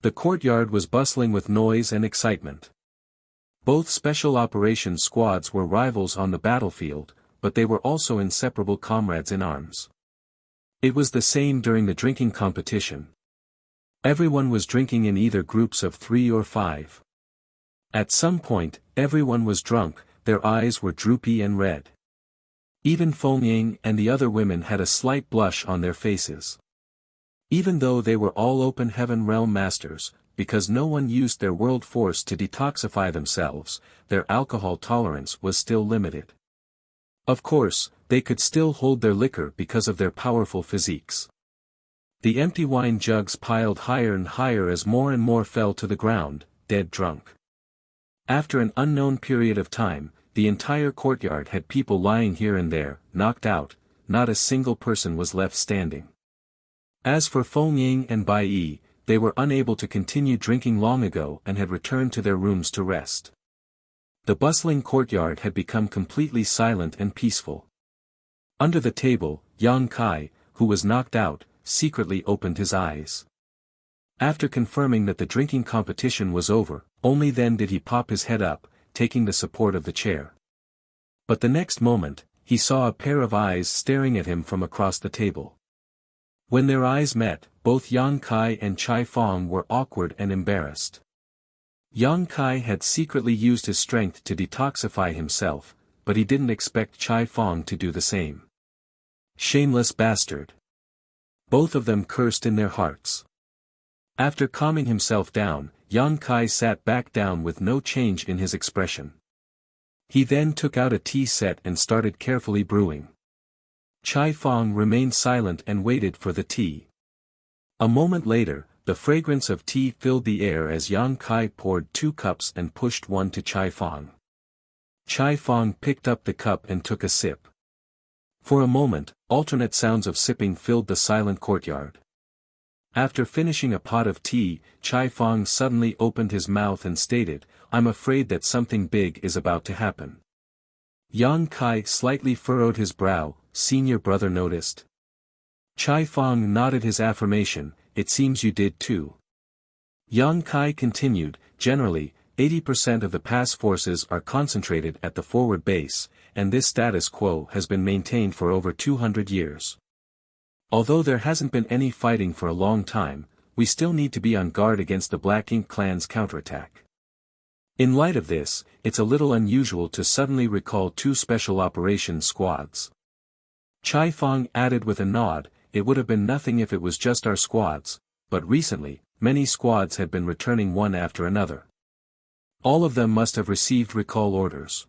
The courtyard was bustling with noise and excitement. Both special operations squads were rivals on the battlefield, but they were also inseparable comrades in arms. It was the same during the drinking competition. Everyone was drinking in either groups of 3 or 5. At some point, everyone was drunk, their eyes were droopy and red. Even Feng Ying and the other women had a slight blush on their faces. Even though they were all open heaven realm masters, because no one used their world force to detoxify themselves, their alcohol tolerance was still limited. Of course, they could still hold their liquor because of their powerful physiques. The empty wine jugs piled higher and higher as more and more fell to the ground, dead drunk. After an unknown period of time, the entire courtyard had people lying here and there, knocked out, not a single person was left standing. As for Feng Ying and Bai Yi, they were unable to continue drinking long ago and had returned to their rooms to rest. The bustling courtyard had become completely silent and peaceful. Under the table, Yang Kai, who was knocked out, secretly opened his eyes. After confirming that the drinking competition was over, only then did he pop his head up, taking the support of the chair. But the next moment, he saw a pair of eyes staring at him from across the table. When their eyes met, both Yang Kai and Chai Fang were awkward and embarrassed. Yang Kai had secretly used his strength to detoxify himself, but he didn't expect Chai Fang to do the same. Shameless bastard. Both of them cursed in their hearts. After calming himself down, Yang Kai sat back down with no change in his expression. He then took out a tea set and started carefully brewing. Chai Fang remained silent and waited for the tea. A moment later, the fragrance of tea filled the air as Yang Kai poured 2 cups and pushed one to Chai Fang. Chai Fang picked up the cup and took a sip. For a moment, alternate sounds of sipping filled the silent courtyard. After finishing a pot of tea, Chai Fang suddenly opened his mouth and stated, "I'm afraid that something big is about to happen." Yang Kai slightly furrowed his brow, "Senior brother noticed?" Chai Fang nodded his affirmation, "It seems you did too." Yang Kai continued, "Generally, 80% of the pass forces are concentrated at the forward base, and this status quo has been maintained for over 200 years. Although there hasn't been any fighting for a long time, we still need to be on guard against the Black Ink clan's counterattack. In light of this, it's a little unusual to suddenly recall 2 special operations squads. Chai Fang added with a nod, it would have been nothing if it was just our squads, but recently, many squads had been returning one after another. All of them must have received recall orders.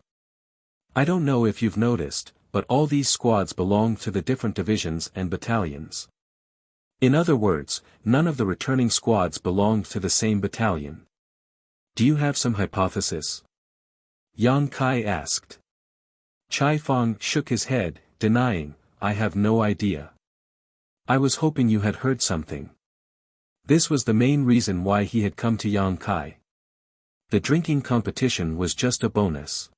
I don't know if you've noticed, but all these squads belong to the different divisions and battalions. In other words, none of the returning squads belonged to the same battalion. Do you have some hypothesis? Yang Kai asked. Chai Fang shook his head, denying, I have no idea. I was hoping you had heard something. This was the main reason why he had come to Yang Kai. The drinking competition was just a bonus.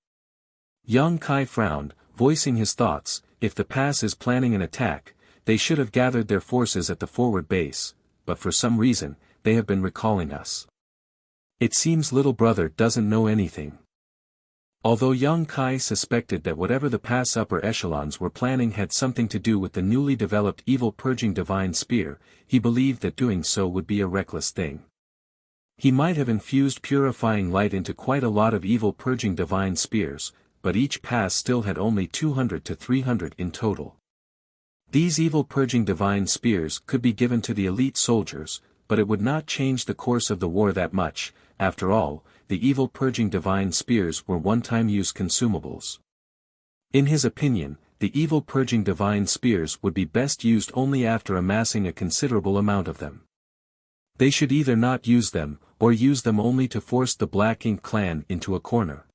Yang Kai frowned, voicing his thoughts, if the pass is planning an attack, they should have gathered their forces at the forward base, but for some reason, they have been recalling us. It seems little brother doesn't know anything. Although Yang Kai suspected that whatever the pass upper echelons were planning had something to do with the newly developed evil purging divine spear, he believed that doing so would be a reckless thing. He might have infused purifying light into quite a lot of evil purging divine spears, but each pass still had only 200 to 300 in total. These evil purging divine spears could be given to the elite soldiers, but it would not change the course of the war that much. After all, the evil purging divine spears were one-time use consumables. In his opinion, the evil purging divine spears would be best used only after amassing a considerable amount of them. They should either not use them, or use them only to force the Black Ink clan into a corner.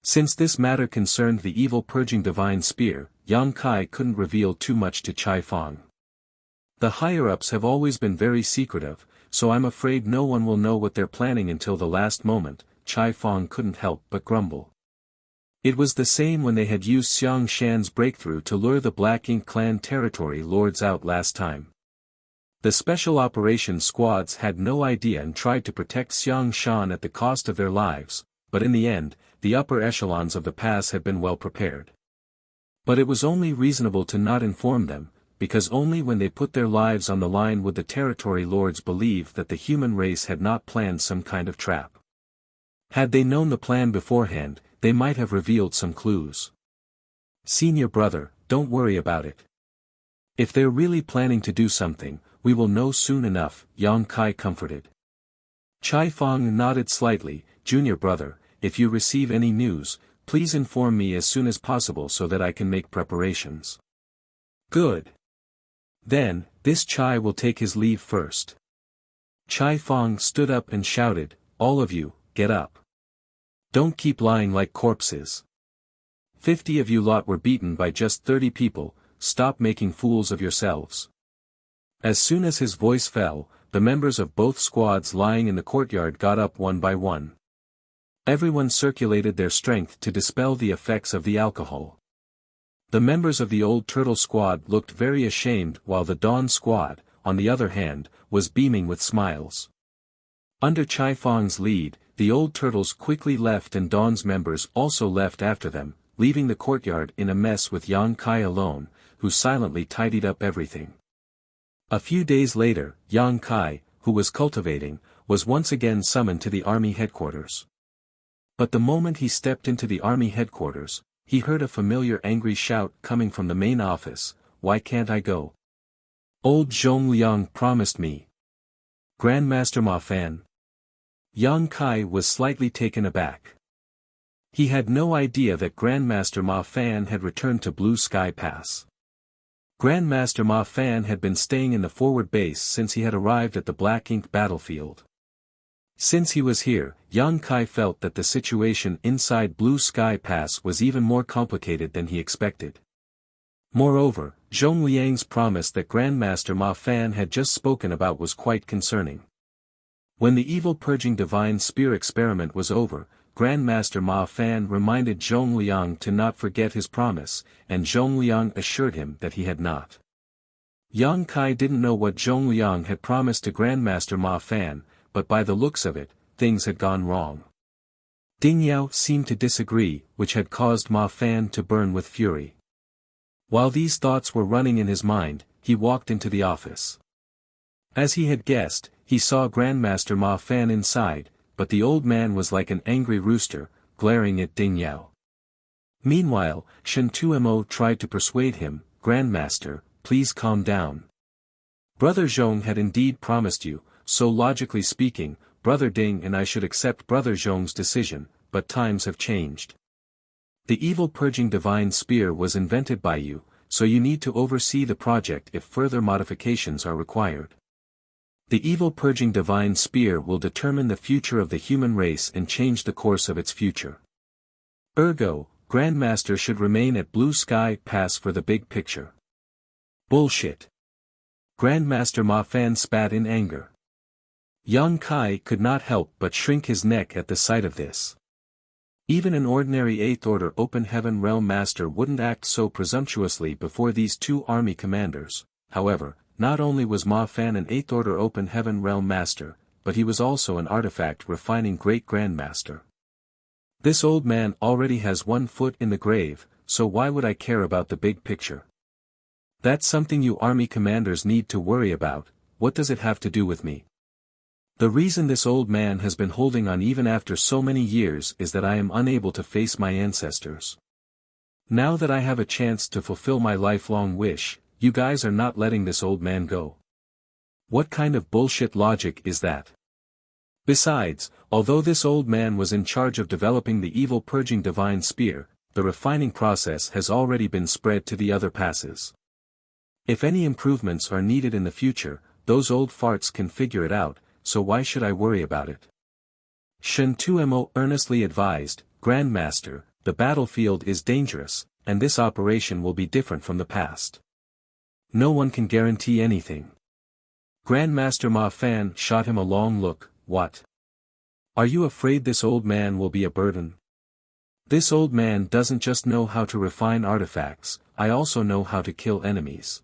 Since this matter concerned the evil purging divine spear, Yang Kai couldn't reveal too much to Chai Fang. The higher-ups have always been very secretive, so I'm afraid no one will know what they're planning until the last moment. Chai Fang couldn't help but grumble. It was the same when they had used Xiang Shan's breakthrough to lure the Black Ink clan territory lords out last time. The special operations squads had no idea and tried to protect Xiang Shan at the cost of their lives, but in the end, the upper echelons of the pass had been well prepared. But it was only reasonable to not inform them, because only when they put their lives on the line would the territory lords believe that the human race had not planned some kind of trap. Had they known the plan beforehand, they might have revealed some clues. Senior brother, don't worry about it. If they're really planning to do something, we will know soon enough, Yang Kai comforted. Chai Fang nodded slightly, junior brother, if you receive any news, please inform me as soon as possible so that I can make preparations. Good. Then, this Chai will take his leave first. Chai Fang stood up and shouted, all of you, get up. Don't keep lying like corpses. 50 of you lot were beaten by just 30 people, stop making fools of yourselves. As soon as his voice fell, the members of both squads lying in the courtyard got up one by one. Everyone circulated their strength to dispel the effects of the alcohol. The members of the Old Turtle Squad looked very ashamed while the Dawn Squad, on the other hand, was beaming with smiles. Under Chai Fang's lead, the Old Turtles quickly left and Dawn's members also left after them, leaving the courtyard in a mess with Yang Kai alone, who silently tidied up everything. A few days later, Yang Kai, who was cultivating, was once again summoned to the army headquarters. But the moment he stepped into the army headquarters, he heard a familiar angry shout coming from the main office, why can't I go? Old Zhong Liang promised me. Grandmaster Ma Fan. Yang Kai was slightly taken aback. He had no idea that Grandmaster Ma Fan had returned to Blue Sky Pass. Grandmaster Ma Fan had been staying in the forward base since he had arrived at the Black Ink battlefield. Since he was here, Yang Kai felt that the situation inside Blue Sky Pass was even more complicated than he expected. Moreover, Zhong Liang's promise that Grandmaster Ma Fan had just spoken about was quite concerning. When the evil purging divine spear experiment was over, Grandmaster Ma Fan reminded Zhong Liang to not forget his promise, and Zhong Liang assured him that he had not. Yang Kai didn't know what Zhong Liang had promised to Grandmaster Ma Fan, but by the looks of it, things had gone wrong. Ding Yao seemed to disagree, which had caused Ma Fan to burn with fury. While these thoughts were running in his mind, he walked into the office. As he had guessed, he saw Grandmaster Ma Fan inside, but the old man was like an angry rooster, glaring at Ding Yao. Meanwhile, Shen Tuemo tried to persuade him, "Grandmaster, please calm down. Brother Zhong had indeed promised you, so logically speaking, Brother Ding and I should accept Brother Zhong's decision, but times have changed. The evil purging divine spear was invented by you, so you need to oversee the project if further modifications are required. The evil purging divine spear will determine the future of the human race and change the course of its future. Ergo, Grandmaster should remain at Blue Sky Pass for the big picture." "Bullshit." Grandmaster Ma Fan spat in anger. Yang Kai could not help but shrink his neck at the sight of this. Even an ordinary 8th Order Open Heaven Realm Master wouldn't act so presumptuously before these two army commanders. However, not only was Ma Fan an 8th Order Open Heaven Realm Master, but he was also an artifact refining Great Grandmaster. This old man already has 1 foot in the grave, so why would I care about the big picture? That's something you army commanders need to worry about. What does it have to do with me? The reason this old man has been holding on even after so many years is that I am unable to face my ancestors. Now that I have a chance to fulfill my lifelong wish, you guys are not letting this old man go. What kind of bullshit logic is that? Besides, although this old man was in charge of developing the evil purging divine spear, the refining process has already been spread to the other passes. If any improvements are needed in the future, those old farts can figure it out, so why should I worry about it? Shen Tuemo earnestly advised, "Grandmaster, the battlefield is dangerous, and this operation will be different from the past. No one can guarantee anything." Grandmaster Ma Fan shot him a long look. "What? Are you afraid this old man will be a burden? This old man doesn't just know how to refine artifacts, I also know how to kill enemies.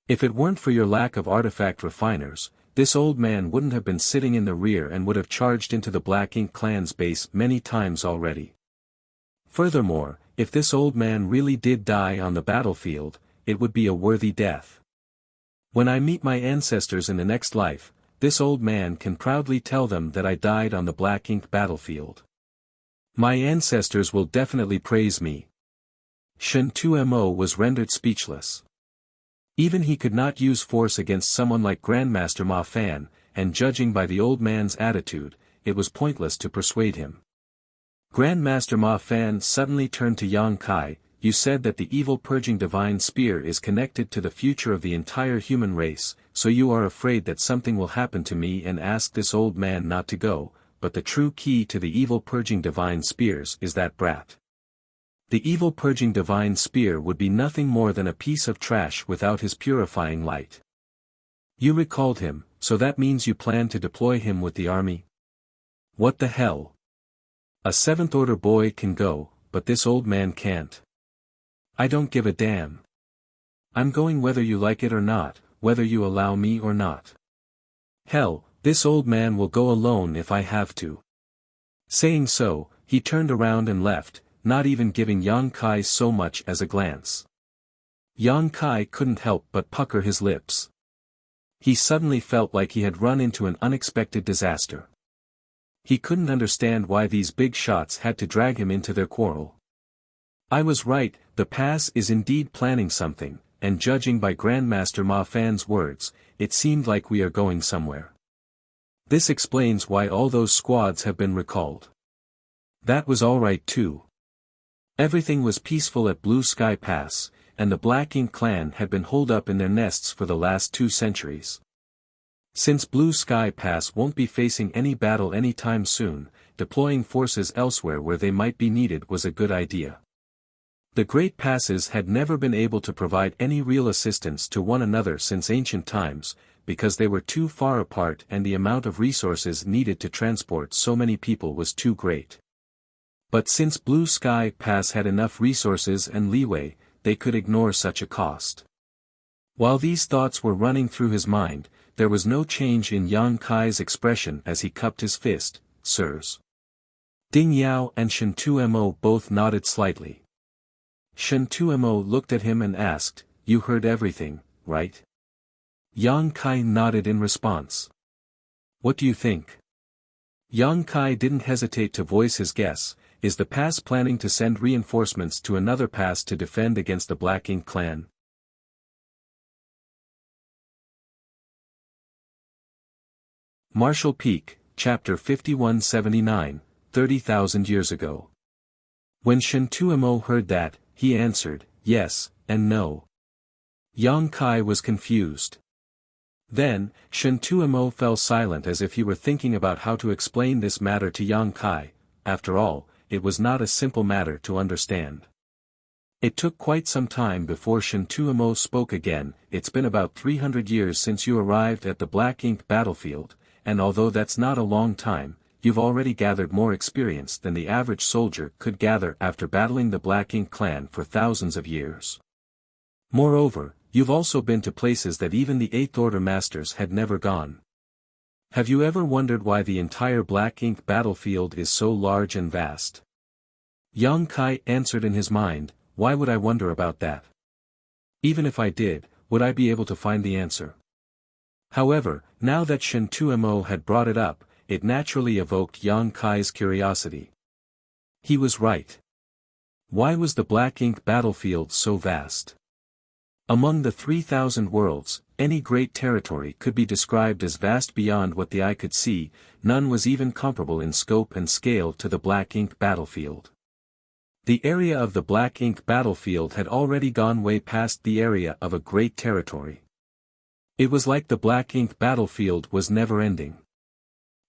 If it weren't for your lack of artifact refiners, this old man wouldn't have been sitting in the rear and would have charged into the Black Ink clan's base many times already. Furthermore, if this old man really did die on the battlefield, it would be a worthy death. When I meet my ancestors in the next life, this old man can proudly tell them that I died on the Black Ink battlefield. My ancestors will definitely praise me." Shen Tuemo was rendered speechless. Even he could not use force against someone like Grandmaster Ma Fan, and judging by the old man's attitude, it was pointless to persuade him. Grandmaster Ma Fan suddenly turned to Yang Kai. "You said that the evil purging divine spear is connected to the future of the entire human race, so you are afraid that something will happen to me and ask this old man not to go, but the true key to the evil purging divine spears is that brat. The evil purging divine spear would be nothing more than a piece of trash without his purifying light. You recalled him, so that means you plan to deploy him with the army? What the hell? A 7th Order boy can go, but this old man can't. I don't give a damn. I'm going whether you like it or not, whether you allow me or not. Hell, this old man will go alone if I have to." Saying so, he turned around and left, not even giving Yang Kai so much as a glance. Yang Kai couldn't help but pucker his lips. He suddenly felt like he had run into an unexpected disaster. He couldn't understand why these big shots had to drag him into their quarrel. I was right, the pass is indeed planning something, and judging by Grandmaster Ma Fan's words, it seemed like we are going somewhere. This explains why all those squads have been recalled. That was alright too. Everything was peaceful at Blue Sky Pass, and the Black Ink clan had been holed up in their nests for the last 2 centuries. Since Blue Sky Pass won't be facing any battle anytime soon, deploying forces elsewhere where they might be needed was a good idea. The Great Passes had never been able to provide any real assistance to one another since ancient times, because they were too far apart and the amount of resources needed to transport so many people was too great. But since Blue Sky Pass had enough resources and leeway, they could ignore such a cost. While these thoughts were running through his mind, there was no change in Yang Kai's expression as he cupped his fist. "Sirs." Ding Yao and Shen Tuemo both nodded slightly. Shen Tuemo looked at him and asked, "You heard everything, right?" Yang Kai nodded in response. What do you think? Yang Kai didn't hesitate to voice his guess. Is the pass planning to send reinforcements to another pass to defend against the Black Ink clan? Marshall Peak, Chapter 5179, 30,000 years ago. When Shen Tuemo heard that, he answered, yes, and no. Yang Kai was confused. Then, Shen Tuemo fell silent as if he were thinking about how to explain this matter to Yang Kai. After all, it was not a simple matter to understand. It took quite some time before Shen Tuemo spoke again. It's been about 300 years since you arrived at the Black Ink battlefield, and although that's not a long time, you've already gathered more experience than the average soldier could gather after battling the Black Ink clan for thousands of years. Moreover, you've also been to places that even the Eighth Order masters had never gone. Have you ever wondered why the entire Black Ink battlefield is so large and vast? Yang Kai answered in his mind, why would I wonder about that? Even if I did, would I be able to find the answer? However, now that Shen Tuemo had brought it up, it naturally evoked Yang Kai's curiosity. He was right. Why was the Black Ink battlefield so vast? Among the 3,000 worlds, any great territory could be described as vast beyond what the eye could see. None was even comparable in scope and scale to the Black Ink battlefield. The area of the Black Ink battlefield had already gone way past the area of a great territory. It was like the Black Ink battlefield was never ending.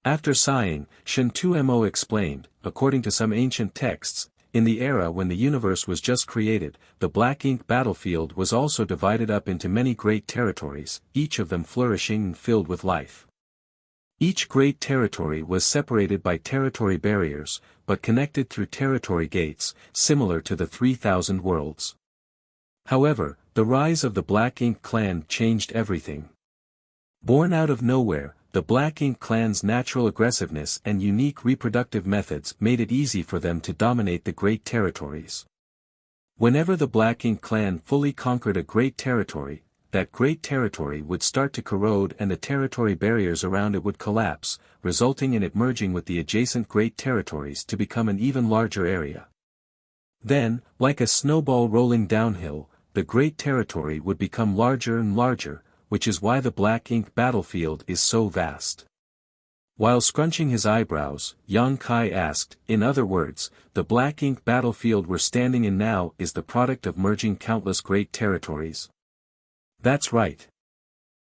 After sighing, Shen Tuemo explained, according to some ancient texts, in the era when the universe was just created, the Black Ink battlefield was also divided up into many great territories, each of them flourishing and filled with life. Each great territory was separated by territory barriers, but connected through territory gates, similar to the 3,000 worlds. However, the rise of the Black Ink clan changed everything. Born out of nowhere, the Black Ink clan's natural aggressiveness and unique reproductive methods made it easy for them to dominate the great territories. Whenever the Black Ink clan fully conquered a great territory, that great territory would start to corrode and the territory barriers around it would collapse, resulting in it merging with the adjacent great territories to become an even larger area. Then, like a snowball rolling downhill, the great territory would become larger and larger, which is why the Black Ink battlefield is so vast. While scrunching his eyebrows, Yang Kai asked, in other words, the Black Ink battlefield we're standing in now is the product of merging countless great territories. That's right.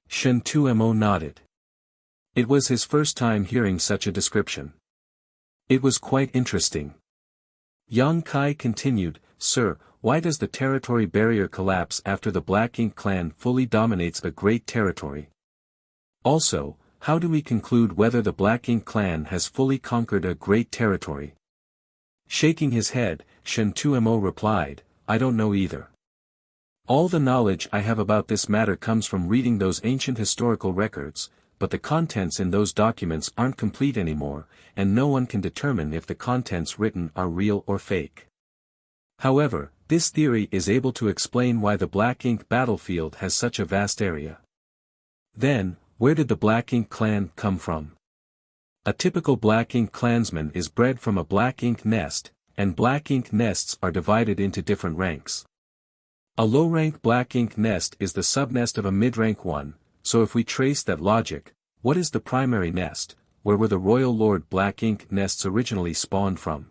Shen Tuemo nodded. It was his first time hearing such a description. It was quite interesting. Yang Kai continued, Sir, why does the territory barrier collapse after the Black Ink clan fully dominates a great territory? Also, how do we conclude whether the Black Ink clan has fully conquered a great territory? Shaking his head, Shen Tuemo replied, I don't know either. All the knowledge I have about this matter comes from reading those ancient historical records, but the contents in those documents aren't complete anymore, and no one can determine if the contents written are real or fake. However, this theory is able to explain why the Black Ink battlefield has such a vast area. Then, where did the Black Ink clan come from? A typical Black Ink clansman is bred from a Black Ink nest, and Black Ink nests are divided into different ranks. A low-rank Black Ink nest is the subnest of a mid-rank one, so if we trace that logic, what is the primary nest, where were the Royal Lord Black Ink nests originally spawned from?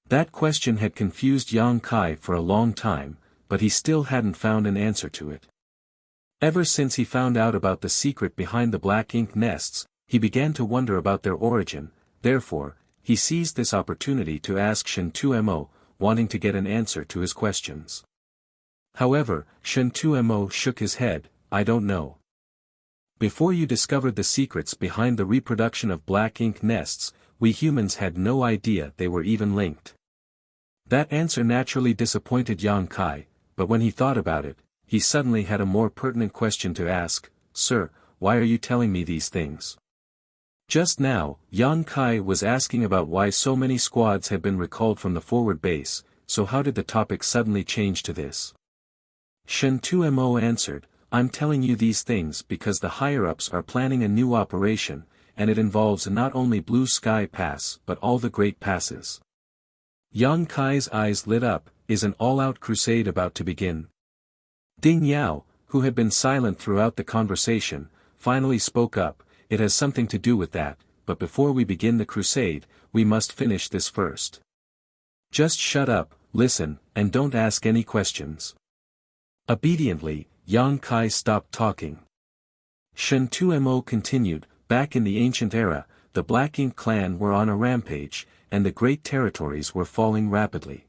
That question had confused Yang Kai for a long time, but he still hadn't found an answer to it. Ever since he found out about the secret behind the Black Ink nests, he began to wonder about their origin. Therefore, he seized this opportunity to ask Shen Tuemo, wanting to get an answer to his questions. However, Shen Tuemo shook his head, I don't know. Before you discovered the secrets behind the reproduction of Black Ink nests, we humans had no idea they were even linked. That answer naturally disappointed Yang Kai, but when he thought about it, he suddenly had a more pertinent question to ask, Sir, why are you telling me these things? Just now, Yang Kai was asking about why so many squads had been recalled from the forward base, so how did the topic suddenly change to this? Shen Tuemo answered, I'm telling you these things because the higher-ups are planning a new operation, and it involves not only Blue Sky Pass but all the great passes. Yang Kai's eyes lit up. Is an all-out crusade about to begin? Ding Yao, who had been silent throughout the conversation, finally spoke up. It has something to do with that, but before we begin the crusade, we must finish this first. Just shut up, listen, and don't ask any questions. Obediently, Yang Kai stopped talking. Shen Tumo continued. Back in the ancient era, the Black Ink clan were on a rampage, and the great territories were falling rapidly.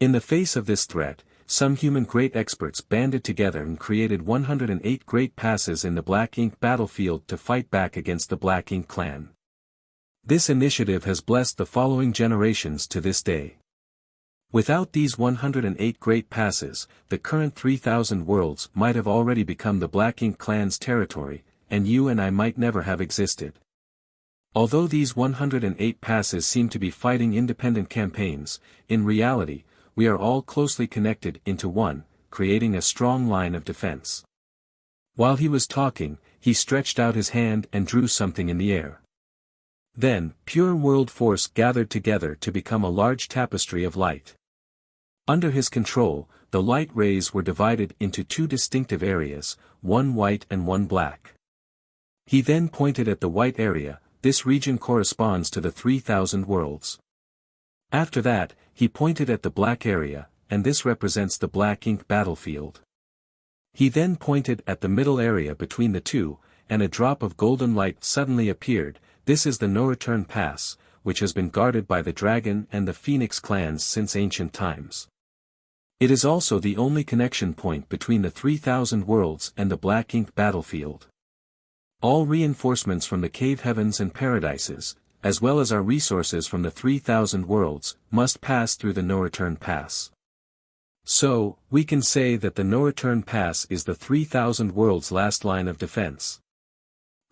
In the face of this threat, some human great experts banded together and created 108 great passes in the Black Ink battlefield to fight back against the Black Ink clan. This initiative has blessed the following generations to this day. Without these 108 great passes, the current 3,000 worlds might have already become the Black Ink clan's territory, and you and I might never have existed. Although these 108 passes seem to be fighting independent campaigns, in reality, we are all closely connected into one, creating a strong line of defense. While he was talking, he stretched out his hand and drew something in the air. Then, pure world force gathered together to become a large tapestry of light. Under his control, the light rays were divided into two distinctive areas, one white and one black. He then pointed at the white area. This region corresponds to the 3,000 worlds. After that, he pointed at the black area, and this represents the Black Ink battlefield. He then pointed at the middle area between the two, and a drop of golden light suddenly appeared. This is the No-Return Pass, which has been guarded by the Dragon and the Phoenix clans since ancient times. It is also the only connection point between the 3,000 worlds and the Black Ink battlefield. All reinforcements from the cave heavens and paradises, as well as our resources from the 3,000 worlds, must pass through the No-Return Pass. So, we can say that the No-Return Pass is the 3,000 worlds' last line of defense.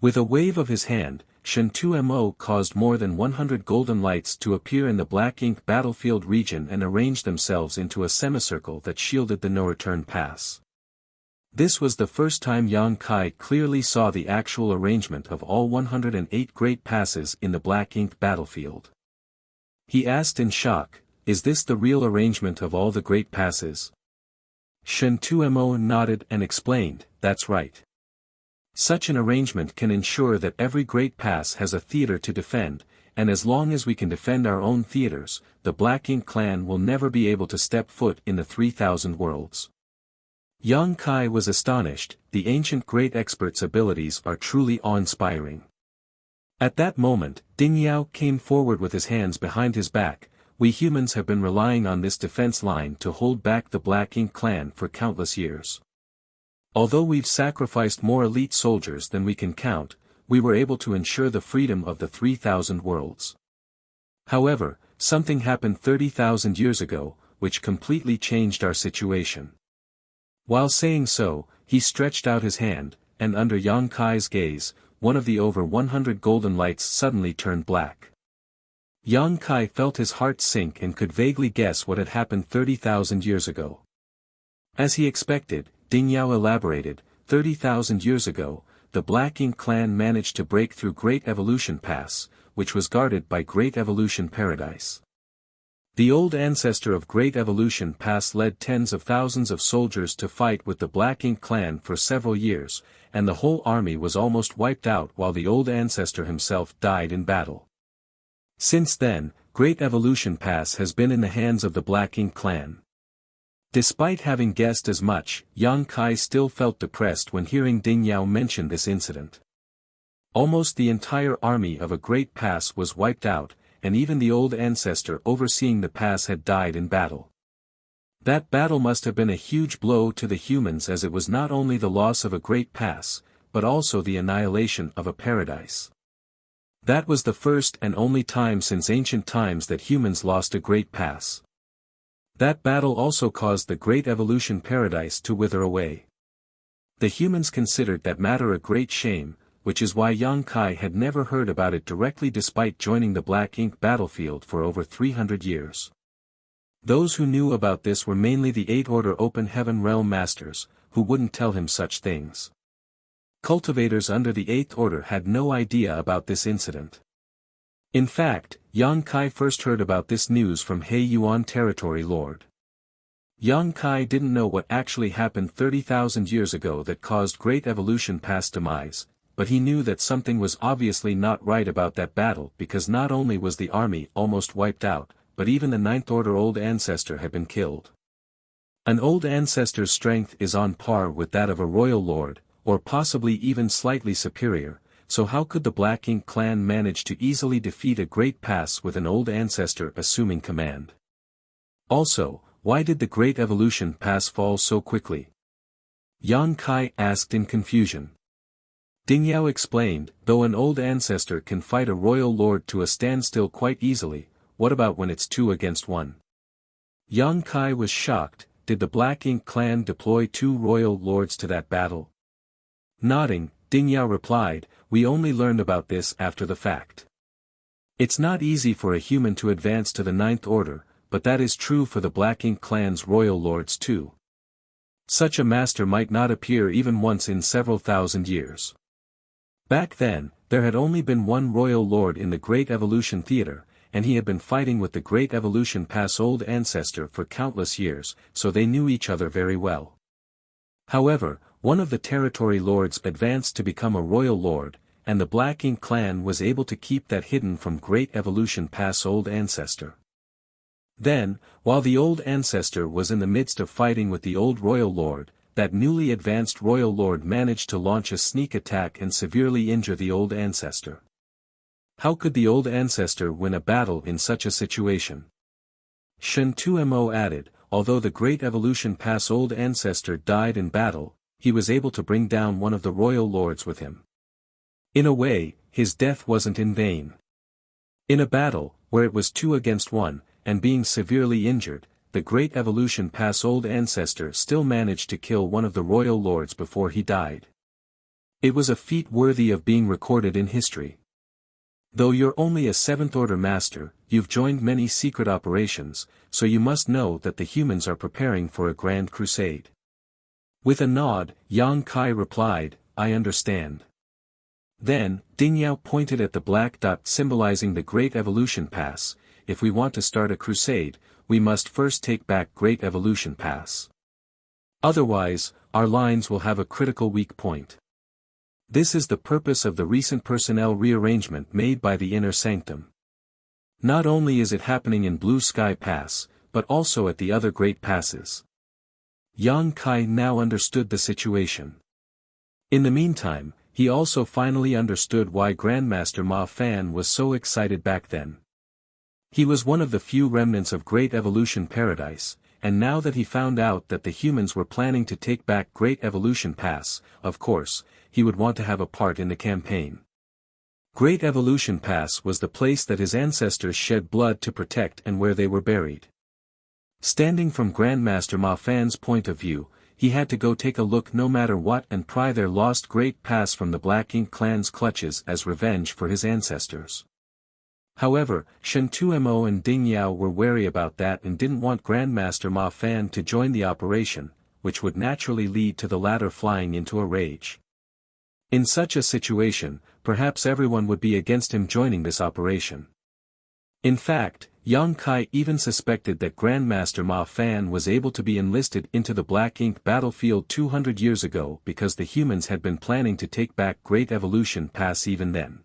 With a wave of his hand, Shen Tumo caused more than 100 golden lights to appear in the Black Ink battlefield region and arranged themselves into a semicircle that shielded the No-Return Pass. This was the first time Yang Kai clearly saw the actual arrangement of all 108 great passes in the Black Ink battlefield. He asked in shock, "Is this the real arrangement of all the great passes?" Shen Tumo nodded and explained, "That's right. Such an arrangement can ensure that every great pass has a theater to defend, and as long as we can defend our own theaters, the Black Ink clan will never be able to step foot in the 3,000 worlds." Yang Kai was astonished. The ancient great expert's abilities are truly awe-inspiring. At that moment, Ding Yao came forward with his hands behind his back. "We humans have been relying on this defense line to hold back the Black Ink clan for countless years. Although we've sacrificed more elite soldiers than we can count, we were able to ensure the freedom of the 3,000 worlds. However, something happened 30,000 years ago, which completely changed our situation." While saying so, he stretched out his hand, and under Yang Kai's gaze, one of the over 100 golden lights suddenly turned black. Yang Kai felt his heart sink and could vaguely guess what had happened 30,000 years ago. As he expected, Ding Yao elaborated, 30,000 years ago, the Black Ink clan managed to break through Great Evolution Pass, which was guarded by Great Evolution Paradise. The old ancestor of Great Evolution Pass led tens of thousands of soldiers to fight with the Black Ink clan for several years, and the whole army was almost wiped out while the old ancestor himself died in battle. Since then, Great Evolution Pass has been in the hands of the Black Ink clan. Despite having guessed as much, Yang Kai still felt depressed when hearing Ding Yao mention this incident. Almost the entire army of a great pass was wiped out, and even the old ancestor overseeing the pass had died in battle. That battle must have been a huge blow to the humans, as it was not only the loss of a great pass, but also the annihilation of a paradise. That was the first and only time since ancient times that humans lost a great pass. That battle also caused the Great Evolution Paradise to wither away. The humans considered that matter a great shame, which is why Yang Kai had never heard about it directly despite joining the Black Ink battlefield for over 300 years. Those who knew about this were mainly the 8 Order Open Heaven Realm Masters, who wouldn't tell him such things. Cultivators under the Eighth Order had no idea about this incident. In fact, Yang Kai first heard about this news from He Yuan Territory Lord. Yang Kai didn't know what actually happened 30,000 years ago that caused Great Evolution past demise, but he knew that something was obviously not right about that battle because not only was the army almost wiped out, but even the Ninth Order Old Ancestor had been killed. An Old Ancestor's strength is on par with that of a Royal Lord, or possibly even slightly superior, so how could the Black Ink clan manage to easily defeat a Great Pass with an Old Ancestor assuming command? Also, why did the Great Evolution Pass fall so quickly? Yang Kai asked in confusion. Ding Yao explained, though an Old Ancestor can fight a Royal Lord to a standstill quite easily, what about when it's 2 against 1? Yang Kai was shocked. Did the Black Ink clan deploy 2 Royal Lords to that battle? Nodding, Ding Yao replied, we only learned about this after the fact. It's not easy for a human to advance to the Ninth Order, but that is true for the Black Ink clan's Royal Lords too. Such a master might not appear even once in several thousand years. Back then, there had only been one Royal Lord in the Great Evolution Theater, and he had been fighting with the Great Evolution Pass Old Ancestor for countless years, so they knew each other very well. However, one of the territory lords advanced to become a Royal Lord, and the Black Ink clan was able to keep that hidden from Great Evolution Pass Old Ancestor. Then, while the Old Ancestor was in the midst of fighting with the old Royal Lord, that newly advanced Royal Lord managed to launch a sneak attack and severely injure the Old Ancestor. How could the Old Ancestor win a battle in such a situation? Shen Tumo added, although the Great Evolution Pass Old Ancestor died in battle, he was able to bring down one of the Royal Lords with him. In a way, his death wasn't in vain. In a battle, where it was 2 against 1, and being severely injured, the Great Evolution Pass Old Ancestor still managed to kill one of the Royal Lords before he died. It was a feat worthy of being recorded in history. Though you're only a 7th Order Master, you've joined many secret operations, so you must know that the humans are preparing for a grand crusade. With a nod, Yang Kai replied, I understand. Then, Ding Yao pointed at the black dot symbolizing the Great Evolution Pass. If we want to start a crusade, we must first take back Great Evolution Pass. Otherwise, our lines will have a critical weak point. This is the purpose of the recent personnel rearrangement made by the Inner Sanctum. Not only is it happening in Blue Sky Pass, but also at the other great passes. Yang Kai now understood the situation. In the meantime, he also finally understood why Grandmaster Ma Fan was so excited back then. He was one of the few remnants of Great Evolution Paradise, and now that he found out that the humans were planning to take back Great Evolution Pass, of course, he would want to have a part in the campaign. Great Evolution Pass was the place that his ancestors shed blood to protect and where they were buried. Standing from Grandmaster Ma Fan's point of view, he had to go take a look no matter what and pry their lost Great Pass from the Black Ink clan's clutches as revenge for his ancestors. However, Shen Tumo and Ding Yao were wary about that and didn't want Grandmaster Ma Fan to join the operation, which would naturally lead to the latter flying into a rage. In such a situation, perhaps everyone would be against him joining this operation. In fact, Yang Kai even suspected that Grandmaster Ma Fan was able to be enlisted into the Black Ink battlefield 200 years ago because the humans had been planning to take back Great Evolution Pass even then.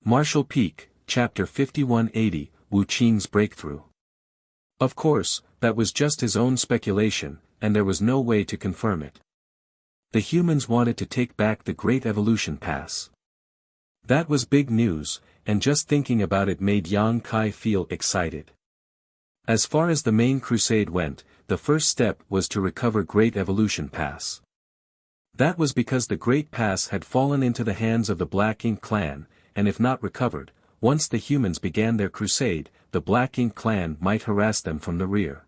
Marshall Peak, Chapter 5180, Wu Qing's Breakthrough. Of course, that was just his own speculation, and there was no way to confirm it. The humans wanted to take back the Great Evolution Pass. That was big news, and just thinking about it made Yang Kai feel excited. As far as the main crusade went, the first step was to recover Great Evolution Pass. That was because the Great Pass had fallen into the hands of the Black Ink clan, and if not recovered, once the humans began their crusade, the Black Ink clan might harass them from the rear.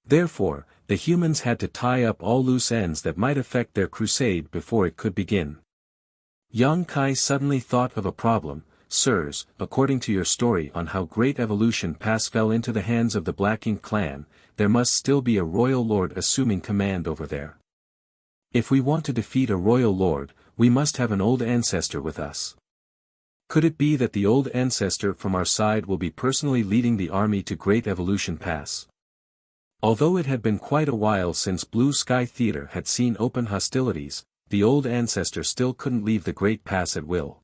Therefore, the humans had to tie up all loose ends that might affect their crusade before it could begin. Yang Kai suddenly thought of a problem, sirs, according to your story on how Great Evolution Pass fell into the hands of the Black Ink clan, there must still be a royal lord assuming command over there. If we want to defeat a royal lord, we must have an old ancestor with us. Could it be that the old ancestor from our side will be personally leading the army to Great Evolution Pass? Although it had been quite a while since Blue Sky Theater had seen open hostilities, the old ancestor still couldn't leave the Great Pass at will.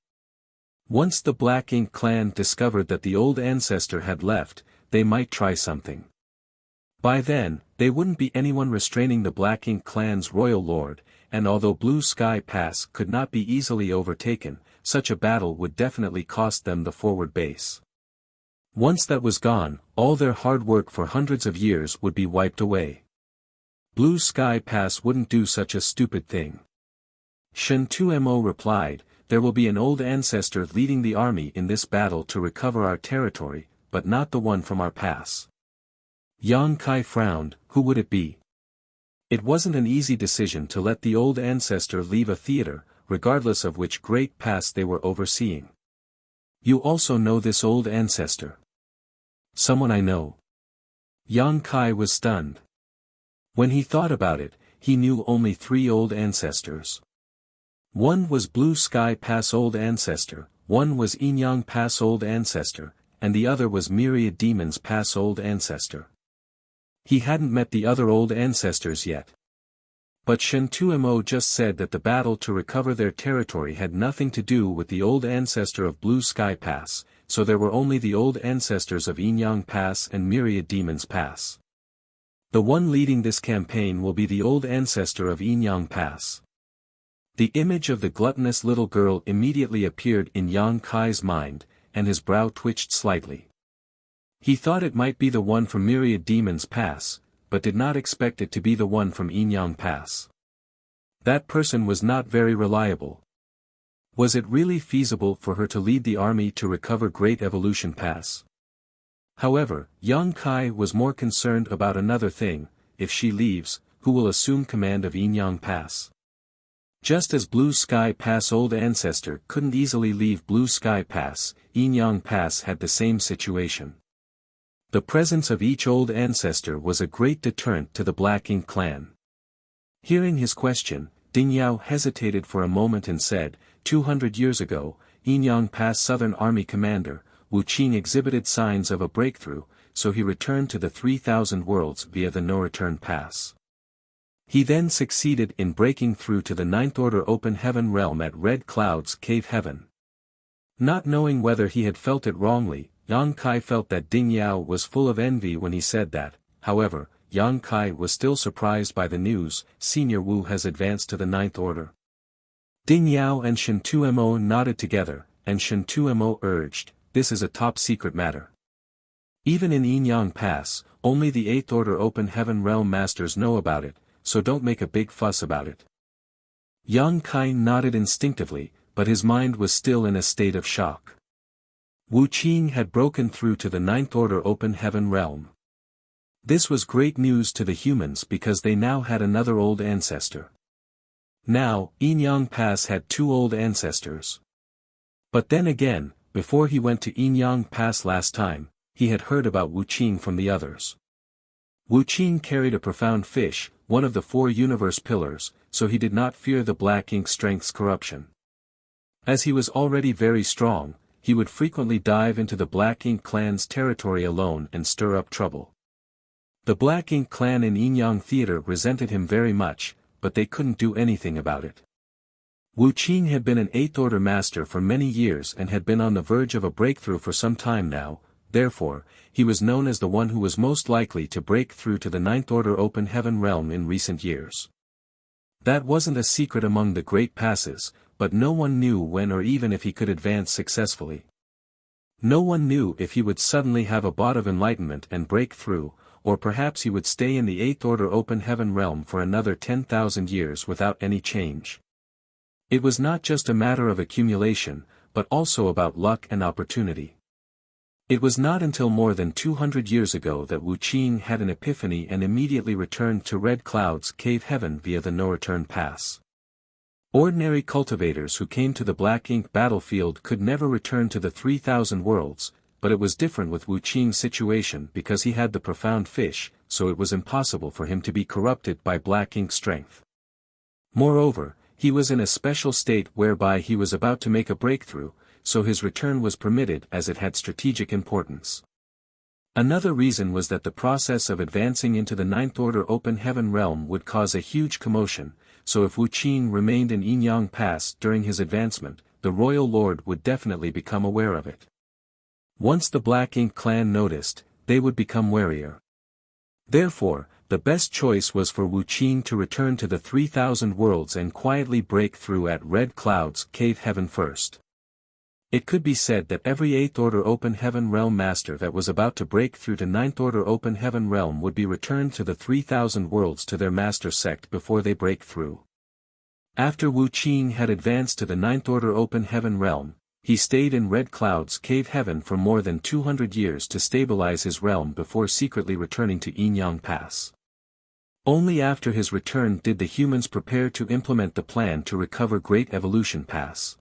Once the Black Ink clan discovered that the old ancestor had left, they might try something. By then, there wouldn't be anyone restraining the Black Ink clan's royal lord, and although Blue Sky Pass could not be easily overtaken, such a battle would definitely cost them the forward base. Once that was gone, all their hard work for hundreds of years would be wiped away. Blue Sky Pass wouldn't do such a stupid thing. Shen 2Mo replied, there will be an old ancestor leading the army in this battle to recover our territory, but not the one from our pass. Yang Kai frowned, who would it be? It wasn't an easy decision to let the old ancestor leave a theater, regardless of which great pass they were overseeing. You also know this old ancestor. Someone I know. Yang Kai was stunned. When he thought about it, he knew only 3 old ancestors. One was Blue Sky Pass Old Ancestor, one was Inyang Pass Old Ancestor, and the other was Myriad Demons Pass Old Ancestor. He hadn't met the other old ancestors yet. But Shen 2Mo just said that the battle to recover their territory had nothing to do with the old ancestor of Blue Sky Pass, so there were only the old ancestors of Inyang Pass and Myriad Demons Pass. The one leading this campaign will be the old ancestor of Inyang Pass. The image of the gluttonous little girl immediately appeared in Yang Kai's mind, and his brow twitched slightly. He thought it might be the one from Myriad Demons Pass, but did not expect it to be the one from Inyang Pass. That person was not very reliable. Was it really feasible for her to lead the army to recover Great Evolution Pass? However, Yang Kai was more concerned about another thing: if she leaves, who will assume command of Inyang Pass? Just as Blue Sky Pass Old Ancestor couldn't easily leave Blue Sky Pass, Inyang Pass had the same situation. The presence of each old ancestor was a great deterrent to the Black Ink clan. Hearing his question, Ding Yao hesitated for a moment and said, 200 years ago, Inyang Pass Southern Army Commander, Wu Qing exhibited signs of a breakthrough, so he returned to the 3000 worlds via the no-return pass. He then succeeded in breaking through to the Ninth Order Open Heaven realm at Red Cloud's Cave Heaven. Not knowing whether he had felt it wrongly, Yang Kai felt that Ding Yao was full of envy when he said that. However, Yang Kai was still surprised by the news. Senior Wu has advanced to the Ninth Order. Ding Yao and Shen 2Mo nodded together, and Shen 2Mo urged, this is a top-secret matter. Even in Inyang Pass, only the 8th Order Open Heaven realm masters know about it, so don't make a big fuss about it. Yang Kai nodded instinctively, but his mind was still in a state of shock. Wu Qing had broken through to the Ninth Order Open Heaven realm. This was great news to the humans because they now had another old ancestor. Now, Inyang Pass had 2 old ancestors. But then again, before he went to Inyang Pass last time, he had heard about Wu Qing from the others. Wu Qing carried a profound fish, one of the 4 universe pillars, so he did not fear the Black Ink strength's corruption. As he was already very strong, he would frequently dive into the Black Ink clan's territory alone and stir up trouble. The Black Ink clan in Inyang Theater resented him very much, but they couldn't do anything about it. Wu Qing had been an 8th Order master for many years and had been on the verge of a breakthrough for some time now. Therefore, he was known as the one who was most likely to break through to the Ninth Order Open Heaven realm in recent years. That wasn't a secret among the Great Passes, but no one knew when or even if he could advance successfully. No one knew if he would suddenly have a bout of enlightenment and break through, or perhaps he would stay in the 8th Order Open Heaven realm for another 10,000 years without any change. It was not just a matter of accumulation, but also about luck and opportunity. It was not until more than 200 years ago that Wu Qing had an epiphany and immediately returned to Red Cloud's Cave Heaven via the no-return pass. Ordinary cultivators who came to the black ink battlefield could never return to the 3,000 worlds, but it was different with Wuqiang's situation because he had the profound fish, so it was impossible for him to be corrupted by black ink strength. Moreover, he was in a special state whereby he was about to make a breakthrough, so his return was permitted as it had strategic importance. Another reason was that the process of advancing into the Ninth Order Open Heaven realm would cause a huge commotion, so if Wuqiang remained in Yinyang Pass during his advancement, the Royal Lord would definitely become aware of it. Once the Black Ink clan noticed, they would become warier. Therefore, the best choice was for Wuqiang to return to the 3,000 worlds and quietly break through at Red Cloud's Cave Heaven first. It could be said that every 8th Order Open Heaven Realm Master that was about to break through to 9th Order Open Heaven Realm would be returned to the 3,000 worlds to their Master Sect before they break through. After Wuqiang had advanced to the 9th Order Open Heaven Realm, he stayed in Red Cloud's Cave Heaven for more than 200 years to stabilize his realm before secretly returning to Yinyang Pass. Only after his return did the humans prepare to implement the plan to recover Great Evolution Pass.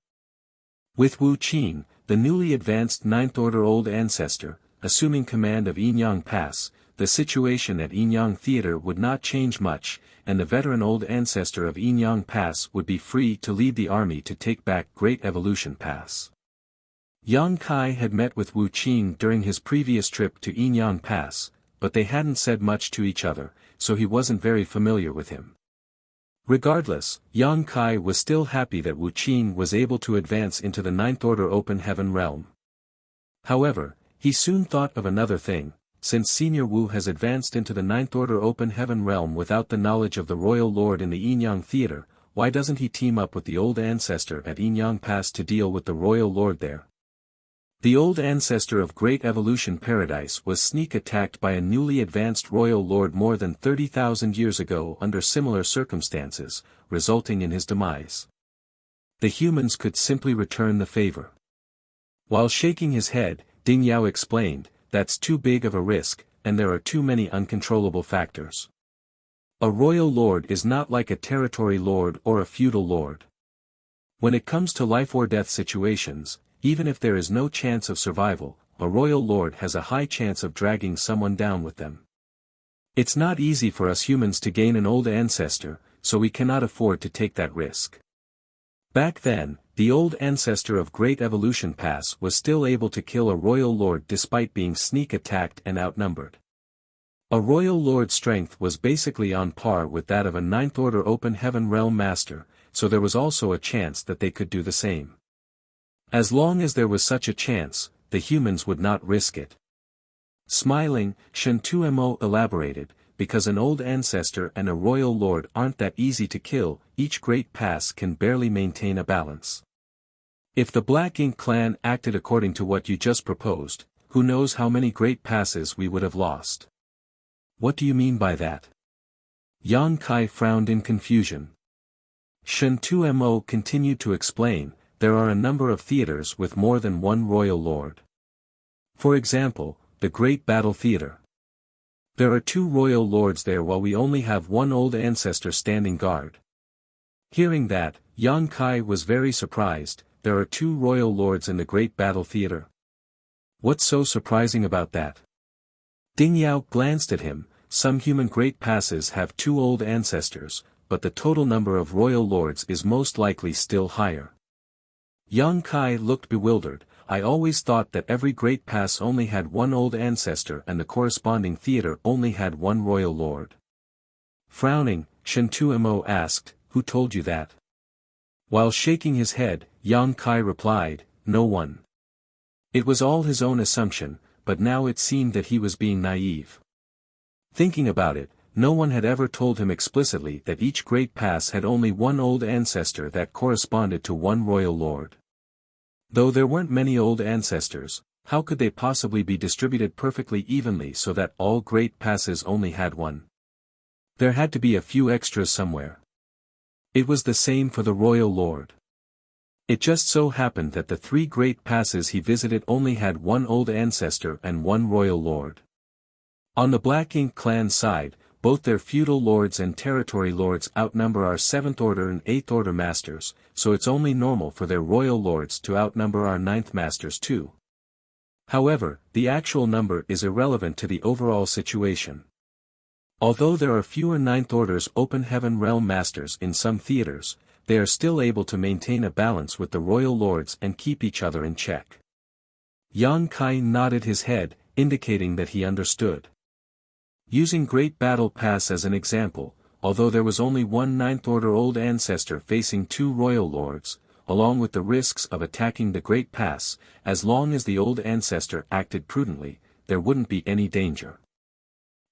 With Wuqiang, the newly advanced 9th Order Old Ancestor, assuming command of Yinyang Pass, the situation at Yinyang Theater would not change much, and the veteran Old Ancestor of Yinyang Pass would be free to lead the army to take back Great Evolution Pass. Yang Kai had met with Wuqiang during his previous trip to Yinyang Pass, but they hadn't said much to each other, so he wasn't very familiar with him. Regardless, Yang Kai was still happy that Wuqiang was able to advance into the 9th Order Open Heaven realm. However, he soon thought of another thing: since Senior Wu has advanced into the 9th Order Open Heaven realm without the knowledge of the Royal Lord in the Yinyang Theater, why doesn't he team up with the Old Ancestor at Yinyang Pass to deal with the Royal Lord there? The Old Ancestor of Great Evolution Paradise was sneak attacked by a newly advanced Royal Lord more than 30,000 years ago under similar circumstances, resulting in his demise. The humans could simply return the favor. While shaking his head, Ding Yao explained, "That's too big of a risk, and there are too many uncontrollable factors. A Royal Lord is not like a territory lord or a feudal lord. When it comes to life or death situations, even if there is no chance of survival, a Royal Lord has a high chance of dragging someone down with them. It's not easy for us humans to gain an Old Ancestor, so we cannot afford to take that risk." Back then, the Old Ancestor of Great Evolution Pass was still able to kill a Royal Lord despite being sneak attacked and outnumbered. A Royal Lord's strength was basically on par with that of a 9th Order Open Heaven Realm Master, so there was also a chance that they could do the same. As long as there was such a chance, the humans would not risk it. Smiling, Shen Tumo elaborated, because an Old Ancestor and a Royal Lord aren't that easy to kill, each Great Pass can barely maintain a balance. If the Black Ink clan acted according to what you just proposed, who knows how many Great Passes we would have lost. What do you mean by that? Yang Kai frowned in confusion. Shen Tumo continued to explain, there are a number of theaters with more than one Royal Lord. For example, the Great Battle Theater. There are 2 Royal Lords there while we only have one Old Ancestor standing guard. Hearing that, Yang Kai was very surprised. There are 2 Royal Lords in the Great Battle Theater. What's so surprising about that? Ding Yao glanced at him. Some human Great Passes have 2 Old Ancestors, but the total number of Royal Lords is most likely still higher. Yang Kai looked bewildered. I always thought that every Great Pass only had one Old Ancestor and the corresponding theater only had one Royal Lord. Frowning, Shen Tumo asked, who told you that? While shaking his head, Yang Kai replied, no one. It was all his own assumption, but now it seemed that he was being naive. Thinking about it, no one had ever told him explicitly that each Great Pass had only one Old Ancestor that corresponded to one Royal Lord. Though there weren't many Old Ancestors, how could they possibly be distributed perfectly evenly so that all Great Passes only had one? There had to be a few extras somewhere. It was the same for the Royal Lord. It just so happened that the 3 Great Passes he visited only had one Old Ancestor and one Royal Lord. On the Black Ink clan side, both their feudal lords and territory lords outnumber our 7th Order and 8th Order masters, so it's only normal for their royal lords to outnumber our 9th masters too. However, the actual number is irrelevant to the overall situation. Although there are fewer 9th Order's Open Heaven Realm masters in some theaters, they are still able to maintain a balance with the royal lords and keep each other in check. Yang Kai nodded his head, indicating that he understood. Using Great Battle Pass as an example, although there was only one 9th Order Old Ancestor facing 2 royal lords, along with the risks of attacking the Great Pass, as long as the Old Ancestor acted prudently, there wouldn't be any danger.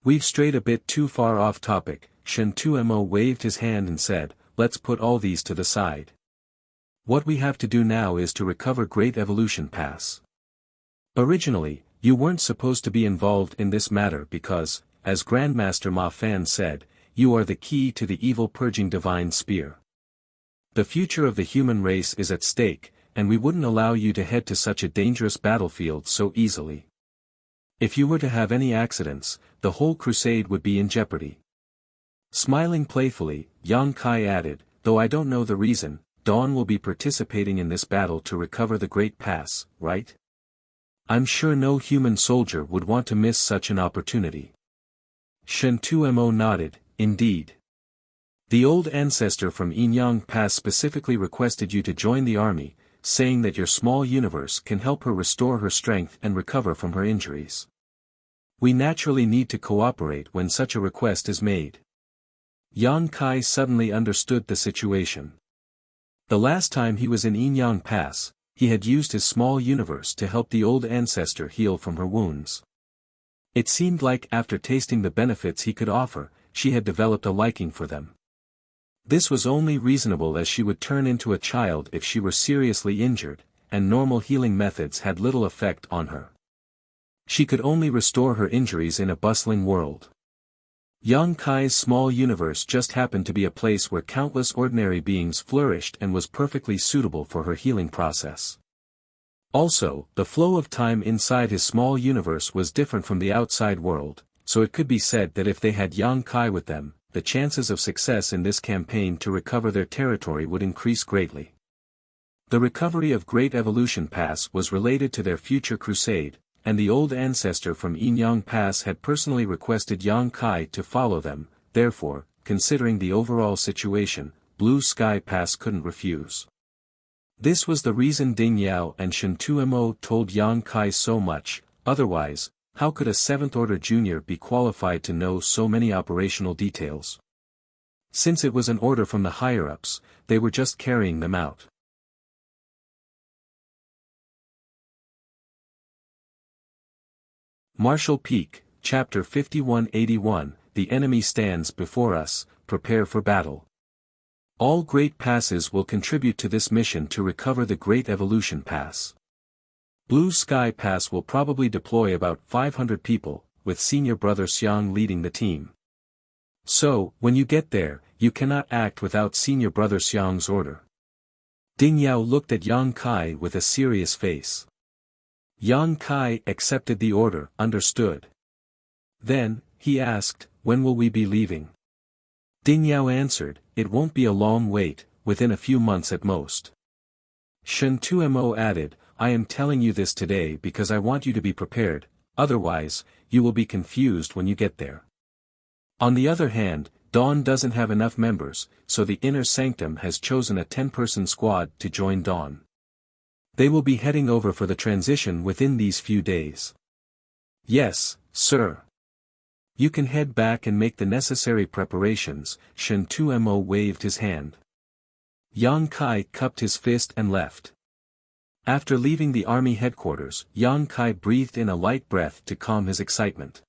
We've strayed a bit too far off topic. Shen Tuemo waved his hand and said, let's put all these to the side. What we have to do now is to recover Great Evolution Pass. Originally, you weren't supposed to be involved in this matter because, as Grandmaster Ma Fan said, you are the key to the evil purging divine spear. The future of the human race is at stake, and we wouldn't allow you to head to such a dangerous battlefield so easily. If you were to have any accidents, the whole crusade would be in jeopardy. Smiling playfully, Yang Kai added, though I don't know the reason, Dawn will be participating in this battle to recover the Great Pass, right? I'm sure no human soldier would want to miss such an opportunity. Shen Tuemo nodded, indeed. The Old Ancestor from Yinyang Pass specifically requested you to join the army, saying that your small universe can help her restore her strength and recover from her injuries. We naturally need to cooperate when such a request is made. Yang Kai suddenly understood the situation. The last time he was in Yinyang Pass, he had used his small universe to help the Old Ancestor heal from her wounds. It seemed like after tasting the benefits he could offer, she had developed a liking for them. This was only reasonable as she would turn into a child if she were seriously injured, and normal healing methods had little effect on her. She could only restore her injuries in a bustling world. Yang Kai's small universe just happened to be a place where countless ordinary beings flourished and was perfectly suitable for her healing process. Also, the flow of time inside his small universe was different from the outside world, so it could be said that if they had Yang Kai with them, the chances of success in this campaign to recover their territory would increase greatly. The recovery of Great Evolution Pass was related to their future crusade, and the Old Ancestor from Yinyang Pass had personally requested Yang Kai to follow them, therefore, considering the overall situation, Blue Sky Pass couldn't refuse. This was the reason Ding Yao and Shen Tuemo told Yang Kai so much, otherwise, how could a 7th Order Junior be qualified to know so many operational details? Since it was an order from the higher-ups, they were just carrying them out. Marshall Peak, Chapter 5181, The enemy stands before us, prepare for battle. All Great Passes will contribute to this mission to recover the Great Evolution Pass. Blue Sky Pass will probably deploy about 500 people, with Senior Brother Xiang leading the team. So, when you get there, you cannot act without Senior Brother Xiang's order. Ding Yao looked at Yang Kai with a serious face. Yang Kai accepted the order, understood. Then, he asked, when will we be leaving? Ding Yao answered, it won't be a long wait, within a few months at most. Shen Tuemo added, I am telling you this today because I want you to be prepared, otherwise, you will be confused when you get there. On the other hand, Dawn doesn't have enough members, so the Inner Sanctum has chosen a 10-person squad to join Dawn. They will be heading over for the transition within these few days. Yes, sir. You can head back and make the necessary preparations, Shen Tuemo waved his hand. Yang Kai cupped his fist and left. After leaving the army headquarters, Yang Kai breathed in a light breath to calm his excitement.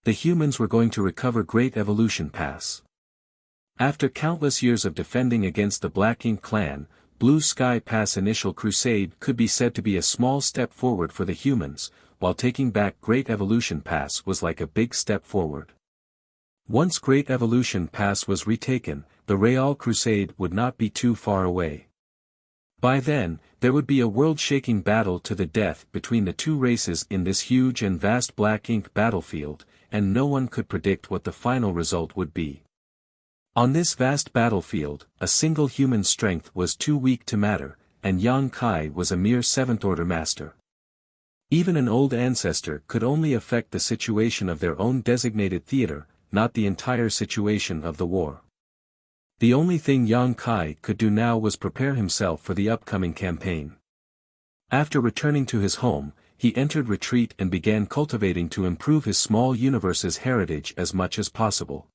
The humans were going to recover Great Evolution Pass. After countless years of defending against the Black Ink clan, Blue Sky Pass initial crusade could be said to be a small step forward for the humans, while taking back Great Evolution Pass was like a big step forward. Once Great Evolution Pass was retaken, the Real Crusade would not be too far away. By then, there would be a world-shaking battle to the death between the two races in this huge and vast Black Ink battlefield, and no one could predict what the final result would be. On this vast battlefield, a single human strength was too weak to matter, and Yang Kai was a mere seventh-order master. Even an old ancestor could only affect the situation of their own designated theater, not the entire situation of the war. The only thing Yang Kai could do now was prepare himself for the upcoming campaign. After returning to his home, he entered retreat and began cultivating to improve his small universe's heritage as much as possible.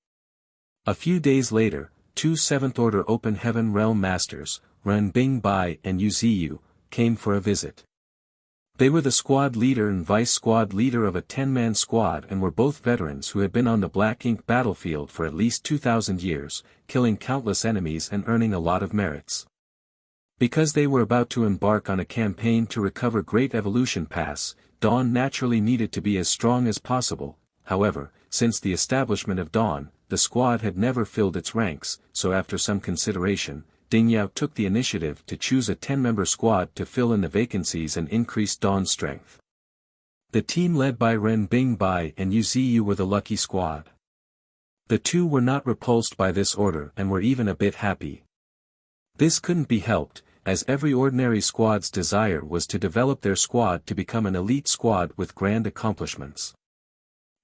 A few days later, two seventh-order Open Heaven Realm Masters, Ren Bingbai and Yu Ziyu, came for a visit. They were the squad leader and vice squad leader of a 10-man squad and were both veterans who had been on the Black Ink battlefield for at least 2,000 years, killing countless enemies and earning a lot of merits. Because they were about to embark on a campaign to recover Great Evolution Pass, Dawn naturally needed to be as strong as possible. However, since the establishment of Dawn, the squad had never filled its ranks, so after some consideration, Ding Yao took the initiative to choose a 10-member squad to fill in the vacancies and increase Dawn's strength. The team led by Ren Bingbai and Yu Ziyu were the lucky squad. The two were not repulsed by this order and were even a bit happy. This couldn't be helped, as every ordinary squad's desire was to develop their squad to become an elite squad with grand accomplishments.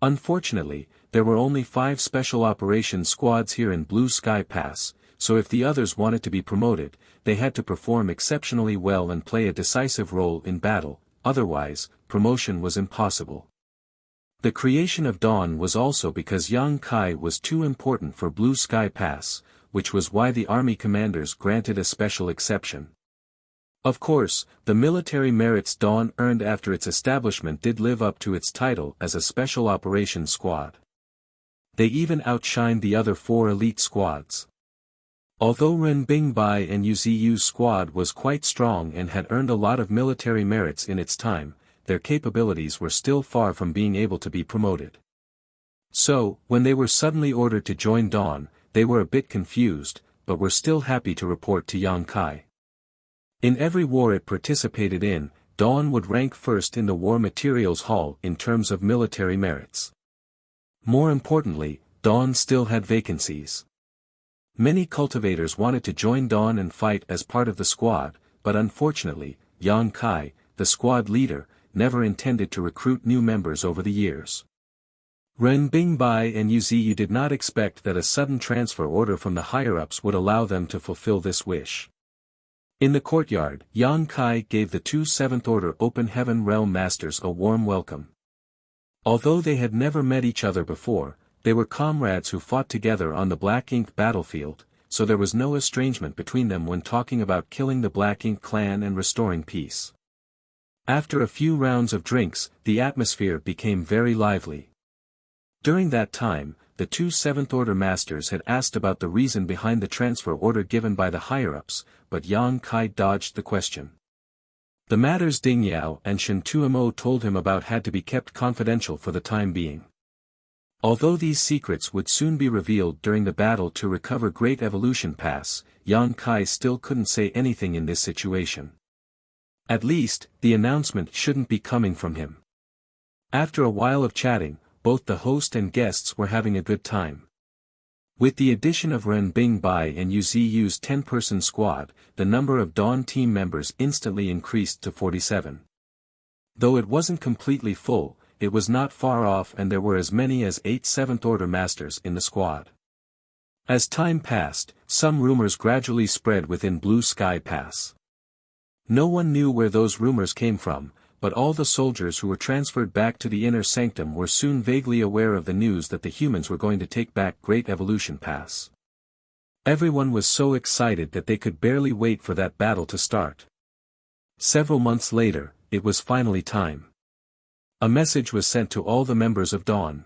Unfortunately, there were only 5 special operations squads here in Blue Sky Pass, so if the others wanted to be promoted, they had to perform exceptionally well and play a decisive role in battle, otherwise, promotion was impossible. The creation of Dawn was also because Yang Kai was too important for Blue Sky Pass, which was why the army commanders granted a special exception. Of course, the military merits Dawn earned after its establishment did live up to its title as a Special Operations Squad. They even outshined the other 4 elite squads. Although Ren Bingbai and Yu Ziyu's squad was quite strong and had earned a lot of military merits in its time, their capabilities were still far from being able to be promoted. So, when they were suddenly ordered to join Dawn, they were a bit confused, but were still happy to report to Yang Kai. In every war it participated in, Dawn would rank first in the War Materials Hall in terms of military merits. More importantly, Dawn still had vacancies. Many cultivators wanted to join Dawn and fight as part of the squad, but unfortunately, Yang Kai, the squad leader, never intended to recruit new members over the years. Ren Bingbai and Yu Ziyu did not expect that a sudden transfer order from the higher-ups would allow them to fulfill this wish. In the courtyard, Yang Kai gave the 2 7th-order Open Heaven Realm Masters a warm welcome. Although they had never met each other before, they were comrades who fought together on the Black Ink battlefield, so there was no estrangement between them when talking about killing the Black Ink clan and restoring peace. After a few rounds of drinks, the atmosphere became very lively. During that time, the 2 7th-order masters had asked about the reason behind the transfer order given by the higher-ups, but Yang Kai dodged the question. The matters Ding Yao and Shen Tuomo told him about had to be kept confidential for the time being. Although these secrets would soon be revealed during the battle to recover Great Evolution Pass, Yang Kai still couldn't say anything in this situation. At least, the announcement shouldn't be coming from him. After a while of chatting, both the host and guests were having a good time. With the addition of Ren Bingbai and Yu Ziyu's 10-person squad, the number of Dawn team members instantly increased to 47. Though it wasn't completely full, it was not far off and there were as many as 8 7th-order masters in the squad. As time passed, some rumors gradually spread within Blue Sky Pass. No one knew where those rumors came from, but all the soldiers who were transferred back to the inner sanctum were soon vaguely aware of the news that the humans were going to take back Great Evolution Pass. Everyone was so excited that they could barely wait for that battle to start. Several months later, it was finally time. A message was sent to all the members of Dawn.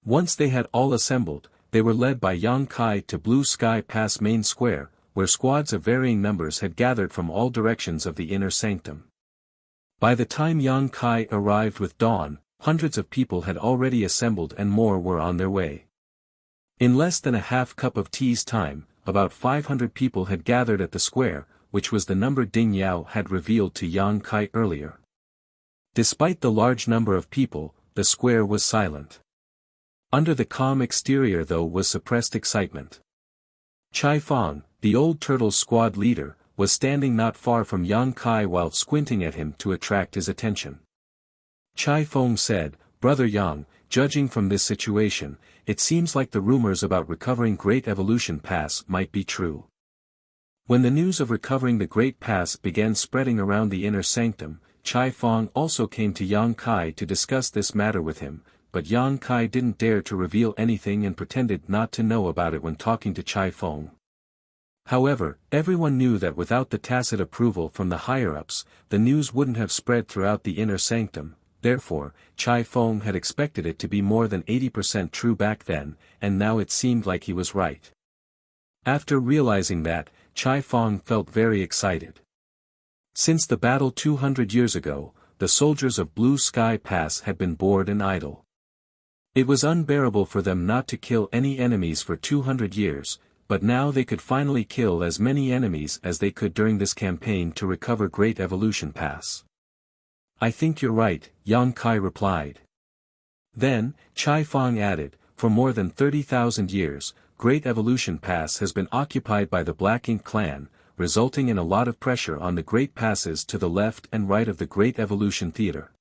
Once they had all assembled, they were led by Yang Kai to Blue Sky Pass main square, where squads of varying numbers had gathered from all directions of the inner sanctum. By the time Yang Kai arrived with Dawn, hundreds of people had already assembled and more were on their way. In less than a half cup of tea's time, about 500 people had gathered at the square, which was the number Ding Yao had revealed to Yang Kai earlier. Despite the large number of people, the square was silent. Under the calm exterior though was suppressed excitement. Chai Fong, the old turtle's squad leader, was standing not far from Yang Kai while squinting at him to attract his attention. Chai Fong said, "Brother Yang, judging from this situation, it seems like the rumors about recovering Great Evolution Pass might be true." When the news of recovering the Great Pass began spreading around the inner sanctum, Chai Fong also came to Yang Kai to discuss this matter with him, but Yang Kai didn't dare to reveal anything and pretended not to know about it when talking to Chai Fong. However, everyone knew that without the tacit approval from the higher-ups, the news wouldn't have spread throughout the inner sanctum. Therefore, Chai Fong had expected it to be more than 80% true back then, and now it seemed like he was right. After realizing that, Chai Fong felt very excited. Since the battle 200 years ago, the soldiers of Blue Sky Pass had been bored and idle. It was unbearable for them not to kill any enemies for 200 years, but now they could finally kill as many enemies as they could during this campaign to recover Great Evolution Pass. "I think you're right," Yang Kai replied. Then, Chai Fong added, "For more than 30,000 years, Great Evolution Pass has been occupied by the Black Ink clan, resulting in a lot of pressure on the Great Passes to the left and right of the Great Evolution Theater.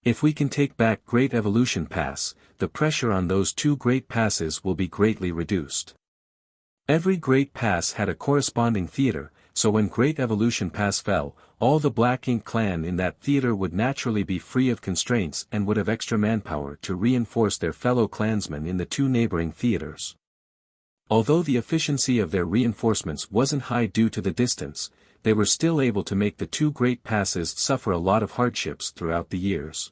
If we can take back Great Evolution Pass, the pressure on those two Great Passes will be greatly reduced." Every Great Pass had a corresponding theater, so when Great Evolution Pass fell, all the Black Ink clan in that theater would naturally be free of constraints and would have extra manpower to reinforce their fellow clansmen in the two neighboring theaters. Although the efficiency of their reinforcements wasn't high due to the distance, they were still able to make the two Great Passes suffer a lot of hardships throughout the years.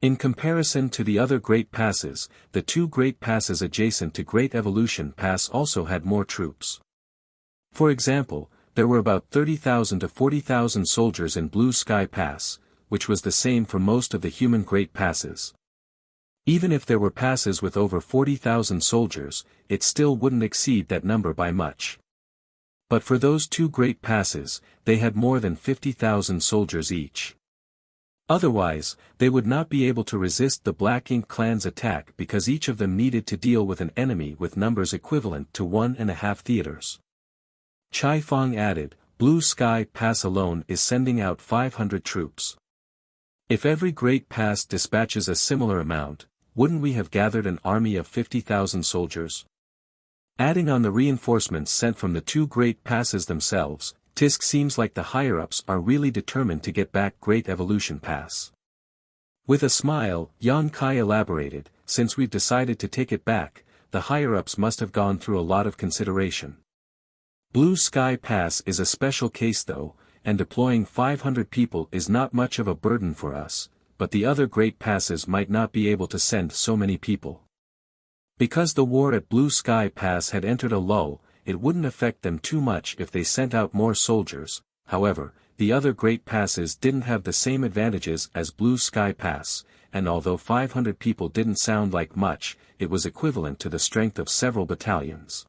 In comparison to the other Great Passes, the two Great Passes adjacent to Great Evolution Pass also had more troops. For example, there were about 30,000 to 40,000 soldiers in Blue Sky Pass, which was the same for most of the human Great Passes. Even if there were passes with over 40,000 soldiers, it still wouldn't exceed that number by much. But for those two Great Passes, they had more than 50,000 soldiers each. Otherwise, they would not be able to resist the Black Ink clan's attack because each of them needed to deal with an enemy with numbers equivalent to 1.5 theaters. Chai Fong added, "Blue Sky Pass alone is sending out 500 troops. If every Great Pass dispatches a similar amount, wouldn't we have gathered an army of 50,000 soldiers?" Adding on the reinforcements sent from the two Great Passes themselves, Tisk seems like the higher-ups are really determined to get back Great Evolution Pass. With a smile, Yang Kai elaborated, "Since we've decided to take it back, the higher-ups must have gone through a lot of consideration. Blue Sky Pass is a special case though, and deploying 500 people is not much of a burden for us, but the other Great Passes might not be able to send so many people. Because the war at Blue Sky Pass had entered a lull, it wouldn't affect them too much if they sent out more soldiers. However, the other Great Passes didn't have the same advantages as Blue Sky Pass, and although 500 people didn't sound like much, it was equivalent to the strength of several battalions."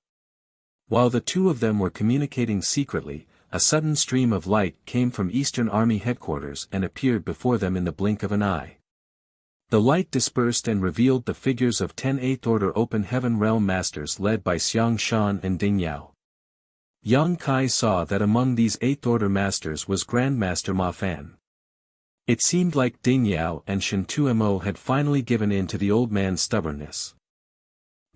While the two of them were communicating secretly, a sudden stream of light came from Eastern Army headquarters and appeared before them in the blink of an eye. The light dispersed and revealed the figures of 10 Eighth Order Open Heaven Realm Masters led by Xiang Shan and Ding Yao. Yang Kai saw that among these Eighth Order Masters was Grandmaster Ma Fan. It seemed like Ding Yao and Shen Tumo had finally given in to the old man's stubbornness.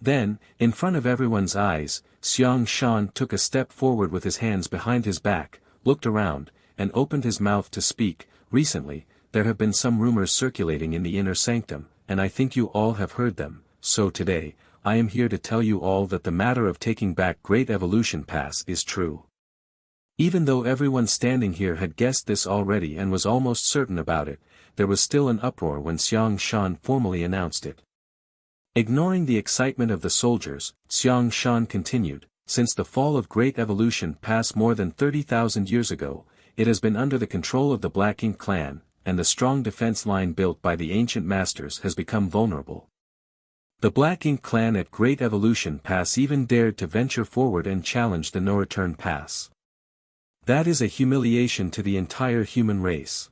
Then, in front of everyone's eyes, Xiang Shan took a step forward with his hands behind his back, looked around, and opened his mouth to speak. "Recently, there have been some rumors circulating in the inner sanctum, and I think you all have heard them, so today, I am here to tell you all that the matter of taking back Great Evolution Pass is true." Even though everyone standing here had guessed this already and was almost certain about it, there was still an uproar when Xiang Shan formally announced it. Ignoring the excitement of the soldiers, Xiang Shan continued, "Since the fall of Great Evolution Pass more than 30,000 years ago, it has been under the control of the Black Ink clan, and the strong defense line built by the ancient masters has become vulnerable. The Black Ink clan at Great Evolution Pass even dared to venture forward and challenge the no-return pass. That is a humiliation to the entire human race.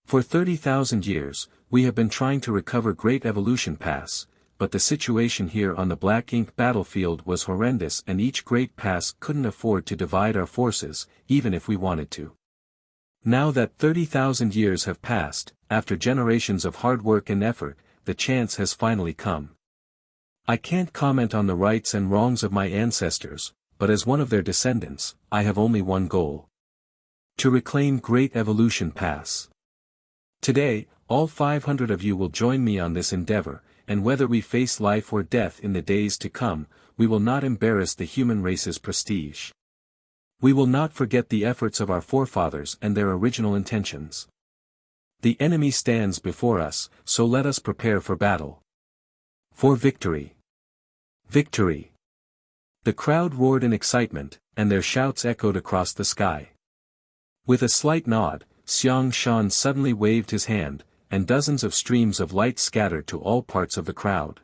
For 30,000 years, we have been trying to recover Great Evolution Pass, but the situation here on the Black Ink battlefield was horrendous and each great pass couldn't afford to divide our forces, even if we wanted to. Now that 30,000 years have passed, after generations of hard work and effort, the chance has finally come. I can't comment on the rights and wrongs of my ancestors, but as one of their descendants, I have only one goal. To reclaim Great Evolution Pass. Today, all 500 of you will join me on this endeavor, and whether we face life or death in the days to come, we will not embarrass the human race's prestige. We will not forget the efforts of our forefathers and their original intentions. The enemy stands before us, so let us prepare for battle. For victory. Victory. The crowd roared in excitement, and their shouts echoed across the sky. With a slight nod, Xiang Shan suddenly waved his hand, and dozens of streams of light scattered to all parts of the crowd.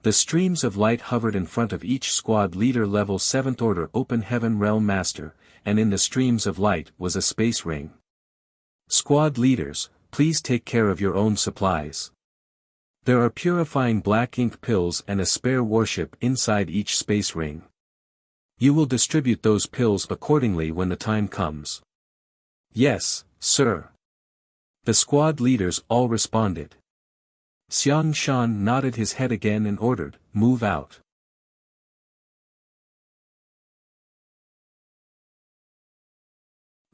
The streams of light hovered in front of each squad leader level 7th Order Open Heaven Realm Master, and in the streams of light was a space ring. Squad leaders, please take care of your own supplies. There are purifying black ink pills and a spare warship inside each space ring. You will distribute those pills accordingly when the time comes. Yes, sir. The squad leaders all responded. Xiang Shan nodded his head again and ordered, "Move out."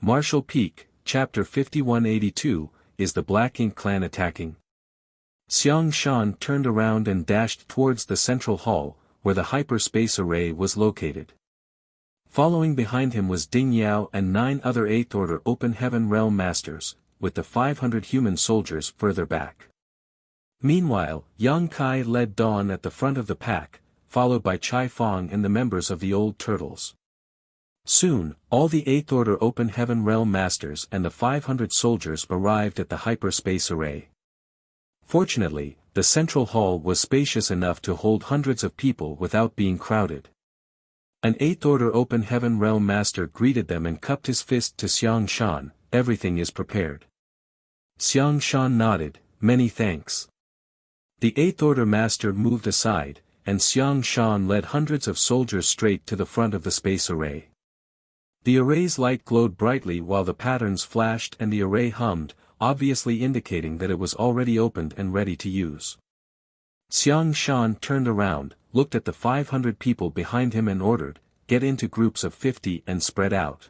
Marshall Peak, Chapter 5182, Is the Black Ink Clan attacking? Xiang Shan turned around and dashed towards the central hall, where the hyperspace array was located. Following behind him was Ding Yao and 9 other 8th Order Open Heaven Realm Masters, with the 500 human soldiers further back. Meanwhile, Yang Kai led Dawn at the front of the pack, followed by Chai Fong and the members of the Old Turtles. Soon, all the 8th Order Open Heaven Realm Masters and the 500 soldiers arrived at the hyperspace array. Fortunately, the central hall was spacious enough to hold hundreds of people without being crowded. An 8th Order Open Heaven Realm Master greeted them and cupped his fist to Xiang Shan. "Everything is prepared." Xiang Shan nodded, "Many thanks." The 8th Order Master moved aside, and Xiang Shan led hundreds of soldiers straight to the front of the space array. The array's light glowed brightly while the patterns flashed and the array hummed, obviously indicating that it was already opened and ready to use. Xiang Shan turned around, looked at the 500 people behind him and ordered, "Get into groups of 50 and spread out."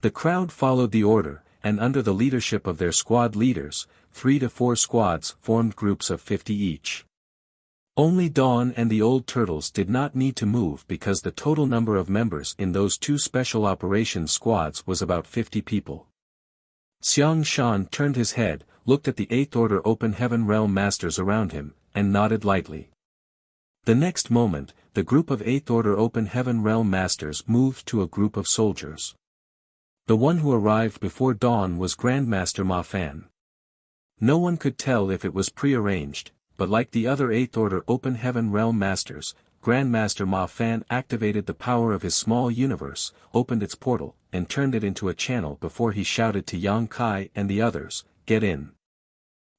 The crowd followed the order, and under the leadership of their squad leaders, 3 to 4 squads formed groups of 50 each. Only Dawn and the Old Turtles did not need to move because the total number of members in those 2 special operations squads was about 50 people. Xiang Shan turned his head, looked at the 8th Order Open Heaven Realm Masters around him, and nodded lightly. The next moment, the group of 8th Order Open Heaven Realm Masters moved to a group of soldiers. The one who arrived before dawn was Grandmaster Ma Fan. No one could tell if it was prearranged, but like the other 8th Order Open Heaven Realm Masters, Grandmaster Ma Fan activated the power of his small universe, opened its portal, and turned it into a channel before he shouted to Yang Kai and the others, "Get in."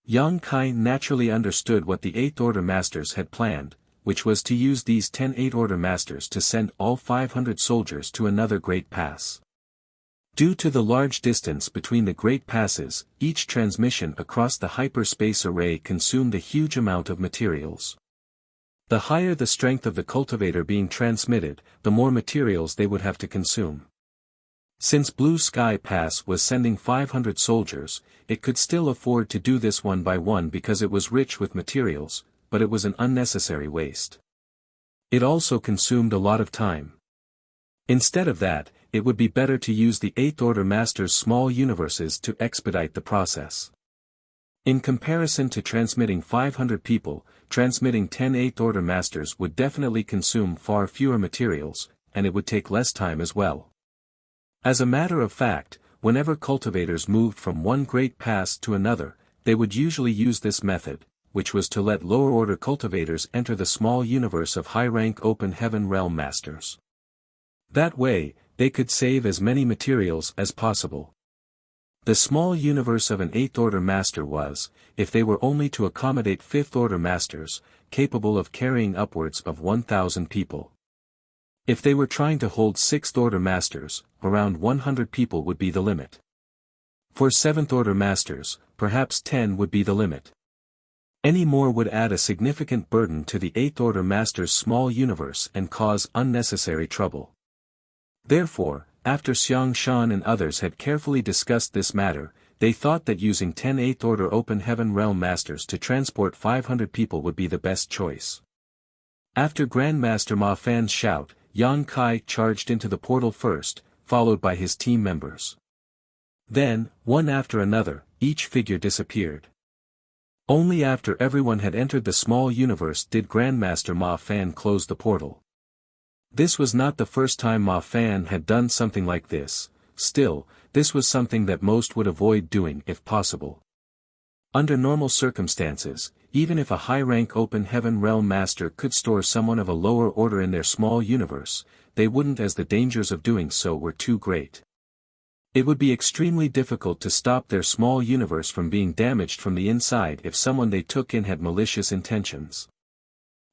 Yang Kai naturally understood what the 8th Order Masters had planned, which was to use these 10 8th Order Masters to send all 500 soldiers to another Great Pass. Due to the large distance between the Great Passes, each transmission across the hyperspace array consumed a huge amount of materials. The higher the strength of the cultivator being transmitted, the more materials they would have to consume. Since Blue Sky Pass was sending 500 soldiers, it could still afford to do this one by one because it was rich with materials, but it was an unnecessary waste. It also consumed a lot of time. Instead of that, it would be better to use the 8th Order Masters' small universes to expedite the process. In comparison to transmitting 500 people, transmitting 10 8th Order Masters would definitely consume far fewer materials, and it would take less time as well. As a matter of fact, whenever cultivators moved from one Great Pass to another, they would usually use this method, which was to let lower-order cultivators enter the small universe of high-rank Open Heaven Realm Masters. That way, they could save as many materials as possible. The small universe of an 8th order master was, if they were only to accommodate 5th order masters, capable of carrying upwards of 1,000 people. If they were trying to hold 6th order masters, around 100 people would be the limit. For 7th order masters, perhaps 10 would be the limit. Any more would add a significant burden to the 8th order master's small universe and cause unnecessary trouble. Therefore, after Xiang Shan and others had carefully discussed this matter, they thought that using 10 8th order open heaven realm masters to transport 500 people would be the best choice. After Grandmaster Ma Fan's shout, Yang Kai charged into the portal first, followed by his team members. Then, one after another, each figure disappeared. Only after everyone had entered the small universe did Grandmaster Ma Fan close the portal. This was not the first time Ma Fan had done something like this, still, this was something that most would avoid doing if possible. Under normal circumstances, even if a high-rank open heaven realm master could store someone of a lower order in their small universe, they wouldn't, as the dangers of doing so were too great. It would be extremely difficult to stop their small universe from being damaged from the inside if someone they took in had malicious intentions.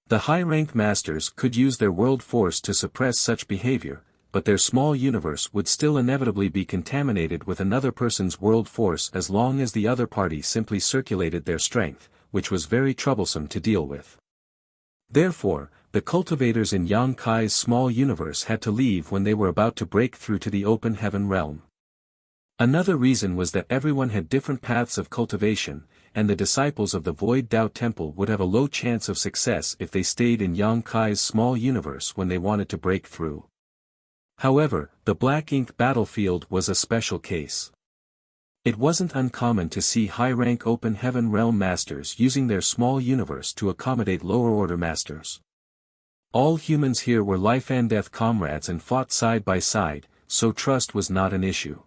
The high-rank masters could use their world force to suppress such behavior, but their small universe would still inevitably be contaminated with another person's world force as long as the other party simply circulated their strength, which was very troublesome to deal with. Therefore, the cultivators in Yang Kai's small universe had to leave when they were about to break through to the open heaven realm. Another reason was that everyone had different paths of cultivation, and the disciples of the Void Tao Temple would have a low chance of success if they stayed in Yang Kai's small universe when they wanted to break through. However, the Black Ink battlefield was a special case. It wasn't uncommon to see high-rank open heaven realm masters using their small universe to accommodate lower-order masters. All humans here were life-and-death comrades and fought side by side, so trust was not an issue.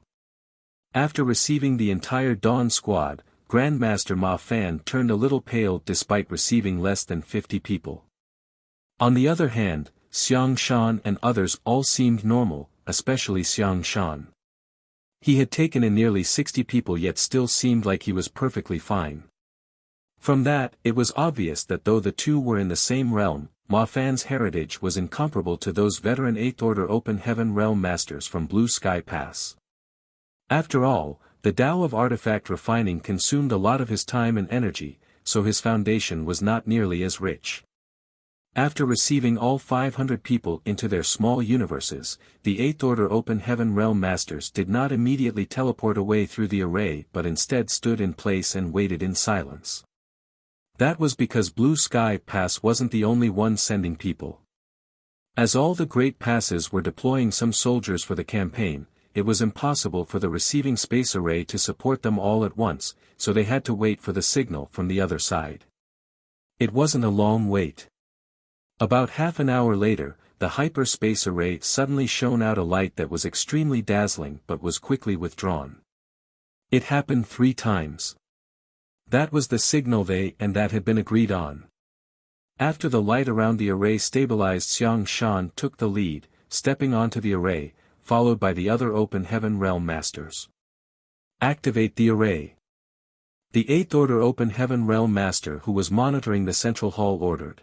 After receiving the entire Dawn squad, Grandmaster Ma Fan turned a little pale despite receiving less than 50 people. On the other hand, Xiang Shan and others all seemed normal, especially Xiang Shan. He had taken in nearly 60 people yet still seemed like he was perfectly fine. From that, it was obvious that though the two were in the same realm, Ma Fan's heritage was incomparable to those veteran 8th Order Open Heaven Realm Masters from Blue Sky Pass. After all, the Tao of artifact refining consumed a lot of his time and energy, so his foundation was not nearly as rich. After receiving all 500 people into their small universes, the 8th Order Open Heaven Realm Masters did not immediately teleport away through the array but instead stood in place and waited in silence. That was because Blue Sky Pass wasn't the only one sending people. As all the great passes were deploying some soldiers for the campaign, it was impossible for the receiving space array to support them all at once, so they had to wait for the signal from the other side. It wasn't a long wait. About half an hour later, the hyperspace array suddenly shone out a light that was extremely dazzling but was quickly withdrawn. It happened 3 times. That was the signal that had been agreed on. After the light around the array stabilized, Xiang Shan took the lead, stepping onto the array, followed by the other Open Heaven Realm Masters. Activate the array. The 8th Order Open Heaven Realm Master who was monitoring the central hall ordered.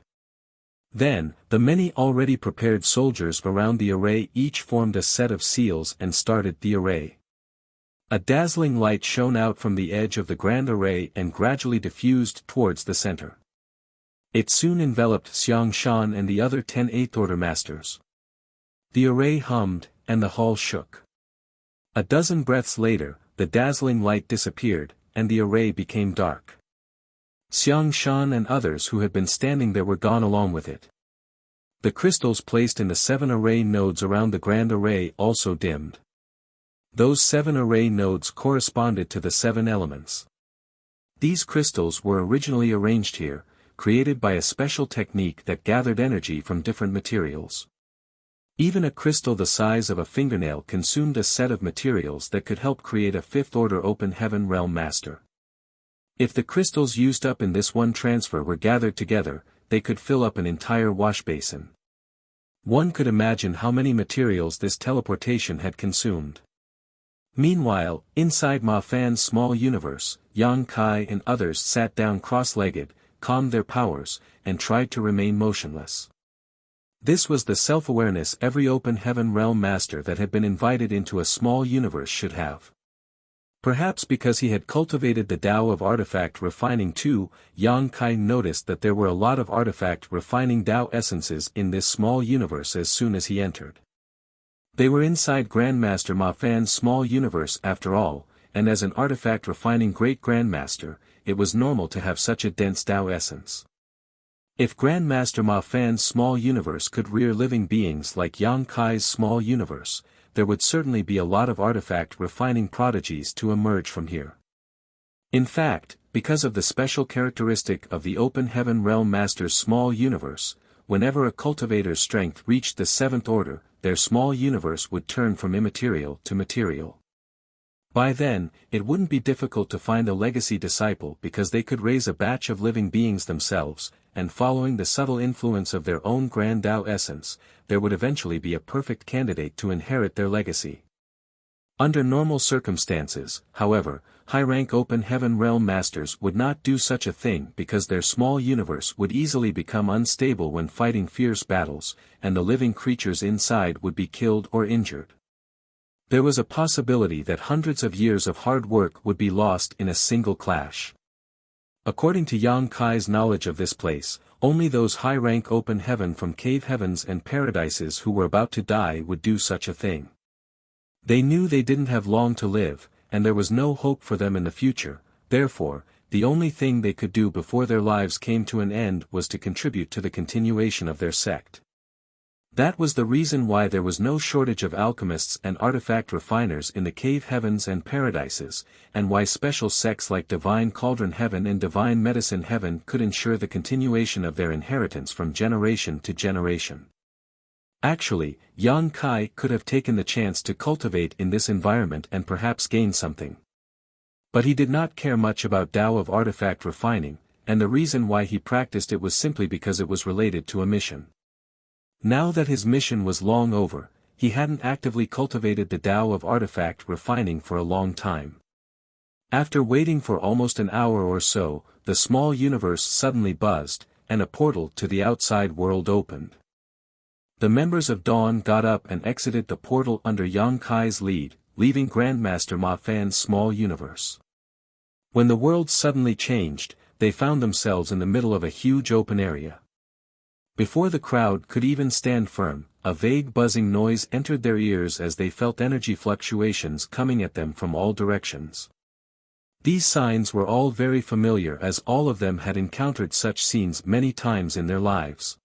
Then, the many already prepared soldiers around the array each formed a set of seals and started the array. A dazzling light shone out from the edge of the grand array and gradually diffused towards the center. It soon enveloped Xiang Shan and the other 10 8th Order Masters. The array hummed, and the hall shook. A dozen breaths later, the dazzling light disappeared, and the array became dark. Xiang Shan and others who had been standing there were gone along with it. The crystals placed in the 7 array nodes around the grand array also dimmed. Those 7 array nodes corresponded to the 7 elements. These crystals were originally arranged here, created by a special technique that gathered energy from different materials. Even a crystal the size of a fingernail consumed a set of materials that could help create a 5th Order Open Heaven Realm Master. If the crystals used up in this one transfer were gathered together, they could fill up an entire wash basin. One could imagine how many materials this teleportation had consumed. Meanwhile, inside Ma Fan's small universe, Yang Kai and others sat down cross-legged, calmed their powers, and tried to remain motionless. This was the self-awareness every open heaven realm master that had been invited into a small universe should have. Perhaps because he had cultivated the Tao of artifact refining too, Yang Kai noticed that there were a lot of artifact refining Tao essences in this small universe as soon as he entered. They were inside Grandmaster Ma Fan's small universe after all, and as an artifact refining great Grandmaster, it was normal to have such a dense Tao essence. If Grandmaster Ma Fan's small universe could rear living beings like Yang Kai's small universe, there would certainly be a lot of artifact refining prodigies to emerge from here. In fact, because of the special characteristic of the open heaven realm master's small universe, whenever a cultivator's strength reached the seventh order, their small universe would turn from immaterial to material. By then, it wouldn't be difficult to find a legacy disciple because they could raise a batch of living beings themselves, and following the subtle influence of their own grand Tao essence, there would eventually be a perfect candidate to inherit their legacy. Under normal circumstances, however, high-rank open heaven realm masters would not do such a thing because their small universe would easily become unstable when fighting fierce battles, and the living creatures inside would be killed or injured. There was a possibility that hundreds of years of hard work would be lost in a single clash. According to Yang Kai's knowledge of this place, only those high-rank open heaven from cave heavens and paradises who were about to die would do such a thing. They knew they didn't have long to live, and there was no hope for them in the future, therefore, the only thing they could do before their lives came to an end was to contribute to the continuation of their sect. That was the reason why there was no shortage of alchemists and artifact refiners in the cave heavens and paradises, and why special sects like Divine Cauldron Heaven and Divine Medicine Heaven could ensure the continuation of their inheritance from generation to generation. Actually, Yang Kai could have taken the chance to cultivate in this environment and perhaps gain something. But he did not care much about Tao of artifact refining, and the reason why he practiced it was simply because it was related to a mission. Now that his mission was long over, he hadn't actively cultivated the Tao of artifact refining for a long time. After waiting for almost an hour or so, the small universe suddenly buzzed, and a portal to the outside world opened. The members of Dawn got up and exited the portal under Yang Kai's lead, leaving Grandmaster Ma Fan's small universe. When the world suddenly changed, they found themselves in the middle of a huge open area. Before the crowd could even stand firm, a vague buzzing noise entered their ears as they felt energy fluctuations coming at them from all directions. These signs were all very familiar as all of them had encountered such scenes many times in their lives.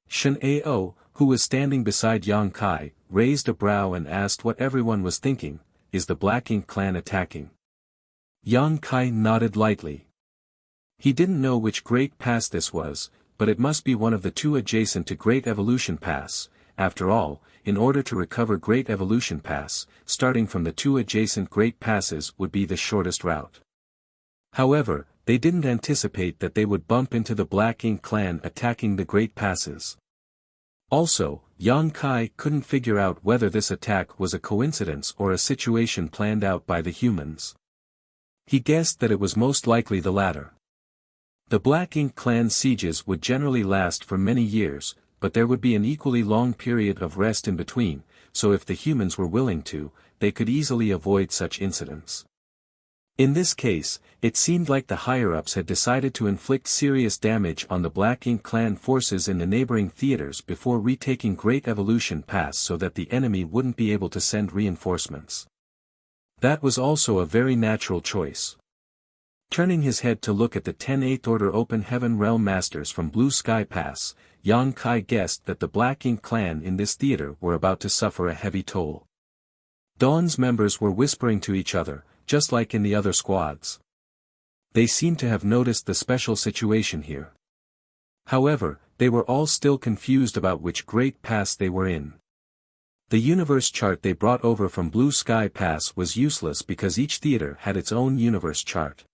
Shen Ao, who was standing beside Yang Kai, raised a brow and asked what everyone was thinking, "Is the Black Ink clan attacking?" Yang Kai nodded lightly. He didn't know which Great Pass this was, but it must be one of the two adjacent to Great Evolution Pass. After all, in order to recover Great Evolution Pass, starting from the two adjacent Great Passes would be the shortest route. However, they didn't anticipate that they would bump into the Black Ink clan attacking the Great Passes. Also, Yang Kai couldn't figure out whether this attack was a coincidence or a situation planned out by the humans. He guessed that it was most likely the latter. The Black Ink clan sieges would generally last for many years, but there would be an equally long period of rest in between, so if the humans were willing to, they could easily avoid such incidents. In this case, it seemed like the higher-ups had decided to inflict serious damage on the Black Ink clan forces in the neighboring theaters before retaking Great Evolution Pass so that the enemy wouldn't be able to send reinforcements. That was also a very natural choice. Turning his head to look at the 10th Order Open Heaven Realm Masters from Blue Sky Pass, Yang Kai guessed that the Black Ink clan in this theater were about to suffer a heavy toll. Dawn's members were whispering to each other, just like in the other squads. They seemed to have noticed the special situation here. However, they were all still confused about which Great Pass they were in. The universe chart they brought over from Blue Sky Pass was useless because each theater had its own universe chart.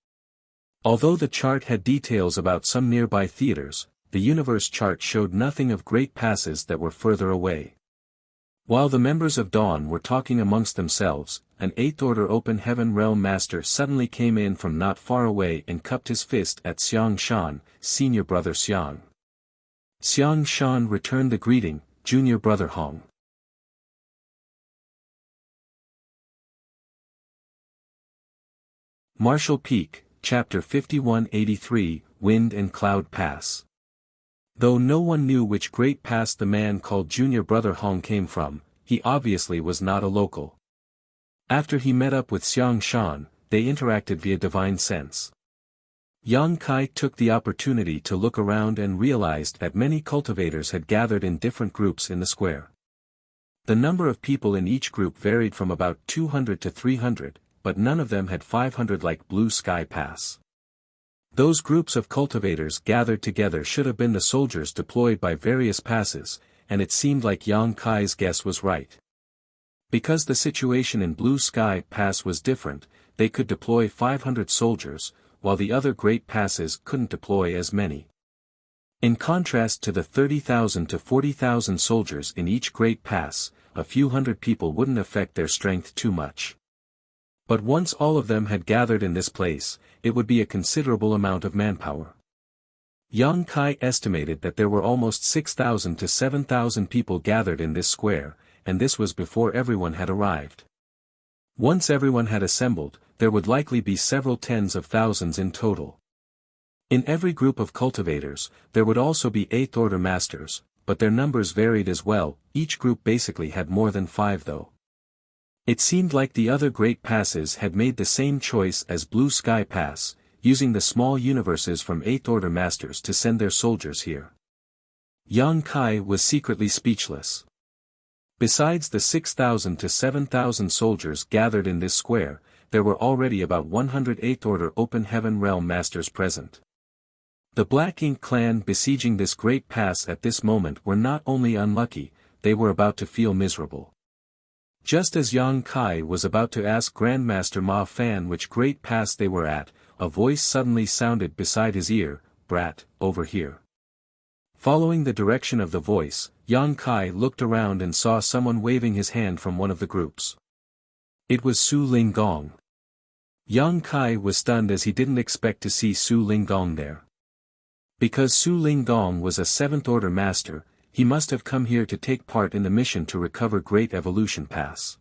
Although the chart had details about some nearby theaters, the universe chart showed nothing of Great Passes that were further away. While the members of Dawn were talking amongst themselves, an 8th Order Open Heaven Realm Master suddenly came in from not far away and cupped his fist at Xiang Shan, senior brother Xiang. Xiang Shan returned the greeting, junior brother Hong. Martial Peak, Chapter 5183, Wind and Cloud Pass. Though no one knew which great pass the man called Junior Brother Hong came from, he obviously was not a local. After he met up with Xiang Shan, they interacted via divine sense. Yang Kai took the opportunity to look around and realized that many cultivators had gathered in different groups in the square. The number of people in each group varied from about 200 to 300, but none of them had 500 like Blue Sky Pass. Those groups of cultivators gathered together should have been the soldiers deployed by various passes, and it seemed like Yang Kai's guess was right. Because the situation in Blue Sky Pass was different, they could deploy 500 soldiers, while the other great passes couldn't deploy as many. In contrast to the 30,000 to 40,000 soldiers in each great pass, a few hundred people wouldn't affect their strength too much. But once all of them had gathered in this place, it would be a considerable amount of manpower. Yang Kai estimated that there were almost 6,000 to 7,000 people gathered in this square, and this was before everyone had arrived. Once everyone had assembled, there would likely be several tens of thousands in total. In every group of cultivators, there would also be 8th Order Masters, but their numbers varied as well, each group basically had more than 5 though. It seemed like the other great passes had made the same choice as Blue Sky Pass, using the small universes from 8th Order Masters to send their soldiers here. Yang Kai was secretly speechless. Besides the 6,000 to 7,000 soldiers gathered in this square, there were already about 100 8th Order Open Heaven Realm Masters present. The Black Ink clan besieging this great pass at this moment were not only unlucky, they were about to feel miserable. Just as Yang Kai was about to ask Grandmaster Ma Fan which great pass they were at, a voice suddenly sounded beside his ear, "Brat, over here." Following the direction of the voice, Yang Kai looked around and saw someone waving his hand from one of the groups. It was Su Linggong. Yang Kai was stunned as he didn't expect to see Su Linggong there. Because Su Linggong was a 7th Order Master, he must have come here to take part in the mission to recover Great Evolution Pass.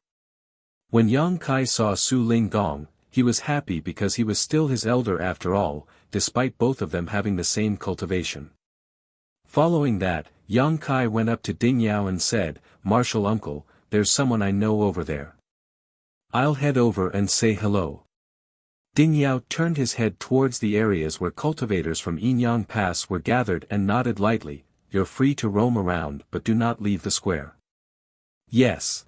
When Yang Kai saw Su Linggong, he was happy because he was still his elder after all, despite both of them having the same cultivation. Following that, Yang Kai went up to Ding Yao and said, "Martial Uncle, there's someone I know over there. I'll head over and say hello." Ding Yao turned his head towards the areas where cultivators from Yinyang Pass were gathered and nodded lightly, "You're free to roam around but do not leave the square." "Yes."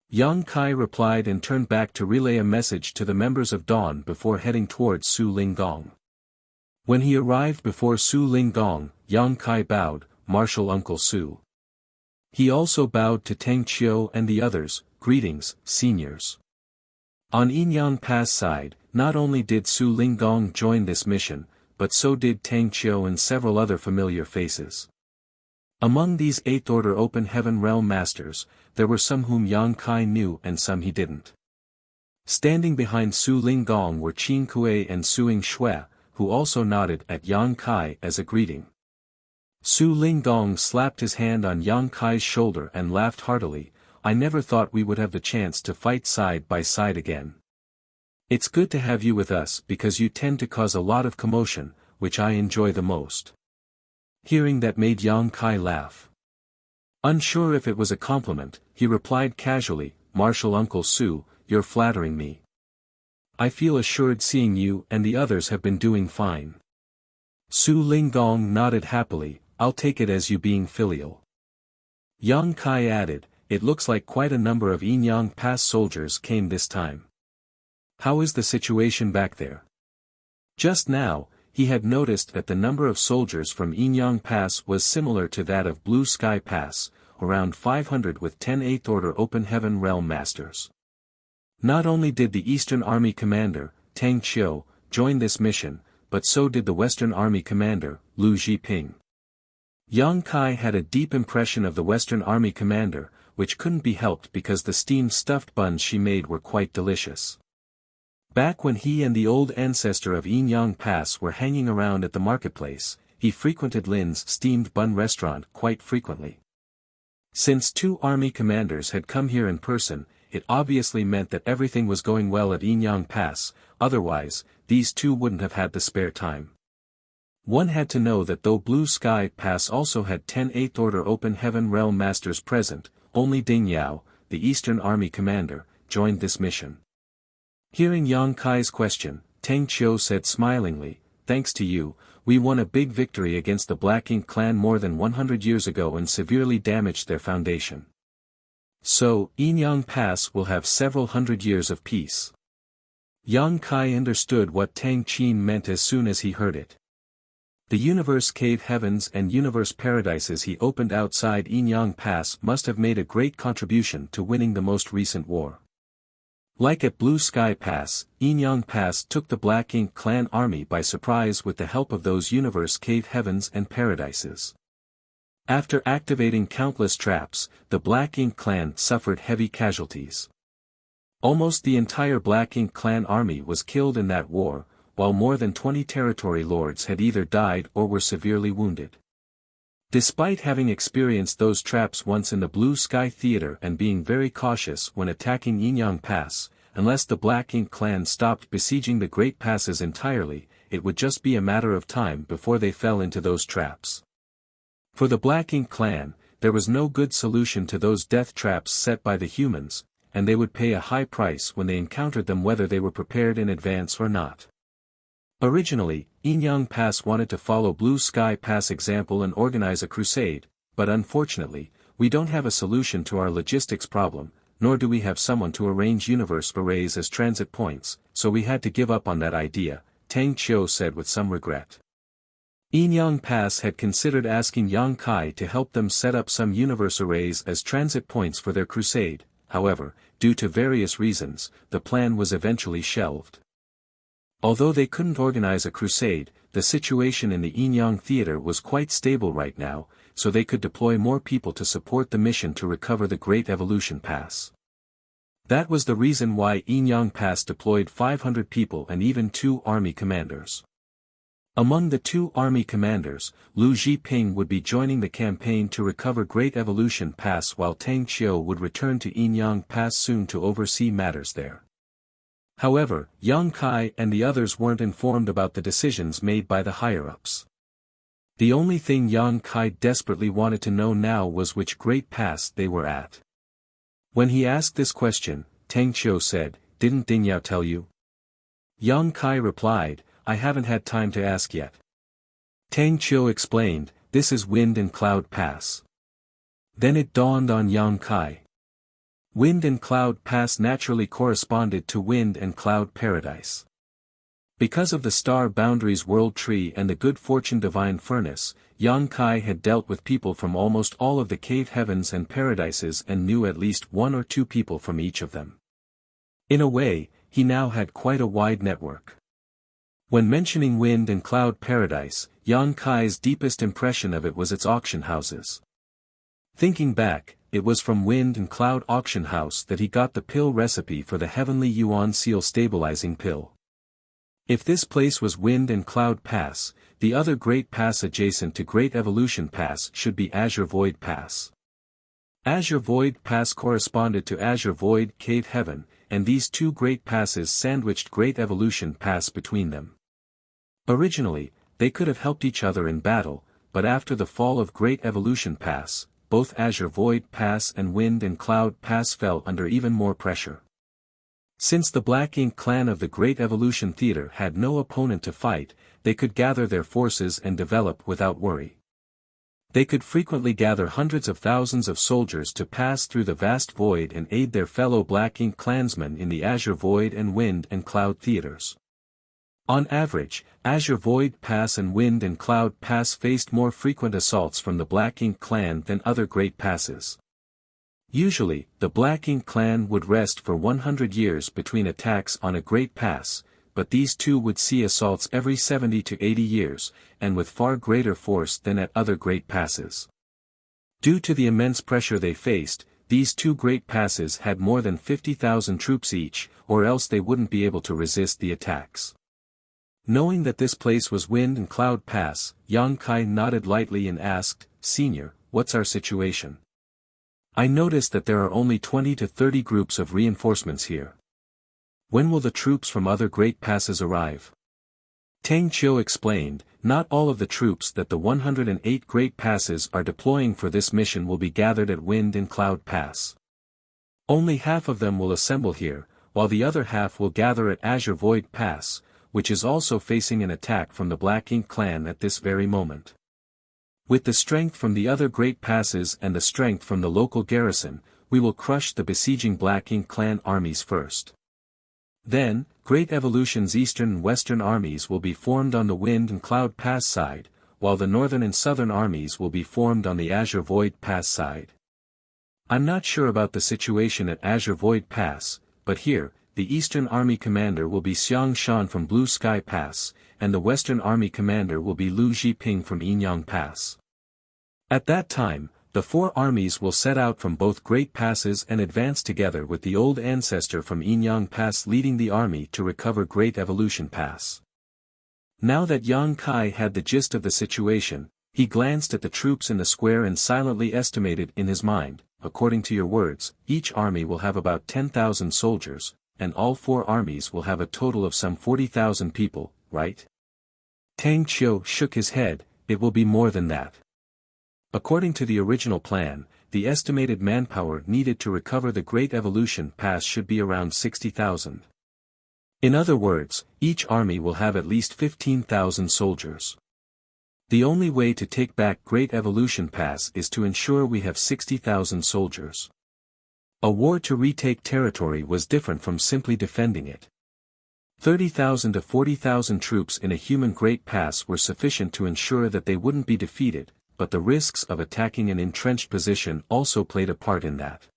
Yang Kai replied and turned back to relay a message to the members of Dawn before heading towards Su Linggong. When he arrived before Su Linggong, Yang Kai bowed, "Martial Uncle Su." He also bowed to Teng Qiu and the others, "Greetings, seniors." On Yinyang Pass side, not only did Su Linggong join this mission, but so did Teng Qiu and several other familiar faces. Among these 8th Order Open Heaven Realm Masters, there were some whom Yang Kai knew and some he didn't. Standing behind Su Linggong were Qin Kuei and Suing Xue, who also nodded at Yang Kai as a greeting. Su Linggong slapped his hand on Yang Kai's shoulder and laughed heartily, "I never thought we would have the chance to fight side by side again. It's good to have you with us because you tend to cause a lot of commotion, which I enjoy the most." Hearing that made Yang Kai laugh. Unsure if it was a compliment, he replied casually, "Martial Uncle Su, you're flattering me. I feel assured seeing you and the others have been doing fine." Su Linggong nodded happily, "I'll take it as you being filial." Yang Kai added, "It looks like quite a number of Yinyang Pass soldiers came this time. How is the situation back there?" Just now, he had noticed that the number of soldiers from Yinyang Pass was similar to that of Blue Sky Pass, around 500 with 10 8th Order Open Heaven Realm Masters. Not only did the Eastern Army Commander, Teng Qiu, join this mission, but so did the Western Army Commander, Lu Zhiping. Yang Kai had a deep impression of the Western Army Commander, which couldn't be helped because the steamed stuffed buns she made were quite delicious. Back when he and the old ancestor of Yinyang Pass were hanging around at the marketplace, he frequented Lin's steamed bun restaurant quite frequently. Since 2 army commanders had come here in person, it obviously meant that everything was going well at Yinyang Pass, otherwise, these two wouldn't have had the spare time. One had to know that though Blue Sky Pass also had 10 8th Order Open Heaven Realm Masters present, only Ding Yao, the Eastern Army commander, joined this mission. Hearing Yang Kai's question, Tang Qiu said smilingly, "Thanks to you, we won a big victory against the Black Ink clan more than 100 years ago and severely damaged their foundation. So, Yinyang Pass will have several hundred years of peace." Yang Kai understood what Tang Qin meant as soon as he heard it. The Universe Cave Heavens and Universe Paradises he opened outside Yinyang Pass must have made a great contribution to winning the most recent war. Like at Blue Sky Pass, Yinyang Pass took the Black Ink clan army by surprise with the help of those Universe Cave Heavens and Paradises. After activating countless traps, the Black Ink clan suffered heavy casualties. Almost the entire Black Ink clan army was killed in that war, while more than 20 territory lords had either died or were severely wounded. Despite having experienced those traps once in the Blue Sky Theater and being very cautious when attacking Yinyang Pass, unless the Black Ink clan stopped besieging the Great Passes entirely, it would just be a matter of time before they fell into those traps. For the Black Ink clan, there was no good solution to those death traps set by the humans, and they would pay a high price when they encountered them whether they were prepared in advance or not. Originally, Yinyang Pass wanted to follow Blue Sky Pass example and organize a crusade, but unfortunately, we don't have a solution to our logistics problem, nor do we have someone to arrange universe arrays as transit points, so we had to give up on that idea, Tang Qiu said with some regret. Yinyang Pass had considered asking Yang Kai to help them set up some universe arrays as transit points for their crusade, however, due to various reasons, the plan was eventually shelved. Although they couldn't organize a crusade, the situation in the Yinyang Theater was quite stable right now, so they could deploy more people to support the mission to recover the Great Evolution Pass. That was the reason why Yinyang Pass deployed 500 people and even 2 army commanders. Among the 2 army commanders, Lu Zhiping would be joining the campaign to recover Great Evolution Pass while Tang Qiu would return to Yinyang Pass soon to oversee matters there. However, Yang Kai and the others weren't informed about the decisions made by the higher-ups. The only thing Yang Kai desperately wanted to know now was which Great Pass they were at. When he asked this question, Tang Qiu said, "Didn't Ding Yao tell you?" Yang Kai replied, "I haven't had time to ask yet." Tang Qiu explained, "This is Wind and Cloud Pass." Then it dawned on Yang Kai. Wind and Cloud Pass naturally corresponded to Wind and Cloud Paradise. Because of the Star Boundaries World Tree and the Good Fortune Divine Furnace, Yang Kai had dealt with people from almost all of the Cave Heavens and Paradises and knew at least 1 or 2 people from each of them. In a way, he now had quite a wide network. When mentioning Wind and Cloud Paradise, Yang Kai's deepest impression of it was its auction houses. Thinking back, it was from Wind and Cloud Auction House that he got the pill recipe for the Heavenly Yuan Seal Stabilizing Pill. If this place was Wind and Cloud Pass, the other Great Pass adjacent to Great Evolution Pass should be Azure Void Pass. Azure Void Pass corresponded to Azure Void Cave Heaven, and these 2 Great Passes sandwiched Great Evolution Pass between them. Originally, they could have helped each other in battle, but after the fall of Great Evolution Pass, both Azure Void Pass and Wind and Cloud Pass fell under even more pressure. Since the Black Ink clan of the Great Evolution Theater had no opponent to fight, they could gather their forces and develop without worry. They could frequently gather hundreds of thousands of soldiers to pass through the vast void and aid their fellow Black Ink clansmen in the Azure Void and Wind and Cloud theaters. On average, Azure Void Pass and Wind and Cloud Pass faced more frequent assaults from the Black Ink clan than other Great Passes. Usually, the Black Ink clan would rest for 100 years between attacks on a Great Pass, but these 2 would see assaults every 70 to 80 years, and with far greater force than at other Great Passes. Due to the immense pressure they faced, these two great passes had more than 50,000 troops each, or else they wouldn't be able to resist the attacks. Knowing that this place was Wind and Cloud Pass, Yang Kai nodded lightly and asked, "Senior, what's our situation? I noticed that there are only 20 to 30 groups of reinforcements here. When will the troops from other great passes arrive?" Tang Qiu explained, "Not all of the troops that the 108 great passes are deploying for this mission will be gathered at Wind and Cloud Pass. Only half of them will assemble here, while the other half will gather at Azure Void Pass, which is also facing an attack from the Black Ink clan at this very moment. With the strength from the other great passes and the strength from the local garrison, we will crush the besieging Black Ink clan armies first. Then, Great Evolution's eastern and western armies will be formed on the Wind and Cloud Pass side, while the northern and southern armies will be formed on the Azure Void Pass side. I'm not sure about the situation at Azure Void Pass, but here, the Eastern Army Commander will be Xiang Shan from Blue Sky Pass, and the Western Army Commander will be Lu Zhiping from Yinyang Pass. At that time, the four armies will set out from both great passes and advance together with the old ancestor from Yinyang Pass leading the army to recover Great Evolution Pass." Now that Yang Kai had the gist of the situation, he glanced at the troops in the square and silently estimated in his mind, "According to your words, each army will have about 10,000 soldiers, and all four armies will have a total of some 40,000 people, right?" Tang Qiu shook his head, "It will be more than that. According to the original plan, the estimated manpower needed to recover the Great Evolution Pass should be around 60,000. In other words, each army will have at least 15,000 soldiers. The only way to take back Great Evolution Pass is to ensure we have 60,000 soldiers. A war to retake territory was different from simply defending it. 30,000 to 40,000 troops in a human Great Pass were sufficient to ensure that they wouldn't be defeated, but the risks of attacking an entrenched position also played a part in that.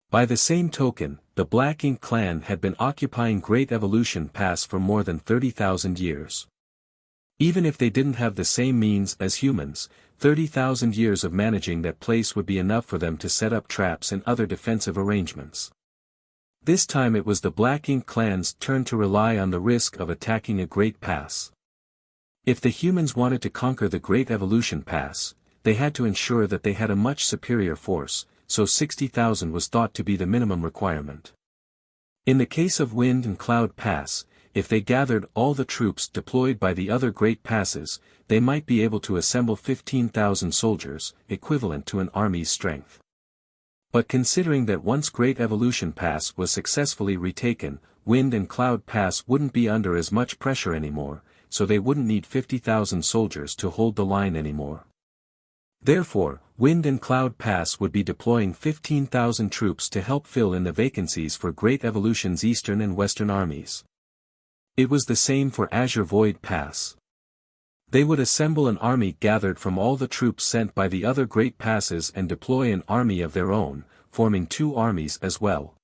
By the same token, the Black Ink clan had been occupying Great Evolution Pass for more than 30,000 years. Even if they didn't have the same means as humans, 30,000 years of managing that place would be enough for them to set up traps and other defensive arrangements. This time it was the Black Ink clan's turn to rely on the risk of attacking a Great Pass. If the humans wanted to conquer the Great Evolution Pass, they had to ensure that they had a much superior force, so 60,000 was thought to be the minimum requirement. In the case of Wind and Cloud Pass, if they gathered all the troops deployed by the other Great Passes, they might be able to assemble 15,000 soldiers, equivalent to an army's strength. But considering that once Great Evolution Pass was successfully retaken, Wind and Cloud Pass wouldn't be under as much pressure anymore, so they wouldn't need 50,000 soldiers to hold the line anymore. Therefore, Wind and Cloud Pass would be deploying 15,000 troops to help fill in the vacancies for Great Evolution's eastern and western armies. It was the same for Azure Void Pass. They would assemble an army gathered from all the troops sent by the other Great Passes and deploy an army of their own, forming two armies as well.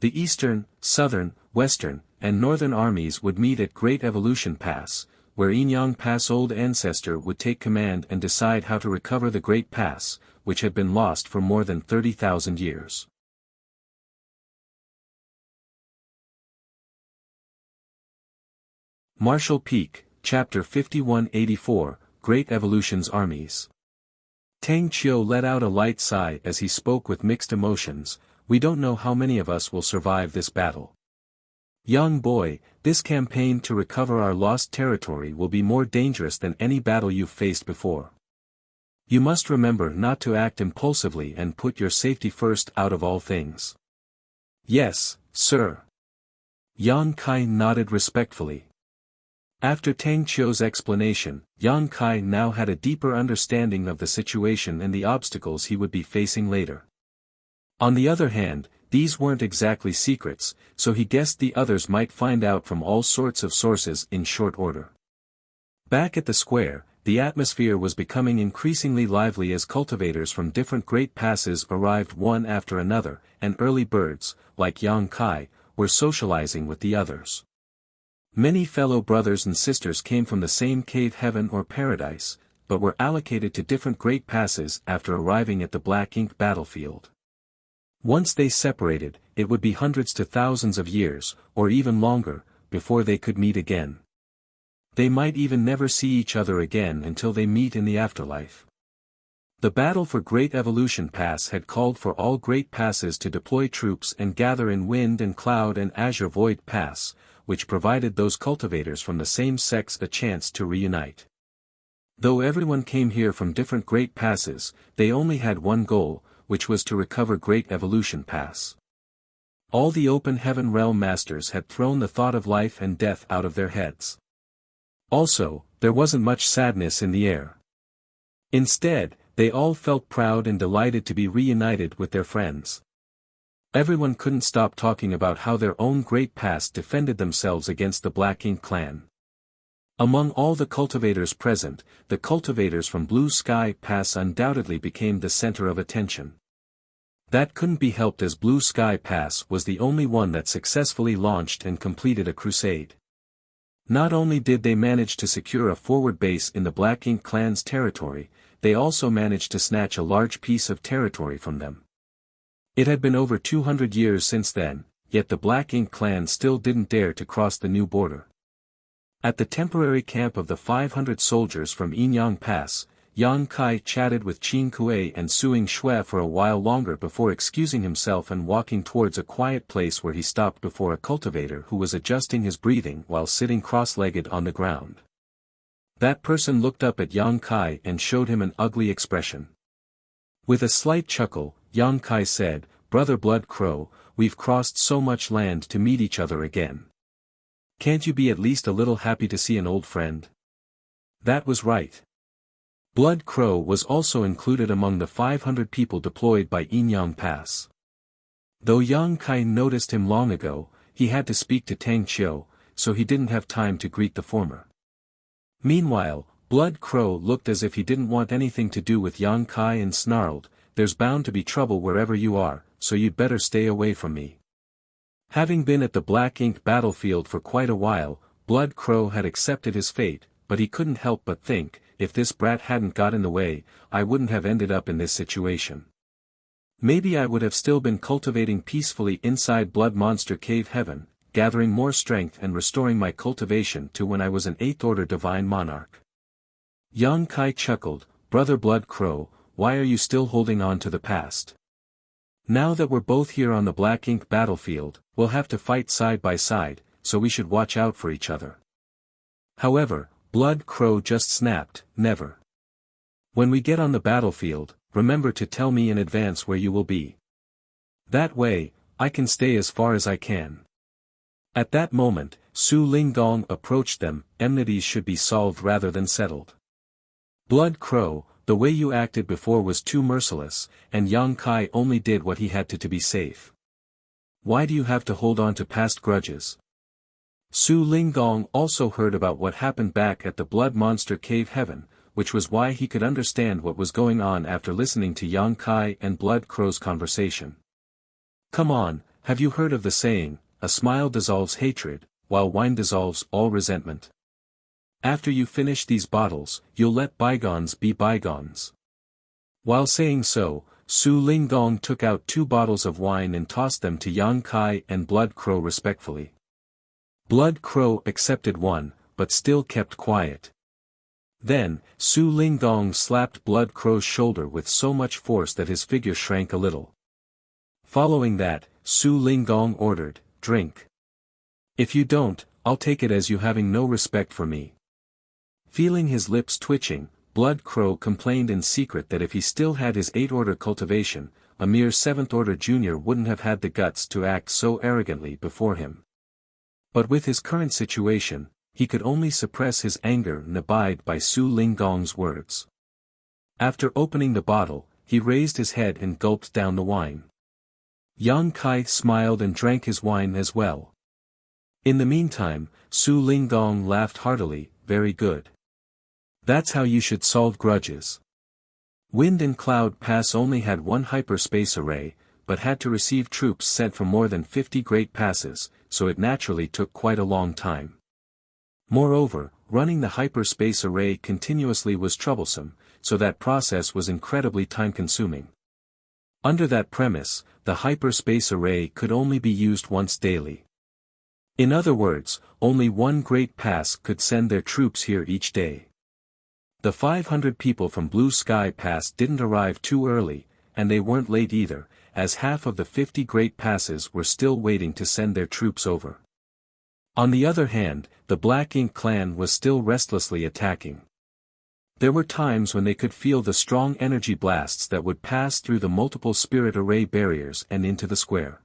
The eastern, southern, western, and northern armies would meet at Great Evolution Pass, where Yinyang Pass' old ancestor would take command and decide how to recover the Great Pass, which had been lost for more than 30,000 years. Marshall Peak, Chapter 5184, Great Evolution's Armies. Tang Qiu let out a light sigh as he spoke with mixed emotions. "We don't know how many of us will survive this battle. Young boy, this campaign to recover our lost territory will be more dangerous than any battle you've faced before. You must remember not to act impulsively and put your safety first out of all things." "Yes, sir." Yang Kai nodded respectfully. After Tang Qiu's explanation, Yang Kai now had a deeper understanding of the situation and the obstacles he would be facing later. On the other hand, these weren't exactly secrets, so he guessed the others might find out from all sorts of sources in short order. Back at the square, the atmosphere was becoming increasingly lively as cultivators from different Great Passes arrived one after another, and early birds, like Yang Kai, were socializing with the others. Many fellow brothers and sisters came from the same cave heaven or paradise, but were allocated to different Great Passes after arriving at the Black Ink battlefield. Once they separated, it would be hundreds to thousands of years, or even longer, before they could meet again. They might even never see each other again until they meet in the afterlife. The battle for Great Evolution Pass had called for all Great Passes to deploy troops and gather in Wind and Cloud and Azure Void Pass, which provided those cultivators from the same sex a chance to reunite. Though everyone came here from different Great Passes, they only had one goal, which was to recover Great Evolution Pass. All the Open Heaven Realm Masters had thrown the thought of life and death out of their heads. Also, there wasn't much sadness in the air. Instead, they all felt proud and delighted to be reunited with their friends. Everyone couldn't stop talking about how their own great past defended themselves against the Black Ink clan. Among all the cultivators present, the cultivators from Blue Sky Pass undoubtedly became the center of attention. That couldn't be helped as Blue Sky Pass was the only one that successfully launched and completed a crusade. Not only did they manage to secure a forward base in the Black Ink clan's territory, they also managed to snatch a large piece of territory from them. It had been over 200 years since then, yet the Black Ink clan still didn't dare to cross the new border. At the temporary camp of the 500 soldiers from Yinyang Pass, Yang Kai chatted with Qin Kuei and Suing Shui for a while longer before excusing himself and walking towards a quiet place where he stopped before a cultivator who was adjusting his breathing while sitting cross-legged on the ground. That person looked up at Yang Kai and showed him an ugly expression. With a slight chuckle, Yang Kai said, "Brother Blood Crow, we've crossed so much land to meet each other again. Can't you be at least a little happy to see an old friend?" That was right. Blood Crow was also included among the 500 people deployed by Yinyang Pass. Though Yang Kai noticed him long ago, he had to speak to Tang Qiu, so he didn't have time to greet the former. Meanwhile, Blood Crow looked as if he didn't want anything to do with Yang Kai and snarled, "There's bound to be trouble wherever you are, so you'd better stay away from me." Having been at the Black Ink battlefield for quite a while, Blood Crow had accepted his fate, but he couldn't help but think, if this brat hadn't got in the way, I wouldn't have ended up in this situation. Maybe I would have still been cultivating peacefully inside Blood Monster Cave Heaven, gathering more strength and restoring my cultivation to when I was an 8th Order Divine Monarch. Yang Kai chuckled, "Brother Blood Crow, why are you still holding on to the past? Now that we're both here on the Black Ink battlefield, we'll have to fight side by side, so we should watch out for each other." However, Blood Crow just snapped, "Never. When we get on the battlefield, remember to tell me in advance where you will be. That way, I can stay as far as I can." At that moment, Su Linggong approached them. "Enmities should be solved rather than settled. Blood Crow, the way you acted before was too merciless, and Yang Kai only did what he had to be safe. Why do you have to hold on to past grudges?" Su Linggong also heard about what happened back at the Blood Monster Cave Heaven, which was why he could understand what was going on after listening to Yang Kai and Blood Crow's conversation. "Come on, have you heard of the saying, a smile dissolves hatred, while wine dissolves all resentment? After you finish these bottles, you'll let bygones be bygones." While saying so, Su Linggong took out 2 bottles of wine and tossed them to Yang Kai and Blood Crow respectfully. Blood Crow accepted one, but still kept quiet. Then, Su Linggong slapped Blood Crow's shoulder with so much force that his figure shrank a little. Following that, Su Linggong ordered, "Drink. If you don't, I'll take it as you having no respect for me." Feeling his lips twitching, Blood Crow complained in secret that if he still had his 8th Order cultivation, a mere 7th Order junior wouldn't have had the guts to act so arrogantly before him. But with his current situation, he could only suppress his anger and abide by Su Linggong's words. After opening the bottle, he raised his head and gulped down the wine. Yang Kai smiled and drank his wine as well. In the meantime, Su Linggong laughed heartily, "Very good. That's how you should solve grudges." Wind and Cloud Pass only had one hyperspace array, but had to receive troops sent from more than 50 Great Passes, so it naturally took quite a long time. Moreover, running the hyperspace array continuously was troublesome, so that process was incredibly time-consuming. Under that premise, the hyperspace array could only be used once daily. In other words, only one Great Pass could send their troops here each day. The 500 people from Blue Sky Pass didn't arrive too early, and they weren't late either, as half of the 50 Great Passes were still waiting to send their troops over. On the other hand, the Black Ink clan was still restlessly attacking. There were times when they could feel the strong energy blasts that would pass through the multiple spirit array barriers and into the square.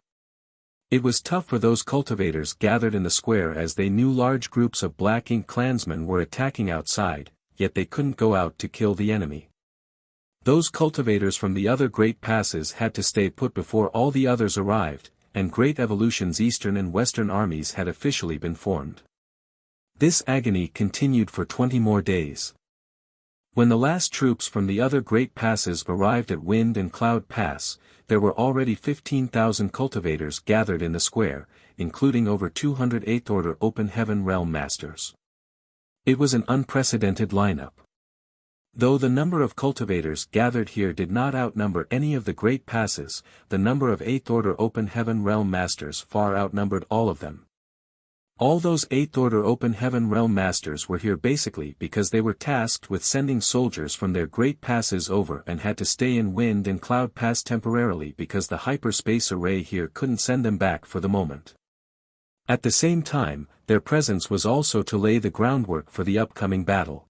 It was tough for those cultivators gathered in the square as they knew large groups of Black Ink clansmen were attacking outside, yet they couldn't go out to kill the enemy. Those cultivators from the other Great Passes had to stay put before all the others arrived, and Great Evolution's Eastern and Western armies had officially been formed. This agony continued for 20 more days. When the last troops from the other Great Passes arrived at Wind and Cloud Pass, there were already 15,000 cultivators gathered in the square, including over 200 8th Order Open Heaven Realm Masters. It was an unprecedented lineup. Though the number of cultivators gathered here did not outnumber any of the Great Passes, the number of 8th Order Open Heaven Realm Masters far outnumbered all of them. All those 8th Order Open Heaven Realm Masters were here basically because they were tasked with sending soldiers from their Great Passes over and had to stay in Wind and Cloud Pass temporarily because the hyperspace array here couldn't send them back for the moment. At the same time, their presence was also to lay the groundwork for the upcoming battle.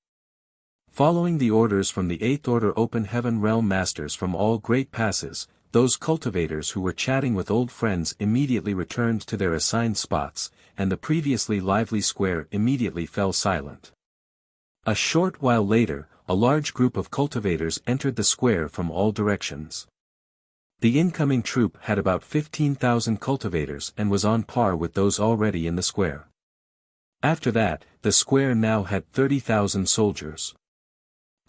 Following the orders from the 8th Order Open Heaven Realm Masters from all Great Passes, those cultivators who were chatting with old friends immediately returned to their assigned spots, and the previously lively square immediately fell silent. A short while later, a large group of cultivators entered the square from all directions. The incoming troop had about 15,000 cultivators and was on par with those already in the square. After that, the square now had 30,000 soldiers.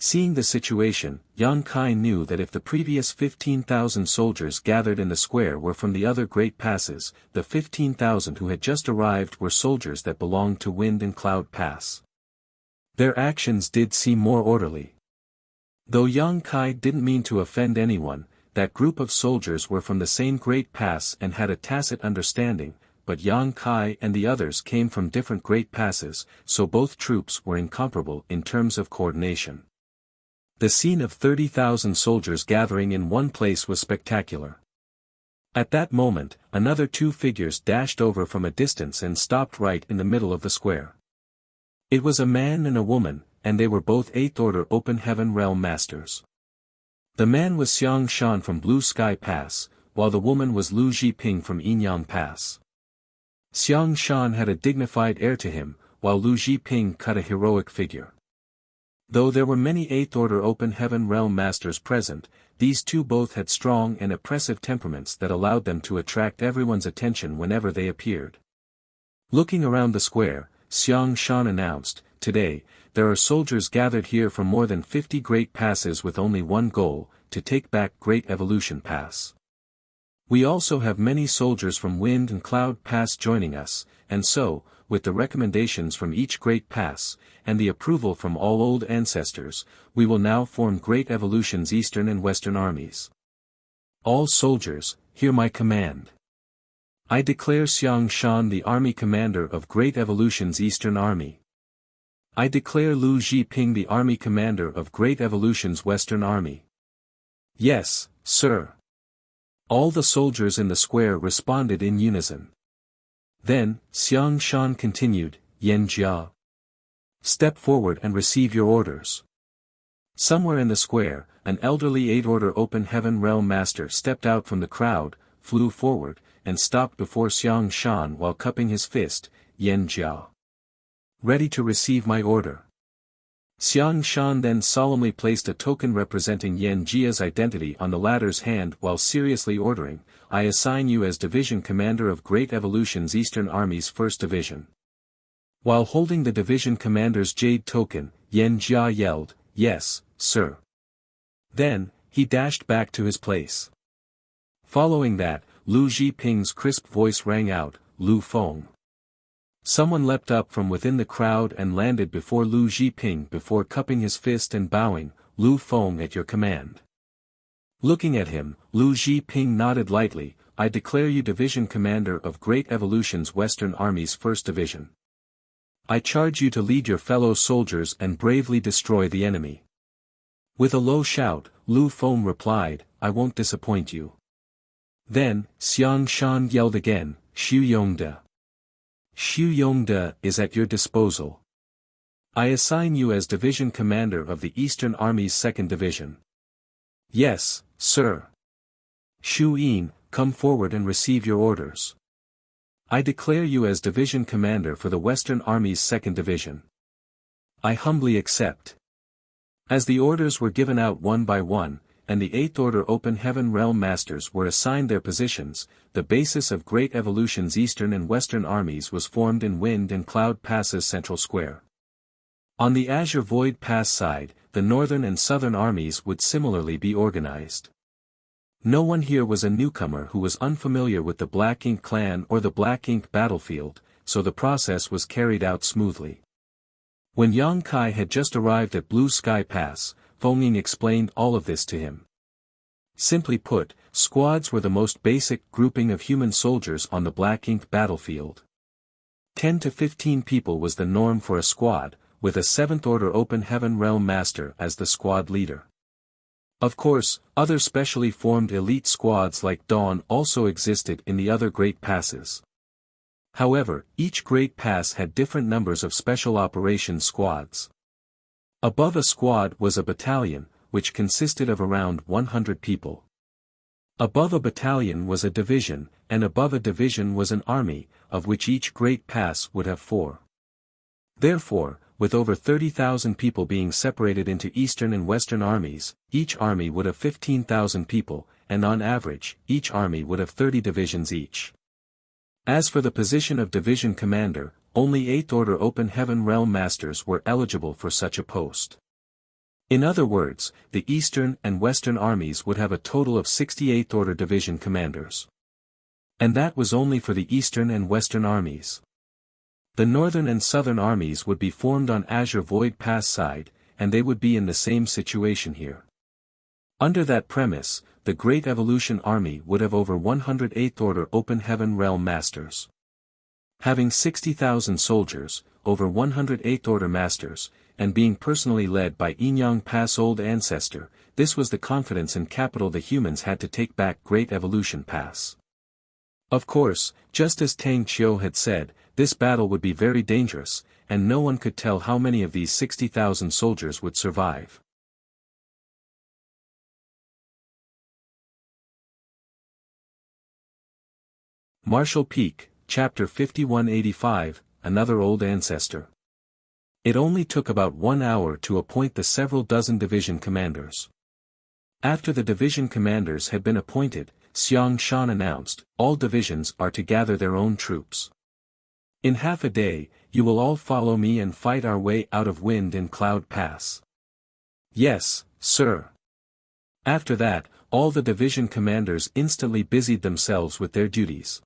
Seeing the situation, Yang Kai knew that if the previous 15,000 soldiers gathered in the square were from the other Great Passes, the 15,000 who had just arrived were soldiers that belonged to Wind and Cloud Pass. Their actions did seem more orderly. Though Yang Kai didn't mean to offend anyone, that group of soldiers were from the same Great Pass and had a tacit understanding, but Yang Kai and the others came from different Great Passes, so both troops were incomparable in terms of coordination. The scene of 30,000 soldiers gathering in one place was spectacular. At that moment, another two figures dashed over from a distance and stopped right in the middle of the square. It was a man and a woman, and they were both 8th Order Open Heaven Realm Masters. The man was Xiang Shan from Blue Sky Pass, while the woman was Lu Jiping from Yinyang Pass. Xiang Shan had a dignified air to him, while Lu Jiping cut a heroic figure. Though there were many 8th Order Open Heaven Realm Masters present, these two both had strong and oppressive temperaments that allowed them to attract everyone's attention whenever they appeared. Looking around the square, Xiang Shan announced, "Today, there are soldiers gathered here from more than 50 Great Passes with only one goal, to take back Great Evolution Pass. We also have many soldiers from Wind and Cloud Pass joining us, and so, with the recommendations from each Great Pass, and the approval from all old ancestors, we will now form Great Evolution's Eastern and Western armies. All soldiers, hear my command. I declare Xiang Shan the army commander of Great Evolution's Eastern Army. I declare Lu Jiping the army commander of Great Evolution's Western Army." "Yes, sir." All the soldiers in the square responded in unison. Then, Xiang Shan continued, "Yan Jia. Step forward and receive your orders." Somewhere in the square, an elderly 8th Order Open Heaven Realm Master stepped out from the crowd, flew forward, and stopped before Xiang Shan while cupping his fist, "Yan Jia. Ready to receive my order." Xiang Shan then solemnly placed a token representing Yan Jia's identity on the latter's hand while seriously ordering, "I assign you as Division Commander of Great Evolution's Eastern Army's 1st Division." While holding the Division Commander's jade token, Yan Jia yelled, "Yes, sir." Then, he dashed back to his place. Following that, Lu Jiping's crisp voice rang out, "Lu Feng." Someone leapt up from within the crowd and landed before Lu Jiping before cupping his fist and bowing, "Lu Feng at your command." Looking at him, Lu Zhiping nodded lightly. I declare you Division Commander of Great Evolution's Western Army's 1st Division. I charge you to lead your fellow soldiers and bravely destroy the enemy. With a low shout, Lu Feng replied, I won't disappoint you. Then, Xiang Shan yelled again, Xu Yongde. Xu Yongde is at your disposal. I assign you as Division Commander of the Eastern Army's 2nd Division. Yes, sir. Xu Yin, come forward and receive your orders. I declare you as Division Commander for the Western Army's 2nd Division. I humbly accept. As the orders were given out one by one, and the 8th Order Open Heaven Realm Masters were assigned their positions, the basis of Great Evolution's Eastern and Western armies was formed in Wind and Cloud Pass's central square. On the Azure Void Pass side, the Northern and Southern armies would similarly be organized. No one here was a newcomer who was unfamiliar with the Black Ink clan or the Black Ink battlefield, so the process was carried out smoothly. When Yang Kai had just arrived at Blue Sky Pass, Feng Ying explained all of this to him. Simply put, squads were the most basic grouping of human soldiers on the Black Ink battlefield. 10 to 15 people was the norm for a squad, with a 7th Order Open Heaven Realm Master as the squad leader. Of course, other specially formed elite squads like Dawn also existed in the other Great Passes. However, each Great Pass had different numbers of special operations squads. Above a squad was a battalion, which consisted of around 100 people. Above a battalion was a division, and above a division was an army, of which each Great Pass would have 4. Therefore, with over 30,000 people being separated into Eastern and Western armies, each army would have 15,000 people, and on average, each army would have 30 divisions each. As for the position of Division Commander, only 8th Order Open Heaven Realm Masters were eligible for such a post. In other words, the Eastern and Western armies would have a total of 68th Order Division Commanders. And that was only for the Eastern and Western armies. The Northern and Southern armies would be formed on Azure Void Pass side, and they would be in the same situation here. Under that premise, the Great Evolution Army would have over 108th Order Open Heaven Realm Masters. Having 60,000 soldiers, over 108th Order Masters, and being personally led by Yinyang Pass Old Ancestor, this was the confidence and capital the humans had to take back Great Evolution Pass. Of course, just as Tang Qiu had said, this battle would be very dangerous, and no one could tell how many of these 60,000 soldiers would survive. Marshall Peak, Chapter 5185, Another Old Ancestor. It only took about 1 hour to appoint the several dozen division commanders. After the division commanders had been appointed, Xiang Shan announced, all divisions are to gather their own troops. In half a day, you will all follow me and fight our way out of Wind and Cloud Pass. Yes, sir. After that, all the division commanders instantly busied themselves with their duties.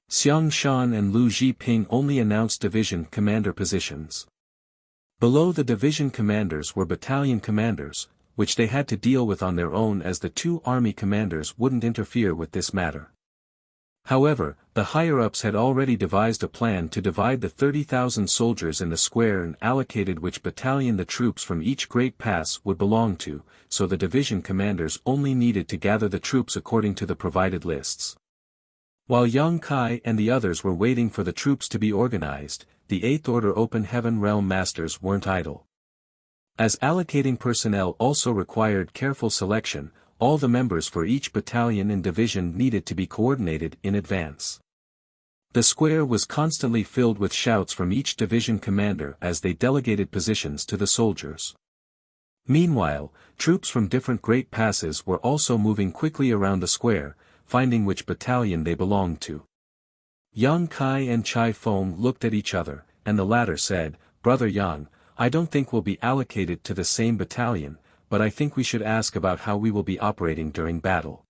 Xiang Shan and Lu Zhiping only announced division commander positions. Below the division commanders were battalion commanders, which they had to deal with on their own as the 2 army commanders wouldn't interfere with this matter. However, the higher-ups had already devised a plan to divide the 30,000 soldiers in the square and allocated which battalion the troops from each Great Pass would belong to, so the division commanders only needed to gather the troops according to the provided lists. While Yang Kai and the others were waiting for the troops to be organized, the 8th Order Open Heaven Realm Masters weren't idle. As allocating personnel also required careful selection, all the members for each battalion and division needed to be coordinated in advance. The square was constantly filled with shouts from each division commander as they delegated positions to the soldiers. Meanwhile, troops from different Great Passes were also moving quickly around the square, finding which battalion they belonged to. Yang Kai and Chai Feng looked at each other, and the latter said, Brother Yang, I don't think we'll be allocated to the same battalion, but I think we should ask about how we will be operating during battle.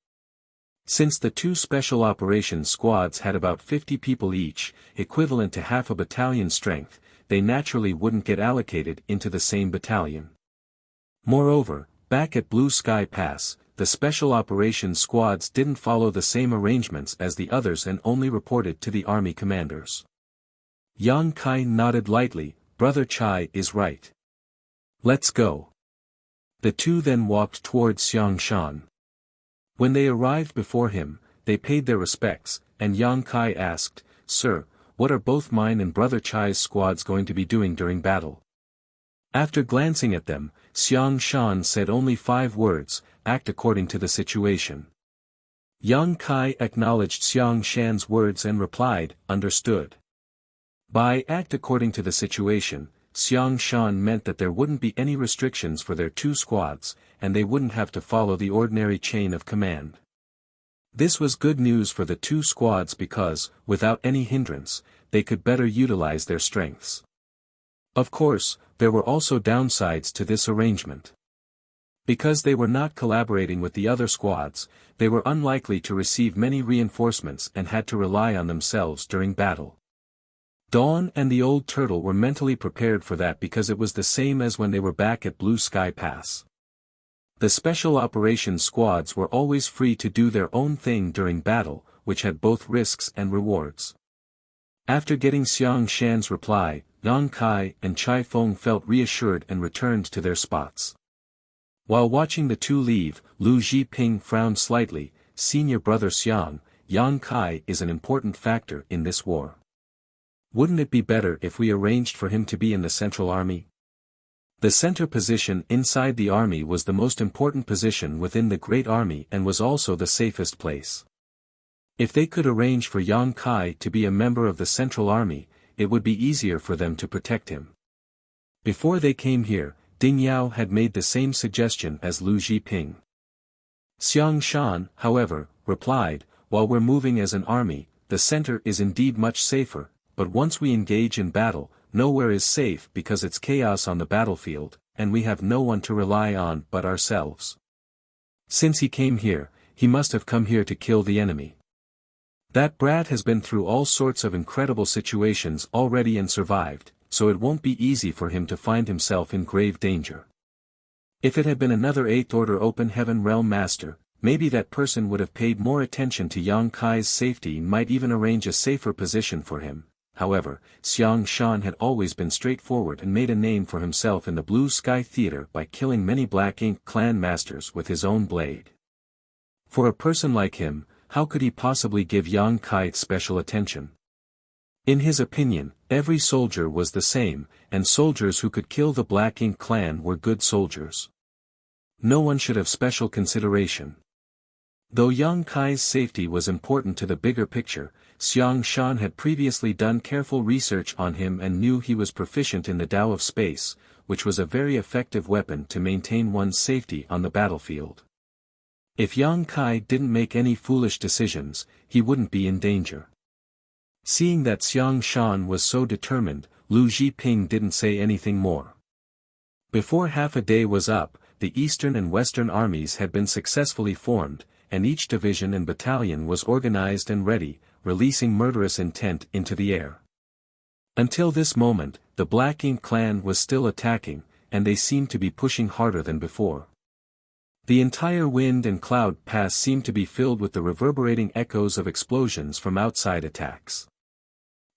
Since the 2 special operations squads had about 50 people each, equivalent to half a battalion strength, they naturally wouldn't get allocated into the same battalion. Moreover, back at Blue Sky Pass, the Special Operations Squads didn't follow the same arrangements as the others and only reported to the army commanders. Yang Kai nodded lightly. Brother Chai is right. Let's go. The two then walked towards Xiang Shan. When they arrived before him, they paid their respects, and Yang Kai asked, "Sir, what are both mine and Brother Chai's squads going to be doing during battle?" After glancing at them, Xiang Shan said only 5 words: "Act according to the situation." Yang Kai acknowledged Xiang Shan's words and replied, "Understood." By "act according to the situation," Xiang Shan meant that there wouldn't be any restrictions for their 2 squads, and they wouldn't have to follow the ordinary chain of command. This was good news for the 2 squads because, without any hindrance, they could better utilize their strengths. Of course, there were also downsides to this arrangement. Because they were not collaborating with the other squads, they were unlikely to receive many reinforcements and had to rely on themselves during battle. Dawn and the old turtle were mentally prepared for that because it was the same as when they were back at Blue Sky Pass. The Special Operations Squads were always free to do their own thing during battle, which had both risks and rewards. After getting Xiang Shan's reply, Yang Kai and Chai Feng felt reassured and returned to their spots. While watching the 2 leave, Lu Zhiping frowned slightly. "Senior brother Xiang, Yang Kai is an important factor in this war. Wouldn't it be better if we arranged for him to be in the Central Army?" The center position inside the army was the most important position within the Great Army and was also the safest place. If they could arrange for Yang Kai to be a member of the Central Army, it would be easier for them to protect him. Before they came here, Ding Yao had made the same suggestion as Lu Zhiping. Xiang Shan, however, replied, "While we're moving as an army, the center is indeed much safer, but once we engage in battle, nowhere is safe because it's chaos on the battlefield, and we have no one to rely on but ourselves. Since he came here, he must have come here to kill the enemy. That brat has been through all sorts of incredible situations already and survived, so it won't be easy for him to find himself in grave danger. If it had been another 8th Order Open Heaven Realm Master, maybe that person would have paid more attention to Yang Kai's safety and might even arrange a safer position for him." However, Xiang Shan had always been straightforward and made a name for himself in the Blue Sky Theater by killing many Black Ink clan masters with his own blade. For a person like him, how could he possibly give Yang Kai special attention? In his opinion, every soldier was the same, and soldiers who could kill the Black Ink clan were good soldiers. No one should have special consideration. Though Yang Kai's safety was important to the bigger picture, Xiang Shan had previously done careful research on him and knew he was proficient in the Tao of Space, which was a very effective weapon to maintain one's safety on the battlefield. If Yang Kai didn't make any foolish decisions, he wouldn't be in danger. Seeing that Xiang Shan was so determined, Lu Zhiping didn't say anything more. Before half a day was up, the Eastern and Western armies had been successfully formed, and each division and battalion was organized and ready, releasing murderous intent into the air. Until this moment, the Black Ink clan was still attacking, and they seemed to be pushing harder than before. The entire Wind and Cloud Pass seemed to be filled with the reverberating echoes of explosions from outside attacks.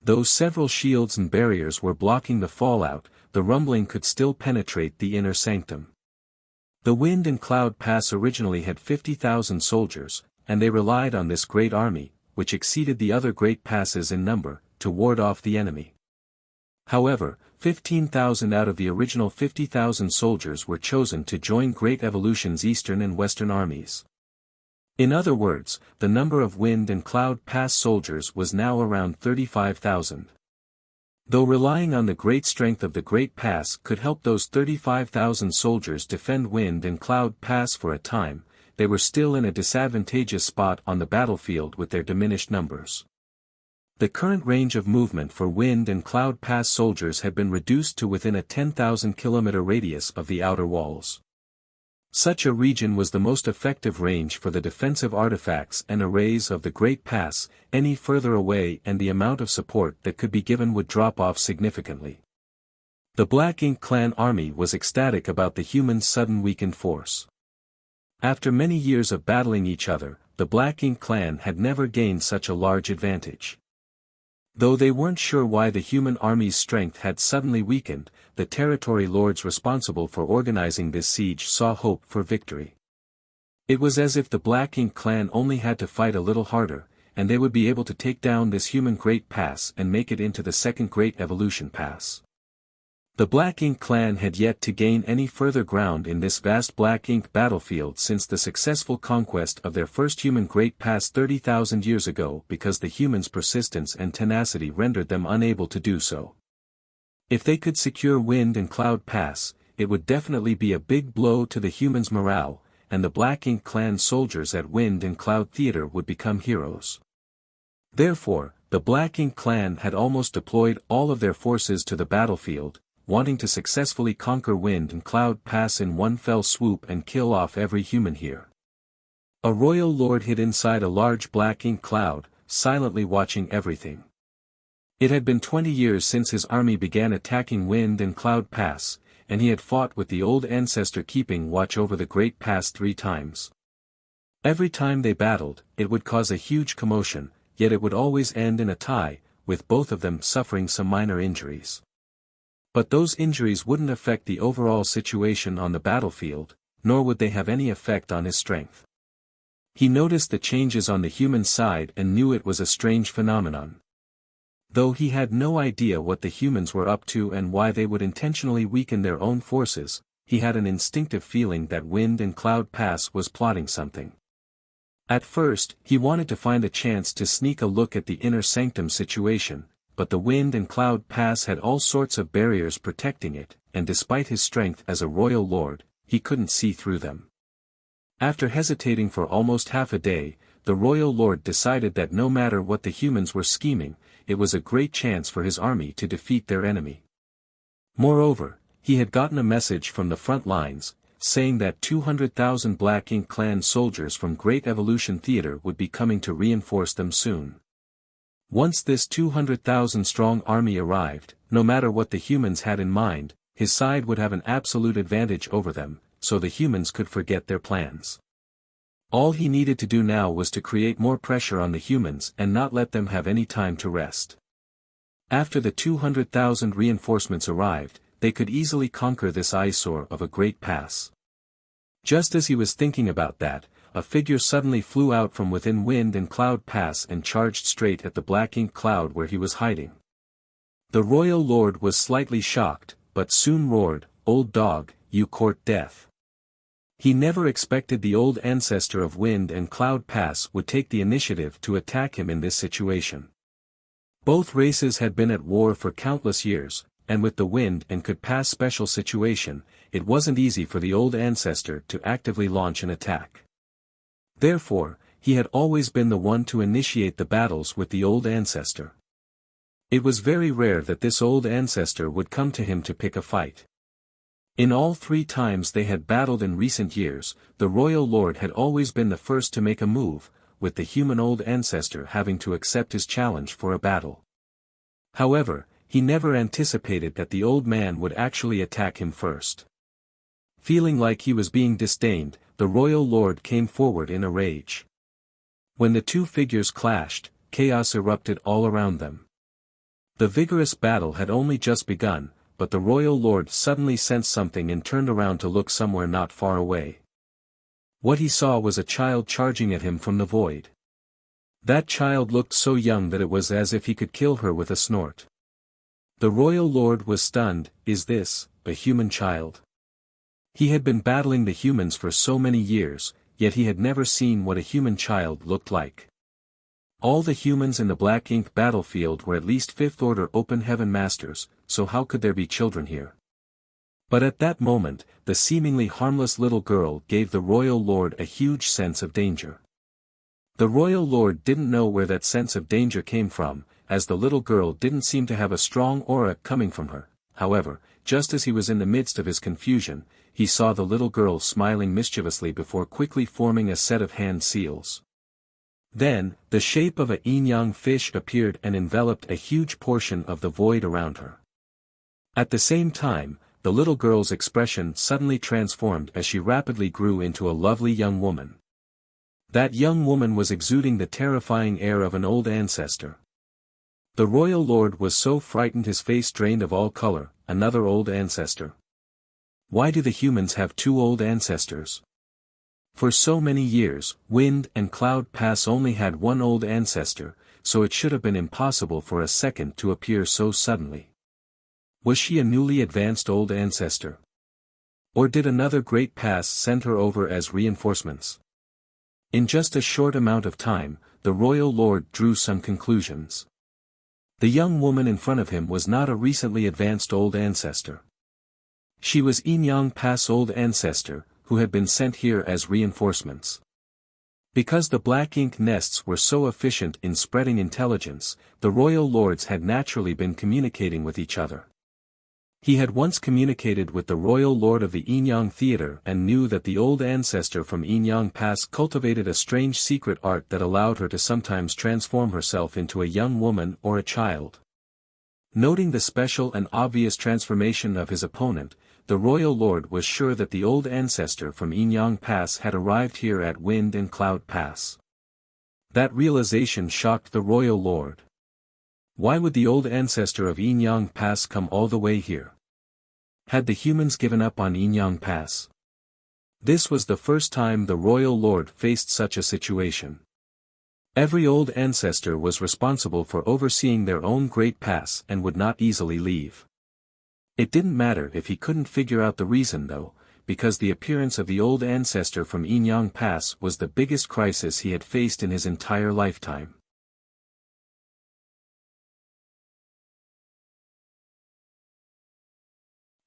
Though several shields and barriers were blocking the fallout, the rumbling could still penetrate the inner sanctum. The Wind and Cloud Pass originally had 50,000 soldiers, and they relied on this great army, which exceeded the other great passes in number, to ward off the enemy. However, 15,000 out of the original 50,000 soldiers were chosen to join Great Evolution's Eastern and Western armies. In other words, the number of Wind and Cloud Pass soldiers was now around 35,000. Though relying on the great strength of the Great Pass could help those 35,000 soldiers defend Wind and Cloud Pass for a time, they were still in a disadvantageous spot on the battlefield with their diminished numbers. The current range of movement for Wind and Cloud Pass soldiers had been reduced to within a 10,000-kilometer radius of the outer walls. Such a region was the most effective range for the defensive artifacts and arrays of the Great Pass. Any further away and the amount of support that could be given would drop off significantly. The Black Ink clan army was ecstatic about the humans' sudden weakened force. After many years of battling each other, the Black Ink clan had never gained such a large advantage. Though they weren't sure why the human army's strength had suddenly weakened, the territory lords responsible for organizing this siege saw hope for victory. It was as if the Black Ink clan only had to fight a little harder, and they would be able to take down this human Great Pass and make it into the second Great Evolution Pass. The Black Ink clan had yet to gain any further ground in this vast Black Ink battlefield since the successful conquest of their first human Great Pass 30,000 years ago because the humans' persistence and tenacity rendered them unable to do so. If they could secure Wind and Cloud Pass, it would definitely be a big blow to the humans' morale, and the Black Ink clan soldiers at Wind and Cloud Theater would become heroes. Therefore, the Black Ink clan had almost deployed all of their forces to the battlefield, wanting to successfully conquer Wind and Cloud Pass in one fell swoop and kill off every human here. A royal lord hid inside a large black ink cloud, silently watching everything. It had been 20 years since his army began attacking Wind and Cloud Pass, and he had fought with the old ancestor keeping watch over the Great Pass 3 times. Every time they battled, it would cause a huge commotion, yet it would always end in a tie, with both of them suffering some minor injuries. But those injuries wouldn't affect the overall situation on the battlefield, nor would they have any effect on his strength. He noticed the changes on the human side and knew it was a strange phenomenon. Though he had no idea what the humans were up to and why they would intentionally weaken their own forces, he had an instinctive feeling that Wind and Cloud Pass was plotting something. At first, he wanted to find a chance to sneak a look at the inner sanctum situation, but the Wind and Cloud Pass had all sorts of barriers protecting it, and despite his strength as a royal lord, he couldn't see through them. After hesitating for almost half a day, the royal lord decided that no matter what the humans were scheming, it was a great chance for his army to defeat their enemy. Moreover, he had gotten a message from the front lines, saying that 200,000 Black Ink clan soldiers from Great Evolution Theater would be coming to reinforce them soon. Once this 200,000-strong army arrived, no matter what the humans had in mind, his side would have an absolute advantage over them, so the humans could forget their plans. All he needed to do now was to create more pressure on the humans and not let them have any time to rest. After the 200,000 reinforcements arrived, they could easily conquer this eyesore of a Great Pass. Just as he was thinking about that, a figure suddenly flew out from within Wind and Cloud Pass and charged straight at the Black Ink cloud where he was hiding. The royal lord was slightly shocked, but soon roared, "Old dog, you court death." He never expected the old ancestor of Wind and Cloud Pass would take the initiative to attack him in this situation. Both races had been at war for countless years, and with the Wind and Could Pass special situation, it wasn't easy for the old ancestor to actively launch an attack. Therefore, he had always been the one to initiate the battles with the old ancestor. It was very rare that this old ancestor would come to him to pick a fight. In all 3 times they had battled in recent years, the royal lord had always been the first to make a move, with the human old ancestor having to accept his challenge for a battle. However, he never anticipated that the old man would actually attack him first. Feeling like he was being disdained, the royal lord came forward in a rage. When the 2 figures clashed, chaos erupted all around them. The vigorous battle had only just begun, but the royal lord suddenly sensed something and turned around to look somewhere not far away. What he saw was a child charging at him from the void. That child looked so young that it was as if he could kill her with a snort. The royal lord was stunned. Is this a human child? He had been battling the humans for so many years, yet he had never seen what a human child looked like. All the humans in the Black Ink battlefield were at least 5th order open heaven masters, so how could there be children here? But at that moment, the seemingly harmless little girl gave the royal lord a huge sense of danger. The royal lord didn't know where that sense of danger came from, as the little girl didn't seem to have a strong aura coming from her. However, just as he was in the midst of his confusion, he saw the little girl smiling mischievously before quickly forming a set of hand seals. Then, the shape of a yin-yang fish appeared and enveloped a huge portion of the void around her. At the same time, the little girl's expression suddenly transformed as she rapidly grew into a lovely young woman. That young woman was exuding the terrifying air of an old ancestor. The royal lord was so frightened his face drained of all color. Another old ancestor. Why do the humans have two old ancestors? For so many years, Wind and Cloud Pass only had one old ancestor, so it should have been impossible for a second to appear so suddenly. Was she a newly advanced old ancestor? Or did another great pass send her over as reinforcements? In just a short amount of time, the royal lord drew some conclusions. The young woman in front of him was not a recently advanced old ancestor. She was Enyang Pass old ancestor, who had been sent here as reinforcements. Because the black ink nests were so efficient in spreading intelligence, the royal lords had naturally been communicating with each other. He had once communicated with the royal lord of the Enyang Theater and knew that the old ancestor from Enyang Pass cultivated a strange secret art that allowed her to sometimes transform herself into a young woman or a child. Noting the special and obvious transformation of his opponent, the royal lord was sure that the old ancestor from Enyang Pass had arrived here at Wind and Cloud Pass. That realization shocked the royal lord. Why would the old ancestor of Enyang Pass come all the way here? Had the humans given up on Enyang Pass? This was the first time the royal lord faced such a situation. Every old ancestor was responsible for overseeing their own great pass and would not easily leave. It didn't matter if he couldn't figure out the reason though, because the appearance of the old ancestor from Enyang Pass was the biggest crisis he had faced in his entire lifetime.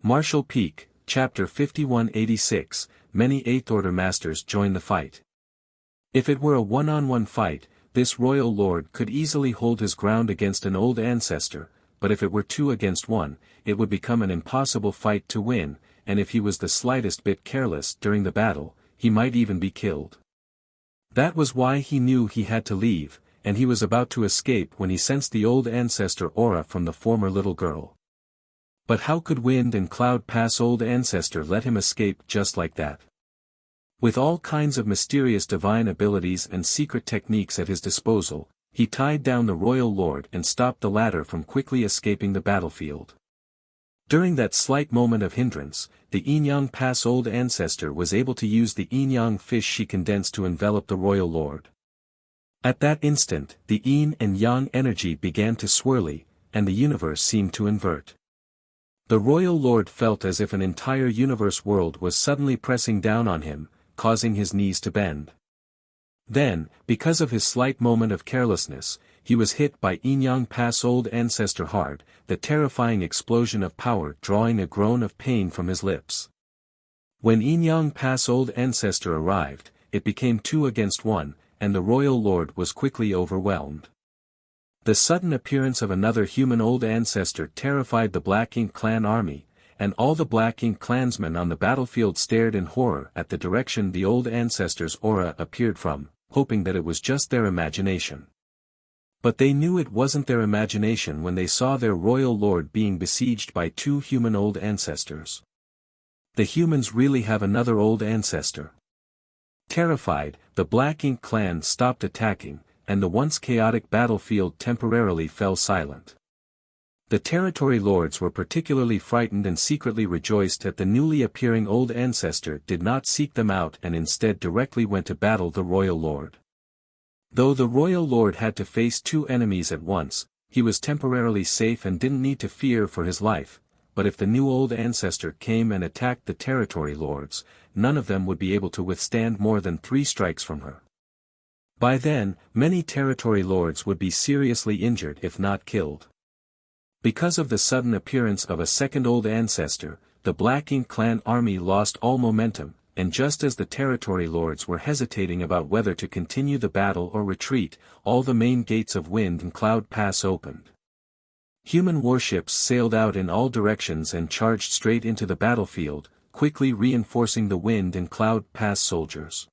Martial Peak, Chapter 5186, Many Eighth Order Masters join the fight. If it were a one-on-one fight, this royal lord could easily hold his ground against an old ancestor, but if it were 2 against 1, it would become an impossible fight to win, and if he was the slightest bit careless during the battle, he might even be killed. That was why he knew he had to leave, and he was about to escape when he sensed the old ancestor aura from the former little girl. But how could Wind and Cloud Pass old ancestor let him escape just like that? With all kinds of mysterious divine abilities and secret techniques at his disposal, he tied down the royal lord and stopped the latter from quickly escaping the battlefield. During that slight moment of hindrance, the Enyang Pass old ancestor was able to use the Enyang fish she condensed to envelop the royal lord. At that instant, the Yin and Yang energy began to swirly, and the universe seemed to invert. The royal lord felt as if an entire universe world was suddenly pressing down on him, causing his knees to bend. Then, because of his slight moment of carelessness, he was hit by Enyang Pass old ancestor hard, the terrifying explosion of power drawing a groan of pain from his lips. When Enyang Pass old ancestor arrived, it became 2 against 1, and the royal lord was quickly overwhelmed. The sudden appearance of another human old ancestor terrified the Black Ink clan army, and all the Black Ink clansmen on the battlefield stared in horror at the direction the old ancestor's aura appeared from, hoping that it was just their imagination. But they knew it wasn't their imagination when they saw their royal lord being besieged by 2 human old ancestors. The humans really have another old ancestor. Terrified, the Black Ink clan stopped attacking, and the once chaotic battlefield temporarily fell silent. The territory lords were particularly frightened and secretly rejoiced that the newly appearing old ancestor did not seek them out and instead directly went to battle the royal lord. Though the royal lord had to face 2 enemies at once, he was temporarily safe and didn't need to fear for his life, but if the new old ancestor came and attacked the territory lords, none of them would be able to withstand more than 3 strikes from her. By then, many territory lords would be seriously injured if not killed. Because of the sudden appearance of a second old ancestor, the Black Ink clan army lost all momentum, and just as the territory lords were hesitating about whether to continue the battle or retreat, all the main gates of Wind and Cloud Pass opened. Human warships sailed out in all directions and charged straight into the battlefield, quickly reinforcing the Wind and Cloud Pass soldiers.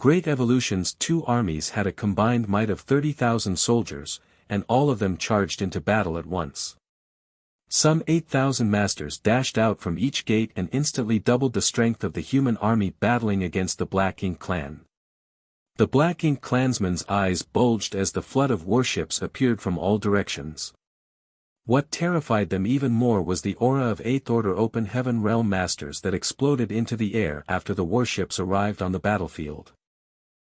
Great Evolution's 2 armies had a combined might of 30,000 soldiers, and all of them charged into battle at once. Some 8,000 masters dashed out from each gate and instantly doubled the strength of the human army battling against the Black Ink clan. The Black Ink clansmen's eyes bulged as the flood of warships appeared from all directions. What terrified them even more was the aura of 8th Order Open Heaven Realm Masters that exploded into the air after the warships arrived on the battlefield.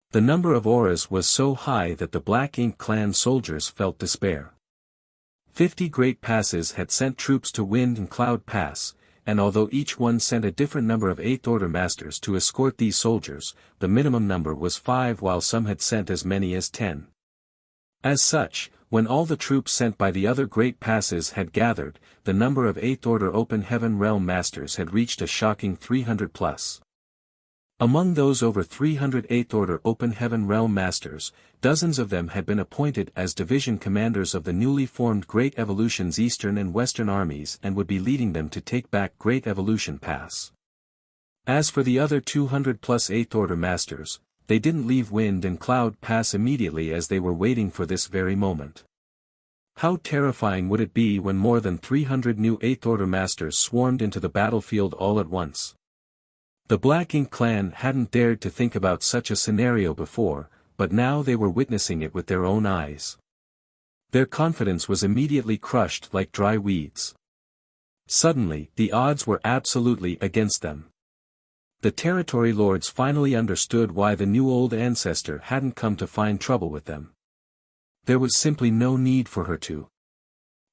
The number of auras was so high that the Black Ink clan soldiers felt despair. 50 Great Passes had sent troops to Wind and Cloud Pass, and although each one sent a different number of 8th Order Masters to escort these soldiers, the minimum number was 5 while some had sent as many as 10. As such, when all the troops sent by the other Great Passes had gathered, the number of 8th Order Open Heaven Realm Masters had reached a shocking 300 plus. Among those over 300 8th Order Open Heaven Realm Masters, dozens of them had been appointed as division commanders of the newly formed Great Evolution's Eastern and Western armies and would be leading them to take back Great Evolution Pass. As for the other 200 plus 8th Order Masters, they didn't leave Wind and Cloud Pass immediately as they were waiting for this very moment. How terrifying would it be when more than 300 new 8th Order Masters swarmed into the battlefield all at once? The Black Ink clan hadn't dared to think about such a scenario before, but now they were witnessing it with their own eyes. Their confidence was immediately crushed like dry weeds. Suddenly, the odds were absolutely against them. The territory lords finally understood why the new old ancestor hadn't come to find trouble with them. There was simply no need for her to.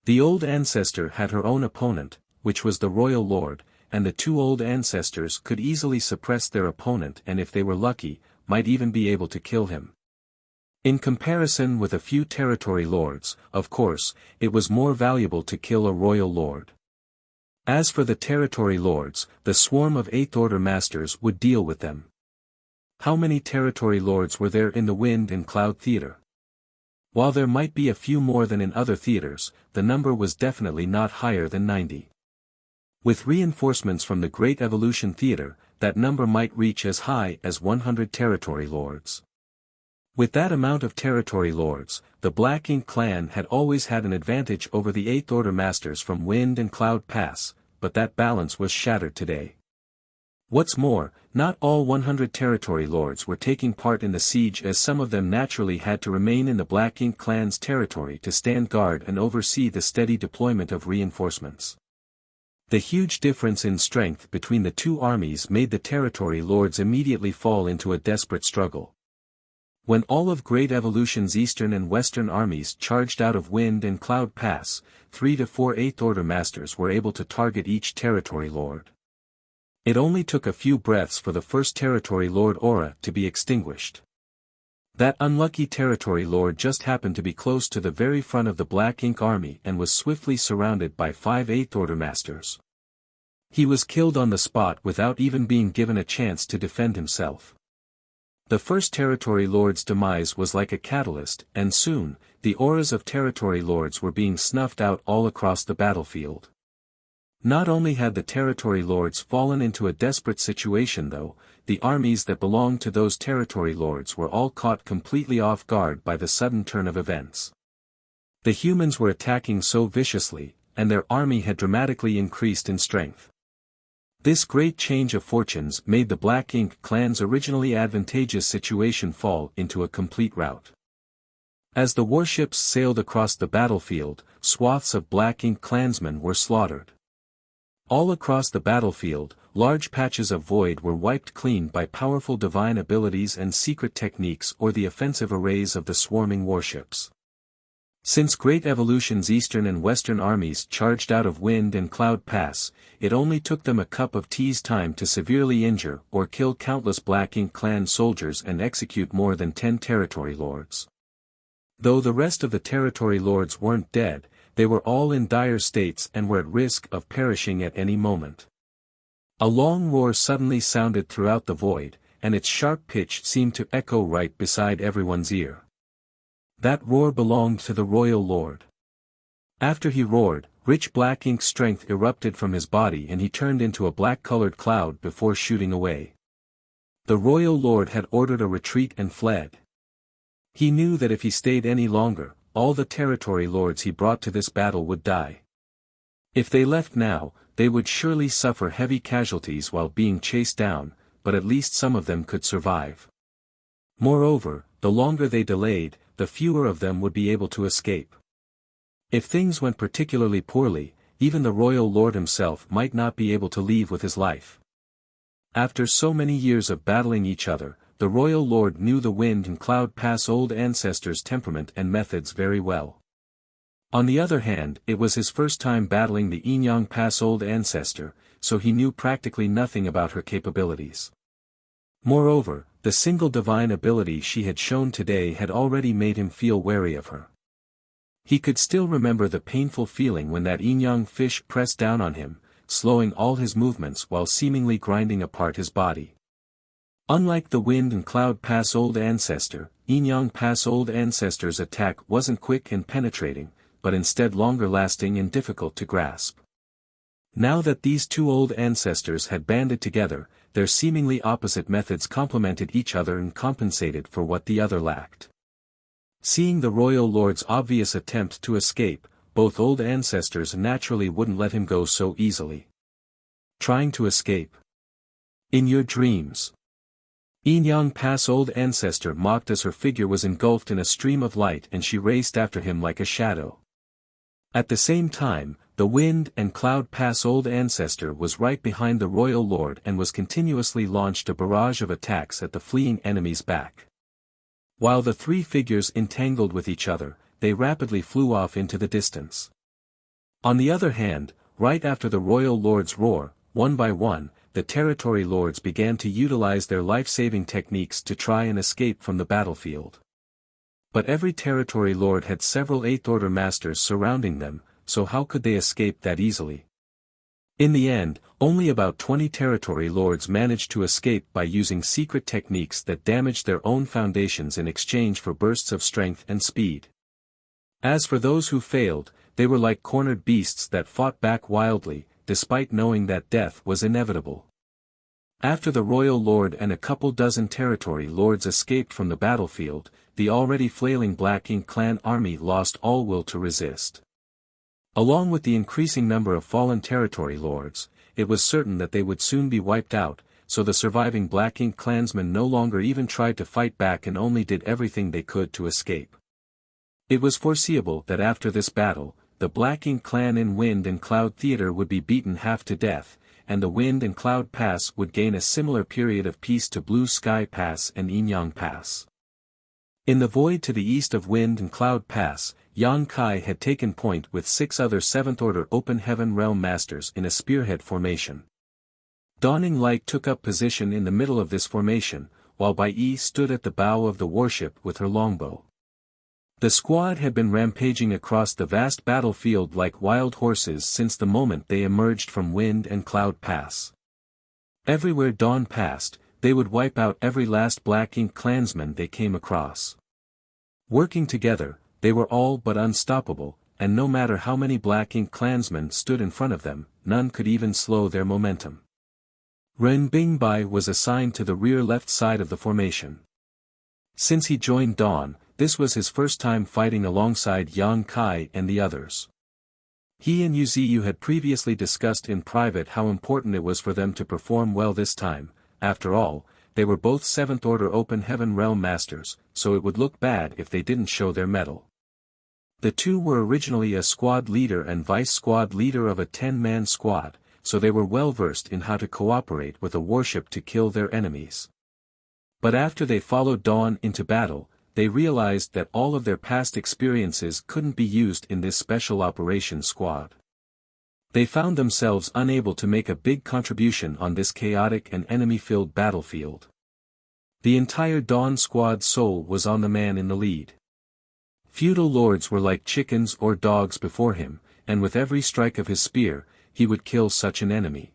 The old ancestor had her own opponent, which was the royal lord, and the two old ancestors could easily suppress their opponent and if they were lucky, might even be able to kill him. In comparison with a few territory lords, of course, it was more valuable to kill a royal lord. As for the territory lords, the swarm of 8th Order Masters would deal with them. How many territory lords were there in the Wind and Cloud Theater? While there might be a few more than in other theaters, the number was definitely not higher than 90. With reinforcements from the Great Evolution Theater, that number might reach as high as 100 territory lords. With that amount of territory lords, the Black Ink clan had always had an advantage over the 8th Order Masters from Wind and Cloud Pass, but that balance was shattered today. What's more, not all 100 territory lords were taking part in the siege as some of them naturally had to remain in the Black Ink clan's territory to stand guard and oversee the steady deployment of reinforcements. The huge difference in strength between the two armies made the territory lords immediately fall into a desperate struggle. When all of Great Evolution's Eastern and Western armies charged out of Wind and Cloud Pass, 3 to 4 8th Order Masters were able to target each territory lord. It only took a few breaths for the first territory lord aura to be extinguished. That unlucky territory lord just happened to be close to the very front of the Black Ink army and was swiftly surrounded by 5 8th Order Masters. He was killed on the spot without even being given a chance to defend himself. The first territory lord's demise was like a catalyst, and soon, the auras of territory lords were being snuffed out all across the battlefield. Not only had the territory lords fallen into a desperate situation though, the armies that belonged to those territory lords were all caught completely off guard by the sudden turn of events. The humans were attacking so viciously, and their army had dramatically increased in strength. This great change of fortunes made the Black Ink clan's originally advantageous situation fall into a complete rout. As the warships sailed across the battlefield, swaths of Black Ink clansmen were slaughtered. All across the battlefield, large patches of void were wiped clean by powerful divine abilities and secret techniques or the offensive arrays of the swarming warships. Since Great Evolution's Eastern and Western armies charged out of Wind and Cloud Pass, it only took them a cup of tea's time to severely injure or kill countless Black Ink clan soldiers and execute more than 10 territory lords. Though the rest of the territory lords weren't dead, they were all in dire states and were at risk of perishing at any moment. A long roar suddenly sounded throughout the void, and its sharp pitch seemed to echo right beside everyone's ear. That roar belonged to the royal lord. After he roared, rich Black Ink strength erupted from his body and he turned into a black-colored cloud before shooting away. The royal lord had ordered a retreat and fled. He knew that if he stayed any longer, all the territory lords he brought to this battle would die. If they left now, they would surely suffer heavy casualties while being chased down, but at least some of them could survive. Moreover, the longer they delayed, the fewer of them would be able to escape. If things went particularly poorly, even the royal lord himself might not be able to leave with his life. After so many years of battling each other, the royal lord knew the Wind and Cloud Pass old ancestors' temperament and methods very well. On the other hand, it was his first time battling the Enyang Pass old ancestor, so he knew practically nothing about her capabilities. Moreover, the single divine ability she had shown today had already made him feel wary of her. He could still remember the painful feeling when that Enyang fish pressed down on him, slowing all his movements while seemingly grinding apart his body. Unlike the Wind and Cloud Pass old ancestor, Enyang Pass old ancestor's attack wasn't quick and penetrating, but instead longer-lasting and difficult to grasp. Now that these two old ancestors had banded together, their seemingly opposite methods complemented each other and compensated for what the other lacked. Seeing the royal lord's obvious attempt to escape, both old ancestors naturally wouldn't let him go so easily. Trying to escape? In your dreams. Enyang Pass old ancestor mocked as her figure was engulfed in a stream of light and she raced after him like a shadow. At the same time, the Wind and Cloud Pass old ancestor was right behind the royal lord and was continuously launched a barrage of attacks at the fleeing enemy's back. While the three figures entangled with each other, they rapidly flew off into the distance. On the other hand, right after the royal lord's roar, one by one, the territory lords began to utilize their life-saving techniques to try and escape from the battlefield. But every territory lord had several Eighth-Order masters surrounding them, so how could they escape that easily? In the end, only about 20 territory lords managed to escape by using secret techniques that damaged their own foundations in exchange for bursts of strength and speed. As for those who failed, they were like cornered beasts that fought back wildly, despite knowing that death was inevitable. After the royal lord and a couple dozen territory lords escaped from the battlefield, the already flailing Black Ink clan army lost all will to resist. Along with the increasing number of fallen territory lords, it was certain that they would soon be wiped out, so the surviving Black Ink clansmen no longer even tried to fight back and only did everything they could to escape. It was foreseeable that after this battle, the Black Ink clan in Wind and Cloud Theater would be beaten half to death, and the Wind and Cloud Pass would gain a similar period of peace to Blue Sky Pass and Enyang Pass. In the void to the east of Wind and Cloud Pass, Yang Kai had taken point with 6 other 7th Order Open Heaven Realm Masters in a spearhead formation. Dawning Light took up position in the middle of this formation, while Bai Yi stood at the bow of the warship with her longbow. The squad had been rampaging across the vast battlefield like wild horses since the moment they emerged from Wind and Cloud Pass. Everywhere Dawn passed, they would wipe out every last Black Ink clansman they came across. Working together, they were all but unstoppable, and no matter how many Black Ink clansmen stood in front of them, none could even slow their momentum. Ren Bingbai was assigned to the rear left side of the formation. Since he joined Dawn, this was his first time fighting alongside Yang Kai and the others. He and Yuziyu had previously discussed in private how important it was for them to perform well this time. After all, they were both 7th Order Open Heaven Realm Masters, so it would look bad if they didn't show their mettle. The two were originally a squad leader and vice squad leader of a 10-man squad, so they were well versed in how to cooperate with a warship to kill their enemies. But after they followed Dawn into battle, they realized that all of their past experiences couldn't be used in this special operations squad. They found themselves unable to make a big contribution on this chaotic and enemy-filled battlefield. The entire Dawn squad's soul was on the man in the lead. Feudal lords were like chickens or dogs before him, and with every strike of his spear, he would kill such an enemy.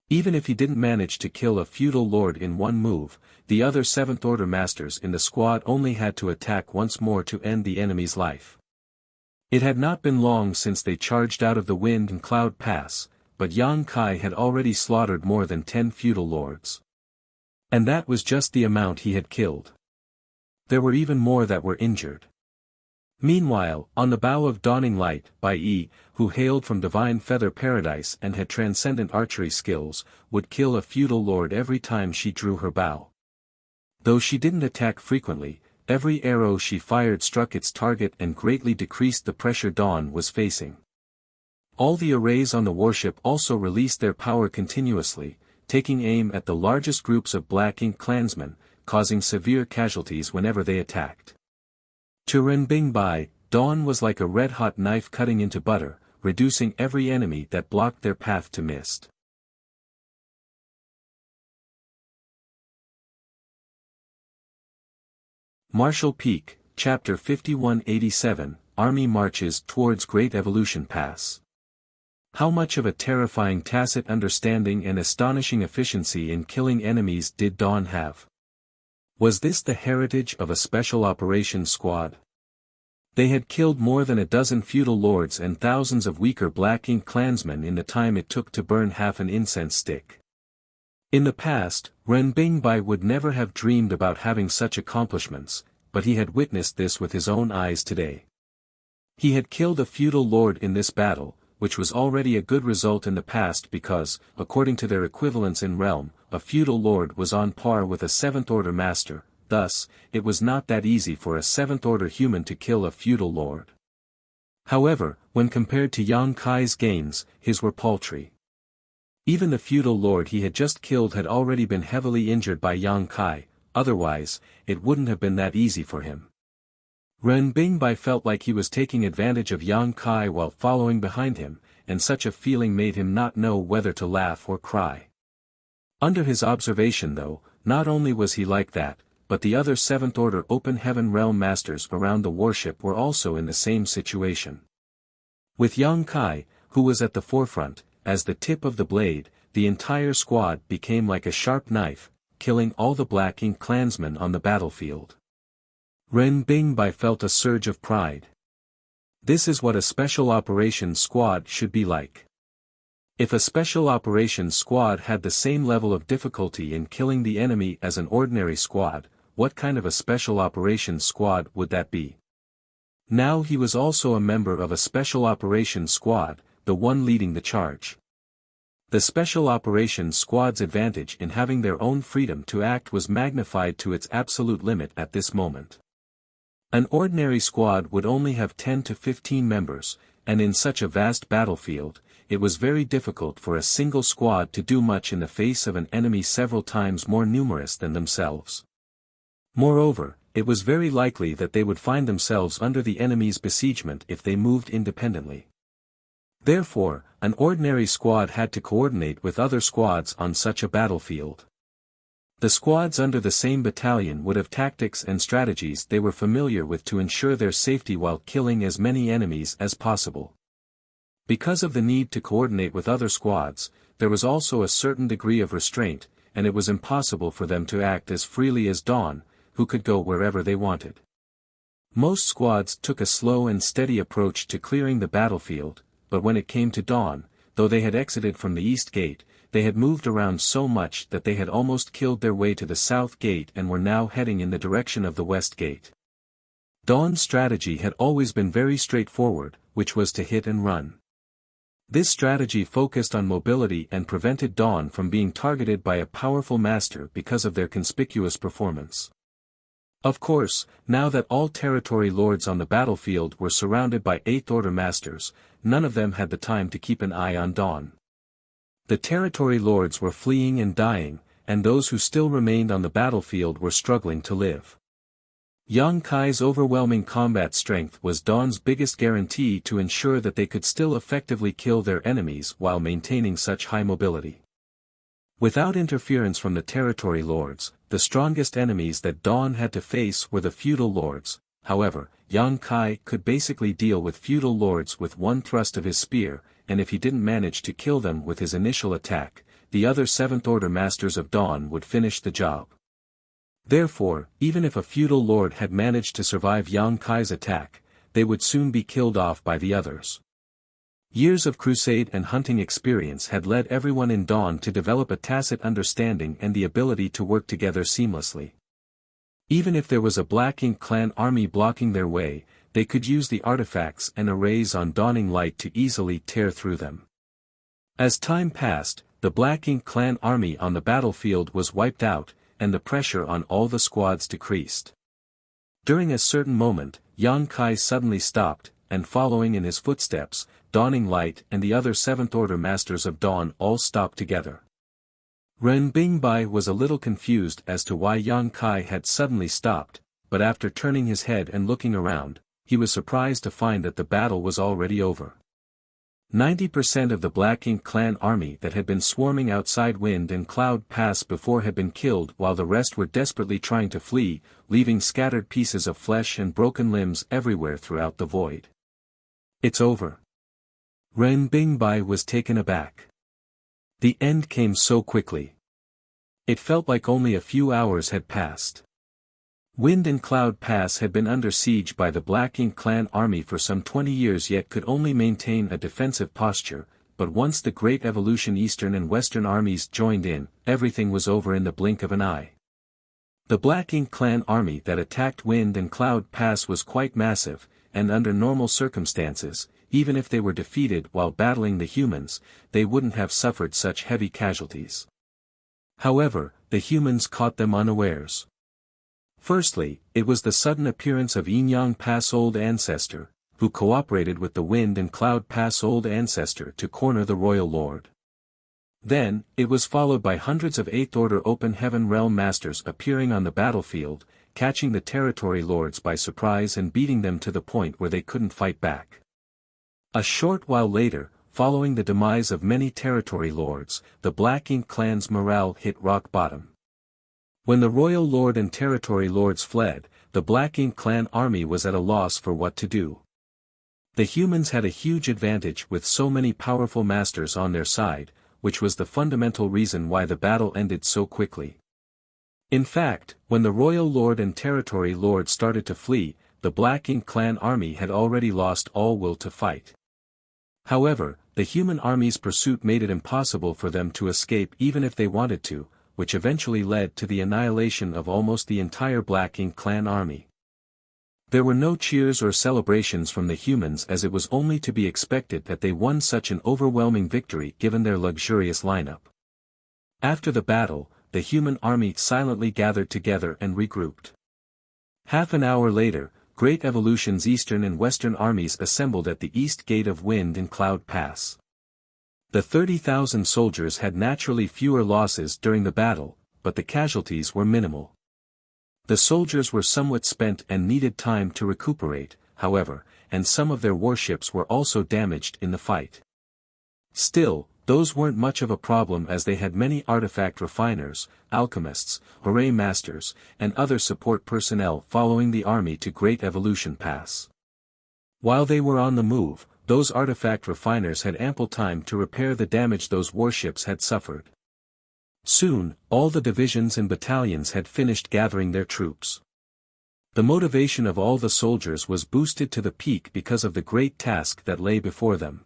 Even if he didn't manage to kill a feudal lord in one move, the other 7th Order masters in the squad only had to attack once more to end the enemy's life. It had not been long since they charged out of the Wind and Cloud Pass, but Yang Kai had already slaughtered more than 10 feudal lords. And that was just the amount he had killed. There were even more that were injured. Meanwhile, on the bow of Dawning Light, Bai Yi, who hailed from divine feather paradise and had transcendent archery skills, would kill a feudal lord every time she drew her bow. Though she didn't attack frequently, every arrow she fired struck its target and greatly decreased the pressure Dawn was facing. All the arrays on the warship also released their power continuously, taking aim at the largest groups of Black Ink clansmen, causing severe casualties whenever they attacked. To Renbingbai, Dawn was like a red-hot knife cutting into butter, reducing every enemy that blocked their path to mist. Marshall Peak, Chapter 5187, Army Marches Towards Great Evolution Pass. How much of a terrifying tacit understanding and astonishing efficiency in killing enemies did Dawn have? Was this the heritage of a Special Operations Squad? They had killed more than a dozen feudal lords and thousands of weaker Black Ink clansmen in the time it took to burn half an incense stick. In the past, Renbingbai would never have dreamed about having such accomplishments, but he had witnessed this with his own eyes today. He had killed a feudal lord in this battle, which was already a good result in the past because, according to their equivalents in realm, a feudal lord was on par with a 7th-order master, thus, it was not that easy for a 7th-order human to kill a feudal lord. However, when compared to Yang Kai's gains, his were paltry. Even the feudal lord he had just killed had already been heavily injured by Yang Kai, otherwise, it wouldn't have been that easy for him. Renbingbai felt like he was taking advantage of Yang Kai while following behind him, and such a feeling made him not know whether to laugh or cry. Under his observation though, not only was he like that, but the other 7th-order Open Heaven Realm Masters around the warship were also in the same situation. With Yang Kai, who was at the forefront, as the tip of the blade, the entire squad became like a sharp knife, killing all the Black Ink clansmen on the battlefield. Renbingbai felt a surge of pride. This is what a Special Operations Squad should be like. If a Special Operations Squad had the same level of difficulty in killing the enemy as an ordinary squad, what kind of a Special Operations Squad would that be? Now he was also a member of a Special Operations Squad, the one leading the charge. The Special Operations Squad's advantage in having their own freedom to act was magnified to its absolute limit at this moment. An ordinary squad would only have 10 to 15 members, and in such a vast battlefield, it was very difficult for a single squad to do much in the face of an enemy several times more numerous than themselves. Moreover, it was very likely that they would find themselves under the enemy's besiegement if they moved independently. Therefore, an ordinary squad had to coordinate with other squads on such a battlefield. The squads under the same battalion would have tactics and strategies they were familiar with to ensure their safety while killing as many enemies as possible. Because of the need to coordinate with other squads, there was also a certain degree of restraint, and it was impossible for them to act as freely as Dawn, who could go wherever they wanted. Most squads took a slow and steady approach to clearing the battlefield, but when it came to Dawn, though they had exited from the East Gate, they had moved around so much that they had almost killed their way to the South Gate and were now heading in the direction of the West Gate. Dawn's strategy had always been very straightforward, which was to hit and run. This strategy focused on mobility and prevented Dawn from being targeted by a powerful master because of their conspicuous performance. Of course, now that all territory lords on the battlefield were surrounded by 8th-order masters, none of them had the time to keep an eye on Dawn. The territory lords were fleeing and dying, and those who still remained on the battlefield were struggling to live. Yang Kai's overwhelming combat strength was Dawn's biggest guarantee to ensure that they could still effectively kill their enemies while maintaining such high mobility. Without interference from the territory lords, the strongest enemies that Dawn had to face were the feudal lords. However, Yang Kai could basically deal with feudal lords with one thrust of his spear, and if he didn't manage to kill them with his initial attack, the other 7th-order masters of Dawn would finish the job. Therefore, even if a feudal lord had managed to survive Yang Kai's attack, they would soon be killed off by the others. Years of crusade and hunting experience had led everyone in Dawn to develop a tacit understanding and the ability to work together seamlessly. Even if there was a Black Ink clan army blocking their way, they could use the artifacts and arrays on dawning light to easily tear through them. As time passed, the Black Ink clan army on the battlefield was wiped out, and the pressure on all the squads decreased. During a certain moment, Yang Kai suddenly stopped, and following in his footsteps, Dawning Light and the other Seventh Order Masters of Dawn all stopped together. Ren Bingbai was a little confused as to why Yang Kai had suddenly stopped, but after turning his head and looking around, he was surprised to find that the battle was already over. 90% of the Black Ink clan army that had been swarming outside Wind and Cloud Pass before had been killed, while the rest were desperately trying to flee, leaving scattered pieces of flesh and broken limbs everywhere throughout the void. It's over. Ren Bingbai was taken aback. The end came so quickly. It felt like only a few hours had passed. Wind and Cloud Pass had been under siege by the Black Ink clan army for some 20 years, yet could only maintain a defensive posture, but once the Great Evolution Eastern and Western armies joined in, everything was over in the blink of an eye. The Black Ink clan army that attacked Wind and Cloud Pass was quite massive, and under normal circumstances, even if they were defeated while battling the humans, they wouldn't have suffered such heavy casualties. However, the humans caught them unawares. Firstly, it was the sudden appearance of Yinyang Pass Old Ancestor, who cooperated with the Wind and Cloud Pass Old Ancestor to corner the Royal Lord. Then, it was followed by hundreds of Eighth Order Open Heaven Realm Masters appearing on the battlefield, catching the Territory Lords by surprise and beating them to the point where they couldn't fight back. A short while later, following the demise of many Territory Lords, the Black Ink clan's morale hit rock bottom. When the Royal Lord and Territory Lords fled, the Black Ink clan army was at a loss for what to do. The humans had a huge advantage with so many powerful masters on their side, which was the fundamental reason why the battle ended so quickly. In fact, when the Royal Lord and Territory Lord started to flee, the Black Ink clan army had already lost all will to fight. However, the human army's pursuit made it impossible for them to escape even if they wanted to, which eventually led to the annihilation of almost the entire Black Ink clan army. There were no cheers or celebrations from the humans, as it was only to be expected that they won such an overwhelming victory given their luxurious lineup. After the battle, the human army silently gathered together and regrouped. Half an hour later, Great Evolution's Eastern and Western armies assembled at the east gate of Wind and Cloud Pass. The 30,000 soldiers had naturally fewer losses during the battle, but the casualties were minimal. The soldiers were somewhat spent and needed time to recuperate, however, and some of their warships were also damaged in the fight. Still, those weren't much of a problem, as they had many artifact refiners, alchemists, array masters, and other support personnel following the army to Great Evolution Pass. While they were on the move, those artifact refiners had ample time to repair the damage those warships had suffered. Soon, all the divisions and battalions had finished gathering their troops. The motivation of all the soldiers was boosted to the peak because of the great task that lay before them.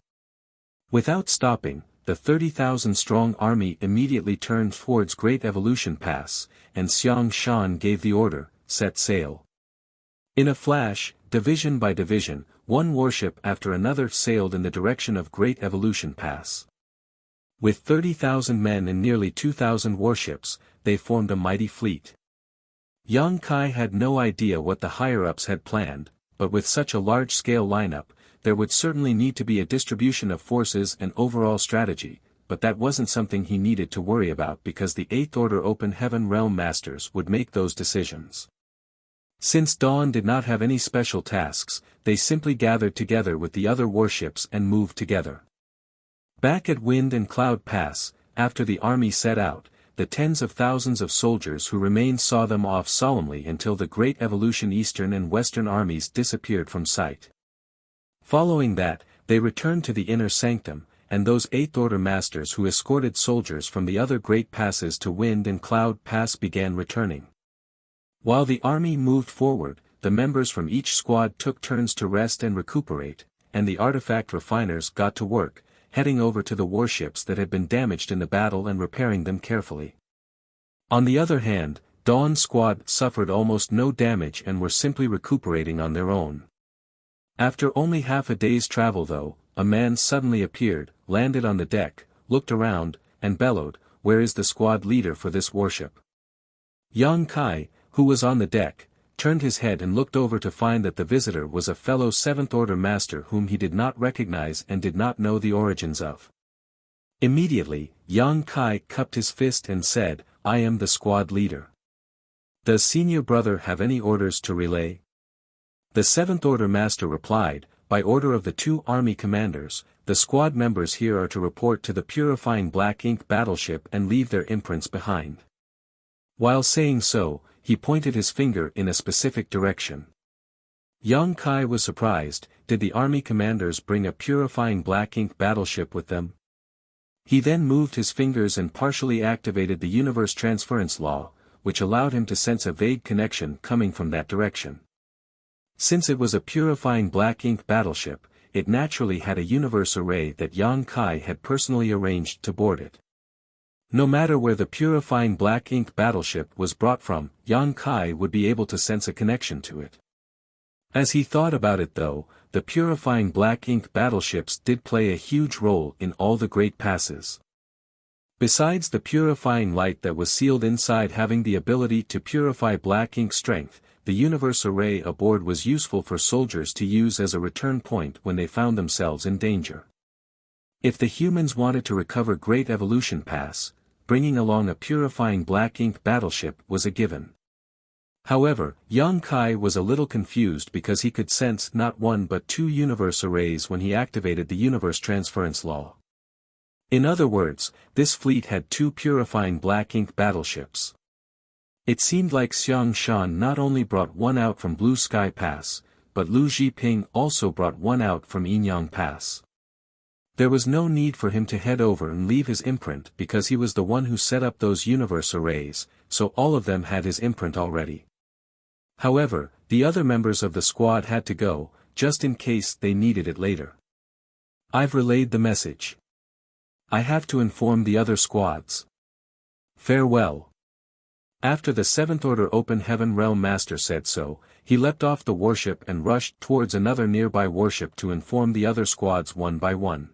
Without stopping, the 30,000-strong army immediately turned towards Great Evolution Pass, and Xiang Shan gave the order, set sail. In a flash, division by division, one warship after another sailed in the direction of Great Evolution Pass. With 30,000 men and nearly 2,000 warships, they formed a mighty fleet. Yang Kai had no idea what the higher-ups had planned, but with such a large-scale lineup, there would certainly need to be a distribution of forces and overall strategy, but that wasn't something he needed to worry about because the Eighth Order Open Heaven Realm Masters would make those decisions. Since Dawn did not have any special tasks, they simply gathered together with the other warships and moved together. Back at Wind and Cloud Pass, after the army set out, the tens of thousands of soldiers who remained saw them off solemnly until the Great Evolution Eastern and Western armies disappeared from sight. Following that, they returned to the inner sanctum, and those Eighth Order Masters who escorted soldiers from the other great passes to Wind and Cloud Pass began returning. While the army moved forward, the members from each squad took turns to rest and recuperate, and the artifact refiners got to work, heading over to the warships that had been damaged in the battle and repairing them carefully. On the other hand, Dawn's squad suffered almost no damage and were simply recuperating on their own. After only half a day's travel though, a man suddenly appeared, landed on the deck, looked around, and bellowed, "Where is the squad leader for this warship?" Yang Kai, who was on the deck, turned his head and looked over to find that the visitor was a fellow seventh-order master whom he did not recognize and did not know the origins of. Immediately, Yang Kai cupped his fist and said, "I am the squad leader. Does senior brother have any orders to relay?" The seventh-order master replied, "By order of the two army commanders, the squad members here are to report to the purifying black ink battleship and leave their imprints behind." While saying so, he pointed his finger in a specific direction. Yang Kai was surprised. Did the army commanders bring a purifying black ink battleship with them? He then moved his fingers and partially activated the universe transference law, which allowed him to sense a vague connection coming from that direction. Since it was a purifying black ink battleship, it naturally had a universe array that Yang Kai had personally arranged to board it. No matter where the purifying black ink battleship was brought from, Yang Kai would be able to sense a connection to it. As he thought about it though, the purifying black ink battleships did play a huge role in all the great passes. Besides the purifying light that was sealed inside having the ability to purify black ink strength, the universe array aboard was useful for soldiers to use as a return point when they found themselves in danger. If the humans wanted to recover Great Evolution Pass, bringing along a purifying black ink battleship was a given. However, Yang Kai was a little confused because he could sense not one but two universe arrays when he activated the universe transference law. In other words, this fleet had two purifying black ink battleships. It seemed like Xiang Shan not only brought one out from Blue Sky Pass, but Lu Zhiping also brought one out from Yinyang Pass. There was no need for him to head over and leave his imprint because he was the one who set up those universe arrays, so all of them had his imprint already. However, the other members of the squad had to go, just in case they needed it later. "I've relayed the message. I have to inform the other squads. Farewell." After the Seventh Order Open Heaven Realm Master said so, he leapt off the warship and rushed towards another nearby warship to inform the other squads one by one.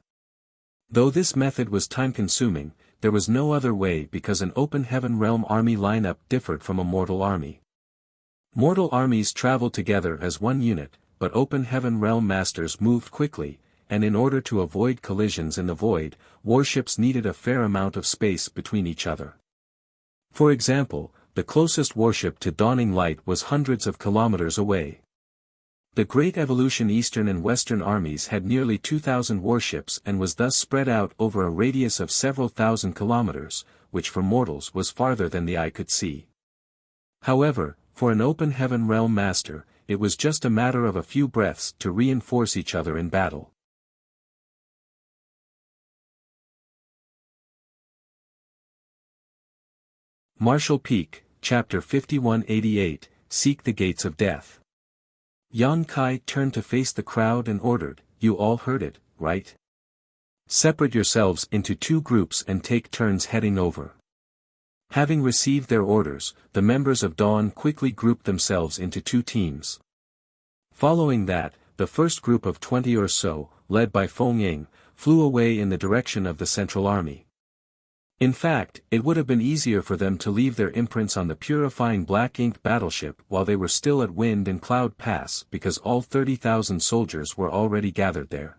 Though this method was time-consuming, there was no other way because an Open Heaven Realm army lineup differed from a mortal army. Mortal armies traveled together as one unit, but Open Heaven Realm Masters moved quickly, and in order to avoid collisions in the void, warships needed a fair amount of space between each other. For example, the closest warship to Dawning Light was hundreds of kilometers away. The Great Evolution Eastern and Western armies had nearly 2,000 warships and was thus spread out over a radius of several thousand kilometers, which for mortals was farther than the eye could see. However, for an Open Heaven Realm Master, it was just a matter of a few breaths to reinforce each other in battle. Martial Peak, Chapter 5188, Seek the Gates of Death. Yang Kai turned to face the crowd and ordered, "You all heard it, right? Separate yourselves into two groups and take turns heading over." Having received their orders, the members of Dawn quickly grouped themselves into two teams. Following that, the first group of 20 or so, led by Feng Ying, flew away in the direction of the Central Army. In fact, it would have been easier for them to leave their imprints on the purifying black ink battleship while they were still at Wind and Cloud Pass because all 30,000 soldiers were already gathered there.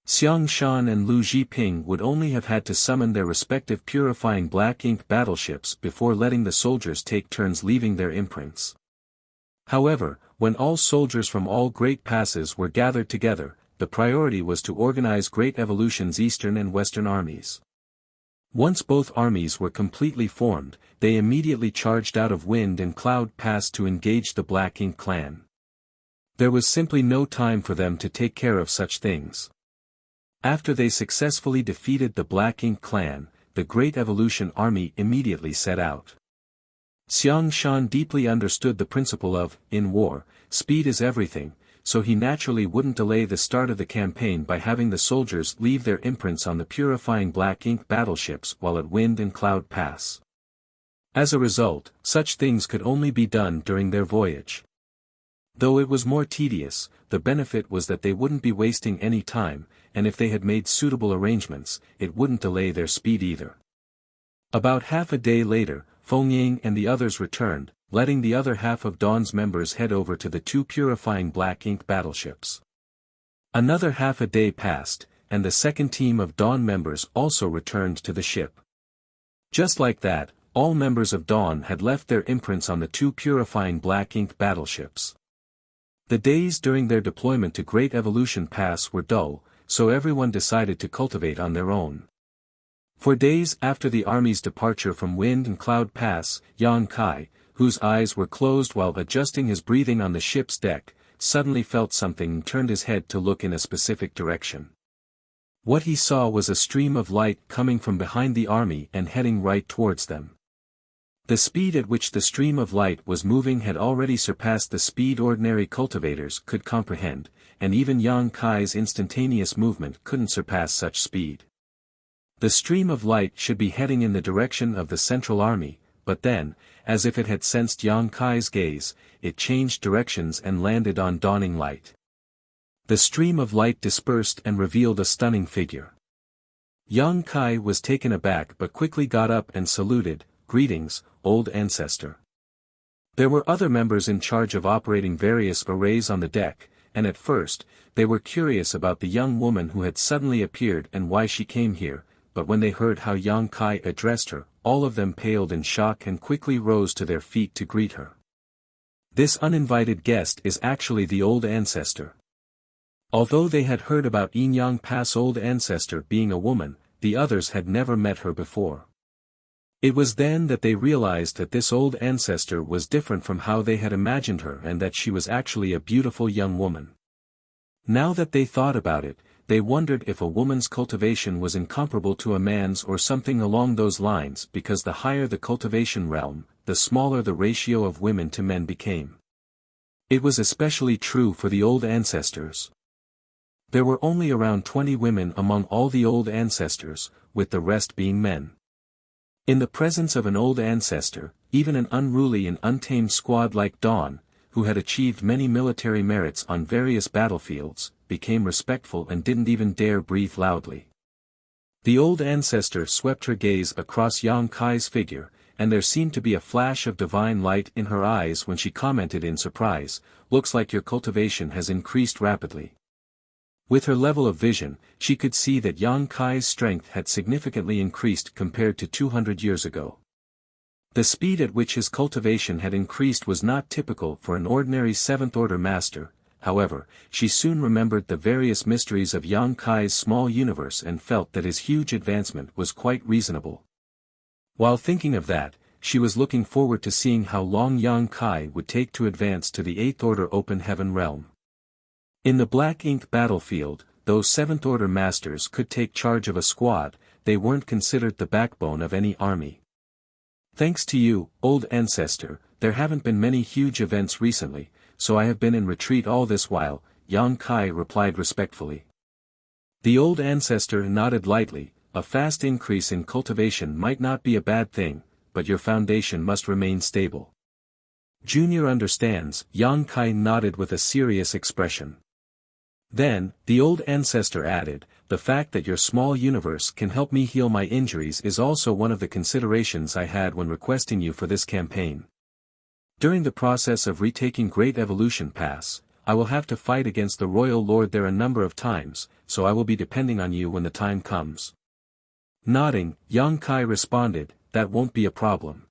Xiang Shan and Lu Zhiping would only have had to summon their respective purifying black ink battleships before letting the soldiers take turns leaving their imprints. However, when all soldiers from all great passes were gathered together, the priority was to organize Great Evolution's Eastern and Western armies. Once both armies were completely formed, they immediately charged out of Wind and Cloud Pass to engage the Black Ink clan. There was simply no time for them to take care of such things. After they successfully defeated the Black Ink clan, the Great Evolution army immediately set out. Xiang Shan deeply understood the principle of, in war, speed is everything, so he naturally wouldn't delay the start of the campaign by having the soldiers leave their imprints on the purifying black ink battleships while at Wind and Cloud Pass. As a result, such things could only be done during their voyage. Though it was more tedious, the benefit was that they wouldn't be wasting any time, and if they had made suitable arrangements, it wouldn't delay their speed either. About half a day later, Feng Ying and the others returned, letting the other half of Dawn's members head over to the two purifying black ink battleships. Another half a day passed, and the second team of Dawn members also returned to the ship. Just like that, all members of Dawn had left their imprints on the two purifying black ink battleships. The days during their deployment to Great Evolution Pass were dull, so everyone decided to cultivate on their own. For days after the army's departure from Wind and Cloud Pass, Yang Kai, whose eyes were closed while adjusting his breathing on the ship's deck, suddenly felt something and turned his head to look in a specific direction. What he saw was a stream of light coming from behind the army and heading right towards them. The speed at which the stream of light was moving had already surpassed the speed ordinary cultivators could comprehend, and even Yang Kai's instantaneous movement couldn't surpass such speed. The stream of light should be heading in the direction of the Central Army, but then, as if it had sensed Yang Kai's gaze, it changed directions and landed on dawning light. The stream of light dispersed and revealed a stunning figure. Yang Kai was taken aback but quickly got up and saluted, "Greetings, old ancestor." There were other members in charge of operating various arrays on the deck, and at first, they were curious about the young woman who had suddenly appeared and why she came here, but when they heard how Yang Kai addressed her, all of them paled in shock and quickly rose to their feet to greet her. This uninvited guest is actually the old ancestor. Although they had heard about Enyang Pass old ancestor being a woman, the others had never met her before. It was then that they realized that this old ancestor was different from how they had imagined her and that she was actually a beautiful young woman. Now that they thought about it, they wondered if a woman's cultivation was incomparable to a man's or something along those lines because the higher the cultivation realm, the smaller the ratio of women to men became. It was especially true for the old ancestors. There were only around 20 women among all the old ancestors, with the rest being men. In the presence of an old ancestor, even an unruly and untamed squad like Dawn, who had achieved many military merits on various battlefields, became respectful and didn't even dare breathe loudly. The old ancestor swept her gaze across Yang Kai's figure, and there seemed to be a flash of divine light in her eyes when she commented in surprise, "Looks like your cultivation has increased rapidly." With her level of vision, she could see that Yang Kai's strength had significantly increased compared to 200 years ago. The speed at which his cultivation had increased was not typical for an ordinary seventh-order master. However, she soon remembered the various mysteries of Yang Kai's small universe and felt that his huge advancement was quite reasonable. While thinking of that, she was looking forward to seeing how long Yang Kai would take to advance to the 8th Order Open Heaven realm. In the Black Ink battlefield, though 7th Order masters could take charge of a squad, they weren't considered the backbone of any army. "Thanks to you, old ancestor, there haven't been many huge events recently, so I have been in retreat all this while," Yang Kai replied respectfully. The old ancestor nodded lightly. "A fast increase in cultivation might not be a bad thing, but your foundation must remain stable." "Junior understands," Yang Kai nodded with a serious expression. Then, the old ancestor added, "The fact that your small universe can help me heal my injuries is also one of the considerations I had when requesting you for this campaign. During the process of retaking Great Evolution Pass, I will have to fight against the Royal Lord there a number of times, so I will be depending on you when the time comes." Nodding, Yang Kai responded, "That won't be a problem.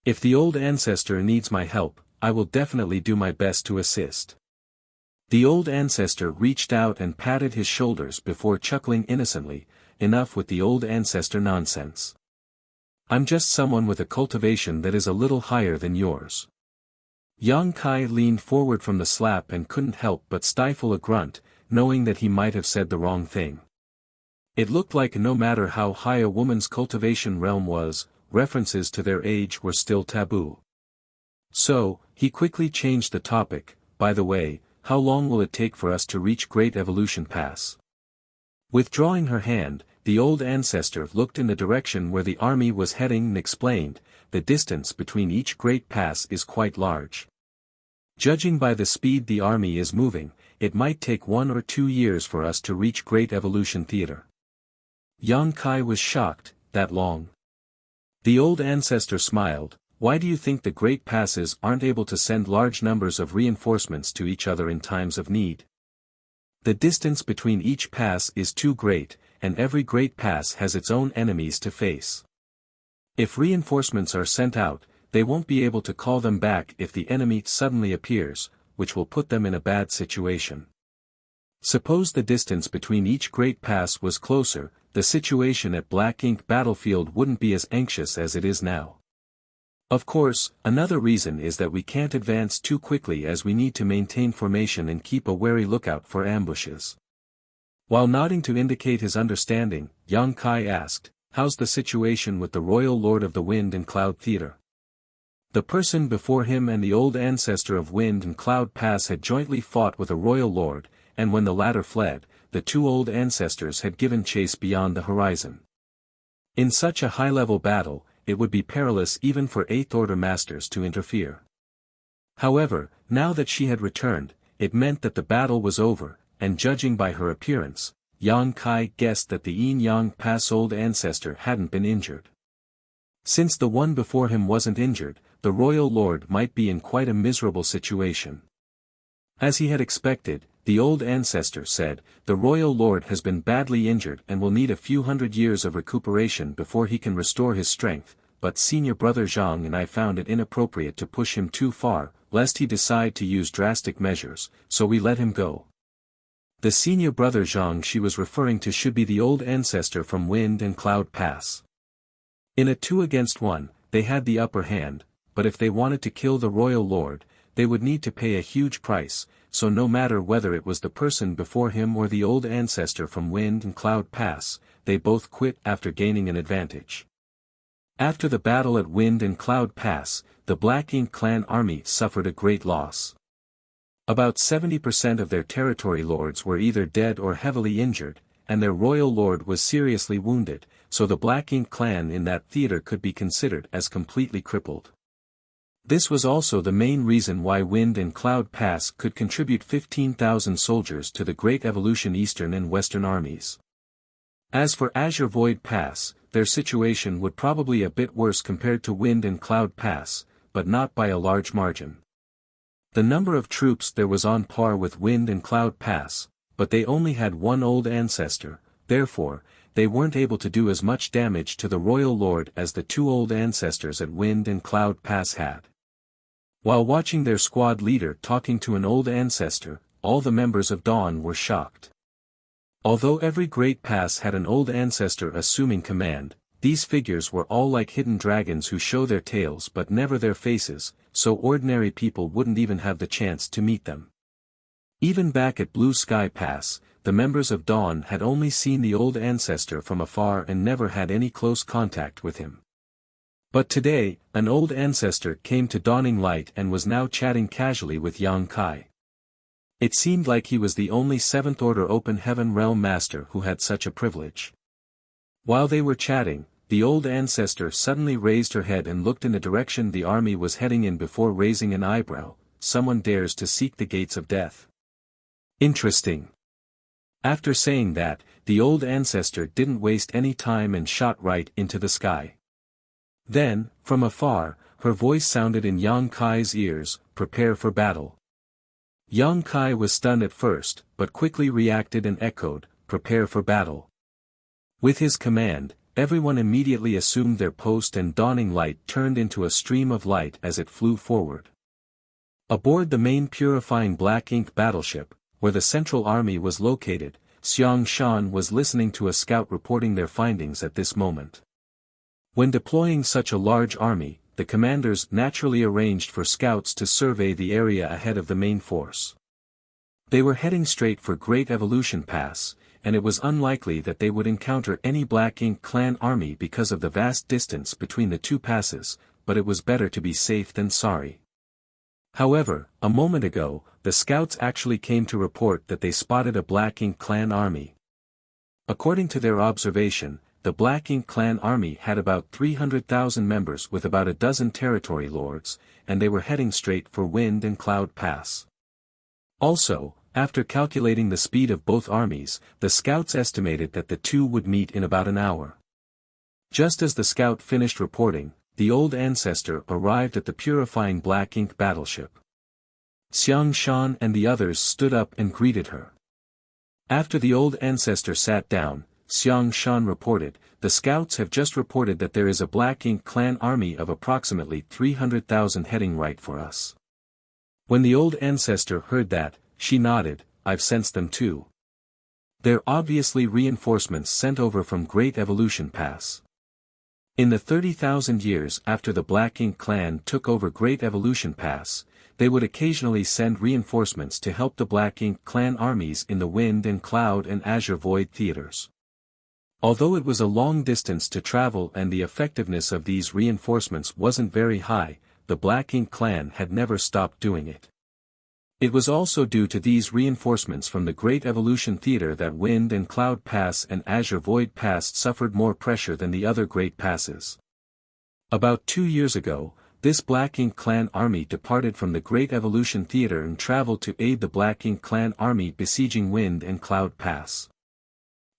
If the old ancestor needs my help, I will definitely do my best to assist." The old ancestor reached out and patted his shoulders before chuckling innocently, "Enough with the old ancestor nonsense. I'm just someone with a cultivation that is a little higher than yours." Yang Kai leaned forward from the slap and couldn't help but stifle a grunt, knowing that he might have said the wrong thing. It looked like no matter how high a woman's cultivation realm was, references to their age were still taboo. So, he quickly changed the topic. "By the way, how long will it take for us to reach Great Evolution Pass?" Withdrawing her hand, the old ancestor looked in the direction where the army was heading and explained, "The distance between each great pass is quite large. Judging by the speed the army is moving, it might take 1 or 2 years for us to reach Great Evolution Theater. Yang Kai was shocked. That long? The old ancestor smiled. Why do you think the great passes aren't able to send large numbers of reinforcements to each other in times of need? The distance between each pass is too great, and every great pass has its own enemies to face. If reinforcements are sent out, they won't be able to call them back if the enemy suddenly appears, which will put them in a bad situation. Suppose the distance between each great pass was closer, the situation at Black Ink Battlefield wouldn't be as anxious as it is now. Of course, another reason is that we can't advance too quickly as we need to maintain formation and keep a wary lookout for ambushes. While nodding to indicate his understanding, Yang Kai asked, "How's the situation with the Royal Lord of the Wind and Cloud Theater?" The person before him and the old ancestor of Wind and Cloud Pass had jointly fought with a royal lord, and when the latter fled, the two old ancestors had given chase beyond the horizon. In such a high-level battle, it would be perilous even for Eighth Order masters to interfere. However, now that she had returned, it meant that the battle was over, and judging by her appearance, Yang Kai guessed that the Yin Yang Pass old ancestor hadn't been injured. Since the one before him wasn't injured, the royal lord might be in quite a miserable situation. As he had expected, the old ancestor said, "The royal lord has been badly injured and will need a few hundred years of recuperation before he can restore his strength, but senior brother Zhang and I found it inappropriate to push him too far, lest he decide to use drastic measures, so we let him go." The senior brother Zhang she was referring to should be the old ancestor from Wind and Cloud Pass. In a 2-against-1, they had the upper hand, but if they wanted to kill the royal lord, they would need to pay a huge price, so no matter whether it was the person before him or the old ancestor from Wind and Cloud Pass, they both quit after gaining an advantage. After the battle at Wind and Cloud Pass, the Black Ink clan army suffered a great loss. About 70% of their territory lords were either dead or heavily injured, and their royal lord was seriously wounded, so the Black Ink clan in that theater could be considered as completely crippled. This was also the main reason why Wind and Cloud Pass could contribute 15,000 soldiers to the Great Evolution Eastern and Western armies. As for Azure Void Pass, their situation would probably a bit worse compared to Wind and Cloud Pass, but not by a large margin. The number of troops there was on par with Wind and Cloud Pass, but they only had one old ancestor, therefore, they weren't able to do as much damage to the royal lord as the two old ancestors at Wind and Cloud Pass had. While watching their squad leader talking to an old ancestor, all the members of Dawn were shocked. Although every great pass had an old ancestor assuming command, these figures were all like hidden dragons who show their tails but never their faces, so ordinary people wouldn't even have the chance to meet them. Even back at Blue Sky Pass, the members of Dawn had only seen the old ancestor from afar and never had any close contact with him. But today, an old ancestor came to Dawning Light and was now chatting casually with Yang Kai. It seemed like he was the only Seventh Order Open Heaven Realm Master who had such a privilege. While they were chatting, the old ancestor suddenly raised her head and looked in the direction the army was heading in before raising an eyebrow. "Someone dares to seek the gates of death. Interesting." After saying that, the old ancestor didn't waste any time and shot right into the sky. Then, from afar, her voice sounded in Yang Kai's ears, "Prepare for battle." Yang Kai was stunned at first, but quickly reacted and echoed, "Prepare for battle." With his command, everyone immediately assumed their post and Dawning Light turned into a stream of light as it flew forward. Aboard the main purifying Black Ink battleship, where the Central Army was located, Xiang Shan was listening to a scout reporting their findings at this moment. When deploying such a large army, the commanders naturally arranged for scouts to survey the area ahead of the main force. They were heading straight for Great Evolution Pass, and it was unlikely that they would encounter any Black Ink clan army because of the vast distance between the two passes, but it was better to be safe than sorry. However, a moment ago, the scouts actually came to report that they spotted a Black Ink clan army. According to their observation, the Black Ink clan army had about 300,000 members with about a dozen territory lords, and they were heading straight for Wind and Cloud Pass. Also, after calculating the speed of both armies, the scouts estimated that the two would meet in about an hour. Just as the scout finished reporting, the old ancestor arrived at the purifying Black Ink battleship. Xiang Shan and the others stood up and greeted her. After the old ancestor sat down, Xiang Shan reported, "The scouts have just reported that there is a Black Ink clan army of approximately 300,000 heading right for us." When the old ancestor heard that, she nodded, "I've sensed them too. They're obviously reinforcements sent over from Great Evolution Pass." In the 30,000 years after the Black Ink clan took over Great Evolution Pass, they would occasionally send reinforcements to help the Black Ink clan armies in the Wind and Cloud and Azure Void theaters. Although it was a long distance to travel and the effectiveness of these reinforcements wasn't very high, the Black Ink clan had never stopped doing it. It was also due to these reinforcements from the Great Evolution Theater that Wind and Cloud Pass and Azure Void Pass suffered more pressure than the other Great Passes. About 2 years ago, this Black Ink clan army departed from the Great Evolution Theater and traveled to aid the Black Ink clan army besieging Wind and Cloud Pass.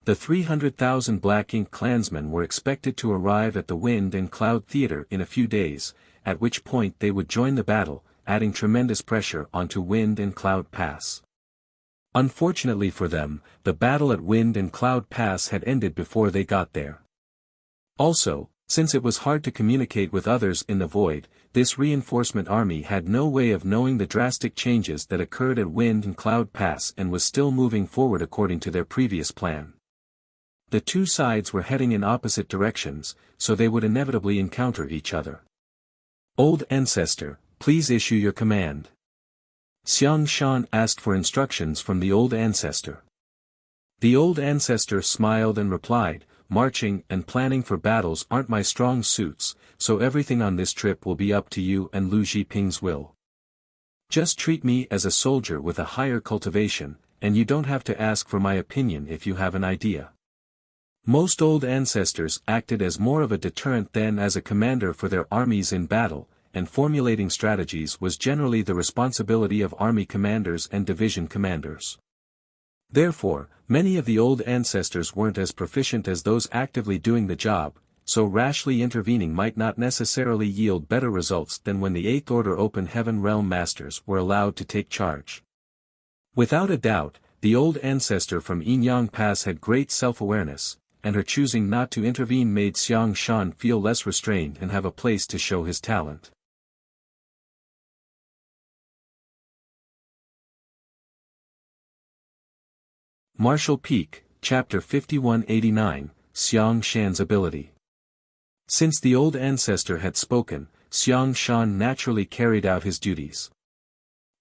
The 300,000 Black Ink clansmen were expected to arrive at the Wind and Cloud Theater in a few days, at which point they would join the battle, adding tremendous pressure onto Wind and Cloud Pass. Unfortunately for them, the battle at Wind and Cloud Pass had ended before they got there. Also, since it was hard to communicate with others in the void, this reinforcement army had no way of knowing the drastic changes that occurred at Wind and Cloud Pass and was still moving forward according to their previous plan. The two sides were heading in opposite directions, so they would inevitably encounter each other. "Old Ancestor, please issue your command." Xiang Shan asked for instructions from the old ancestor. The old ancestor smiled and replied, "Marching and planning for battles aren't my strong suits, so everything on this trip will be up to you and Lu Zhiping's will. Just treat me as a soldier with a higher cultivation, and you don't have to ask for my opinion if you have an idea." Most old ancestors acted as more of a deterrent than as a commander for their armies in battle, and formulating strategies was generally the responsibility of army commanders and division commanders. Therefore, many of the old ancestors weren't as proficient as those actively doing the job, so rashly intervening might not necessarily yield better results than when the Eighth Order Open Heaven Realm Masters were allowed to take charge. Without a doubt, the old ancestor from Yinyang Pass had great self-awareness, and her choosing not to intervene made Xiang Shan feel less restrained and have a place to show his talent. Martial Peak, Chapter 5189, Xiang Shan's Ability. Since the old ancestor had spoken, Xiang Shan naturally carried out his duties.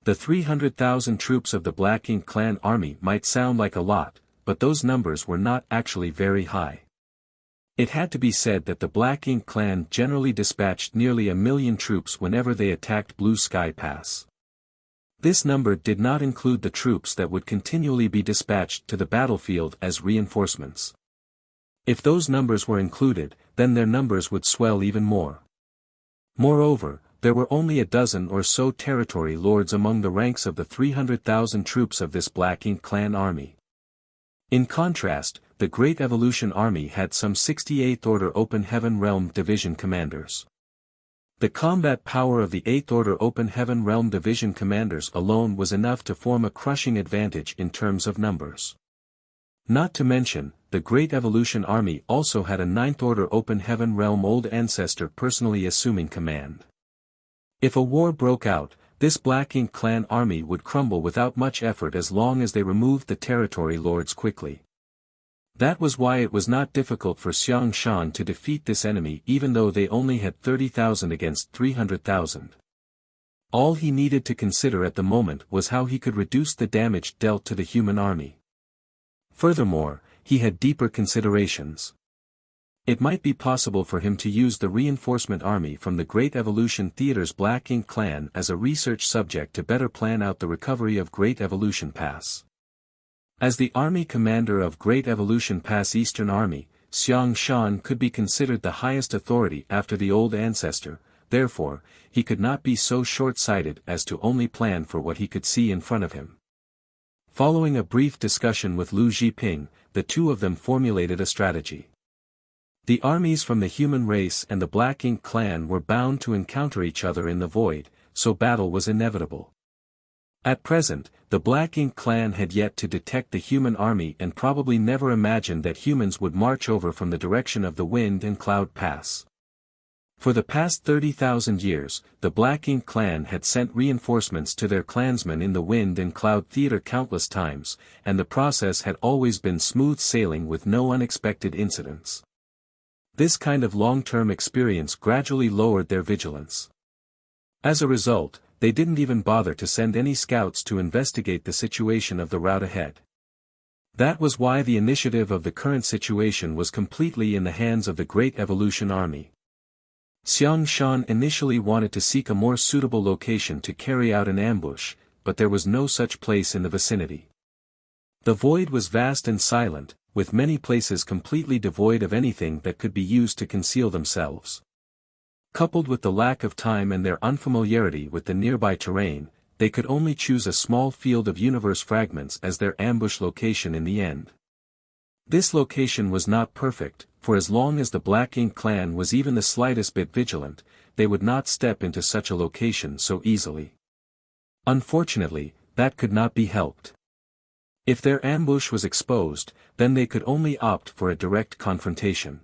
The 300,000 troops of the Black Ink clan army might sound like a lot, but those numbers were not actually very high. It had to be said that the Black Ink clan generally dispatched nearly 1,000,000 troops whenever they attacked Blue Sky Pass. This number did not include the troops that would continually be dispatched to the battlefield as reinforcements. If those numbers were included, then their numbers would swell even more. Moreover, there were only a dozen or so territory lords among the ranks of the 300,000 troops of this Black Ink clan army. In contrast, the Great Evolution Army had some 68th Order Open Heaven Realm Division commanders. The combat power of the 8th Order Open Heaven Realm Division commanders alone was enough to form a crushing advantage in terms of numbers. Not to mention, the Great Evolution Army also had a 9th Order Open Heaven Realm Old Ancestor personally assuming command. If a war broke out, this Black Ink clan army would crumble without much effort as long as they removed the territory lords quickly. That was why it was not difficult for Xiang Shan to defeat this enemy even though they only had 30,000 against 300,000. All he needed to consider at the moment was how he could reduce the damage dealt to the human army. Furthermore, he had deeper considerations. It might be possible for him to use the reinforcement army from the Great Evolution Theater's Black Ink clan as a research subject to better plan out the recovery of Great Evolution Pass. As the army commander of Great Evolution Pass Eastern Army, Xiang Shan could be considered the highest authority after the old ancestor, therefore, he could not be so short-sighted as to only plan for what he could see in front of him. Following a brief discussion with Lu Zhiping, the two of them formulated a strategy. The armies from the human race and the Black Ink clan were bound to encounter each other in the void, so battle was inevitable. At present, the Black Ink clan had yet to detect the human army and probably never imagined that humans would march over from the direction of the Wind and Cloud Pass. For the past 30,000 years, the Black Ink clan had sent reinforcements to their clansmen in the Wind and Cloud Theater countless times, and the process had always been smooth sailing with no unexpected incidents. This kind of long-term experience gradually lowered their vigilance. As a result, they didn't even bother to send any scouts to investigate the situation of the route ahead. That was why the initiative of the current situation was completely in the hands of the Great Evolution Army. Xiang Shan initially wanted to seek a more suitable location to carry out an ambush, but there was no such place in the vicinity. The void was vast and silent, with many places completely devoid of anything that could be used to conceal themselves. Coupled with the lack of time and their unfamiliarity with the nearby terrain, they could only choose a small field of universe fragments as their ambush location in the end. This location was not perfect, for as long as the Black Ink clan was even the slightest bit vigilant, they would not step into such a location so easily. Unfortunately, that could not be helped. If their ambush was exposed, then they could only opt for a direct confrontation.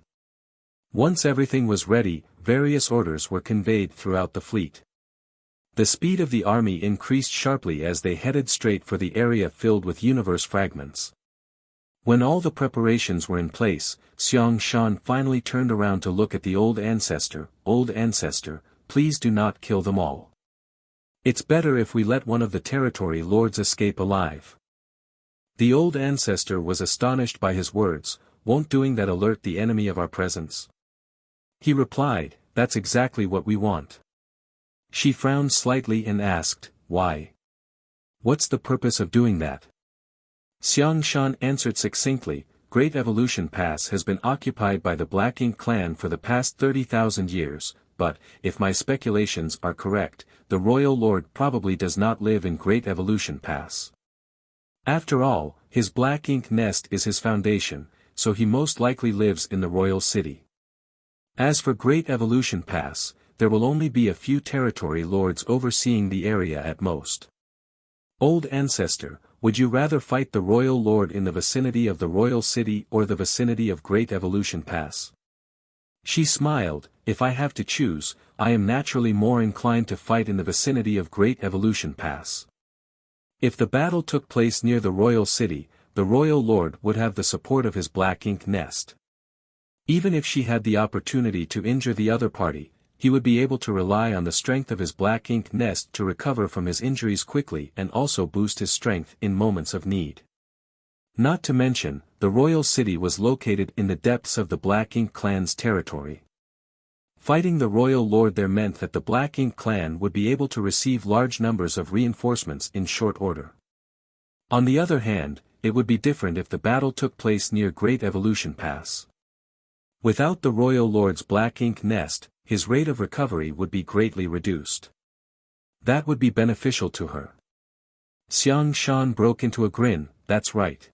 Once everything was ready, various orders were conveyed throughout the fleet. The speed of the army increased sharply as they headed straight for the area filled with universe fragments. When all the preparations were in place, Xiang Shan finally turned around to look at the old ancestor. Old ancestor, please do not kill them all. It's better if we let one of the territory lords escape alive. The old ancestor was astonished by his words. Won't doing that alert the enemy of our presence? He replied, that's exactly what we want. She frowned slightly and asked, why? What's the purpose of doing that? Xiang Shan answered succinctly, Great Evolution Pass has been occupied by the Black Ink clan for the past 30,000 years, but, if my speculations are correct, the Royal Lord probably does not live in Great Evolution Pass. After all, his Black Ink nest is his foundation, so he most likely lives in the royal city. As for Great Evolution Pass, there will only be a few territory lords overseeing the area at most. Old ancestor, would you rather fight the royal lord in the vicinity of the royal city or the vicinity of Great Evolution Pass? She smiled, if I have to choose, I am naturally more inclined to fight in the vicinity of Great Evolution Pass. If the battle took place near the royal city, the royal lord would have the support of his Black Ink nest. Even if she had the opportunity to injure the other party, he would be able to rely on the strength of his Black Ink nest to recover from his injuries quickly and also boost his strength in moments of need. Not to mention, the royal city was located in the depths of the Black Ink clan's territory. Fighting the royal lord there meant that the Black Ink clan would be able to receive large numbers of reinforcements in short order. On the other hand, it would be different if the battle took place near Great Evolution Pass. Without the royal lord's Black Ink nest, his rate of recovery would be greatly reduced. That would be beneficial to her. Xiang Shan broke into a grin, that's right.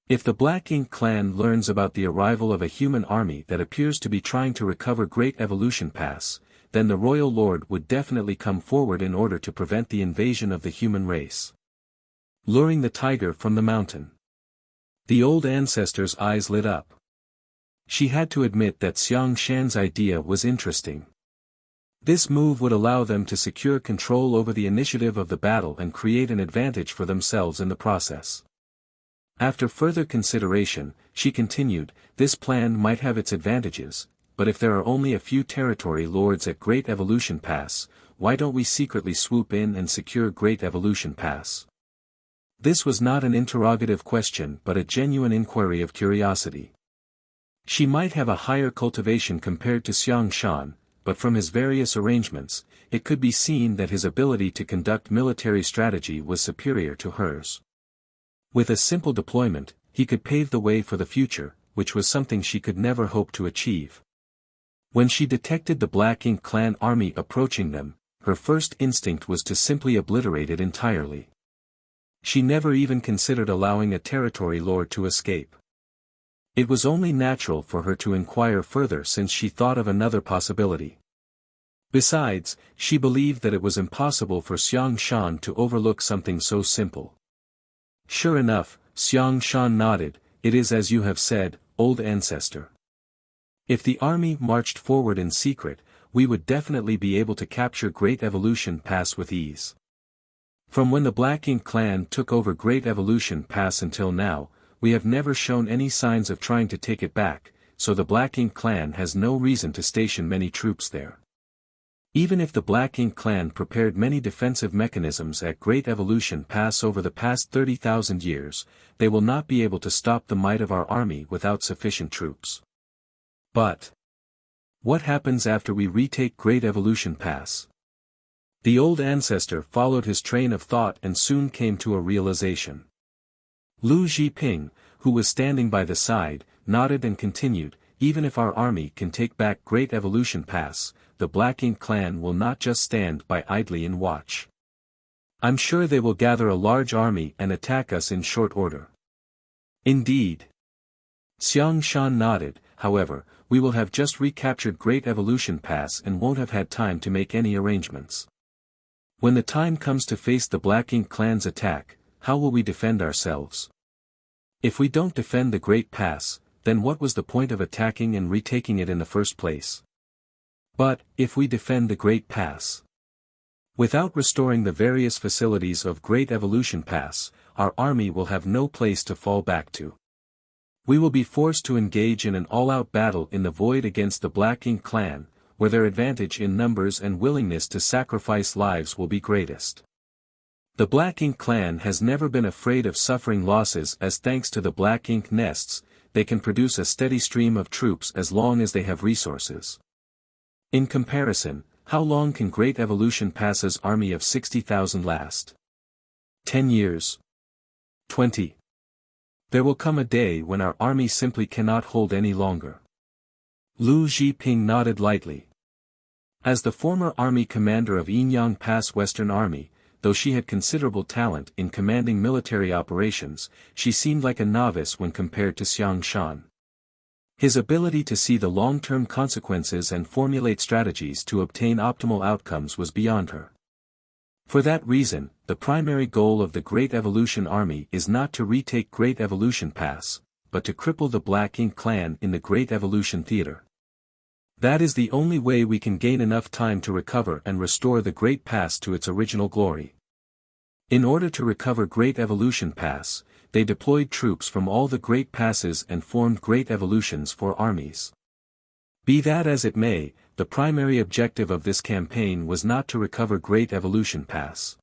If the Black Ink clan learns about the arrival of a human army that appears to be trying to recover Great Evolution Pass, then the royal lord would definitely come forward in order to prevent the invasion of the human race. Luring the tiger from the mountain. The old ancestor's eyes lit up. She had to admit that Xiang Shan's idea was interesting. This move would allow them to secure control over the initiative of the battle and create an advantage for themselves in the process. After further consideration, she continued, this plan might have its advantages, but if there are only a few territory lords at Great Evolution Pass, why don't we secretly swoop in and secure Great Evolution Pass? This was not an interrogative question but a genuine inquiry of curiosity. She might have a higher cultivation compared to Xiang Shan, but from his various arrangements, it could be seen that his ability to conduct military strategy was superior to hers. With a simple deployment, he could pave the way for the future, which was something she could never hope to achieve. When she detected the Black Ink clan army approaching them, her first instinct was to simply obliterate it entirely. She never even considered allowing a territory lord to escape. It was only natural for her to inquire further since she thought of another possibility. Besides, she believed that it was impossible for Xiang Shan to overlook something so simple. Sure enough, Xiang Shan nodded, "It is as you have said, old ancestor. If the army marched forward in secret, we would definitely be able to capture Great Evolution Pass with ease. From when the Black Ink clan took over Great Evolution Pass until now, we have never shown any signs of trying to take it back, so the Black Ink clan has no reason to station many troops there. Even if the Black Ink clan prepared many defensive mechanisms at Great Evolution Pass over the past 30,000 years, they will not be able to stop the might of our army without sufficient troops. But what happens after we retake Great Evolution Pass?" The old ancestor followed his train of thought and soon came to a realization. Lu Zhiping, who was standing by the side, nodded and continued, "Even if our army can take back Great Evolution Pass, the Black Ink clan will not just stand by idly and watch. I'm sure they will gather a large army and attack us in short order." "Indeed." Xiang Shan nodded, "However, we will have just recaptured Great Evolution Pass and won't have had time to make any arrangements. When the time comes to face the Black Ink clan's attack, how will we defend ourselves? If we don't defend the Great Pass, then what was the point of attacking and retaking it in the first place? But, if we defend the Great Pass, without restoring the various facilities of Great Evolution Pass, our army will have no place to fall back to. We will be forced to engage in an all-out battle in the void against the Black Ink clan, where their advantage in numbers and willingness to sacrifice lives will be greatest. The Black Ink clan has never been afraid of suffering losses as thanks to the Black Ink nests, they can produce a steady stream of troops as long as they have resources. In comparison, how long can Great Evolution Pass's army of 60,000 last? 10 years? 20? There will come a day when our army simply cannot hold any longer." Lu Zhiping nodded lightly. As the former army commander of Yinyang Pass Western Army, though she had considerable talent in commanding military operations, she seemed like a novice when compared to Xiang Shan. His ability to see the long-term consequences and formulate strategies to obtain optimal outcomes was beyond her. For that reason, the primary goal of the Great Evolution Army is not to retake Great Evolution Pass, but to cripple the Black Ink clan in the Great Evolution Theater. That is the only way we can gain enough time to recover and restore the Great Pass to its original glory. In order to recover Great Evolution Pass, they deployed troops from all the Great Passes and formed Great Evolutions for armies. Be that as it may, the primary objective of this campaign was not to recover Great Evolution Pass.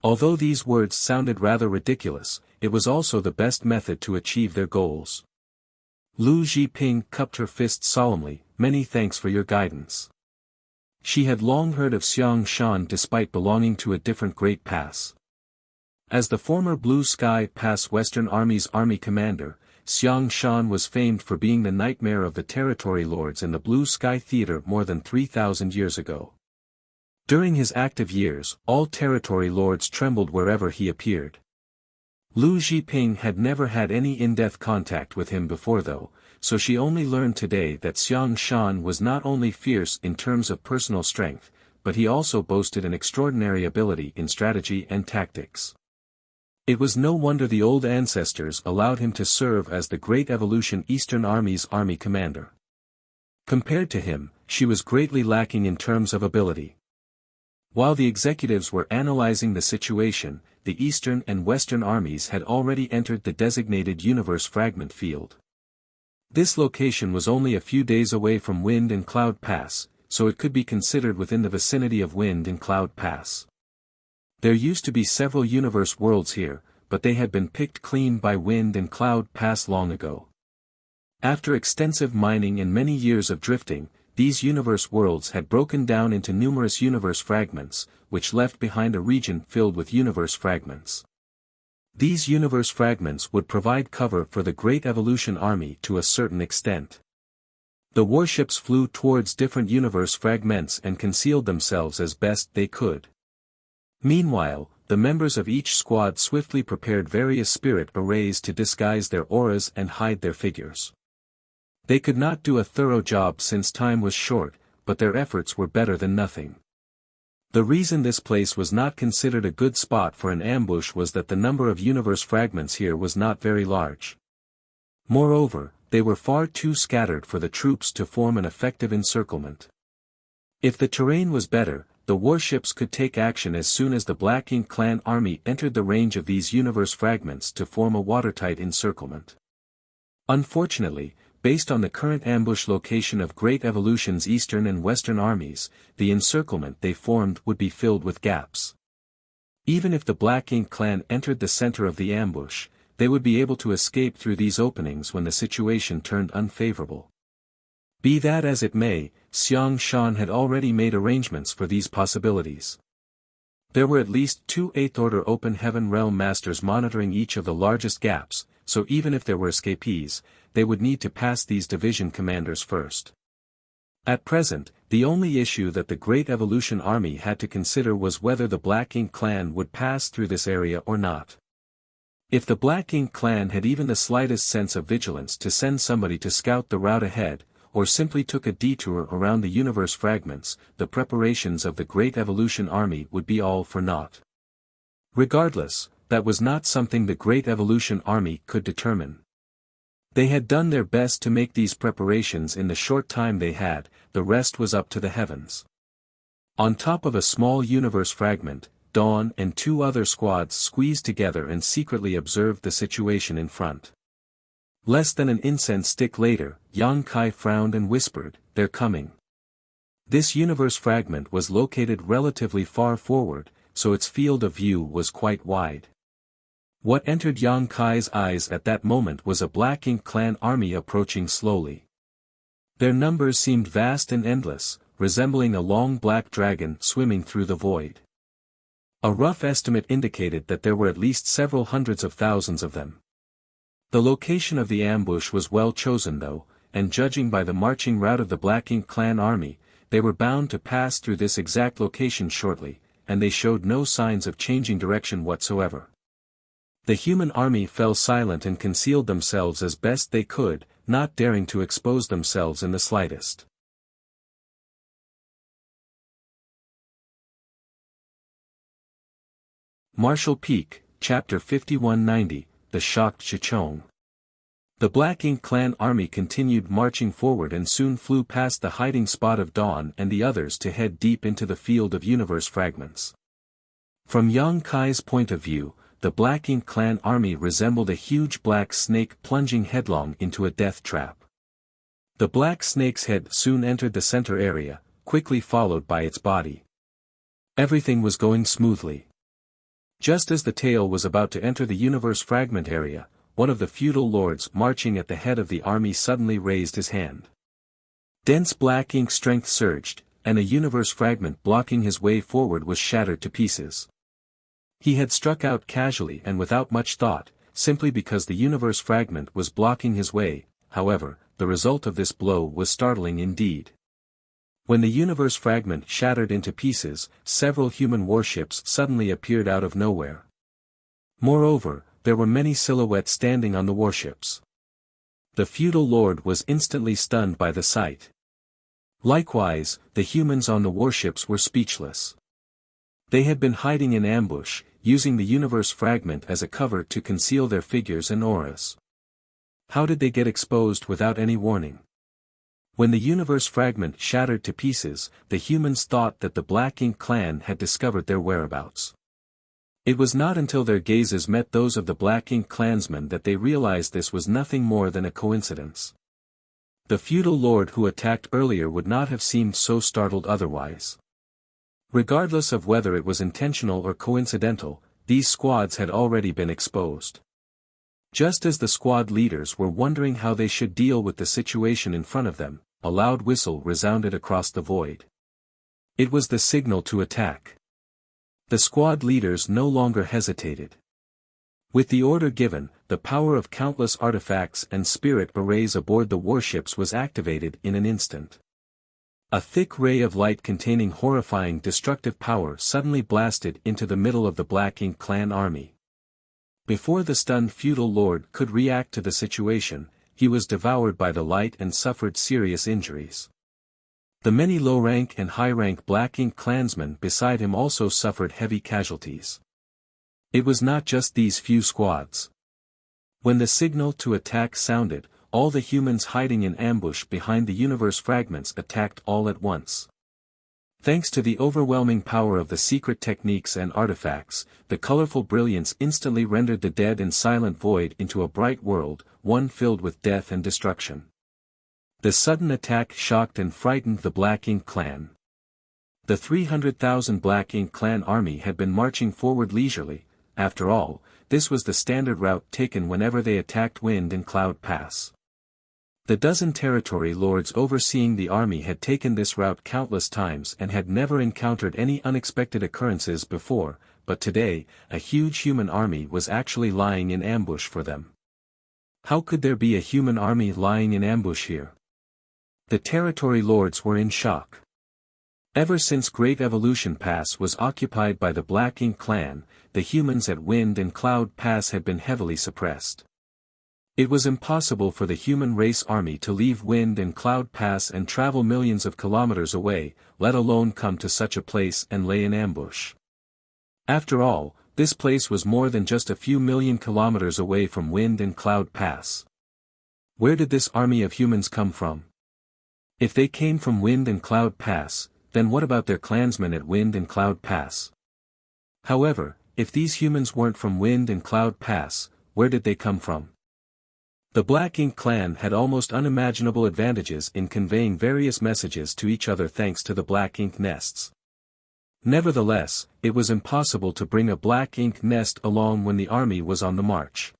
Although these words sounded rather ridiculous, it was also the best method to achieve their goals. Lu Zhiping cupped her fist solemnly, "Many thanks for your guidance." She had long heard of Xiang Shan despite belonging to a different Great Pass. As the former Blue Sky Pass Western Army's army commander, Xiang Shan was famed for being the nightmare of the territory lords in the Blue Sky Theater more than 3,000 years ago. During his active years, all territory lords trembled wherever he appeared. Lu Zhiping had never had any in-depth contact with him before though, so she only learned today that Xiang Shan was not only fierce in terms of personal strength, but he also boasted an extraordinary ability in strategy and tactics. It was no wonder the old ancestors allowed him to serve as the Great Evolution Eastern Army's army commander. Compared to him, she was greatly lacking in terms of ability. While the executives were analyzing the situation, the Eastern and Western armies had already entered the designated Universe Fragment field. This location was only a few days away from Wind and Cloud Pass, so it could be considered within the vicinity of Wind and Cloud Pass. There used to be several universe worlds here, but they had been picked clean by Wind and Cloud Pass long ago. After extensive mining and many years of drifting, these universe worlds had broken down into numerous universe fragments, which left behind a region filled with universe fragments. These universe fragments would provide cover for the Great Evolution Army to a certain extent. The warships flew towards different universe fragments and concealed themselves as best they could. Meanwhile, the members of each squad swiftly prepared various spirit arrays to disguise their auras and hide their figures. They could not do a thorough job since time was short, but their efforts were better than nothing. The reason this place was not considered a good spot for an ambush was that the number of universe fragments here was not very large. Moreover, they were far too scattered for the troops to form an effective encirclement. If the terrain was better, the warships could take action as soon as the Black Ink clan army entered the range of these universe fragments to form a watertight encirclement. Unfortunately, based on the current ambush location of Great Evolution's eastern and western armies, the encirclement they formed would be filled with gaps. Even if the Black Ink clan entered the center of the ambush, they would be able to escape through these openings when the situation turned unfavorable. Be that as it may, Xiang Shan had already made arrangements for these possibilities. There were at least 2 8th Order Open Heaven Realm Masters monitoring each of the largest gaps, so even if there were escapees, they would need to pass these division commanders first. At present, the only issue that the Great Evolution Army had to consider was whether the Black Ink clan would pass through this area or not. If the Black Ink clan had even the slightest sense of vigilance to send somebody to scout the route ahead, or simply took a detour around the universe fragments, the preparations of the Great Evolution Army would be all for naught. Regardless, that was not something the Great Evolution Army could determine. They had done their best to make these preparations in the short time they had, the rest was up to the heavens. On top of a small universe fragment, Dawn and 2 other squads squeezed together and secretly observed the situation in front. Less than an incense stick later, Yang Kai frowned and whispered, "They're coming." This universe fragment was located relatively far forward, so its field of view was quite wide. What entered Yang Kai's eyes at that moment was a Black Ink clan army approaching slowly. Their numbers seemed vast and endless, resembling a long black dragon swimming through the void. A rough estimate indicated that there were at least several hundreds of thousands of them. The location of the ambush was well chosen though, and judging by the marching route of the Black Ink clan army, they were bound to pass through this exact location shortly, and they showed no signs of changing direction whatsoever. The human army fell silent and concealed themselves as best they could, not daring to expose themselves in the slightest. Marshall Peak, Chapter 5190, The Shocked Chichong. The Black Ink clan army continued marching forward and soon flew past the hiding spot of Dawn and the others to head deep into the field of universe fragments. From Yang Kai's point of view, the Black Ink clan army resembled a huge black snake plunging headlong into a death trap. The black snake's head soon entered the center area, quickly followed by its body. Everything was going smoothly. Just as the tail was about to enter the universe fragment area, one of the feudal lords marching at the head of the army suddenly raised his hand. Dense black ink strength surged, and a universe fragment blocking his way forward was shattered to pieces. He had struck out casually and without much thought, simply because the universe fragment was blocking his way. However, the result of this blow was startling indeed. When the universe fragment shattered into pieces, several human warships suddenly appeared out of nowhere. Moreover, there were many silhouettes standing on the warships. The feudal lord was instantly stunned by the sight. Likewise, the humans on the warships were speechless. They had been hiding in ambush, using the universe fragment as a cover to conceal their figures and auras. How did they get exposed without any warning? When the universe fragment shattered to pieces, the humans thought that the Black Ink clan had discovered their whereabouts. It was not until their gazes met those of the Black Ink clansmen that they realized this was nothing more than a coincidence. The feudal lord who attacked earlier would not have seemed so startled otherwise. Regardless of whether it was intentional or coincidental, these squads had already been exposed. Just as the squad leaders were wondering how they should deal with the situation in front of them, a loud whistle resounded across the void. It was the signal to attack. The squad leaders no longer hesitated. With the order given, the power of countless artifacts and spirit arrays aboard the warships was activated in an instant. A thick ray of light containing horrifying destructive power suddenly blasted into the middle of the Black Ink clan army. Before the stunned feudal lord could react to the situation, he was devoured by the light and suffered serious injuries. The many low-rank and high-rank Black Ink clansmen beside him also suffered heavy casualties. It was not just these few squads. When the signal to attack sounded, all the humans hiding in ambush behind the universe fragments attacked all at once. Thanks to the overwhelming power of the secret techniques and artifacts, the colorful brilliance instantly rendered the dead and silent void into a bright world, one filled with death and destruction. The sudden attack shocked and frightened the Black Ink clan. The 300,000 Black Ink clan army had been marching forward leisurely. After all, this was the standard route taken whenever they attacked Wind and Cloud Pass. The dozen territory lords overseeing the army had taken this route countless times and had never encountered any unexpected occurrences before, but today, a huge human army was actually lying in ambush for them. How could there be a human army lying in ambush here? The territory lords were in shock. Ever since Great Evolution Pass was occupied by the Black Ink clan, the humans at Wind and Cloud Pass had been heavily suppressed. It was impossible for the human race army to leave Wind and Cloud Pass and travel millions of kilometers away, let alone come to such a place and lay in ambush. After all, this place was more than just a few million kilometers away from Wind and Cloud Pass. Where did this army of humans come from? If they came from Wind and Cloud Pass, then what about their clansmen at Wind and Cloud Pass? However, if these humans weren't from Wind and Cloud Pass, where did they come from? The Black Ink clan had almost unimaginable advantages in conveying various messages to each other thanks to the Black Ink nests. Nevertheless, it was impossible to bring a Black Ink nest along when the army was on the march.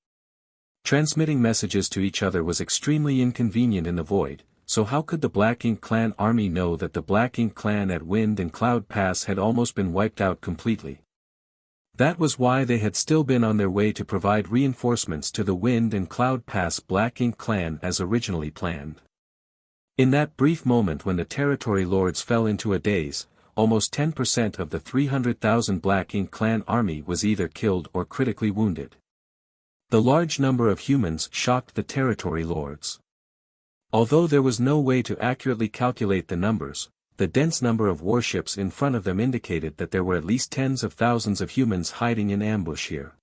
Transmitting messages to each other was extremely inconvenient in the void, so how could the Black Ink clan army know that the Black Ink clan at Wind and Cloud Pass had almost been wiped out completely? That was why they had still been on their way to provide reinforcements to the Wind and Cloud Pass Black Ink clan as originally planned. In that brief moment when the territory lords fell into a daze, almost 10% of the 300,000 Black Ink clan army was either killed or critically wounded. The large number of humans shocked the territory lords. Although there was no way to accurately calculate the numbers, the dense number of warships in front of them indicated that there were at least tens of thousands of humans hiding in ambush here.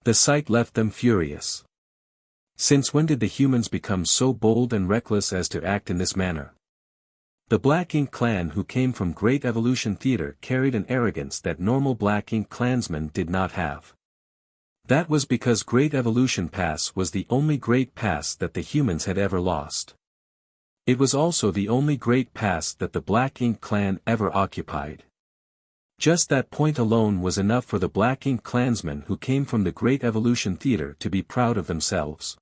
The sight left them furious. Since when did the humans become so bold and reckless as to act in this manner? The Black Ink clan who came from Great Evolution Theater carried an arrogance that normal Black Ink clansmen did not have. That was because Great Evolution Pass was the only Great Pass that the humans had ever lost. It was also the only Great Pass that the Black Ink clan ever occupied. Just that point alone was enough for the Black Ink clansmen who came from the Great Evolution Theater to be proud of themselves.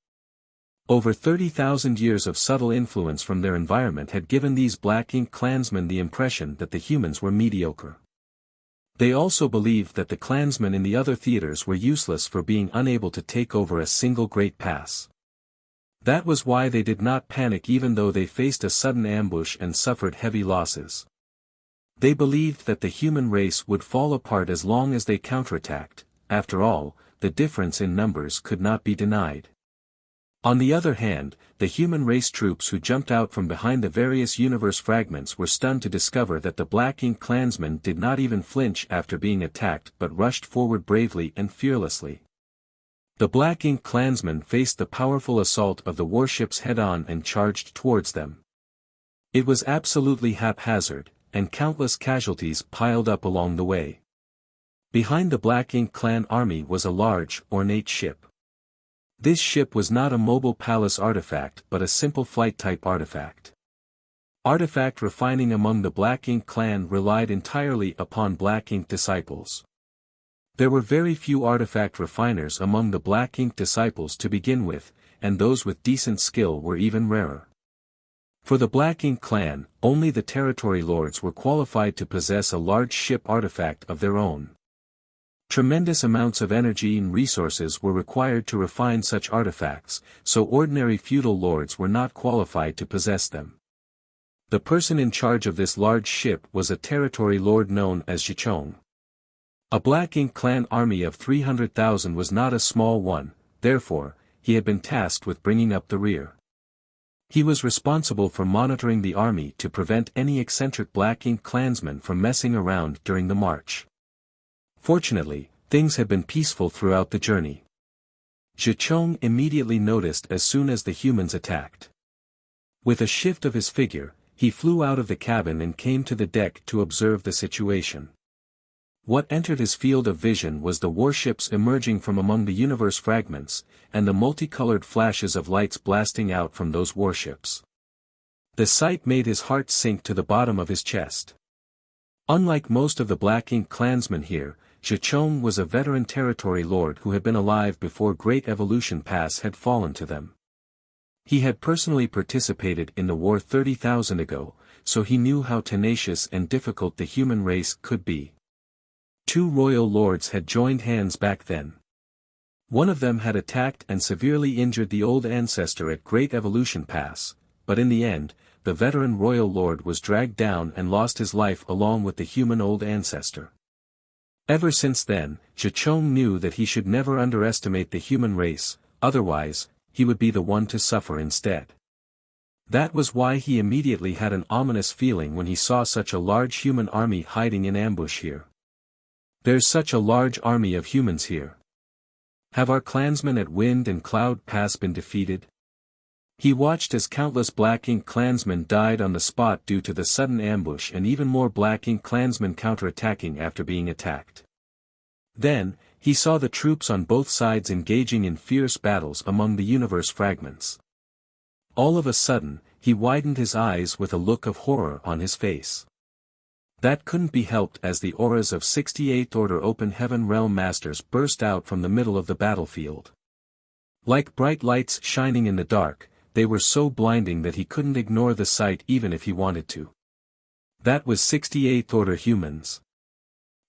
Over 30,000 years of subtle influence from their environment had given these Black Ink clansmen the impression that the humans were mediocre. They also believed that the clansmen in the other theaters were useless for being unable to take over a single Great Pass. That was why they did not panic even though they faced a sudden ambush and suffered heavy losses. They believed that the human race would fall apart as long as they counterattacked. After all, the difference in numbers could not be denied. On the other hand, the human race troops who jumped out from behind the various universe fragments were stunned to discover that the Black Ink clansmen did not even flinch after being attacked but rushed forward bravely and fearlessly. The Black Ink clansmen faced the powerful assault of the warships head-on and charged towards them. It was absolutely haphazard, and countless casualties piled up along the way. Behind the Black Ink clan army was a large, ornate ship. This ship was not a mobile palace artifact but a simple flight-type artifact. Artifact refining among the Black Ink clan relied entirely upon Black Ink disciples. There were very few artifact refiners among the Black Ink disciples to begin with, and those with decent skill were even rarer. For the Black Ink clan, only the territory lords were qualified to possess a large ship artifact of their own. Tremendous amounts of energy and resources were required to refine such artifacts, so ordinary feudal lords were not qualified to possess them. The person in charge of this large ship was a territory lord known as Xichong. A Black Ink clan army of 300,000 was not a small one, therefore, he had been tasked with bringing up the rear. He was responsible for monitoring the army to prevent any eccentric Black Ink clansmen from messing around during the march. Fortunately, things had been peaceful throughout the journey. Xichong immediately noticed as soon as the humans attacked. With a shift of his figure, he flew out of the cabin and came to the deck to observe the situation. What entered his field of vision was the warships emerging from among the universe fragments, and the multicolored flashes of lights blasting out from those warships. The sight made his heart sink to the bottom of his chest. Unlike most of the Black Ink clansmen here, Xichong was a veteran territory lord who had been alive before Great Evolution Pass had fallen to them. He had personally participated in the war 30,000 ago, so he knew how tenacious and difficult the human race could be. Two royal lords had joined hands back then. One of them had attacked and severely injured the old ancestor at Great Evolution Pass, but in the end, the veteran royal lord was dragged down and lost his life along with the human old ancestor. Ever since then, Xichong knew that he should never underestimate the human race, otherwise, he would be the one to suffer instead. That was why he immediately had an ominous feeling when he saw such a large human army hiding in ambush here. There's such a large army of humans here. Have our clansmen at Wind and Cloud Pass been defeated? He watched as countless Black Ink clansmen died on the spot due to the sudden ambush and even more Black Ink clansmen counterattacking after being attacked. Then, he saw the troops on both sides engaging in fierce battles among the universe fragments. All of a sudden, he widened his eyes with a look of horror on his face. That couldn't be helped as the auras of 68th Order Open Heaven Realm Masters burst out from the middle of the battlefield. Like bright lights shining in the dark, they were so blinding that he couldn't ignore the sight even if he wanted to. That was 68th Order humans.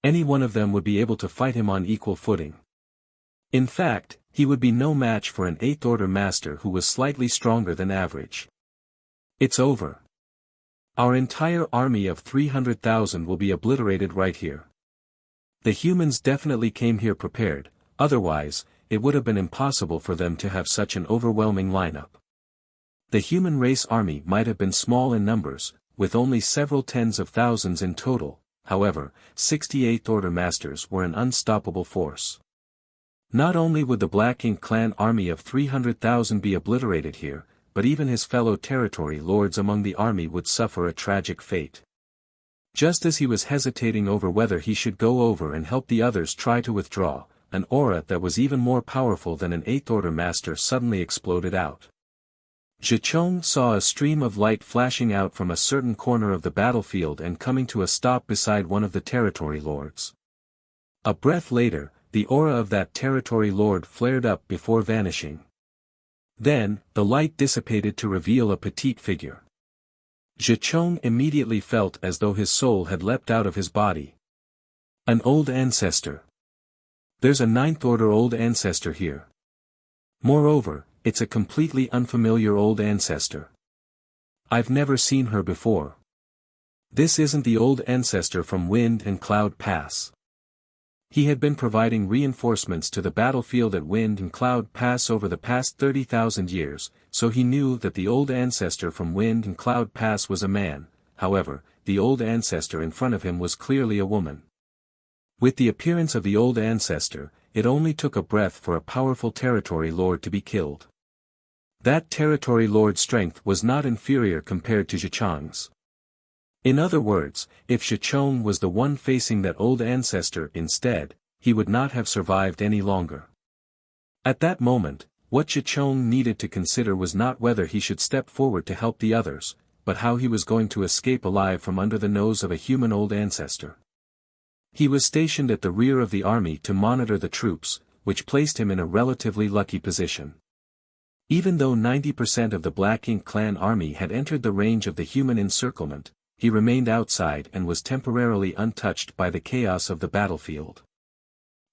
Any one of them would be able to fight him on equal footing. In fact, he would be no match for an 8th Order Master who was slightly stronger than average. It's over. Our entire army of 300,000 will be obliterated right here. The humans definitely came here prepared, otherwise, it would have been impossible for them to have such an overwhelming lineup. The human race army might have been small in numbers, with only several tens of thousands in total, however, 68th Order Masters were an unstoppable force. Not only would the Black Ink clan army of 300,000 be obliterated here, but even his fellow territory lords among the army would suffer a tragic fate. Just as he was hesitating over whether he should go over and help the others try to withdraw, an aura that was even more powerful than an 8th Order Master suddenly exploded out. Xichong saw a stream of light flashing out from a certain corner of the battlefield and coming to a stop beside one of the territory lords. A breath later, the aura of that territory lord flared up before vanishing. Then, the light dissipated to reveal a petite figure. Xichong immediately felt as though his soul had leapt out of his body. An old ancestor. There's a 9th Order old ancestor here. Moreover, it's a completely unfamiliar old ancestor. I've never seen her before. This isn't the old ancestor from Wind and Cloud Pass. He had been providing reinforcements to the battlefield at Wind and Cloud Pass over the past 30,000 years, so he knew that the old ancestor from Wind and Cloud Pass was a man. However, the old ancestor in front of him was clearly a woman. With the appearance of the old ancestor, it only took a breath for a powerful territory lord to be killed. That territory lord's strength was not inferior compared to Xichong's. In other words, if Xichong was the one facing that old ancestor instead, he would not have survived any longer. At that moment, what Xichong needed to consider was not whether he should step forward to help the others, but how he was going to escape alive from under the nose of a human old ancestor. He was stationed at the rear of the army to monitor the troops, which placed him in a relatively lucky position. Even though 90% of the Black Ink clan army had entered the range of the human encirclement, he remained outside and was temporarily untouched by the chaos of the battlefield.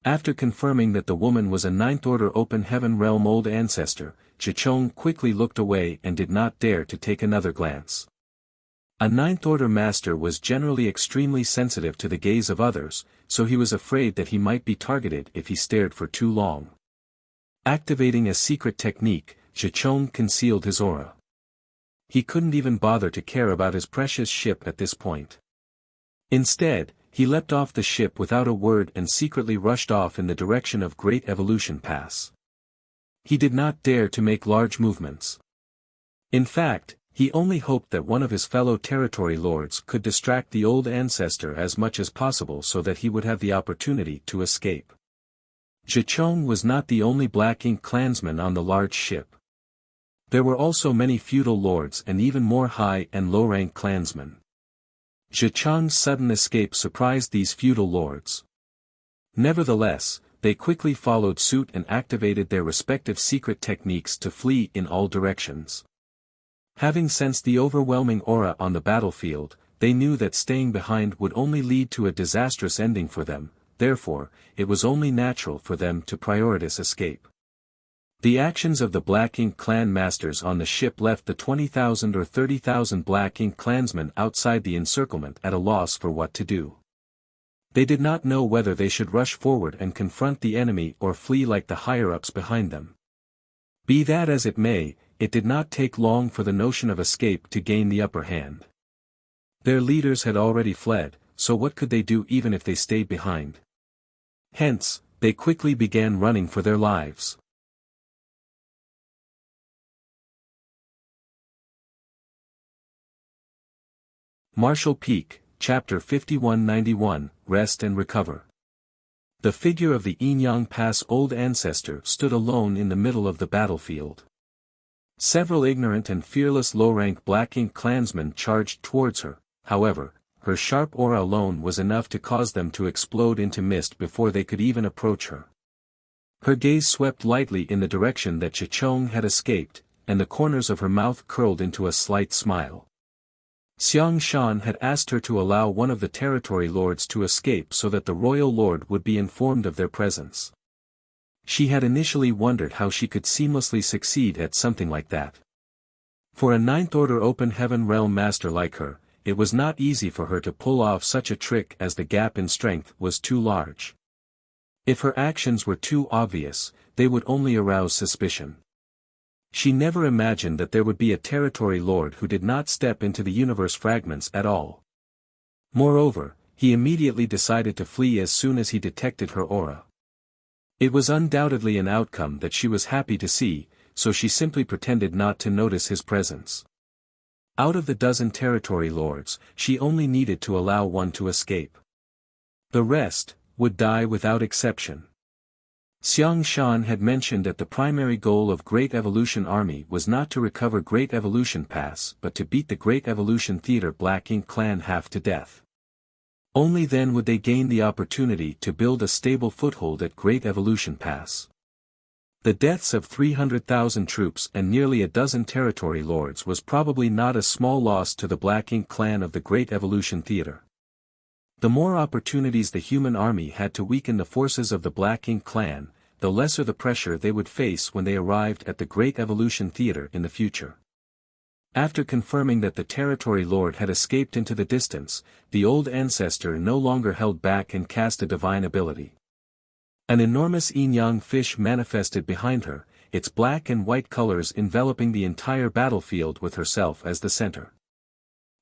After confirming that the woman was a ninth-order open heaven realm old ancestor, Chichong quickly looked away and did not dare to take another glance. A ninth-order master was generally extremely sensitive to the gaze of others, so he was afraid that he might be targeted if he stared for too long. Activating a secret technique, Chichong concealed his aura. He couldn't even bother to care about his precious ship at this point. Instead, he leapt off the ship without a word and secretly rushed off in the direction of Great Evolution Pass. He did not dare to make large movements. In fact, he only hoped that one of his fellow territory lords could distract the old ancestor as much as possible so that he would have the opportunity to escape. Chichong was not the only Black Ink clansman on the large ship. There were also many feudal lords and even more high and low-rank clansmen. Chichong's sudden escape surprised these feudal lords. Nevertheless, they quickly followed suit and activated their respective secret techniques to flee in all directions. Having sensed the overwhelming aura on the battlefield, they knew that staying behind would only lead to a disastrous ending for them, therefore, it was only natural for them to prioritize escape. The actions of the Black Ink clan masters on the ship left the 20,000 or 30,000 Black Ink clansmen outside the encirclement at a loss for what to do. They did not know whether they should rush forward and confront the enemy or flee like the higher-ups behind them. Be that as it may, it did not take long for the notion of escape to gain the upper hand. Their leaders had already fled, so what could they do even if they stayed behind? Hence, they quickly began running for their lives. Martial Peak, Chapter 5191, Rest and Recover. The figure of the Enyang Pass old ancestor stood alone in the middle of the battlefield. Several ignorant and fearless low-rank Black Ink clansmen charged towards her, however, her sharp aura alone was enough to cause them to explode into mist before they could even approach her. Her gaze swept lightly in the direction that Chichong had escaped, and the corners of her mouth curled into a slight smile. Xiang Shan had asked her to allow one of the territory lords to escape so that the royal lord would be informed of their presence. She had initially wondered how she could seamlessly succeed at something like that. For a ninth-order open heaven realm master like her, it was not easy for her to pull off such a trick as the gap in strength was too large. If her actions were too obvious, they would only arouse suspicion. She never imagined that there would be a territory lord who did not step into the universe fragments at all. Moreover, he immediately decided to flee as soon as he detected her aura. It was undoubtedly an outcome that she was happy to see, so she simply pretended not to notice his presence. Out of the dozen territory lords, she only needed to allow one to escape. The rest would die without exception. Xiang Shan had mentioned that the primary goal of Great Evolution Army was not to recover Great Evolution Pass but to beat the Great Evolution Theater Black Ink clan half to death. Only then would they gain the opportunity to build a stable foothold at Great Evolution Pass. The deaths of 300,000 troops and nearly a dozen territory lords was probably not a small loss to the Black Ink clan of the Great Evolution Theater. The more opportunities the human army had to weaken the forces of the Black Ink clan, the lesser the pressure they would face when they arrived at the Great Evolution Theater in the future. After confirming that the territory lord had escaped into the distance, the old ancestor no longer held back and cast a divine ability. An enormous Enyang fish manifested behind her, its black and white colors enveloping the entire battlefield with herself as the center.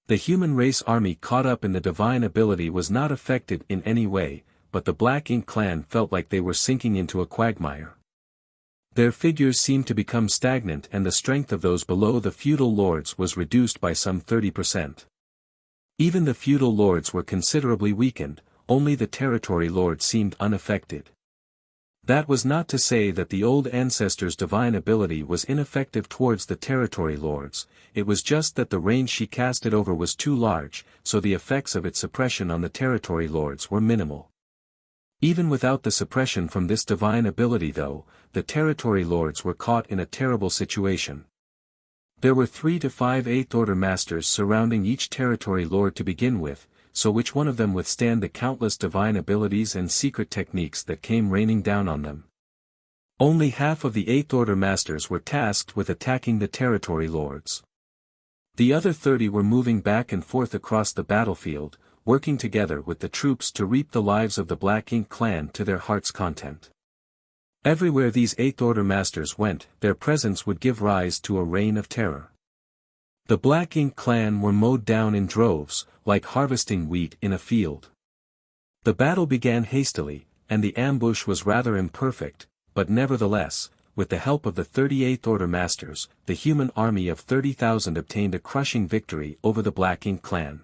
The human race army caught up in the divine ability was not affected in any way, but the Black Ink clan felt like they were sinking into a quagmire. Their figures seemed to become stagnant and the strength of those below the feudal lords was reduced by some 30%. Even the feudal lords were considerably weakened, only the territory lords seemed unaffected. That was not to say that the old ancestor's divine ability was ineffective towards the territory lords, it was just that the range she cast it over was too large, so the effects of its suppression on the territory lords were minimal. Even without the suppression from this divine ability though, the territory lords were caught in a terrible situation. There were 3 to 5 8th order masters surrounding each territory lord to begin with, so which one of them withstand the countless divine abilities and secret techniques that came raining down on them? Only half of the Eighth Order Masters were tasked with attacking the Territory Lords. The other 30 were moving back and forth across the battlefield, working together with the troops to reap the lives of the Black Ink clan to their heart's content. Everywhere these Eighth Order Masters went, their presence would give rise to a reign of terror. The Black Ink clan were mowed down in droves, like harvesting wheat in a field. The battle began hastily, and the ambush was rather imperfect, but nevertheless, with the help of the 38th Order Masters, the human army of 30,000 obtained a crushing victory over the Black Ink clan.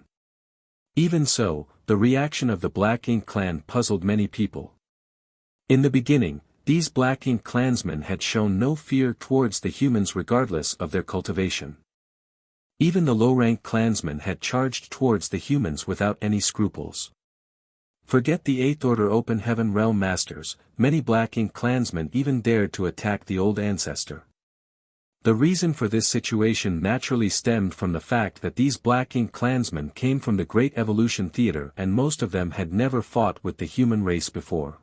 Even so, the reaction of the Black Ink clan puzzled many people. In the beginning, these Black Ink clansmen had shown no fear towards the humans regardless of their cultivation. Even the low-rank clansmen had charged towards the humans without any scruples. Forget the Eighth Order Open Heaven Realm Masters, many Black Ink clansmen even dared to attack the old ancestor. The reason for this situation naturally stemmed from the fact that these Black Ink clansmen came from the Great Evolution Theater and most of them had never fought with the human race before.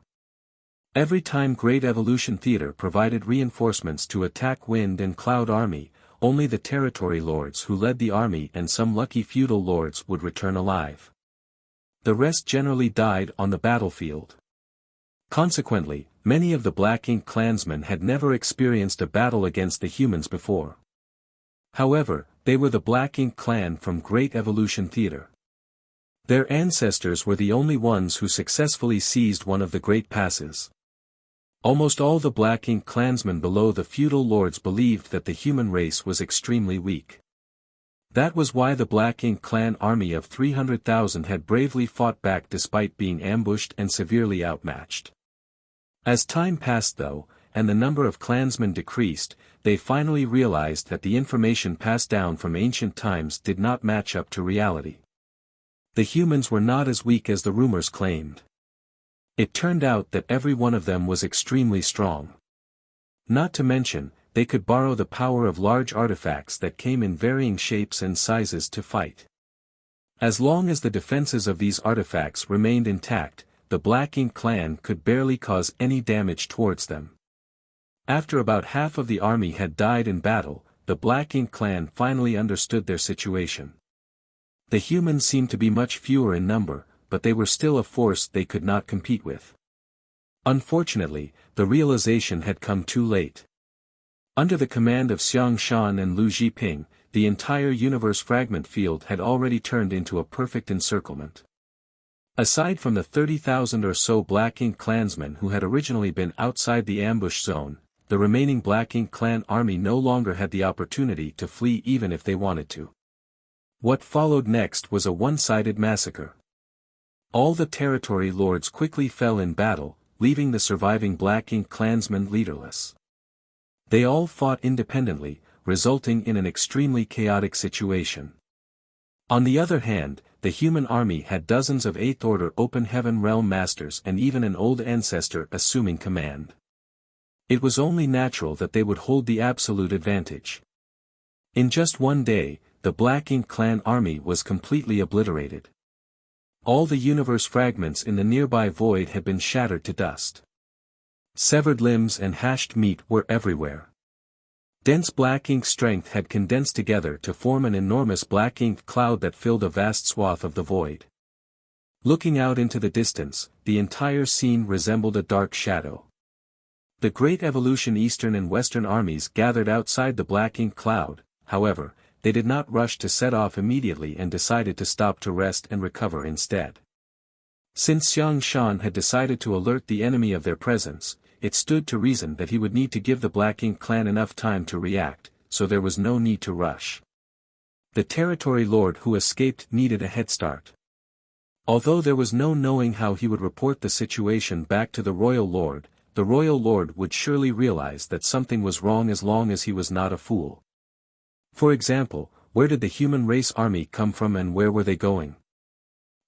Every time Great Evolution Theater provided reinforcements to attack Wind and Cloud Army, only the Territory Lords who led the army and some lucky feudal lords would return alive. The rest generally died on the battlefield. Consequently, many of the Black Ink clansmen had never experienced a battle against the humans before. However, they were the Black Ink clan from Great Evolution Theater. Their ancestors were the only ones who successfully seized one of the Great Passes. Almost all the Black Ink clansmen below the feudal lords believed that the human race was extremely weak. That was why the Black Ink clan army of 300,000 had bravely fought back despite being ambushed and severely outmatched. As time passed though, and the number of clansmen decreased, they finally realized that the information passed down from ancient times did not match up to reality. The humans were not as weak as the rumors claimed. It turned out that every one of them was extremely strong. Not to mention, they could borrow the power of large artifacts that came in varying shapes and sizes to fight. As long as the defenses of these artifacts remained intact, the Black Ink clan could barely cause any damage towards them. After about half of the army had died in battle, the Black Ink clan finally understood their situation. The humans seemed to be much fewer in number, but they were still a force they could not compete with. Unfortunately, the realization had come too late. Under the command of Xiang Shan and Lu Jiping, the entire universe fragment field had already turned into a perfect encirclement. Aside from the 30,000 or so Black Ink clansmen who had originally been outside the ambush zone, the remaining Black Ink clan army no longer had the opportunity to flee even if they wanted to. What followed next was a one-sided massacre. All the territory lords quickly fell in battle, leaving the surviving Black Ink clansmen leaderless. They all fought independently, resulting in an extremely chaotic situation. On the other hand, the human army had dozens of Eighth Order Open Heaven Realm Masters and even an old ancestor assuming command. It was only natural that they would hold the absolute advantage. In just one day, the Black Ink clan army was completely obliterated. All the universe fragments in the nearby void had been shattered to dust. Severed limbs and hashed meat were everywhere. Dense Black Ink strength had condensed together to form an enormous Black Ink cloud that filled a vast swath of the void. Looking out into the distance, the entire scene resembled a dark shadow. The Great Evolution Eastern and Western armies gathered outside the Black Ink cloud, however, they did not rush to set off immediately and decided to stop to rest and recover instead. Since Xiang Shan had decided to alert the enemy of their presence, it stood to reason that he would need to give the Black Ink clan enough time to react, so there was no need to rush. The territory lord who escaped needed a head start. Although there was no knowing how he would report the situation back to the royal lord would surely realize that something was wrong as long as he was not a fool. For example, where did the human race army come from and where were they going?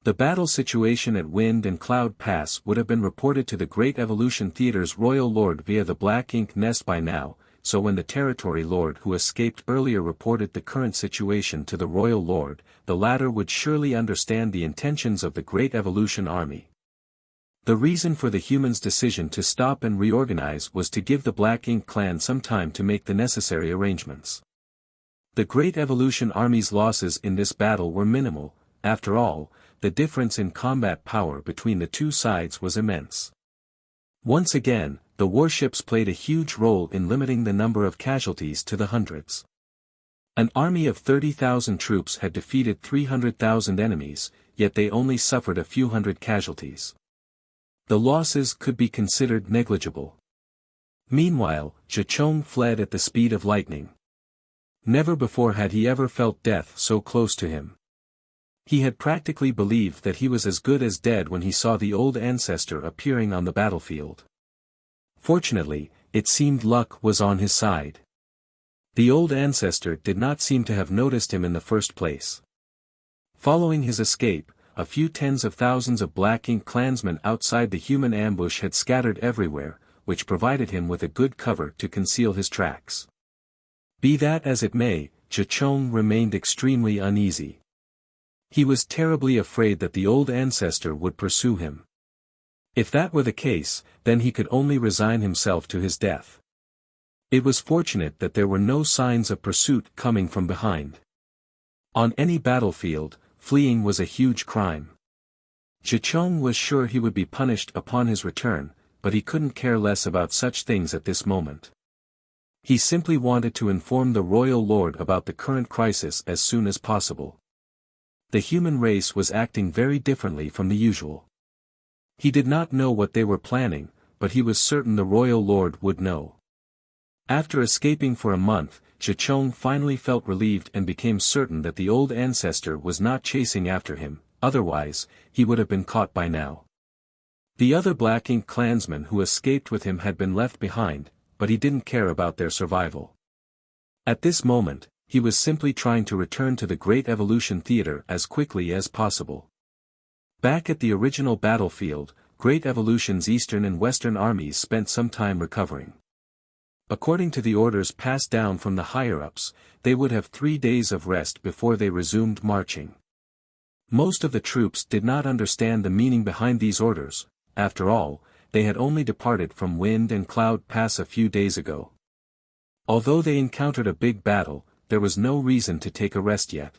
The battle situation at Wind and Cloud Pass would have been reported to the Great Evolution Theater's royal lord via the Black Ink nest by now, so when the territory lord who escaped earlier reported the current situation to the royal lord, the latter would surely understand the intentions of the Great Evolution Army. The reason for the humans' decision to stop and reorganize was to give the Black Ink clan some time to make the necessary arrangements. The Great Evolution Army's losses in this battle were minimal. After all, the difference in combat power between the two sides was immense. Once again, the warships played a huge role in limiting the number of casualties to the hundreds. An army of 30,000 troops had defeated 300,000 enemies, yet they only suffered a few hundred casualties. The losses could be considered negligible. Meanwhile, Zhicheng fled at the speed of lightning. Never before had he ever felt death so close to him. He had practically believed that he was as good as dead when he saw the old ancestor appearing on the battlefield. Fortunately, it seemed luck was on his side. The old ancestor did not seem to have noticed him in the first place. Following his escape, a few tens of thousands of Black Ink clansmen outside the human ambush had scattered everywhere, which provided him with a good cover to conceal his tracks. Be that as it may, Zhicheng remained extremely uneasy. He was terribly afraid that the old ancestor would pursue him. If that were the case, then he could only resign himself to his death. It was fortunate that there were no signs of pursuit coming from behind. On any battlefield, fleeing was a huge crime. Zhicheng was sure he would be punished upon his return, but he couldn't care less about such things at this moment. He simply wanted to inform the royal lord about the current crisis as soon as possible. The human race was acting very differently from the usual. He did not know what they were planning, but he was certain the royal lord would know. After escaping for a month, Zhicheng finally felt relieved and became certain that the old ancestor was not chasing after him, otherwise, he would have been caught by now. The other Black Ink clansmen who escaped with him had been left behind, but he didn't care about their survival. At this moment, he was simply trying to return to the Great Evolution Theater as quickly as possible. Back at the original battlefield, Great Evolution's Eastern and Western armies spent some time recovering. According to the orders passed down from the higher-ups, they would have 3 days of rest before they resumed marching. Most of the troops did not understand the meaning behind these orders. After all, they had only departed from Wind and Cloud Pass a few days ago. Although they encountered a big battle, there was no reason to take a rest yet.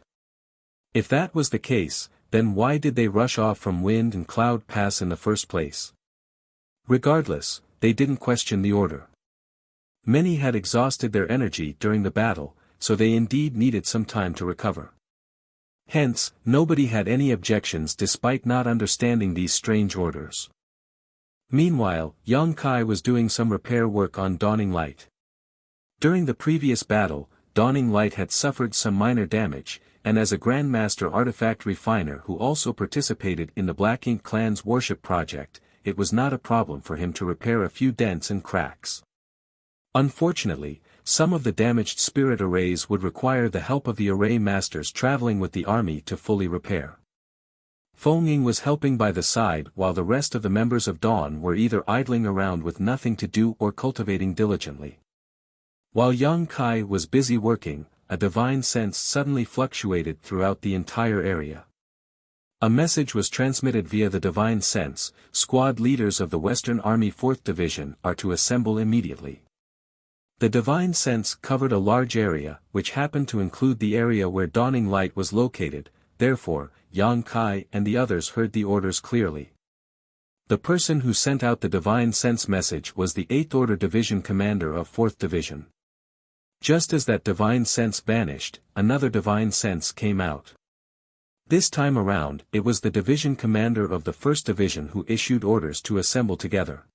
If that was the case, then why did they rush off from Wind and Cloud Pass in the first place? Regardless, they didn't question the order. Many had exhausted their energy during the battle, so they indeed needed some time to recover. Hence, nobody had any objections despite not understanding these strange orders. Meanwhile, Yang Kai was doing some repair work on Dawning Light. During the previous battle, Dawning Light had suffered some minor damage, and as a Grandmaster artifact refiner who also participated in the Black Ink clan's warship project, it was not a problem for him to repair a few dents and cracks. Unfortunately, some of the damaged spirit arrays would require the help of the array masters traveling with the army to fully repair. Feng Ying was helping by the side while the rest of the members of Dawn were either idling around with nothing to do or cultivating diligently. While Yang Kai was busy working, a divine sense suddenly fluctuated throughout the entire area. A message was transmitted via the divine sense: squad leaders of the Western Army 4th Division are to assemble immediately. The divine sense covered a large area, which happened to include the area where Dawning Light was located, therefore, Yang Kai and the others heard the orders clearly. The person who sent out the divine sense message was the 8th Order Division commander of 4th Division. Just as that divine sense vanished, another divine sense came out. This time around, it was the division commander of the 1st Division who issued orders to assemble together.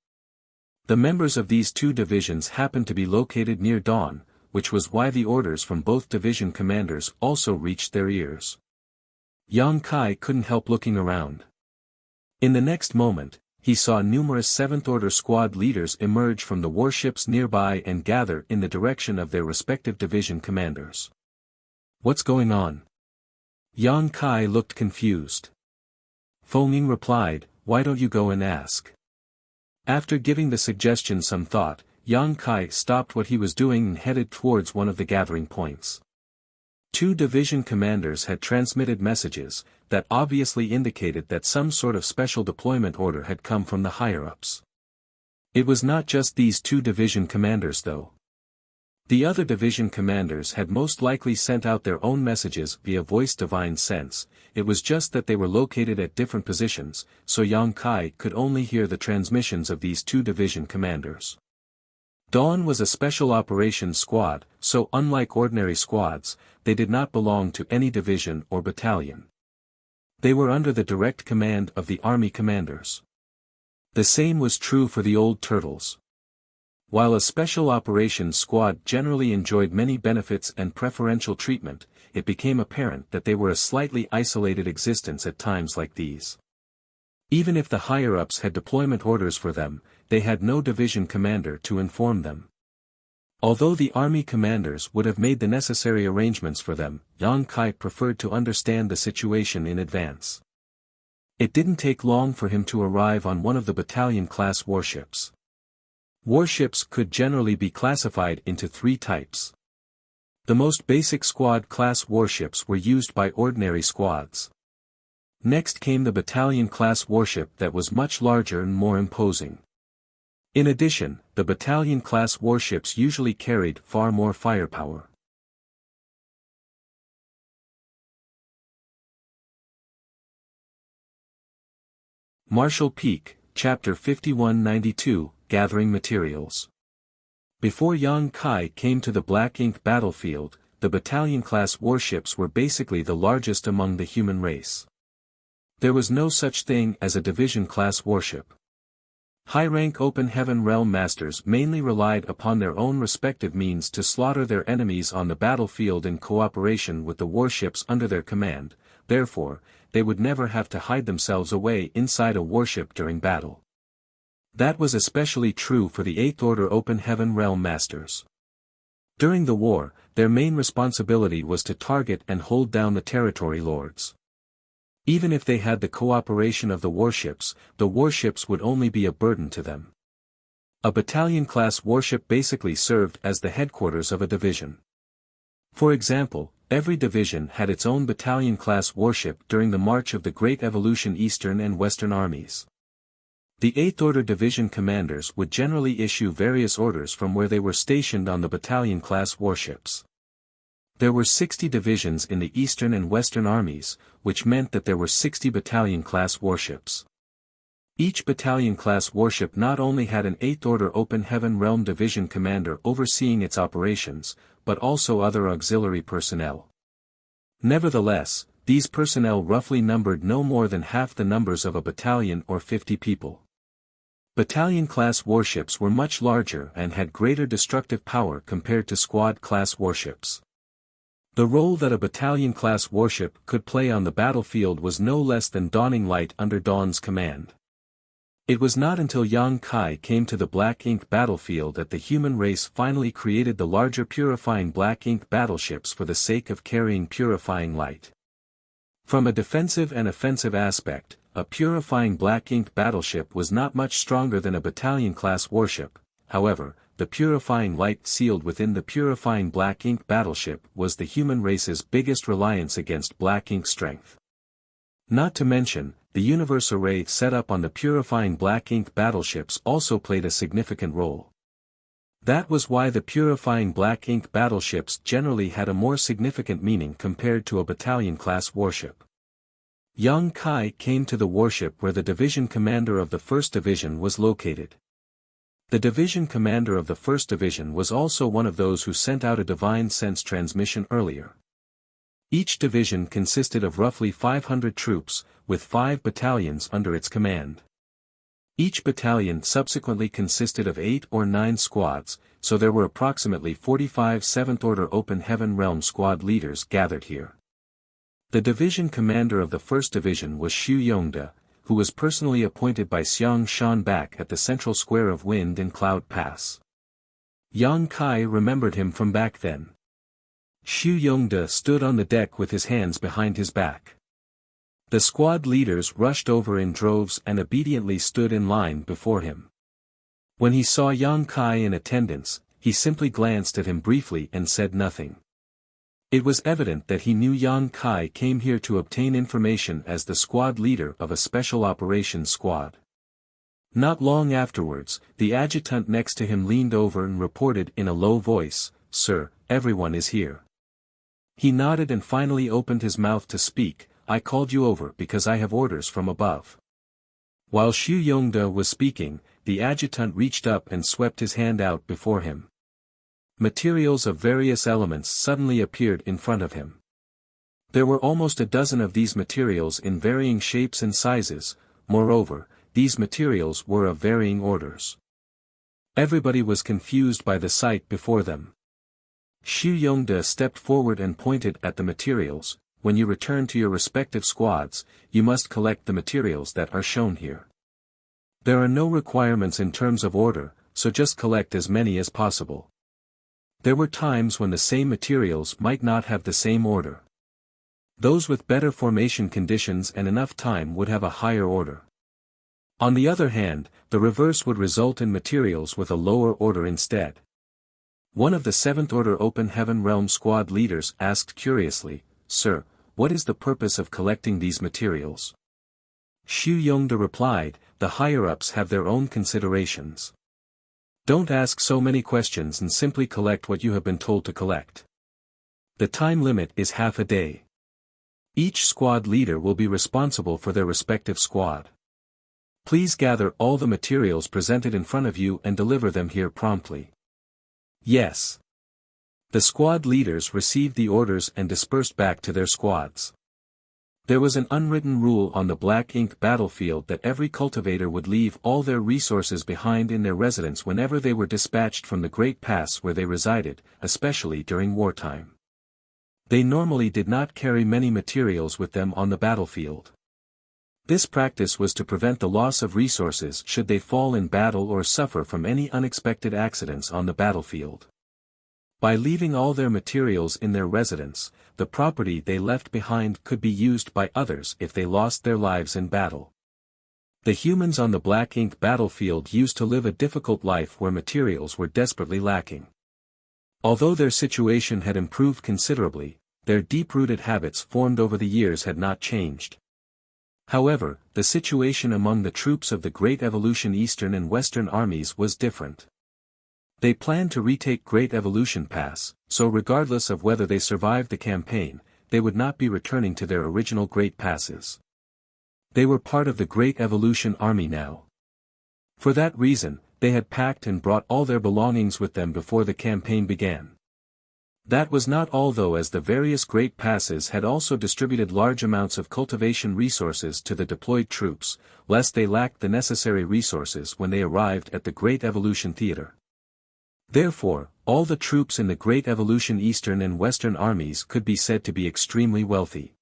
The members of these two divisions happened to be located near Dawn, which was why the orders from both division commanders also reached their ears. Yang Kai couldn't help looking around. In the next moment, he saw numerous 7th Order squad leaders emerge from the warships nearby and gather in the direction of their respective division commanders. What's going on? Yang Kai looked confused. Feng Ying replied, why don't you go and ask? After giving the suggestion some thought, Yang Kai stopped what he was doing and headed towards one of the gathering points. Two division commanders had transmitted messages that obviously indicated that some sort of special deployment order had come from the higher-ups. It was not just these two division commanders though. The other division commanders had most likely sent out their own messages via voice divine sense, it was just that they were located at different positions, so Yang Kai could only hear the transmissions of these two division commanders. Dawn was a special operations squad, so unlike ordinary squads, they did not belong to any division or battalion. They were under the direct command of the army commanders. The same was true for the old turtles. While a special operations squad generally enjoyed many benefits and preferential treatment, it became apparent that they were a slightly isolated existence at times like these. Even if the higher-ups had deployment orders for them, they had no division commander to inform them. Although the army commanders would have made the necessary arrangements for them, Yang Kai preferred to understand the situation in advance. It didn't take long for him to arrive on one of the battalion-class warships. Warships could generally be classified into three types. The most basic squad-class warships were used by ordinary squads. Next came the battalion-class warship that was much larger and more imposing. In addition, the battalion-class warships usually carried far more firepower. Marshall Peak, Chapter 5192, Gathering Materials. Before Yang Kai came to the Black Ink battlefield, the battalion-class warships were basically the largest among the human race. There was no such thing as a division-class warship. High-rank open heaven realm masters mainly relied upon their own respective means to slaughter their enemies on the battlefield in cooperation with the warships under their command, therefore, they would never have to hide themselves away inside a warship during battle. That was especially true for the 8th Order Open Heaven Realm Masters. During the war, their main responsibility was to target and hold down the territory lords. Even if they had the cooperation of the warships would only be a burden to them. A battalion-class warship basically served as the headquarters of a division. For example, every division had its own battalion-class warship during the march of the Great Evolution Eastern and Western armies. The 8th Order division commanders would generally issue various orders from where they were stationed on the battalion-class warships. There were 60 divisions in the Eastern and Western armies, which meant that there were 60 battalion-class warships. Each battalion-class warship not only had an 8th Order Open Heaven Realm division commander overseeing its operations, but also other auxiliary personnel. Nevertheless, these personnel roughly numbered no more than half the numbers of a battalion or 50 people. Battalion-class warships were much larger and had greater destructive power compared to squad-class warships. The role that a battalion-class warship could play on the battlefield was no less than dawning light under Dawn's command. It was not until Yang Kai came to the Black Ink battlefield that the human race finally created the larger purifying Black Ink battleships for the sake of carrying purifying light. From a defensive and offensive aspect, a purifying Black Ink battleship was not much stronger than a battalion-class warship. However, the purifying light sealed within the purifying Black Ink battleship was the human race's biggest reliance against Black Ink strength. Not to mention, the universe array set up on the purifying Black Ink battleships also played a significant role. That was why the purifying Black Ink battleships generally had a more significant meaning compared to a battalion-class warship. Yang Kai came to the warship where the division commander of the 1st Division was located. The division commander of the 1st Division was also one of those who sent out a divine sense transmission earlier. Each division consisted of roughly 500 troops, with 5 battalions under its command. Each battalion subsequently consisted of 8 or 9 squads, so there were approximately 45 7th Order Open Heaven Realm squad leaders gathered here. The division commander of the 1st Division was Xu Yongde, who was personally appointed by Xiang Shan back at the central square of Wind and Cloud Pass. Yang Kai remembered him from back then. Xu Yongde stood on the deck with his hands behind his back. The squad leaders rushed over in droves and obediently stood in line before him. When he saw Yang Kai in attendance, he simply glanced at him briefly and said nothing. It was evident that he knew Yang Kai came here to obtain information as the squad leader of a special operations squad. Not long afterwards, the adjutant next to him leaned over and reported in a low voice, "Sir, everyone is here." He nodded and finally opened his mouth to speak, "I called you over because I have orders from above." While Xu Yongde was speaking, the adjutant reached up and swept his hand out before him. Materials of various elements suddenly appeared in front of him. There were almost a dozen of these materials in varying shapes and sizes. Moreover, these materials were of varying orders. Everybody was confused by the sight before them. Xu Yongde stepped forward and pointed at the materials. "When you return to your respective squads, you must collect the materials that are shown here. There are no requirements in terms of order, so just collect as many as possible." There were times when the same materials might not have the same order. Those with better formation conditions and enough time would have a higher order. On the other hand, the reverse would result in materials with a lower order instead. One of the 7th Order Open Heaven Realm squad leaders asked curiously, "Sir, what is the purpose of collecting these materials?" Xu Yongde replied, "The higher-ups have their own considerations. Don't ask so many questions and simply collect what you have been told to collect. The time limit is half a day. Each squad leader will be responsible for their respective squad. Please gather all the materials presented in front of you and deliver them here promptly." Yes. The squad leaders received the orders and dispersed back to their squads. There was an unwritten rule on the Black Ink battlefield that every cultivator would leave all their resources behind in their residence whenever they were dispatched from the Great Pass where they resided, especially during wartime. They normally did not carry many materials with them on the battlefield. This practice was to prevent the loss of resources should they fall in battle or suffer from any unexpected accidents on the battlefield. By leaving all their materials in their residence, the property they left behind could be used by others if they lost their lives in battle. The humans on the Black Ink battlefield used to live a difficult life where materials were desperately lacking. Although their situation had improved considerably, their deep-rooted habits formed over the years had not changed. However, the situation among the troops of the Great Evolution Eastern and Western armies was different. They planned to retake Great Evolution Pass, so regardless of whether they survived the campaign, they would not be returning to their original Great Passes. They were part of the Great Evolution Army now. For that reason, they had packed and brought all their belongings with them before the campaign began. That was not all though, as the various Great Passes had also distributed large amounts of cultivation resources to the deployed troops, lest they lacked the necessary resources when they arrived at the Great Evolution Theater. Therefore, all the troops in the Great Evolution Eastern and Western armies could be said to be extremely wealthy.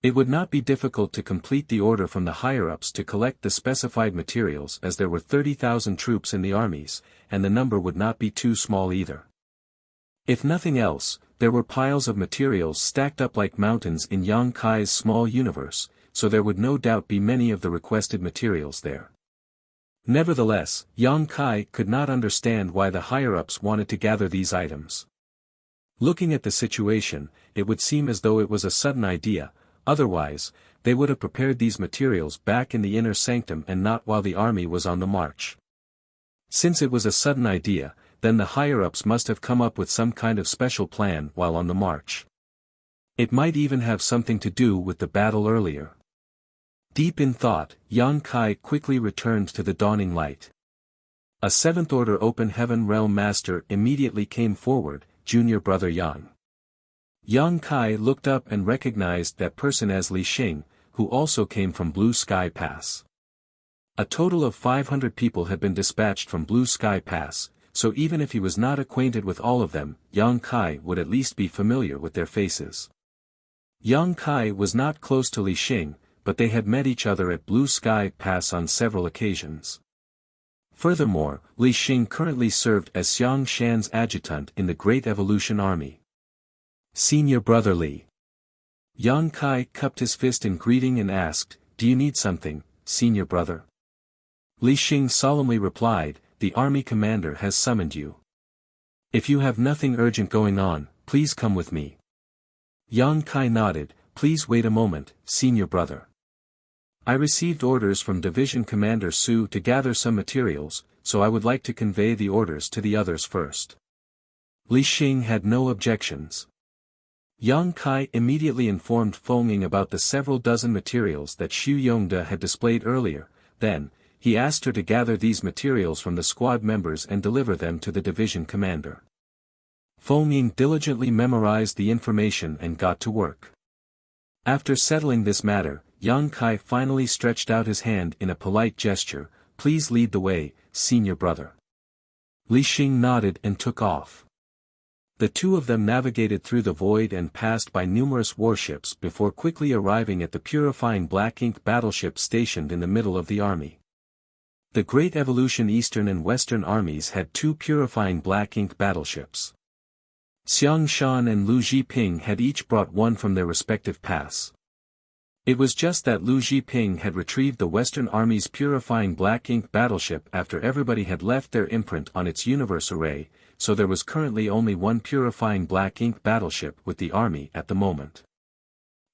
It would not be difficult to complete the order from the higher-ups to collect the specified materials, as there were 30,000 troops in the armies, and the number would not be too small either. If nothing else, there were piles of materials stacked up like mountains in Yang Kai's small universe, so there would no doubt be many of the requested materials there. Nevertheless, Yang Kai could not understand why the higher-ups wanted to gather these items. Looking at the situation, it would seem as though it was a sudden idea, otherwise, they would have prepared these materials back in the inner sanctum and not while the army was on the march. Since it was a sudden idea, then the higher-ups must have come up with some kind of special plan while on the march. It might even have something to do with the battle earlier. Deep in thought, Yang Kai quickly returned to the dawning light. A 7th Order Open Heaven Realm Master immediately came forward, Junior Brother Yang. Yang Kai looked up and recognized that person as Li Xing, who also came from Blue Sky Pass. A total of 500 people had been dispatched from Blue Sky Pass, so even if he was not acquainted with all of them, Yang Kai would at least be familiar with their faces. Yang Kai was not close to Li Xing, but they had met each other at Blue Sky Pass on several occasions. Furthermore, Li Xing currently served as Xiang Shan's adjutant in the Great Evolution Army. Senior Brother Li. Yang Kai cupped his fist in greeting and asked, "Do you need something, Senior Brother?" Li Xing solemnly replied, the army commander has summoned you. If you have nothing urgent going on, please come with me. Yang Kai nodded, please wait a moment, senior brother. I received orders from Division Commander Su to gather some materials, so I would like to convey the orders to the others first. Li Xing had no objections. Yang Kai immediately informed Feng Ying about the several dozen materials that Xu Yongde had displayed earlier. Then, he asked her to gather these materials from the squad members and deliver them to the division commander. Feng Ying diligently memorized the information and got to work. After settling this matter, Yang Kai finally stretched out his hand in a polite gesture, please lead the way, senior brother. Li Xing nodded and took off. The two of them navigated through the void and passed by numerous warships before quickly arriving at the purifying black ink battleship stationed in the middle of the army. The Great Evolution Eastern and Western armies had two purifying black ink battleships. Xiang Shan and Lu Jiping had each brought one from their respective pass. It was just that Lu Jiping had retrieved the Western Army's purifying black ink battleship after everybody had left their imprint on its universe array, so there was currently only one purifying black ink battleship with the army at the moment.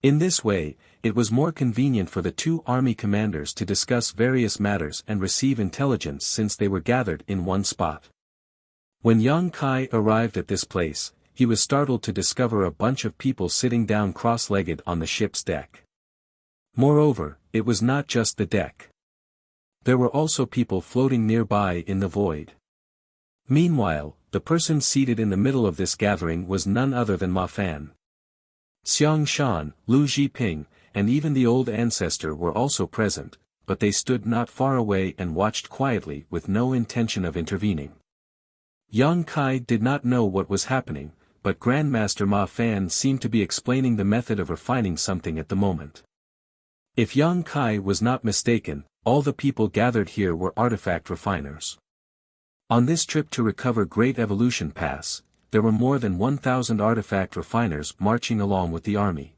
In this way, it was more convenient for the two army commanders to discuss various matters and receive intelligence since they were gathered in one spot. When Yang Kai arrived at this place, he was startled to discover a bunch of people sitting down cross-legged on the ship's deck. Moreover, it was not just the deck. There were also people floating nearby in the void. Meanwhile, the person seated in the middle of this gathering was none other than Ma Fan. Xiang Shan, Lu Jiping, and even the old ancestor were also present, but they stood not far away and watched quietly with no intention of intervening. Yang Kai did not know what was happening, but Grandmaster Ma Fan seemed to be explaining the method of refining something at the moment. If Yang Kai was not mistaken, all the people gathered here were artifact refiners. On this trip to recover Great Evolution Pass, there were more than 1,000 artifact refiners marching along with the army.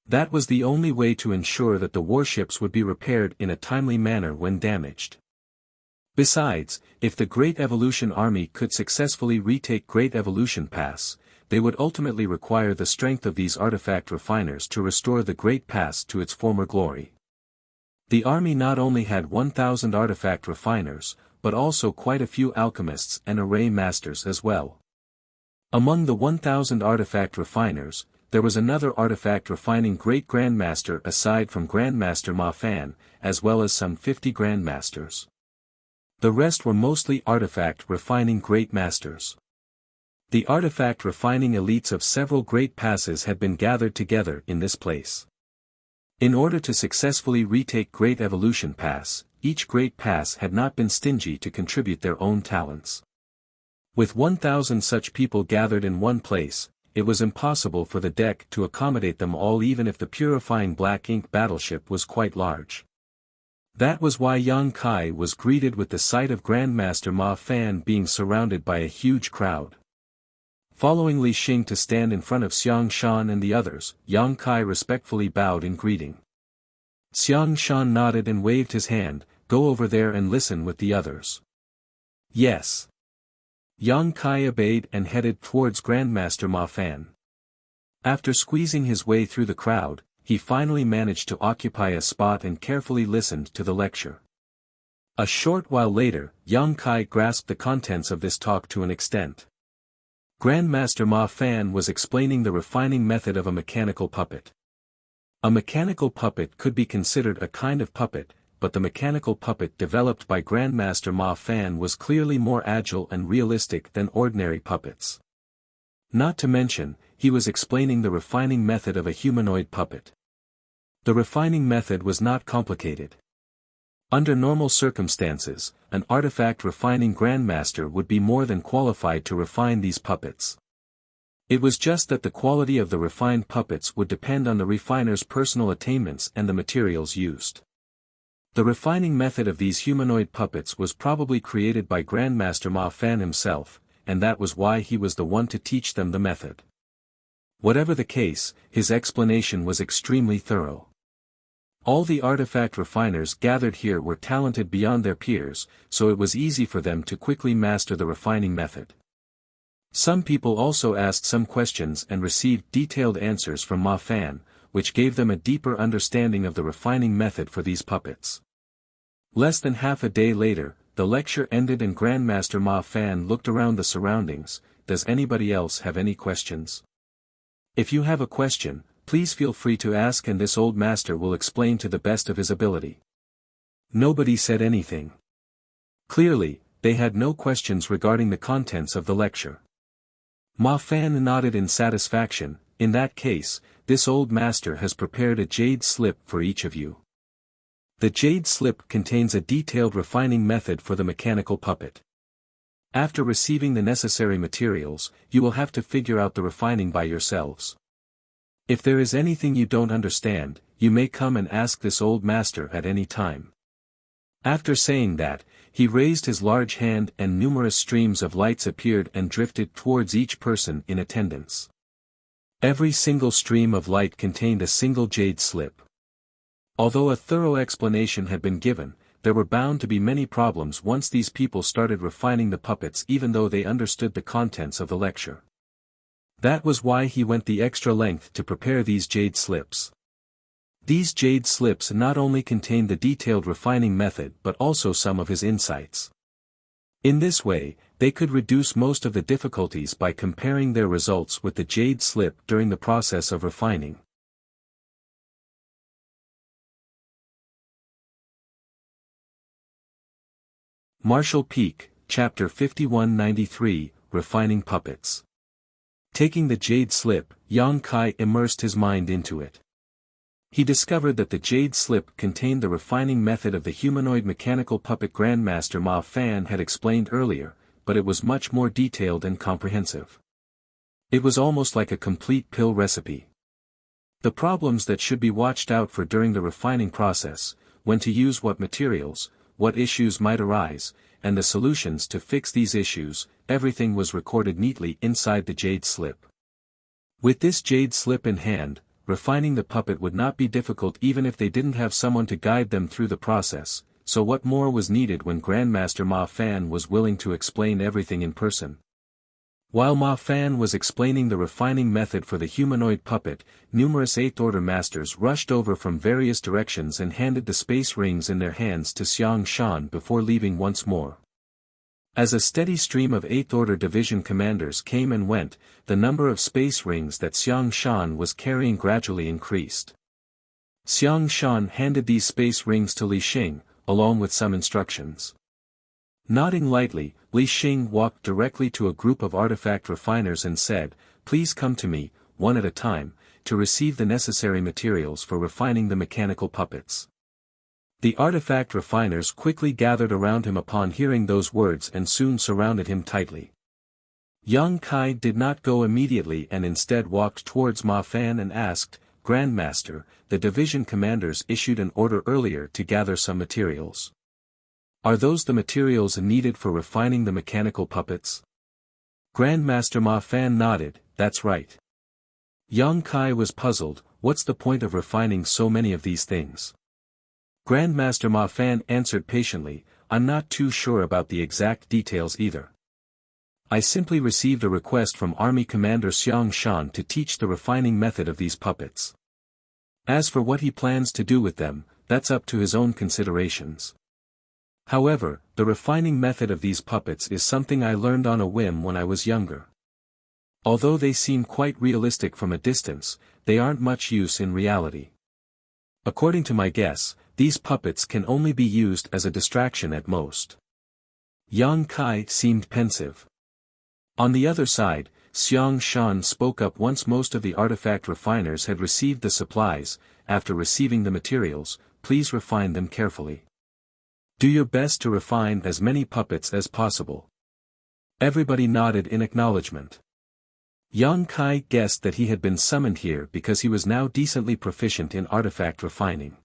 That was the only way to ensure that the warships would be repaired in a timely manner when damaged. Besides, if the Great Evolution Army could successfully retake Great Evolution Pass, they would ultimately require the strength of these artifact refiners to restore the Great Pass to its former glory. The army not only had 1,000 artifact refiners, but also quite a few alchemists and array masters as well. Among the 1,000 artifact refiners, there was another artifact refining Great Grandmaster aside from Grandmaster Ma Fan, as well as some 50 Grandmasters. The rest were mostly artifact refining Great Masters. The artifact refining elites of several great passes had been gathered together in this place. In order to successfully retake Great Evolution Pass, each great pass had not been stingy to contribute their own talents. With 1,000 such people gathered in one place, it was impossible for the deck to accommodate them all even if the purifying black ink battleship was quite large. That was why Yang Kai was greeted with the sight of Grandmaster Ma Fan being surrounded by a huge crowd. Following Li Xing to stand in front of Xiang Shan and the others, Yang Kai respectfully bowed in greeting. Xiang Shan nodded and waved his hand, go over there and listen with the others. Yes. Yang Kai obeyed and headed towards Grandmaster Ma Fan. After squeezing his way through the crowd, he finally managed to occupy a spot and carefully listened to the lecture. A short while later, Yang Kai grasped the contents of this talk to an extent. Grandmaster Ma Fan was explaining the refining method of a mechanical puppet. A mechanical puppet could be considered a kind of puppet, but the mechanical puppet developed by Grandmaster Ma Fan was clearly more agile and realistic than ordinary puppets. Not to mention, he was explaining the refining method of a humanoid puppet. The refining method was not complicated. Under normal circumstances, an artifact refining grandmaster would be more than qualified to refine these puppets. It was just that the quality of the refined puppets would depend on the refiner's personal attainments and the materials used. The refining method of these humanoid puppets was probably created by Grandmaster Ma Fan himself, and that was why he was the one to teach them the method. Whatever the case, his explanation was extremely thorough. All the artifact refiners gathered here were talented beyond their peers, so it was easy for them to quickly master the refining method. Some people also asked some questions and received detailed answers from Ma Fan, which gave them a deeper understanding of the refining method for these puppets. Less than half a day later, the lecture ended and Grandmaster Ma Fan looked around the surroundings. Does anybody else have any questions? If you have a question, please feel free to ask and this old master will explain to the best of his ability. Nobody said anything. Clearly, they had no questions regarding the contents of the lecture. Ma Fan nodded in satisfaction. In that case, this old master has prepared a jade slip for each of you. The jade slip contains a detailed refining method for the mechanical puppet. After receiving the necessary materials, you will have to figure out the refining by yourselves. If there is anything you don't understand, you may come and ask this old master at any time. After saying that, he raised his large hand and numerous streams of lights appeared and drifted towards each person in attendance. Every single stream of light contained a single jade slip. Although a thorough explanation had been given, there were bound to be many problems once these people started refining the puppets even though they understood the contents of the lecture. That was why he went the extra length to prepare these jade slips. These jade slips not only contained the detailed refining method but also some of his insights. In this way, they could reduce most of the difficulties by comparing their results with the jade slip during the process of refining. Marshall Peak, Chapter 5193, Refining Puppets. Taking the jade slip, Yang Kai immersed his mind into it. He discovered that the jade slip contained the refining method of the humanoid mechanical puppet Grandmaster Ma Fan had explained earlier, but it was much more detailed and comprehensive. It was almost like a complete pill recipe. The problems that should be watched out for during the refining process, when to use what materials, what issues might arise, and the solutions to fix these issues, everything was recorded neatly inside the jade slip. With this jade slip in hand, refining the puppet would not be difficult even if they didn't have someone to guide them through the process, so what more was needed when Grandmaster Ma Fan was willing to explain everything in person? While Ma Fan was explaining the refining method for the humanoid puppet, numerous Eighth Order masters rushed over from various directions and handed the space rings in their hands to Xiang Shan before leaving once more. As a steady stream of Eighth Order division commanders came and went, the number of space rings that Xiang Shan was carrying gradually increased. Xiang Shan handed these space rings to Li Xing, along with some instructions. Nodding lightly, Li Xing walked directly to a group of artifact refiners and said, "Please come to me, one at a time, to receive the necessary materials for refining the mechanical puppets." The artifact refiners quickly gathered around him upon hearing those words and soon surrounded him tightly. Yang Kai did not go immediately and instead walked towards Ma Fan and asked, "Grandmaster, the division commanders issued an order earlier to gather some materials. Are those the materials needed for refining the mechanical puppets?" Grandmaster Ma Fan nodded, "That's right." Yang Kai was puzzled, "What's the point of refining so many of these things?" Grandmaster Ma Fan answered patiently, "I'm not too sure about the exact details either. I simply received a request from Army Commander Xiang Shan to teach the refining method of these puppets. As for what he plans to do with them, that's up to his own considerations. However, the refining method of these puppets is something I learned on a whim when I was younger. Although they seem quite realistic from a distance, they aren't much use in reality. According to my guess, these puppets can only be used as a distraction at most." Yang Kai seemed pensive. On the other side, Xiang Shan spoke up once most of the artifact refiners had received the supplies. "After receiving the materials, please refine them carefully. Do your best to refine as many puppets as possible." Everybody nodded in acknowledgement. Yang Kai guessed that he had been summoned here because he was now decently proficient in artifact refining.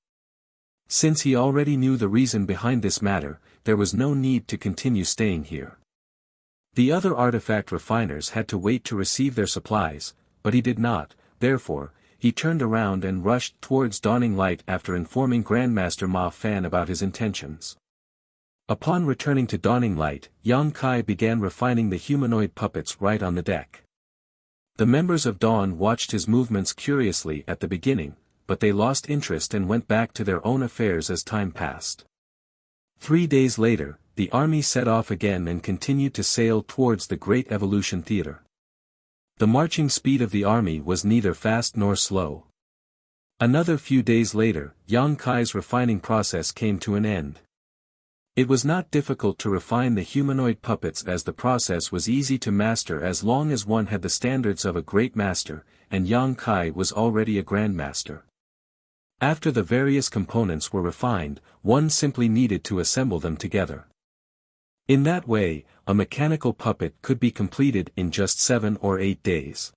Since he already knew the reason behind this matter, there was no need to continue staying here. The other artifact refiners had to wait to receive their supplies, but he did not, therefore, he turned around and rushed towards Dawning Light after informing Grandmaster Ma Fan about his intentions. Upon returning to Dawning Light, Yang Kai began refining the humanoid puppets right on the deck. The members of Dawn watched his movements curiously at the beginning, but they lost interest and went back to their own affairs as time passed. 3 days later, the army set off again and continued to sail towards the Great Evolution Theater. The marching speed of the army was neither fast nor slow. Another few days later, Yang Kai's refining process came to an end. It was not difficult to refine the humanoid puppets as the process was easy to master as long as one had the standards of a great master, and Yang Kai was already a grandmaster. After the various components were refined, one simply needed to assemble them together. In that way, a mechanical puppet could be completed in just 7 or 8 days.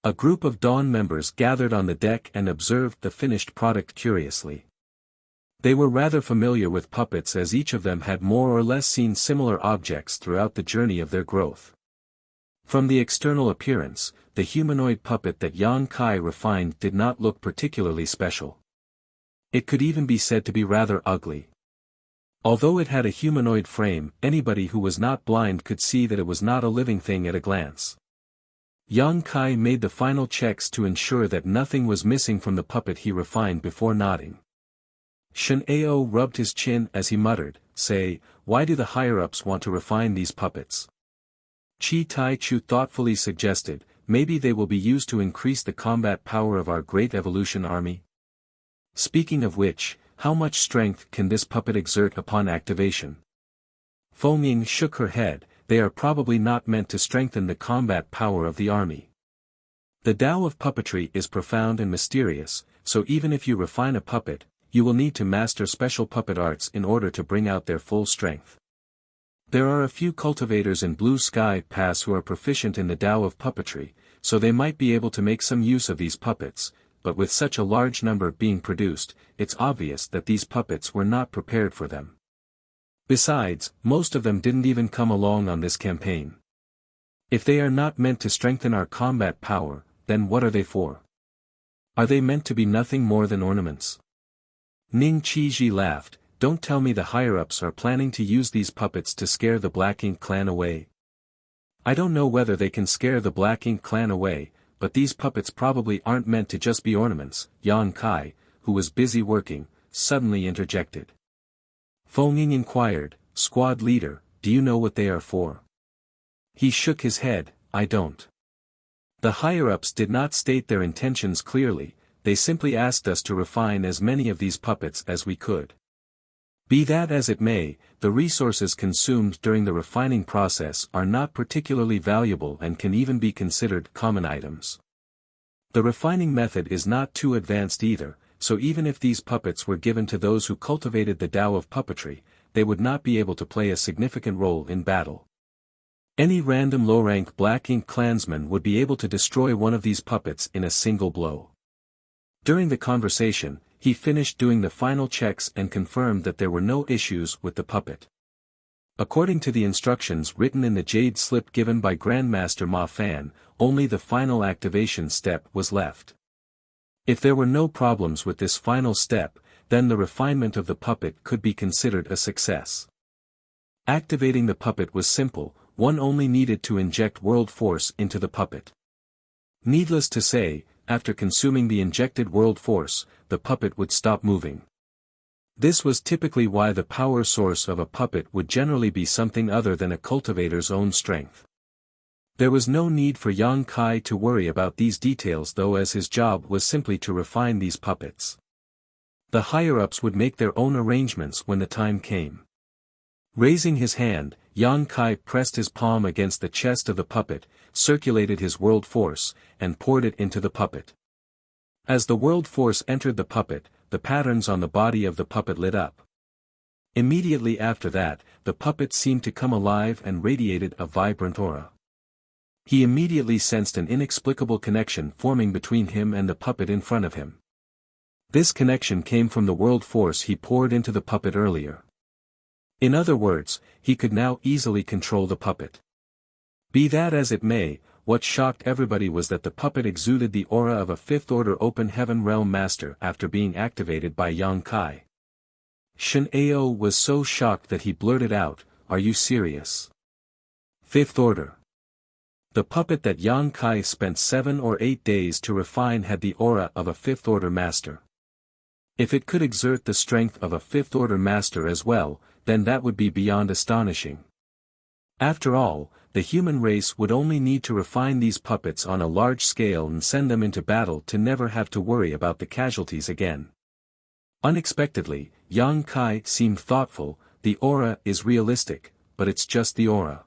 A group of Dawn members gathered on the deck and observed the finished product curiously. They were rather familiar with puppets as each of them had more or less seen similar objects throughout the journey of their growth. From the external appearance, the humanoid puppet that Yang Kai refined did not look particularly special. It could even be said to be rather ugly. Although it had a humanoid frame, anybody who was not blind could see that it was not a living thing at a glance. Yang Kai made the final checks to ensure that nothing was missing from the puppet he refined before nodding. Shen Ao rubbed his chin as he muttered, "Say, why do the higher-ups want to refine these puppets?" Chi Tai Chu thoughtfully suggested, "Maybe they will be used to increase the combat power of our Great Evolution Army. Speaking of which, how much strength can this puppet exert upon activation?" Feng Ying shook her head. "They are probably not meant to strengthen the combat power of the army. The Tao of puppetry is profound and mysterious, so even if you refine a puppet, you will need to master special puppet arts in order to bring out their full strength. There are a few cultivators in Blue Sky Pass who are proficient in the Tao of puppetry, so they might be able to make some use of these puppets, but with such a large number being produced, it's obvious that these puppets were not prepared for them. Besides, most of them didn't even come along on this campaign. If they are not meant to strengthen our combat power, then what are they for? Are they meant to be nothing more than ornaments?" Ning Qiji laughed. "Don't tell me the higher-ups are planning to use these puppets to scare the Black Ink clan away. I don't know whether they can scare the Black Ink clan away, but these puppets probably aren't meant to just be ornaments." Yang Kai, who was busy working, suddenly interjected. Feng Ying inquired, "Squad leader, do you know what they are for?" He shook his head, "I don't." The higher-ups did not state their intentions clearly, they simply asked us to refine as many of these puppets as we could. Be that as it may, the resources consumed during the refining process are not particularly valuable and can even be considered common items. The refining method is not too advanced either, so even if these puppets were given to those who cultivated the Tao of puppetry, they would not be able to play a significant role in battle. Any random low-rank Black Ink clansman would be able to destroy one of these puppets in a single blow. During the conversation, he finished doing the final checks and confirmed that there were no issues with the puppet. According to the instructions written in the jade slip given by Grandmaster Ma Fan, only the final activation step was left. If there were no problems with this final step, then the refinement of the puppet could be considered a success. Activating the puppet was simple, one only needed to inject world force into the puppet. Needless to say, after consuming the injected world force, the puppet would stop moving. This was typically why the power source of a puppet would generally be something other than a cultivator's own strength. There was no need for Yang Kai to worry about these details though, as his job was simply to refine these puppets. The higher-ups would make their own arrangements when the time came. Raising his hand, Yang Kai pressed his palm against the chest of the puppet, circulated his world force, and poured it into the puppet. As the world force entered the puppet, the patterns on the body of the puppet lit up. Immediately after that, the puppet seemed to come alive and radiated a vibrant aura. He immediately sensed an inexplicable connection forming between him and the puppet in front of him. This connection came from the world force he poured into the puppet earlier. In other words, he could now easily control the puppet. Be that as it may, what shocked everybody was that the puppet exuded the aura of a fifth-order open heaven realm master after being activated by Yang Kai. Shen Ao was so shocked that he blurted out, "Are you serious? Fifth order?" The puppet that Yang Kai spent 7 or 8 days to refine had the aura of a fifth-order master. If it could exert the strength of a fifth-order master as well, then that would be beyond astonishing. After all, the human race would only need to refine these puppets on a large scale and send them into battle to never have to worry about the casualties again. Unexpectedly, Yang Kai seemed thoughtful. "The aura is realistic, but it's just the aura."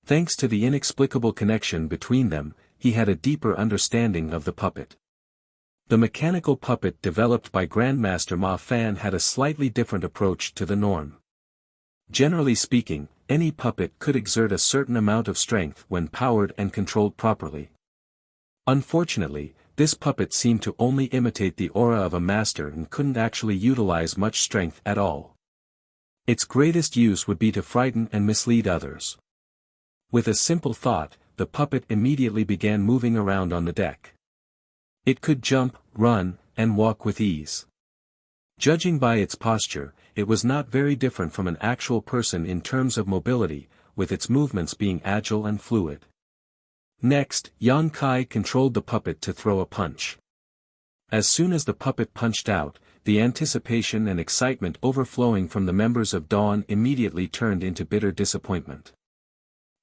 Thanks to the inexplicable connection between them, he had a deeper understanding of the puppet. The mechanical puppet developed by Grandmaster Ma Fan had a slightly different approach to the norm. Generally speaking, any puppet could exert a certain amount of strength when powered and controlled properly. Unfortunately, this puppet seemed to only imitate the aura of a master and couldn't actually utilize much strength at all. Its greatest use would be to frighten and mislead others. With a simple thought, the puppet immediately began moving around on the deck. It could jump, run, and walk with ease. Judging by its posture, it was not very different from an actual person in terms of mobility, with its movements being agile and fluid. Next, Yang Kai controlled the puppet to throw a punch. As soon as the puppet punched out, the anticipation and excitement overflowing from the members of Dawn immediately turned into bitter disappointment.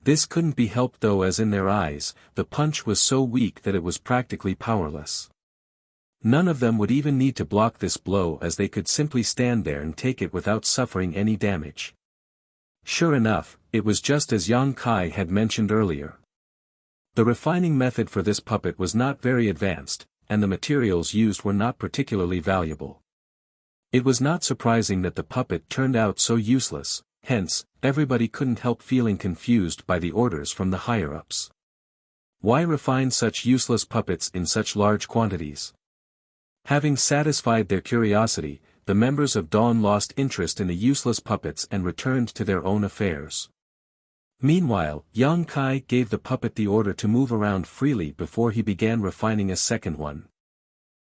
This couldn't be helped though, as in their eyes, the punch was so weak that it was practically powerless. None of them would even need to block this blow, as they could simply stand there and take it without suffering any damage. Sure enough, it was just as Yang Kai had mentioned earlier. The refining method for this puppet was not very advanced, and the materials used were not particularly valuable. It was not surprising that the puppet turned out so useless, hence, everybody couldn't help feeling confused by the orders from the higher-ups. Why refine such useless puppets in such large quantities? Having satisfied their curiosity, the members of Dawn lost interest in the useless puppets and returned to their own affairs. Meanwhile, Yang Kai gave the puppet the order to move around freely before he began refining a second one.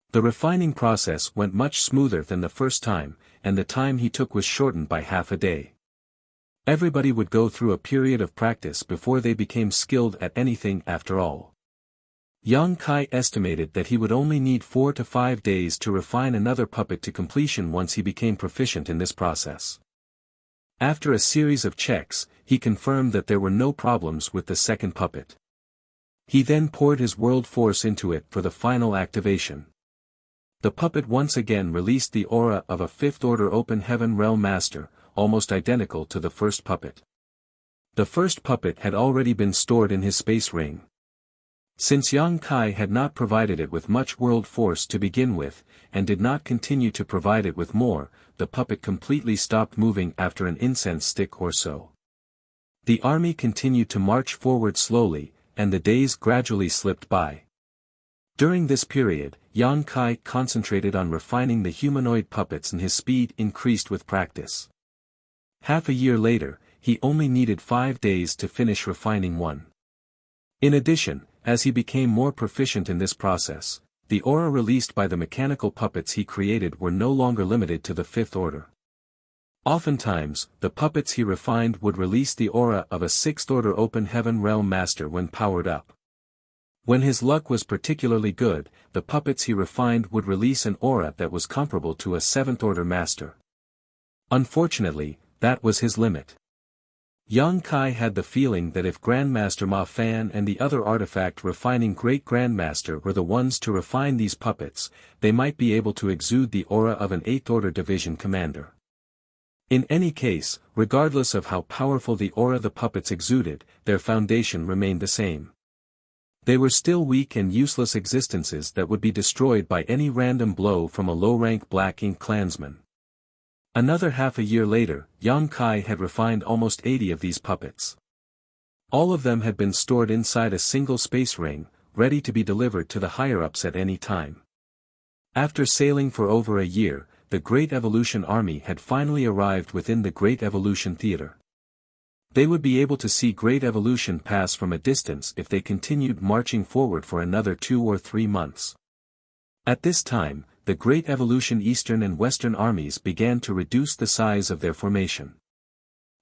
The refining process went much smoother than the first time, and the time he took was shortened by half a day. Everybody would go through a period of practice before they became skilled at anything after all. Yang Kai estimated that he would only need 4 to 5 days to refine another puppet to completion once he became proficient in this process. After a series of checks, he confirmed that there were no problems with the second puppet. He then poured his world force into it for the final activation. The puppet once again released the aura of a fifth-order open heaven realm master, almost identical to the first puppet. The first puppet had already been stored in his space ring. Since Yang Kai had not provided it with much world force to begin with, and did not continue to provide it with more, the puppet completely stopped moving after an incense stick or so. The army continued to march forward slowly, and the days gradually slipped by. During this period, Yang Kai concentrated on refining the humanoid puppets, and his speed increased with practice. Half a year later, he only needed 5 days to finish refining one. In addition, as he became more proficient in this process, the aura released by the mechanical puppets he created were no longer limited to the fifth order. Oftentimes, the puppets he refined would release the aura of a sixth-order open heaven realm master when powered up. When his luck was particularly good, the puppets he refined would release an aura that was comparable to a seventh-order master. Unfortunately, that was his limit. Yang Kai had the feeling that if Grandmaster Ma Fan and the other artifact refining Great Grandmaster were the ones to refine these puppets, they might be able to exude the aura of an 8th Order Division commander. In any case, regardless of how powerful the aura the puppets exuded, their foundation remained the same. They were still weak and useless existences that would be destroyed by any random blow from a low-rank Black Ink clansman. Another half a year later, Yang Kai had refined almost 80 of these puppets. All of them had been stored inside a single space ring, ready to be delivered to the higher-ups at any time. After sailing for over a year, the Great Evolution Army had finally arrived within the Great Evolution Theater. They would be able to see Great Evolution Pass from a distance if they continued marching forward for another 2 or 3 months. At this time, the Great Evolution Eastern and Western armies began to reduce the size of their formation.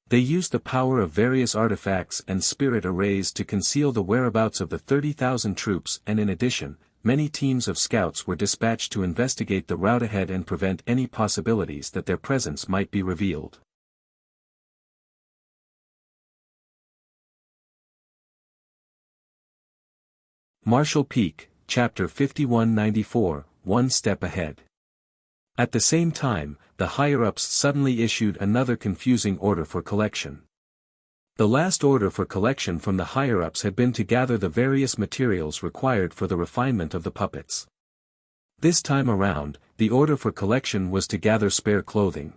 They used the power of various artifacts and spirit arrays to conceal the whereabouts of the 30,000 troops, and in addition, many teams of scouts were dispatched to investigate the route ahead and prevent any possibilities that their presence might be revealed. Marshall Peak, Chapter 5194, One Step Ahead. At the same time, the higher-ups suddenly issued another confusing order for collection. The last order for collection from the higher-ups had been to gather the various materials required for the refinement of the puppets. This time around, the order for collection was to gather spare clothing.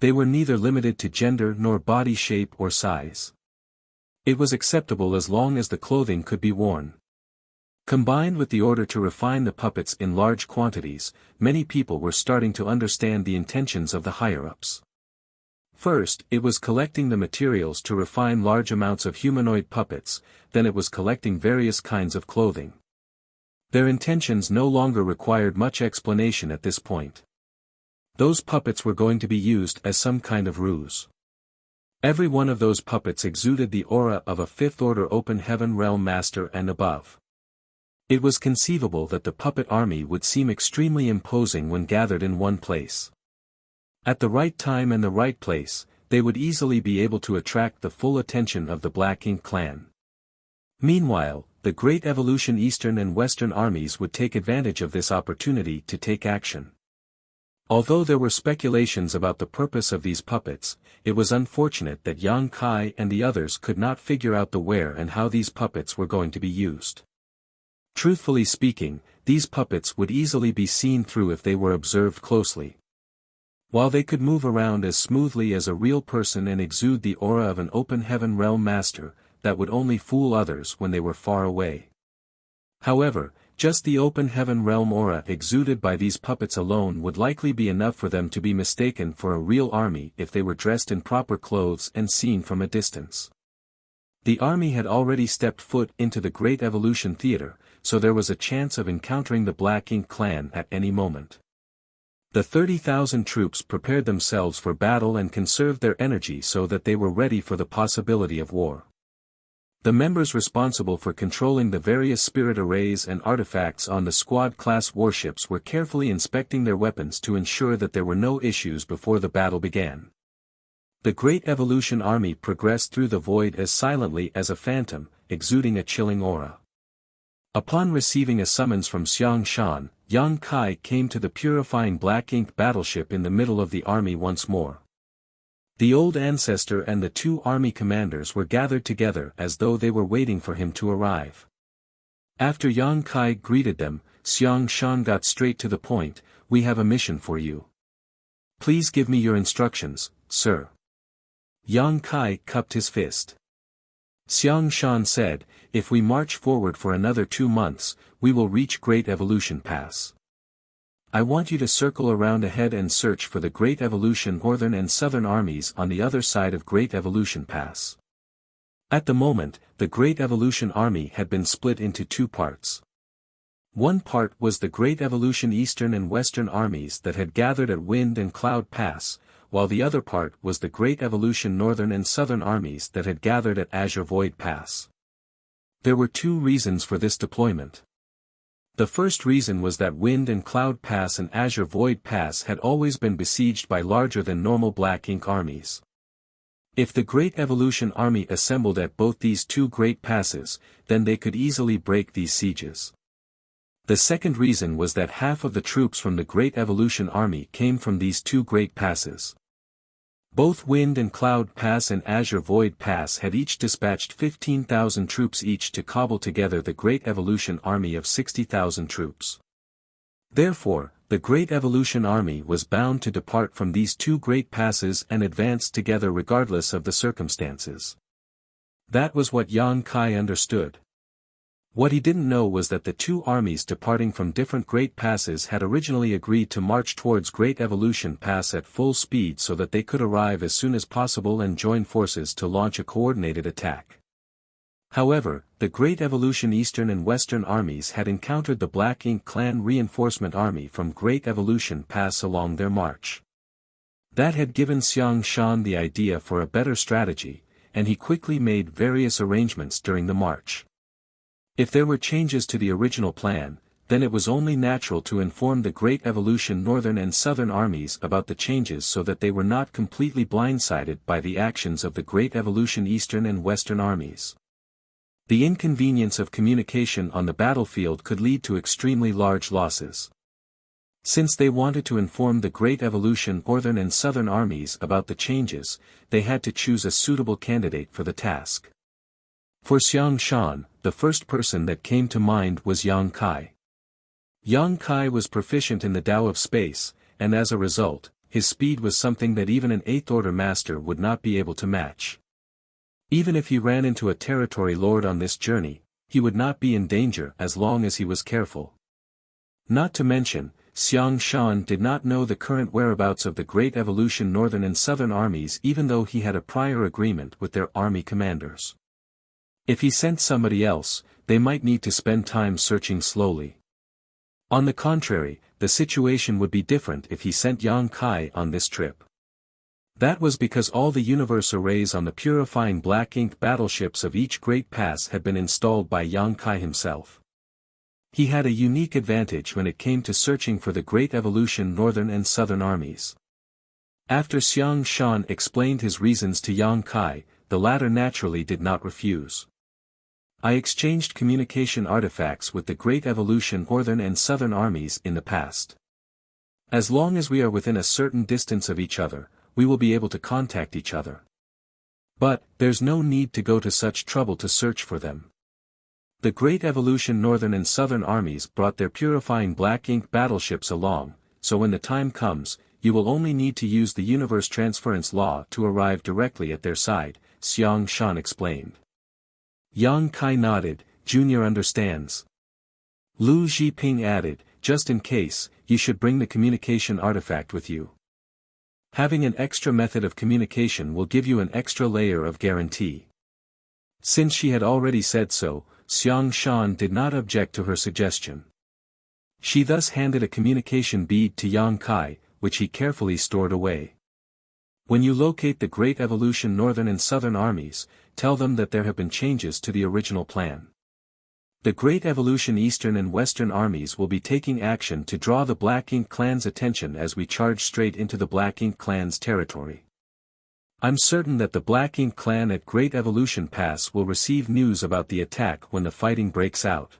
They were neither limited to gender nor body shape or size. It was acceptable as long as the clothing could be worn. Combined with the order to refine the puppets in large quantities, many people were starting to understand the intentions of the higher-ups. First, it was collecting the materials to refine large amounts of humanoid puppets, then it was collecting various kinds of clothing. Their intentions no longer required much explanation at this point. Those puppets were going to be used as some kind of ruse. Every one of those puppets exuded the aura of a fifth-order open heaven realm master and above. It was conceivable that the puppet army would seem extremely imposing when gathered in one place. At the right time and the right place, they would easily be able to attract the full attention of the Black Ink clan. Meanwhile, the Great Evolution Eastern and Western armies would take advantage of this opportunity to take action. Although there were speculations about the purpose of these puppets, it was unfortunate that Yang Kai and the others could not figure out the where and how these puppets were going to be used. Truthfully speaking, these puppets would easily be seen through if they were observed closely. While they could move around as smoothly as a real person and exude the aura of an open heaven realm master, that would only fool others when they were far away. However, just the open heaven realm aura exuded by these puppets alone would likely be enough for them to be mistaken for a real army if they were dressed in proper clothes and seen from a distance. The army had already stepped foot into the Great Evolution Theater, so there was a chance of encountering the Black Ink clan at any moment. The 30,000 troops prepared themselves for battle and conserved their energy so that they were ready for the possibility of war. The members responsible for controlling the various spirit arrays and artifacts on the squad-class warships were carefully inspecting their weapons to ensure that there were no issues before the battle began. The Great Evolution Army progressed through the void as silently as a phantom, exuding a chilling aura. Upon receiving a summons from Xiang Shan, Yang Kai came to the purifying Black Ink battleship in the middle of the army once more. The old ancestor and the 2 army commanders were gathered together as though they were waiting for him to arrive. After Yang Kai greeted them, Xiang Shan got straight to the point. "We have a mission for you. Please give me your instructions, sir." Yang Kai cupped his fist. Xiang Shan said, "If we march forward for another 2 months, we will reach Great Evolution Pass. I want you to circle around ahead and search for the Great Evolution Northern and Southern armies on the other side of Great Evolution Pass." At the moment, the Great Evolution Army had been split into 2 parts. One part was the Great Evolution Eastern and Western armies that had gathered at Wind and Cloud Pass, while the other part was the Great Evolution Northern and Southern armies that had gathered at Azure Void Pass. There were 2 reasons for this deployment. The first reason was that Wind and Cloud Pass and Azure Void Pass had always been besieged by larger than normal Black Ink armies. If the Great Evolution Army assembled at both these 2 great passes, then they could easily break these sieges. The second reason was that half of the troops from the Great Evolution Army came from these 2 great passes. Both Wind and Cloud Pass and Azure Void Pass had each dispatched 15,000 troops each to cobble together the Great Evolution Army of 60,000 troops. Therefore, the Great Evolution Army was bound to depart from these 2 great passes and advance together regardless of the circumstances. That was what Yang Kai understood. What he didn't know was that the two armies departing from different Great Passes had originally agreed to march towards Great Evolution Pass at full speed so that they could arrive as soon as possible and join forces to launch a coordinated attack. However, the Great Evolution Eastern and Western armies had encountered the Black Ink Clan reinforcement army from Great Evolution Pass along their march. That had given Xiang Shan the idea for a better strategy, and he quickly made various arrangements during the march. If there were changes to the original plan, then it was only natural to inform the Great Evolution Northern and Southern armies about the changes so that they were not completely blindsided by the actions of the Great Evolution Eastern and Western armies. The inconvenience of communication on the battlefield could lead to extremely large losses. Since they wanted to inform the Great Evolution Northern and Southern armies about the changes, they had to choose a suitable candidate for the task. For Xiang Shan, the first person that came to mind was Yang Kai. Yang Kai was proficient in the Tao of space, and as a result, his speed was something that even an 8th Order master would not be able to match. Even if he ran into a territory lord on this journey, he would not be in danger as long as he was careful. Not to mention, Xiang Shan did not know the current whereabouts of the Great Evolution Northern and Southern armies even though he had a prior agreement with their army commanders. If he sent somebody else, they might need to spend time searching slowly. On the contrary, the situation would be different if he sent Yang Kai on this trip. That was because all the universe arrays on the purifying black ink battleships of each Great Pass had been installed by Yang Kai himself. He had a unique advantage when it came to searching for the Great Evolution Northern and Southern armies. After Xiang Shan explained his reasons to Yang Kai, the latter naturally did not refuse. I exchanged communication artifacts with the Great Evolution Northern and Southern armies in the past. As long as we are within a certain distance of each other, we will be able to contact each other. But, there's no need to go to such trouble to search for them. The Great Evolution Northern and Southern armies brought their purifying black ink battleships along, so when the time comes, you will only need to use the universe transference law to arrive directly at their side, Xiang Shan explained. Yang Kai nodded, Junior understands. Lu Zhiping added, just in case, you should bring the communication artifact with you. Having an extra method of communication will give you an extra layer of guarantee. Since she had already said so, Xiang Shan did not object to her suggestion. She thus handed a communication bead to Yang Kai, which he carefully stored away. When you locate the Great Evolution Northern and Southern armies, tell them that there have been changes to the original plan. The Great Evolution Eastern and Western armies will be taking action to draw the Black Ink Clan's attention as we charge straight into the Black Ink Clan's territory. I'm certain that the Black Ink Clan at Great Evolution Pass will receive news about the attack when the fighting breaks out.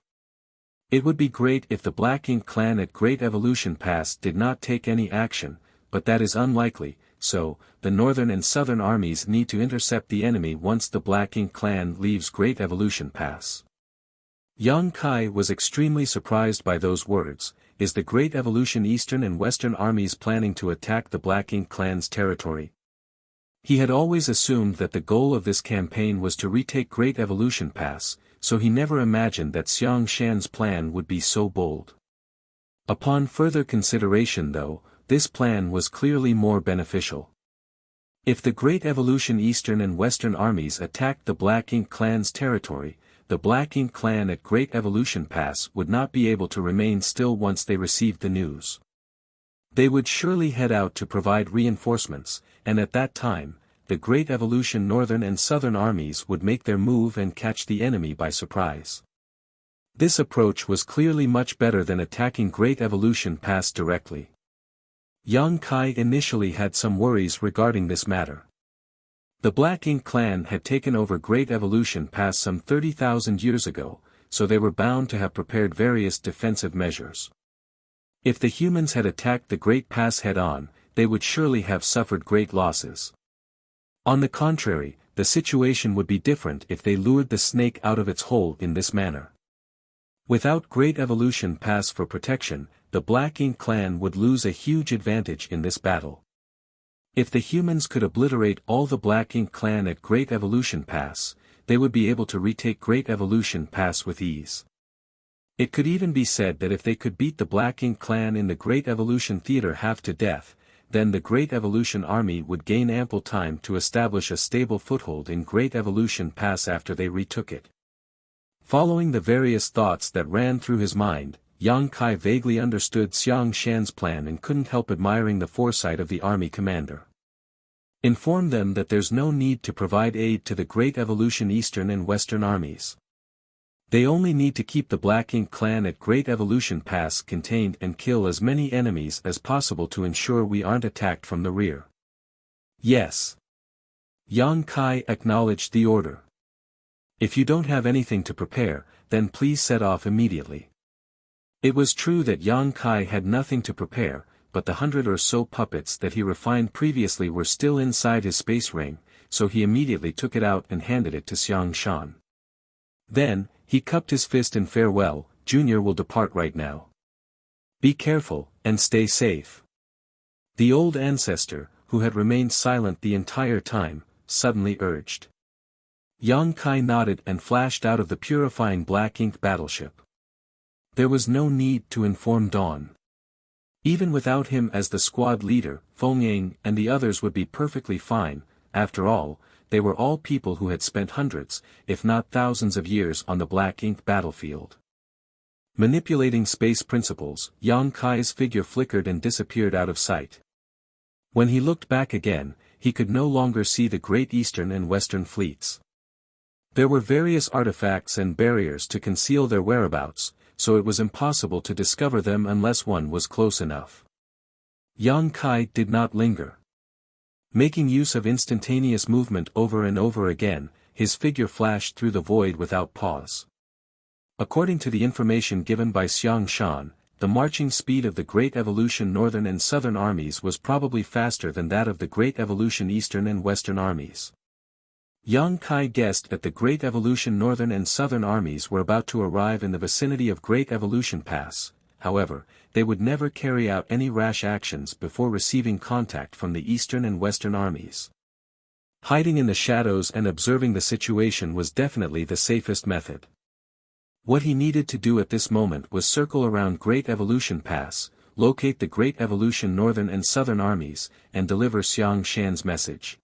It would be great if the Black Ink Clan at Great Evolution Pass did not take any action, but that is unlikely, so, the Northern and Southern armies need to intercept the enemy once the Black Ink Clan leaves Great Evolution Pass. Yang Kai was extremely surprised by those words. Is the Great Evolution Eastern and Western armies planning to attack the Black Ink Clan's territory? He had always assumed that the goal of this campaign was to retake Great Evolution Pass, so he never imagined that Xiang Shan's plan would be so bold. Upon further consideration though, this plan was clearly more beneficial. If the Great Evolution Eastern and Western armies attacked the Black Ink Clan's territory, the Black Ink Clan at Great Evolution Pass would not be able to remain still once they received the news. They would surely head out to provide reinforcements, and at that time, the Great Evolution Northern and Southern armies would make their move and catch the enemy by surprise. This approach was clearly much better than attacking Great Evolution Pass directly. Yang Kai initially had some worries regarding this matter. The Black Ink Clan had taken over Great Evolution Pass some 30,000 years ago, so they were bound to have prepared various defensive measures. If the humans had attacked the Great Pass head-on, they would surely have suffered great losses. On the contrary, the situation would be different if they lured the snake out of its hole in this manner. Without Great Evolution Pass for protection, the Black Ink Clan would lose a huge advantage in this battle. If the humans could obliterate all the Black Ink Clan at Great Evolution Pass, they would be able to retake Great Evolution Pass with ease. It could even be said that if they could beat the Black Ink clan in the Great Evolution Theater half to death, then the Great Evolution Army would gain ample time to establish a stable foothold in Great Evolution Pass after they retook it. Following the various thoughts that ran through his mind, Yang Kai vaguely understood Xiang Shan's plan and couldn't help admiring the foresight of the army commander. Inform them that there's no need to provide aid to the Great Evolution Eastern and Western armies. They only need to keep the Black Ink clan at Great Evolution Pass contained and kill as many enemies as possible to ensure we aren't attacked from the rear. Yes. Yang Kai acknowledged the order. If you don't have anything to prepare, then please set off immediately. It was true that Yang Kai had nothing to prepare, but the 100 or so puppets that he refined previously were still inside his space ring, so he immediately took it out and handed it to Xiang Shan. Then, he cupped his fist in farewell. Junior will depart right now. Be careful, and stay safe. The old ancestor, who had remained silent the entire time, suddenly urged. Yang Kai nodded and flashed out of the purifying Black Ink battleship. There was no need to inform Dawn. Even without him as the squad leader, Feng Yang and the others would be perfectly fine. After all, they were all people who had spent hundreds, if not thousands of years on the Black Ink battlefield. Manipulating space principles, Yang Kai's figure flickered and disappeared out of sight. When he looked back again, he could no longer see the Great Eastern and Western fleets. There were various artifacts and barriers to conceal their whereabouts, so it was impossible to discover them unless one was close enough. Yang Kai did not linger. Making use of instantaneous movement over and over again, his figure flashed through the void without pause. According to the information given by Xiang Shan, the marching speed of the Great Evolution Northern and Southern armies was probably faster than that of the Great Evolution Eastern and Western armies. Yang Kai guessed that the Great Evolution Northern and Southern armies were about to arrive in the vicinity of Great Evolution Pass. However, they would never carry out any rash actions before receiving contact from the Eastern and Western armies. Hiding in the shadows and observing the situation was definitely the safest method. What he needed to do at this moment was circle around Great Evolution Pass, locate the Great Evolution Northern and Southern armies, and deliver Xiang Shan's message.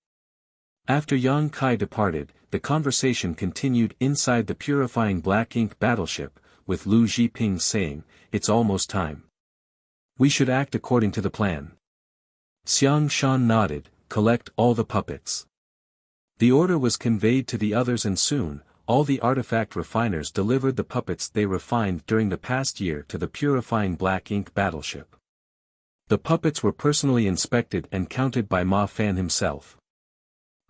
After Yang Kai departed, the conversation continued inside the purifying Black Ink battleship, with Lu Zhiping saying, "It's almost time. We should act according to the plan." Xiang Shan nodded, "Collect all the puppets." The order was conveyed to the others and soon, all the artifact refiners delivered the puppets they refined during the past year to the purifying Black Ink battleship. The puppets were personally inspected and counted by Ma Fan himself.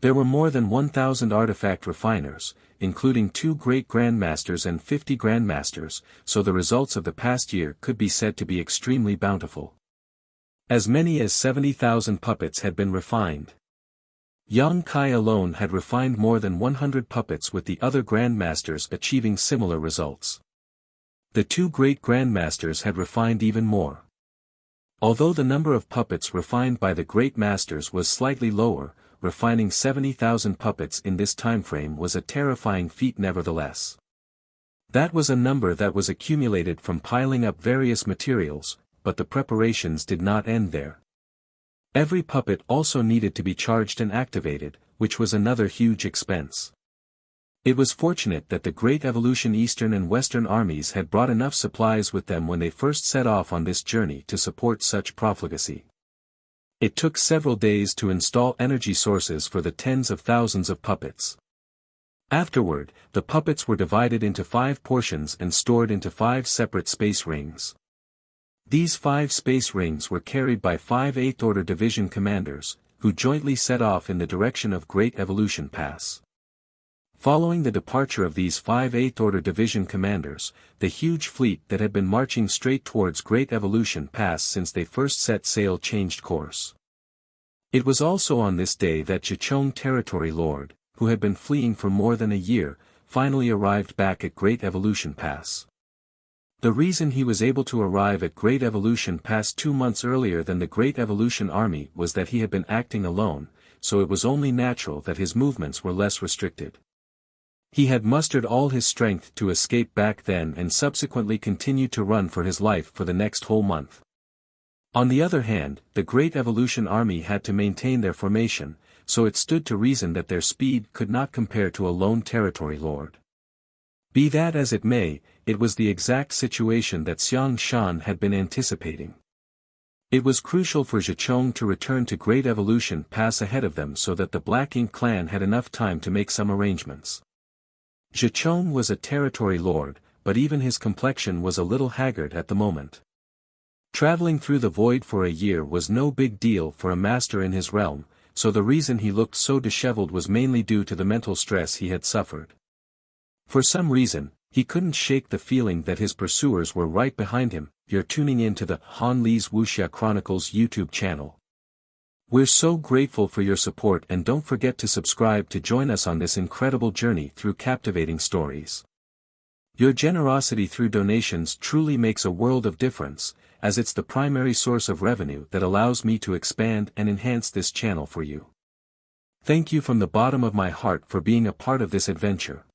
There were more than 1,000 artifact refiners, including 2 great grandmasters and 50 grandmasters, so the results of the past year could be said to be extremely bountiful. As many as 70,000 puppets had been refined. Yang Kai alone had refined more than 100 puppets, with the other grandmasters achieving similar results. The 2 great grandmasters had refined even more. Although the number of puppets refined by the great masters was slightly lower, refining 70,000 puppets in this timeframe was a terrifying feat nevertheless. That was a number that was accumulated from piling up various materials, but the preparations did not end there. Every puppet also needed to be charged and activated, which was another huge expense. It was fortunate that the Great Evolution Eastern and Western armies had brought enough supplies with them when they first set off on this journey to support such profligacy. It took several days to install energy sources for the tens of thousands of puppets. Afterward, the puppets were divided into 5 portions and stored into 5 separate space rings. These 5 space rings were carried by 5 8th Order Division commanders, who jointly set off in the direction of Great Evolution Pass. Following the departure of these 5 8th Order Division commanders, the huge fleet that had been marching straight towards Great Evolution Pass since they first set sail changed course. It was also on this day that Chichong Territory Lord, who had been fleeing for more than a year, finally arrived back at Great Evolution Pass. The reason he was able to arrive at Great Evolution Pass 2 months earlier than the Great Evolution Army was that he had been acting alone, so it was only natural that his movements were less restricted. He had mustered all his strength to escape back then and subsequently continued to run for his life for the next whole month. On the other hand, the Great Evolution Army had to maintain their formation, so it stood to reason that their speed could not compare to a lone territory lord. Be that as it may, it was the exact situation that Xiang Shan had been anticipating. It was crucial for Zhicheng to return to Great Evolution Pass ahead of them so that the Black Ink clan had enough time to make some arrangements. Zhicheng was a territory lord, but even his complexion was a little haggard at the moment. Traveling through the void for a year was no big deal for a master in his realm, so the reason he looked so disheveled was mainly due to the mental stress he had suffered. For some reason, he couldn't shake the feeling that his pursuers were right behind him. You're tuning in to the Han Li's Wuxia Chronicles YouTube channel. We're so grateful for your support, and don't forget to subscribe to join us on this incredible journey through captivating stories. Your generosity through donations truly makes a world of difference, as it's the primary source of revenue that allows me to expand and enhance this channel for you. Thank you from the bottom of my heart for being a part of this adventure.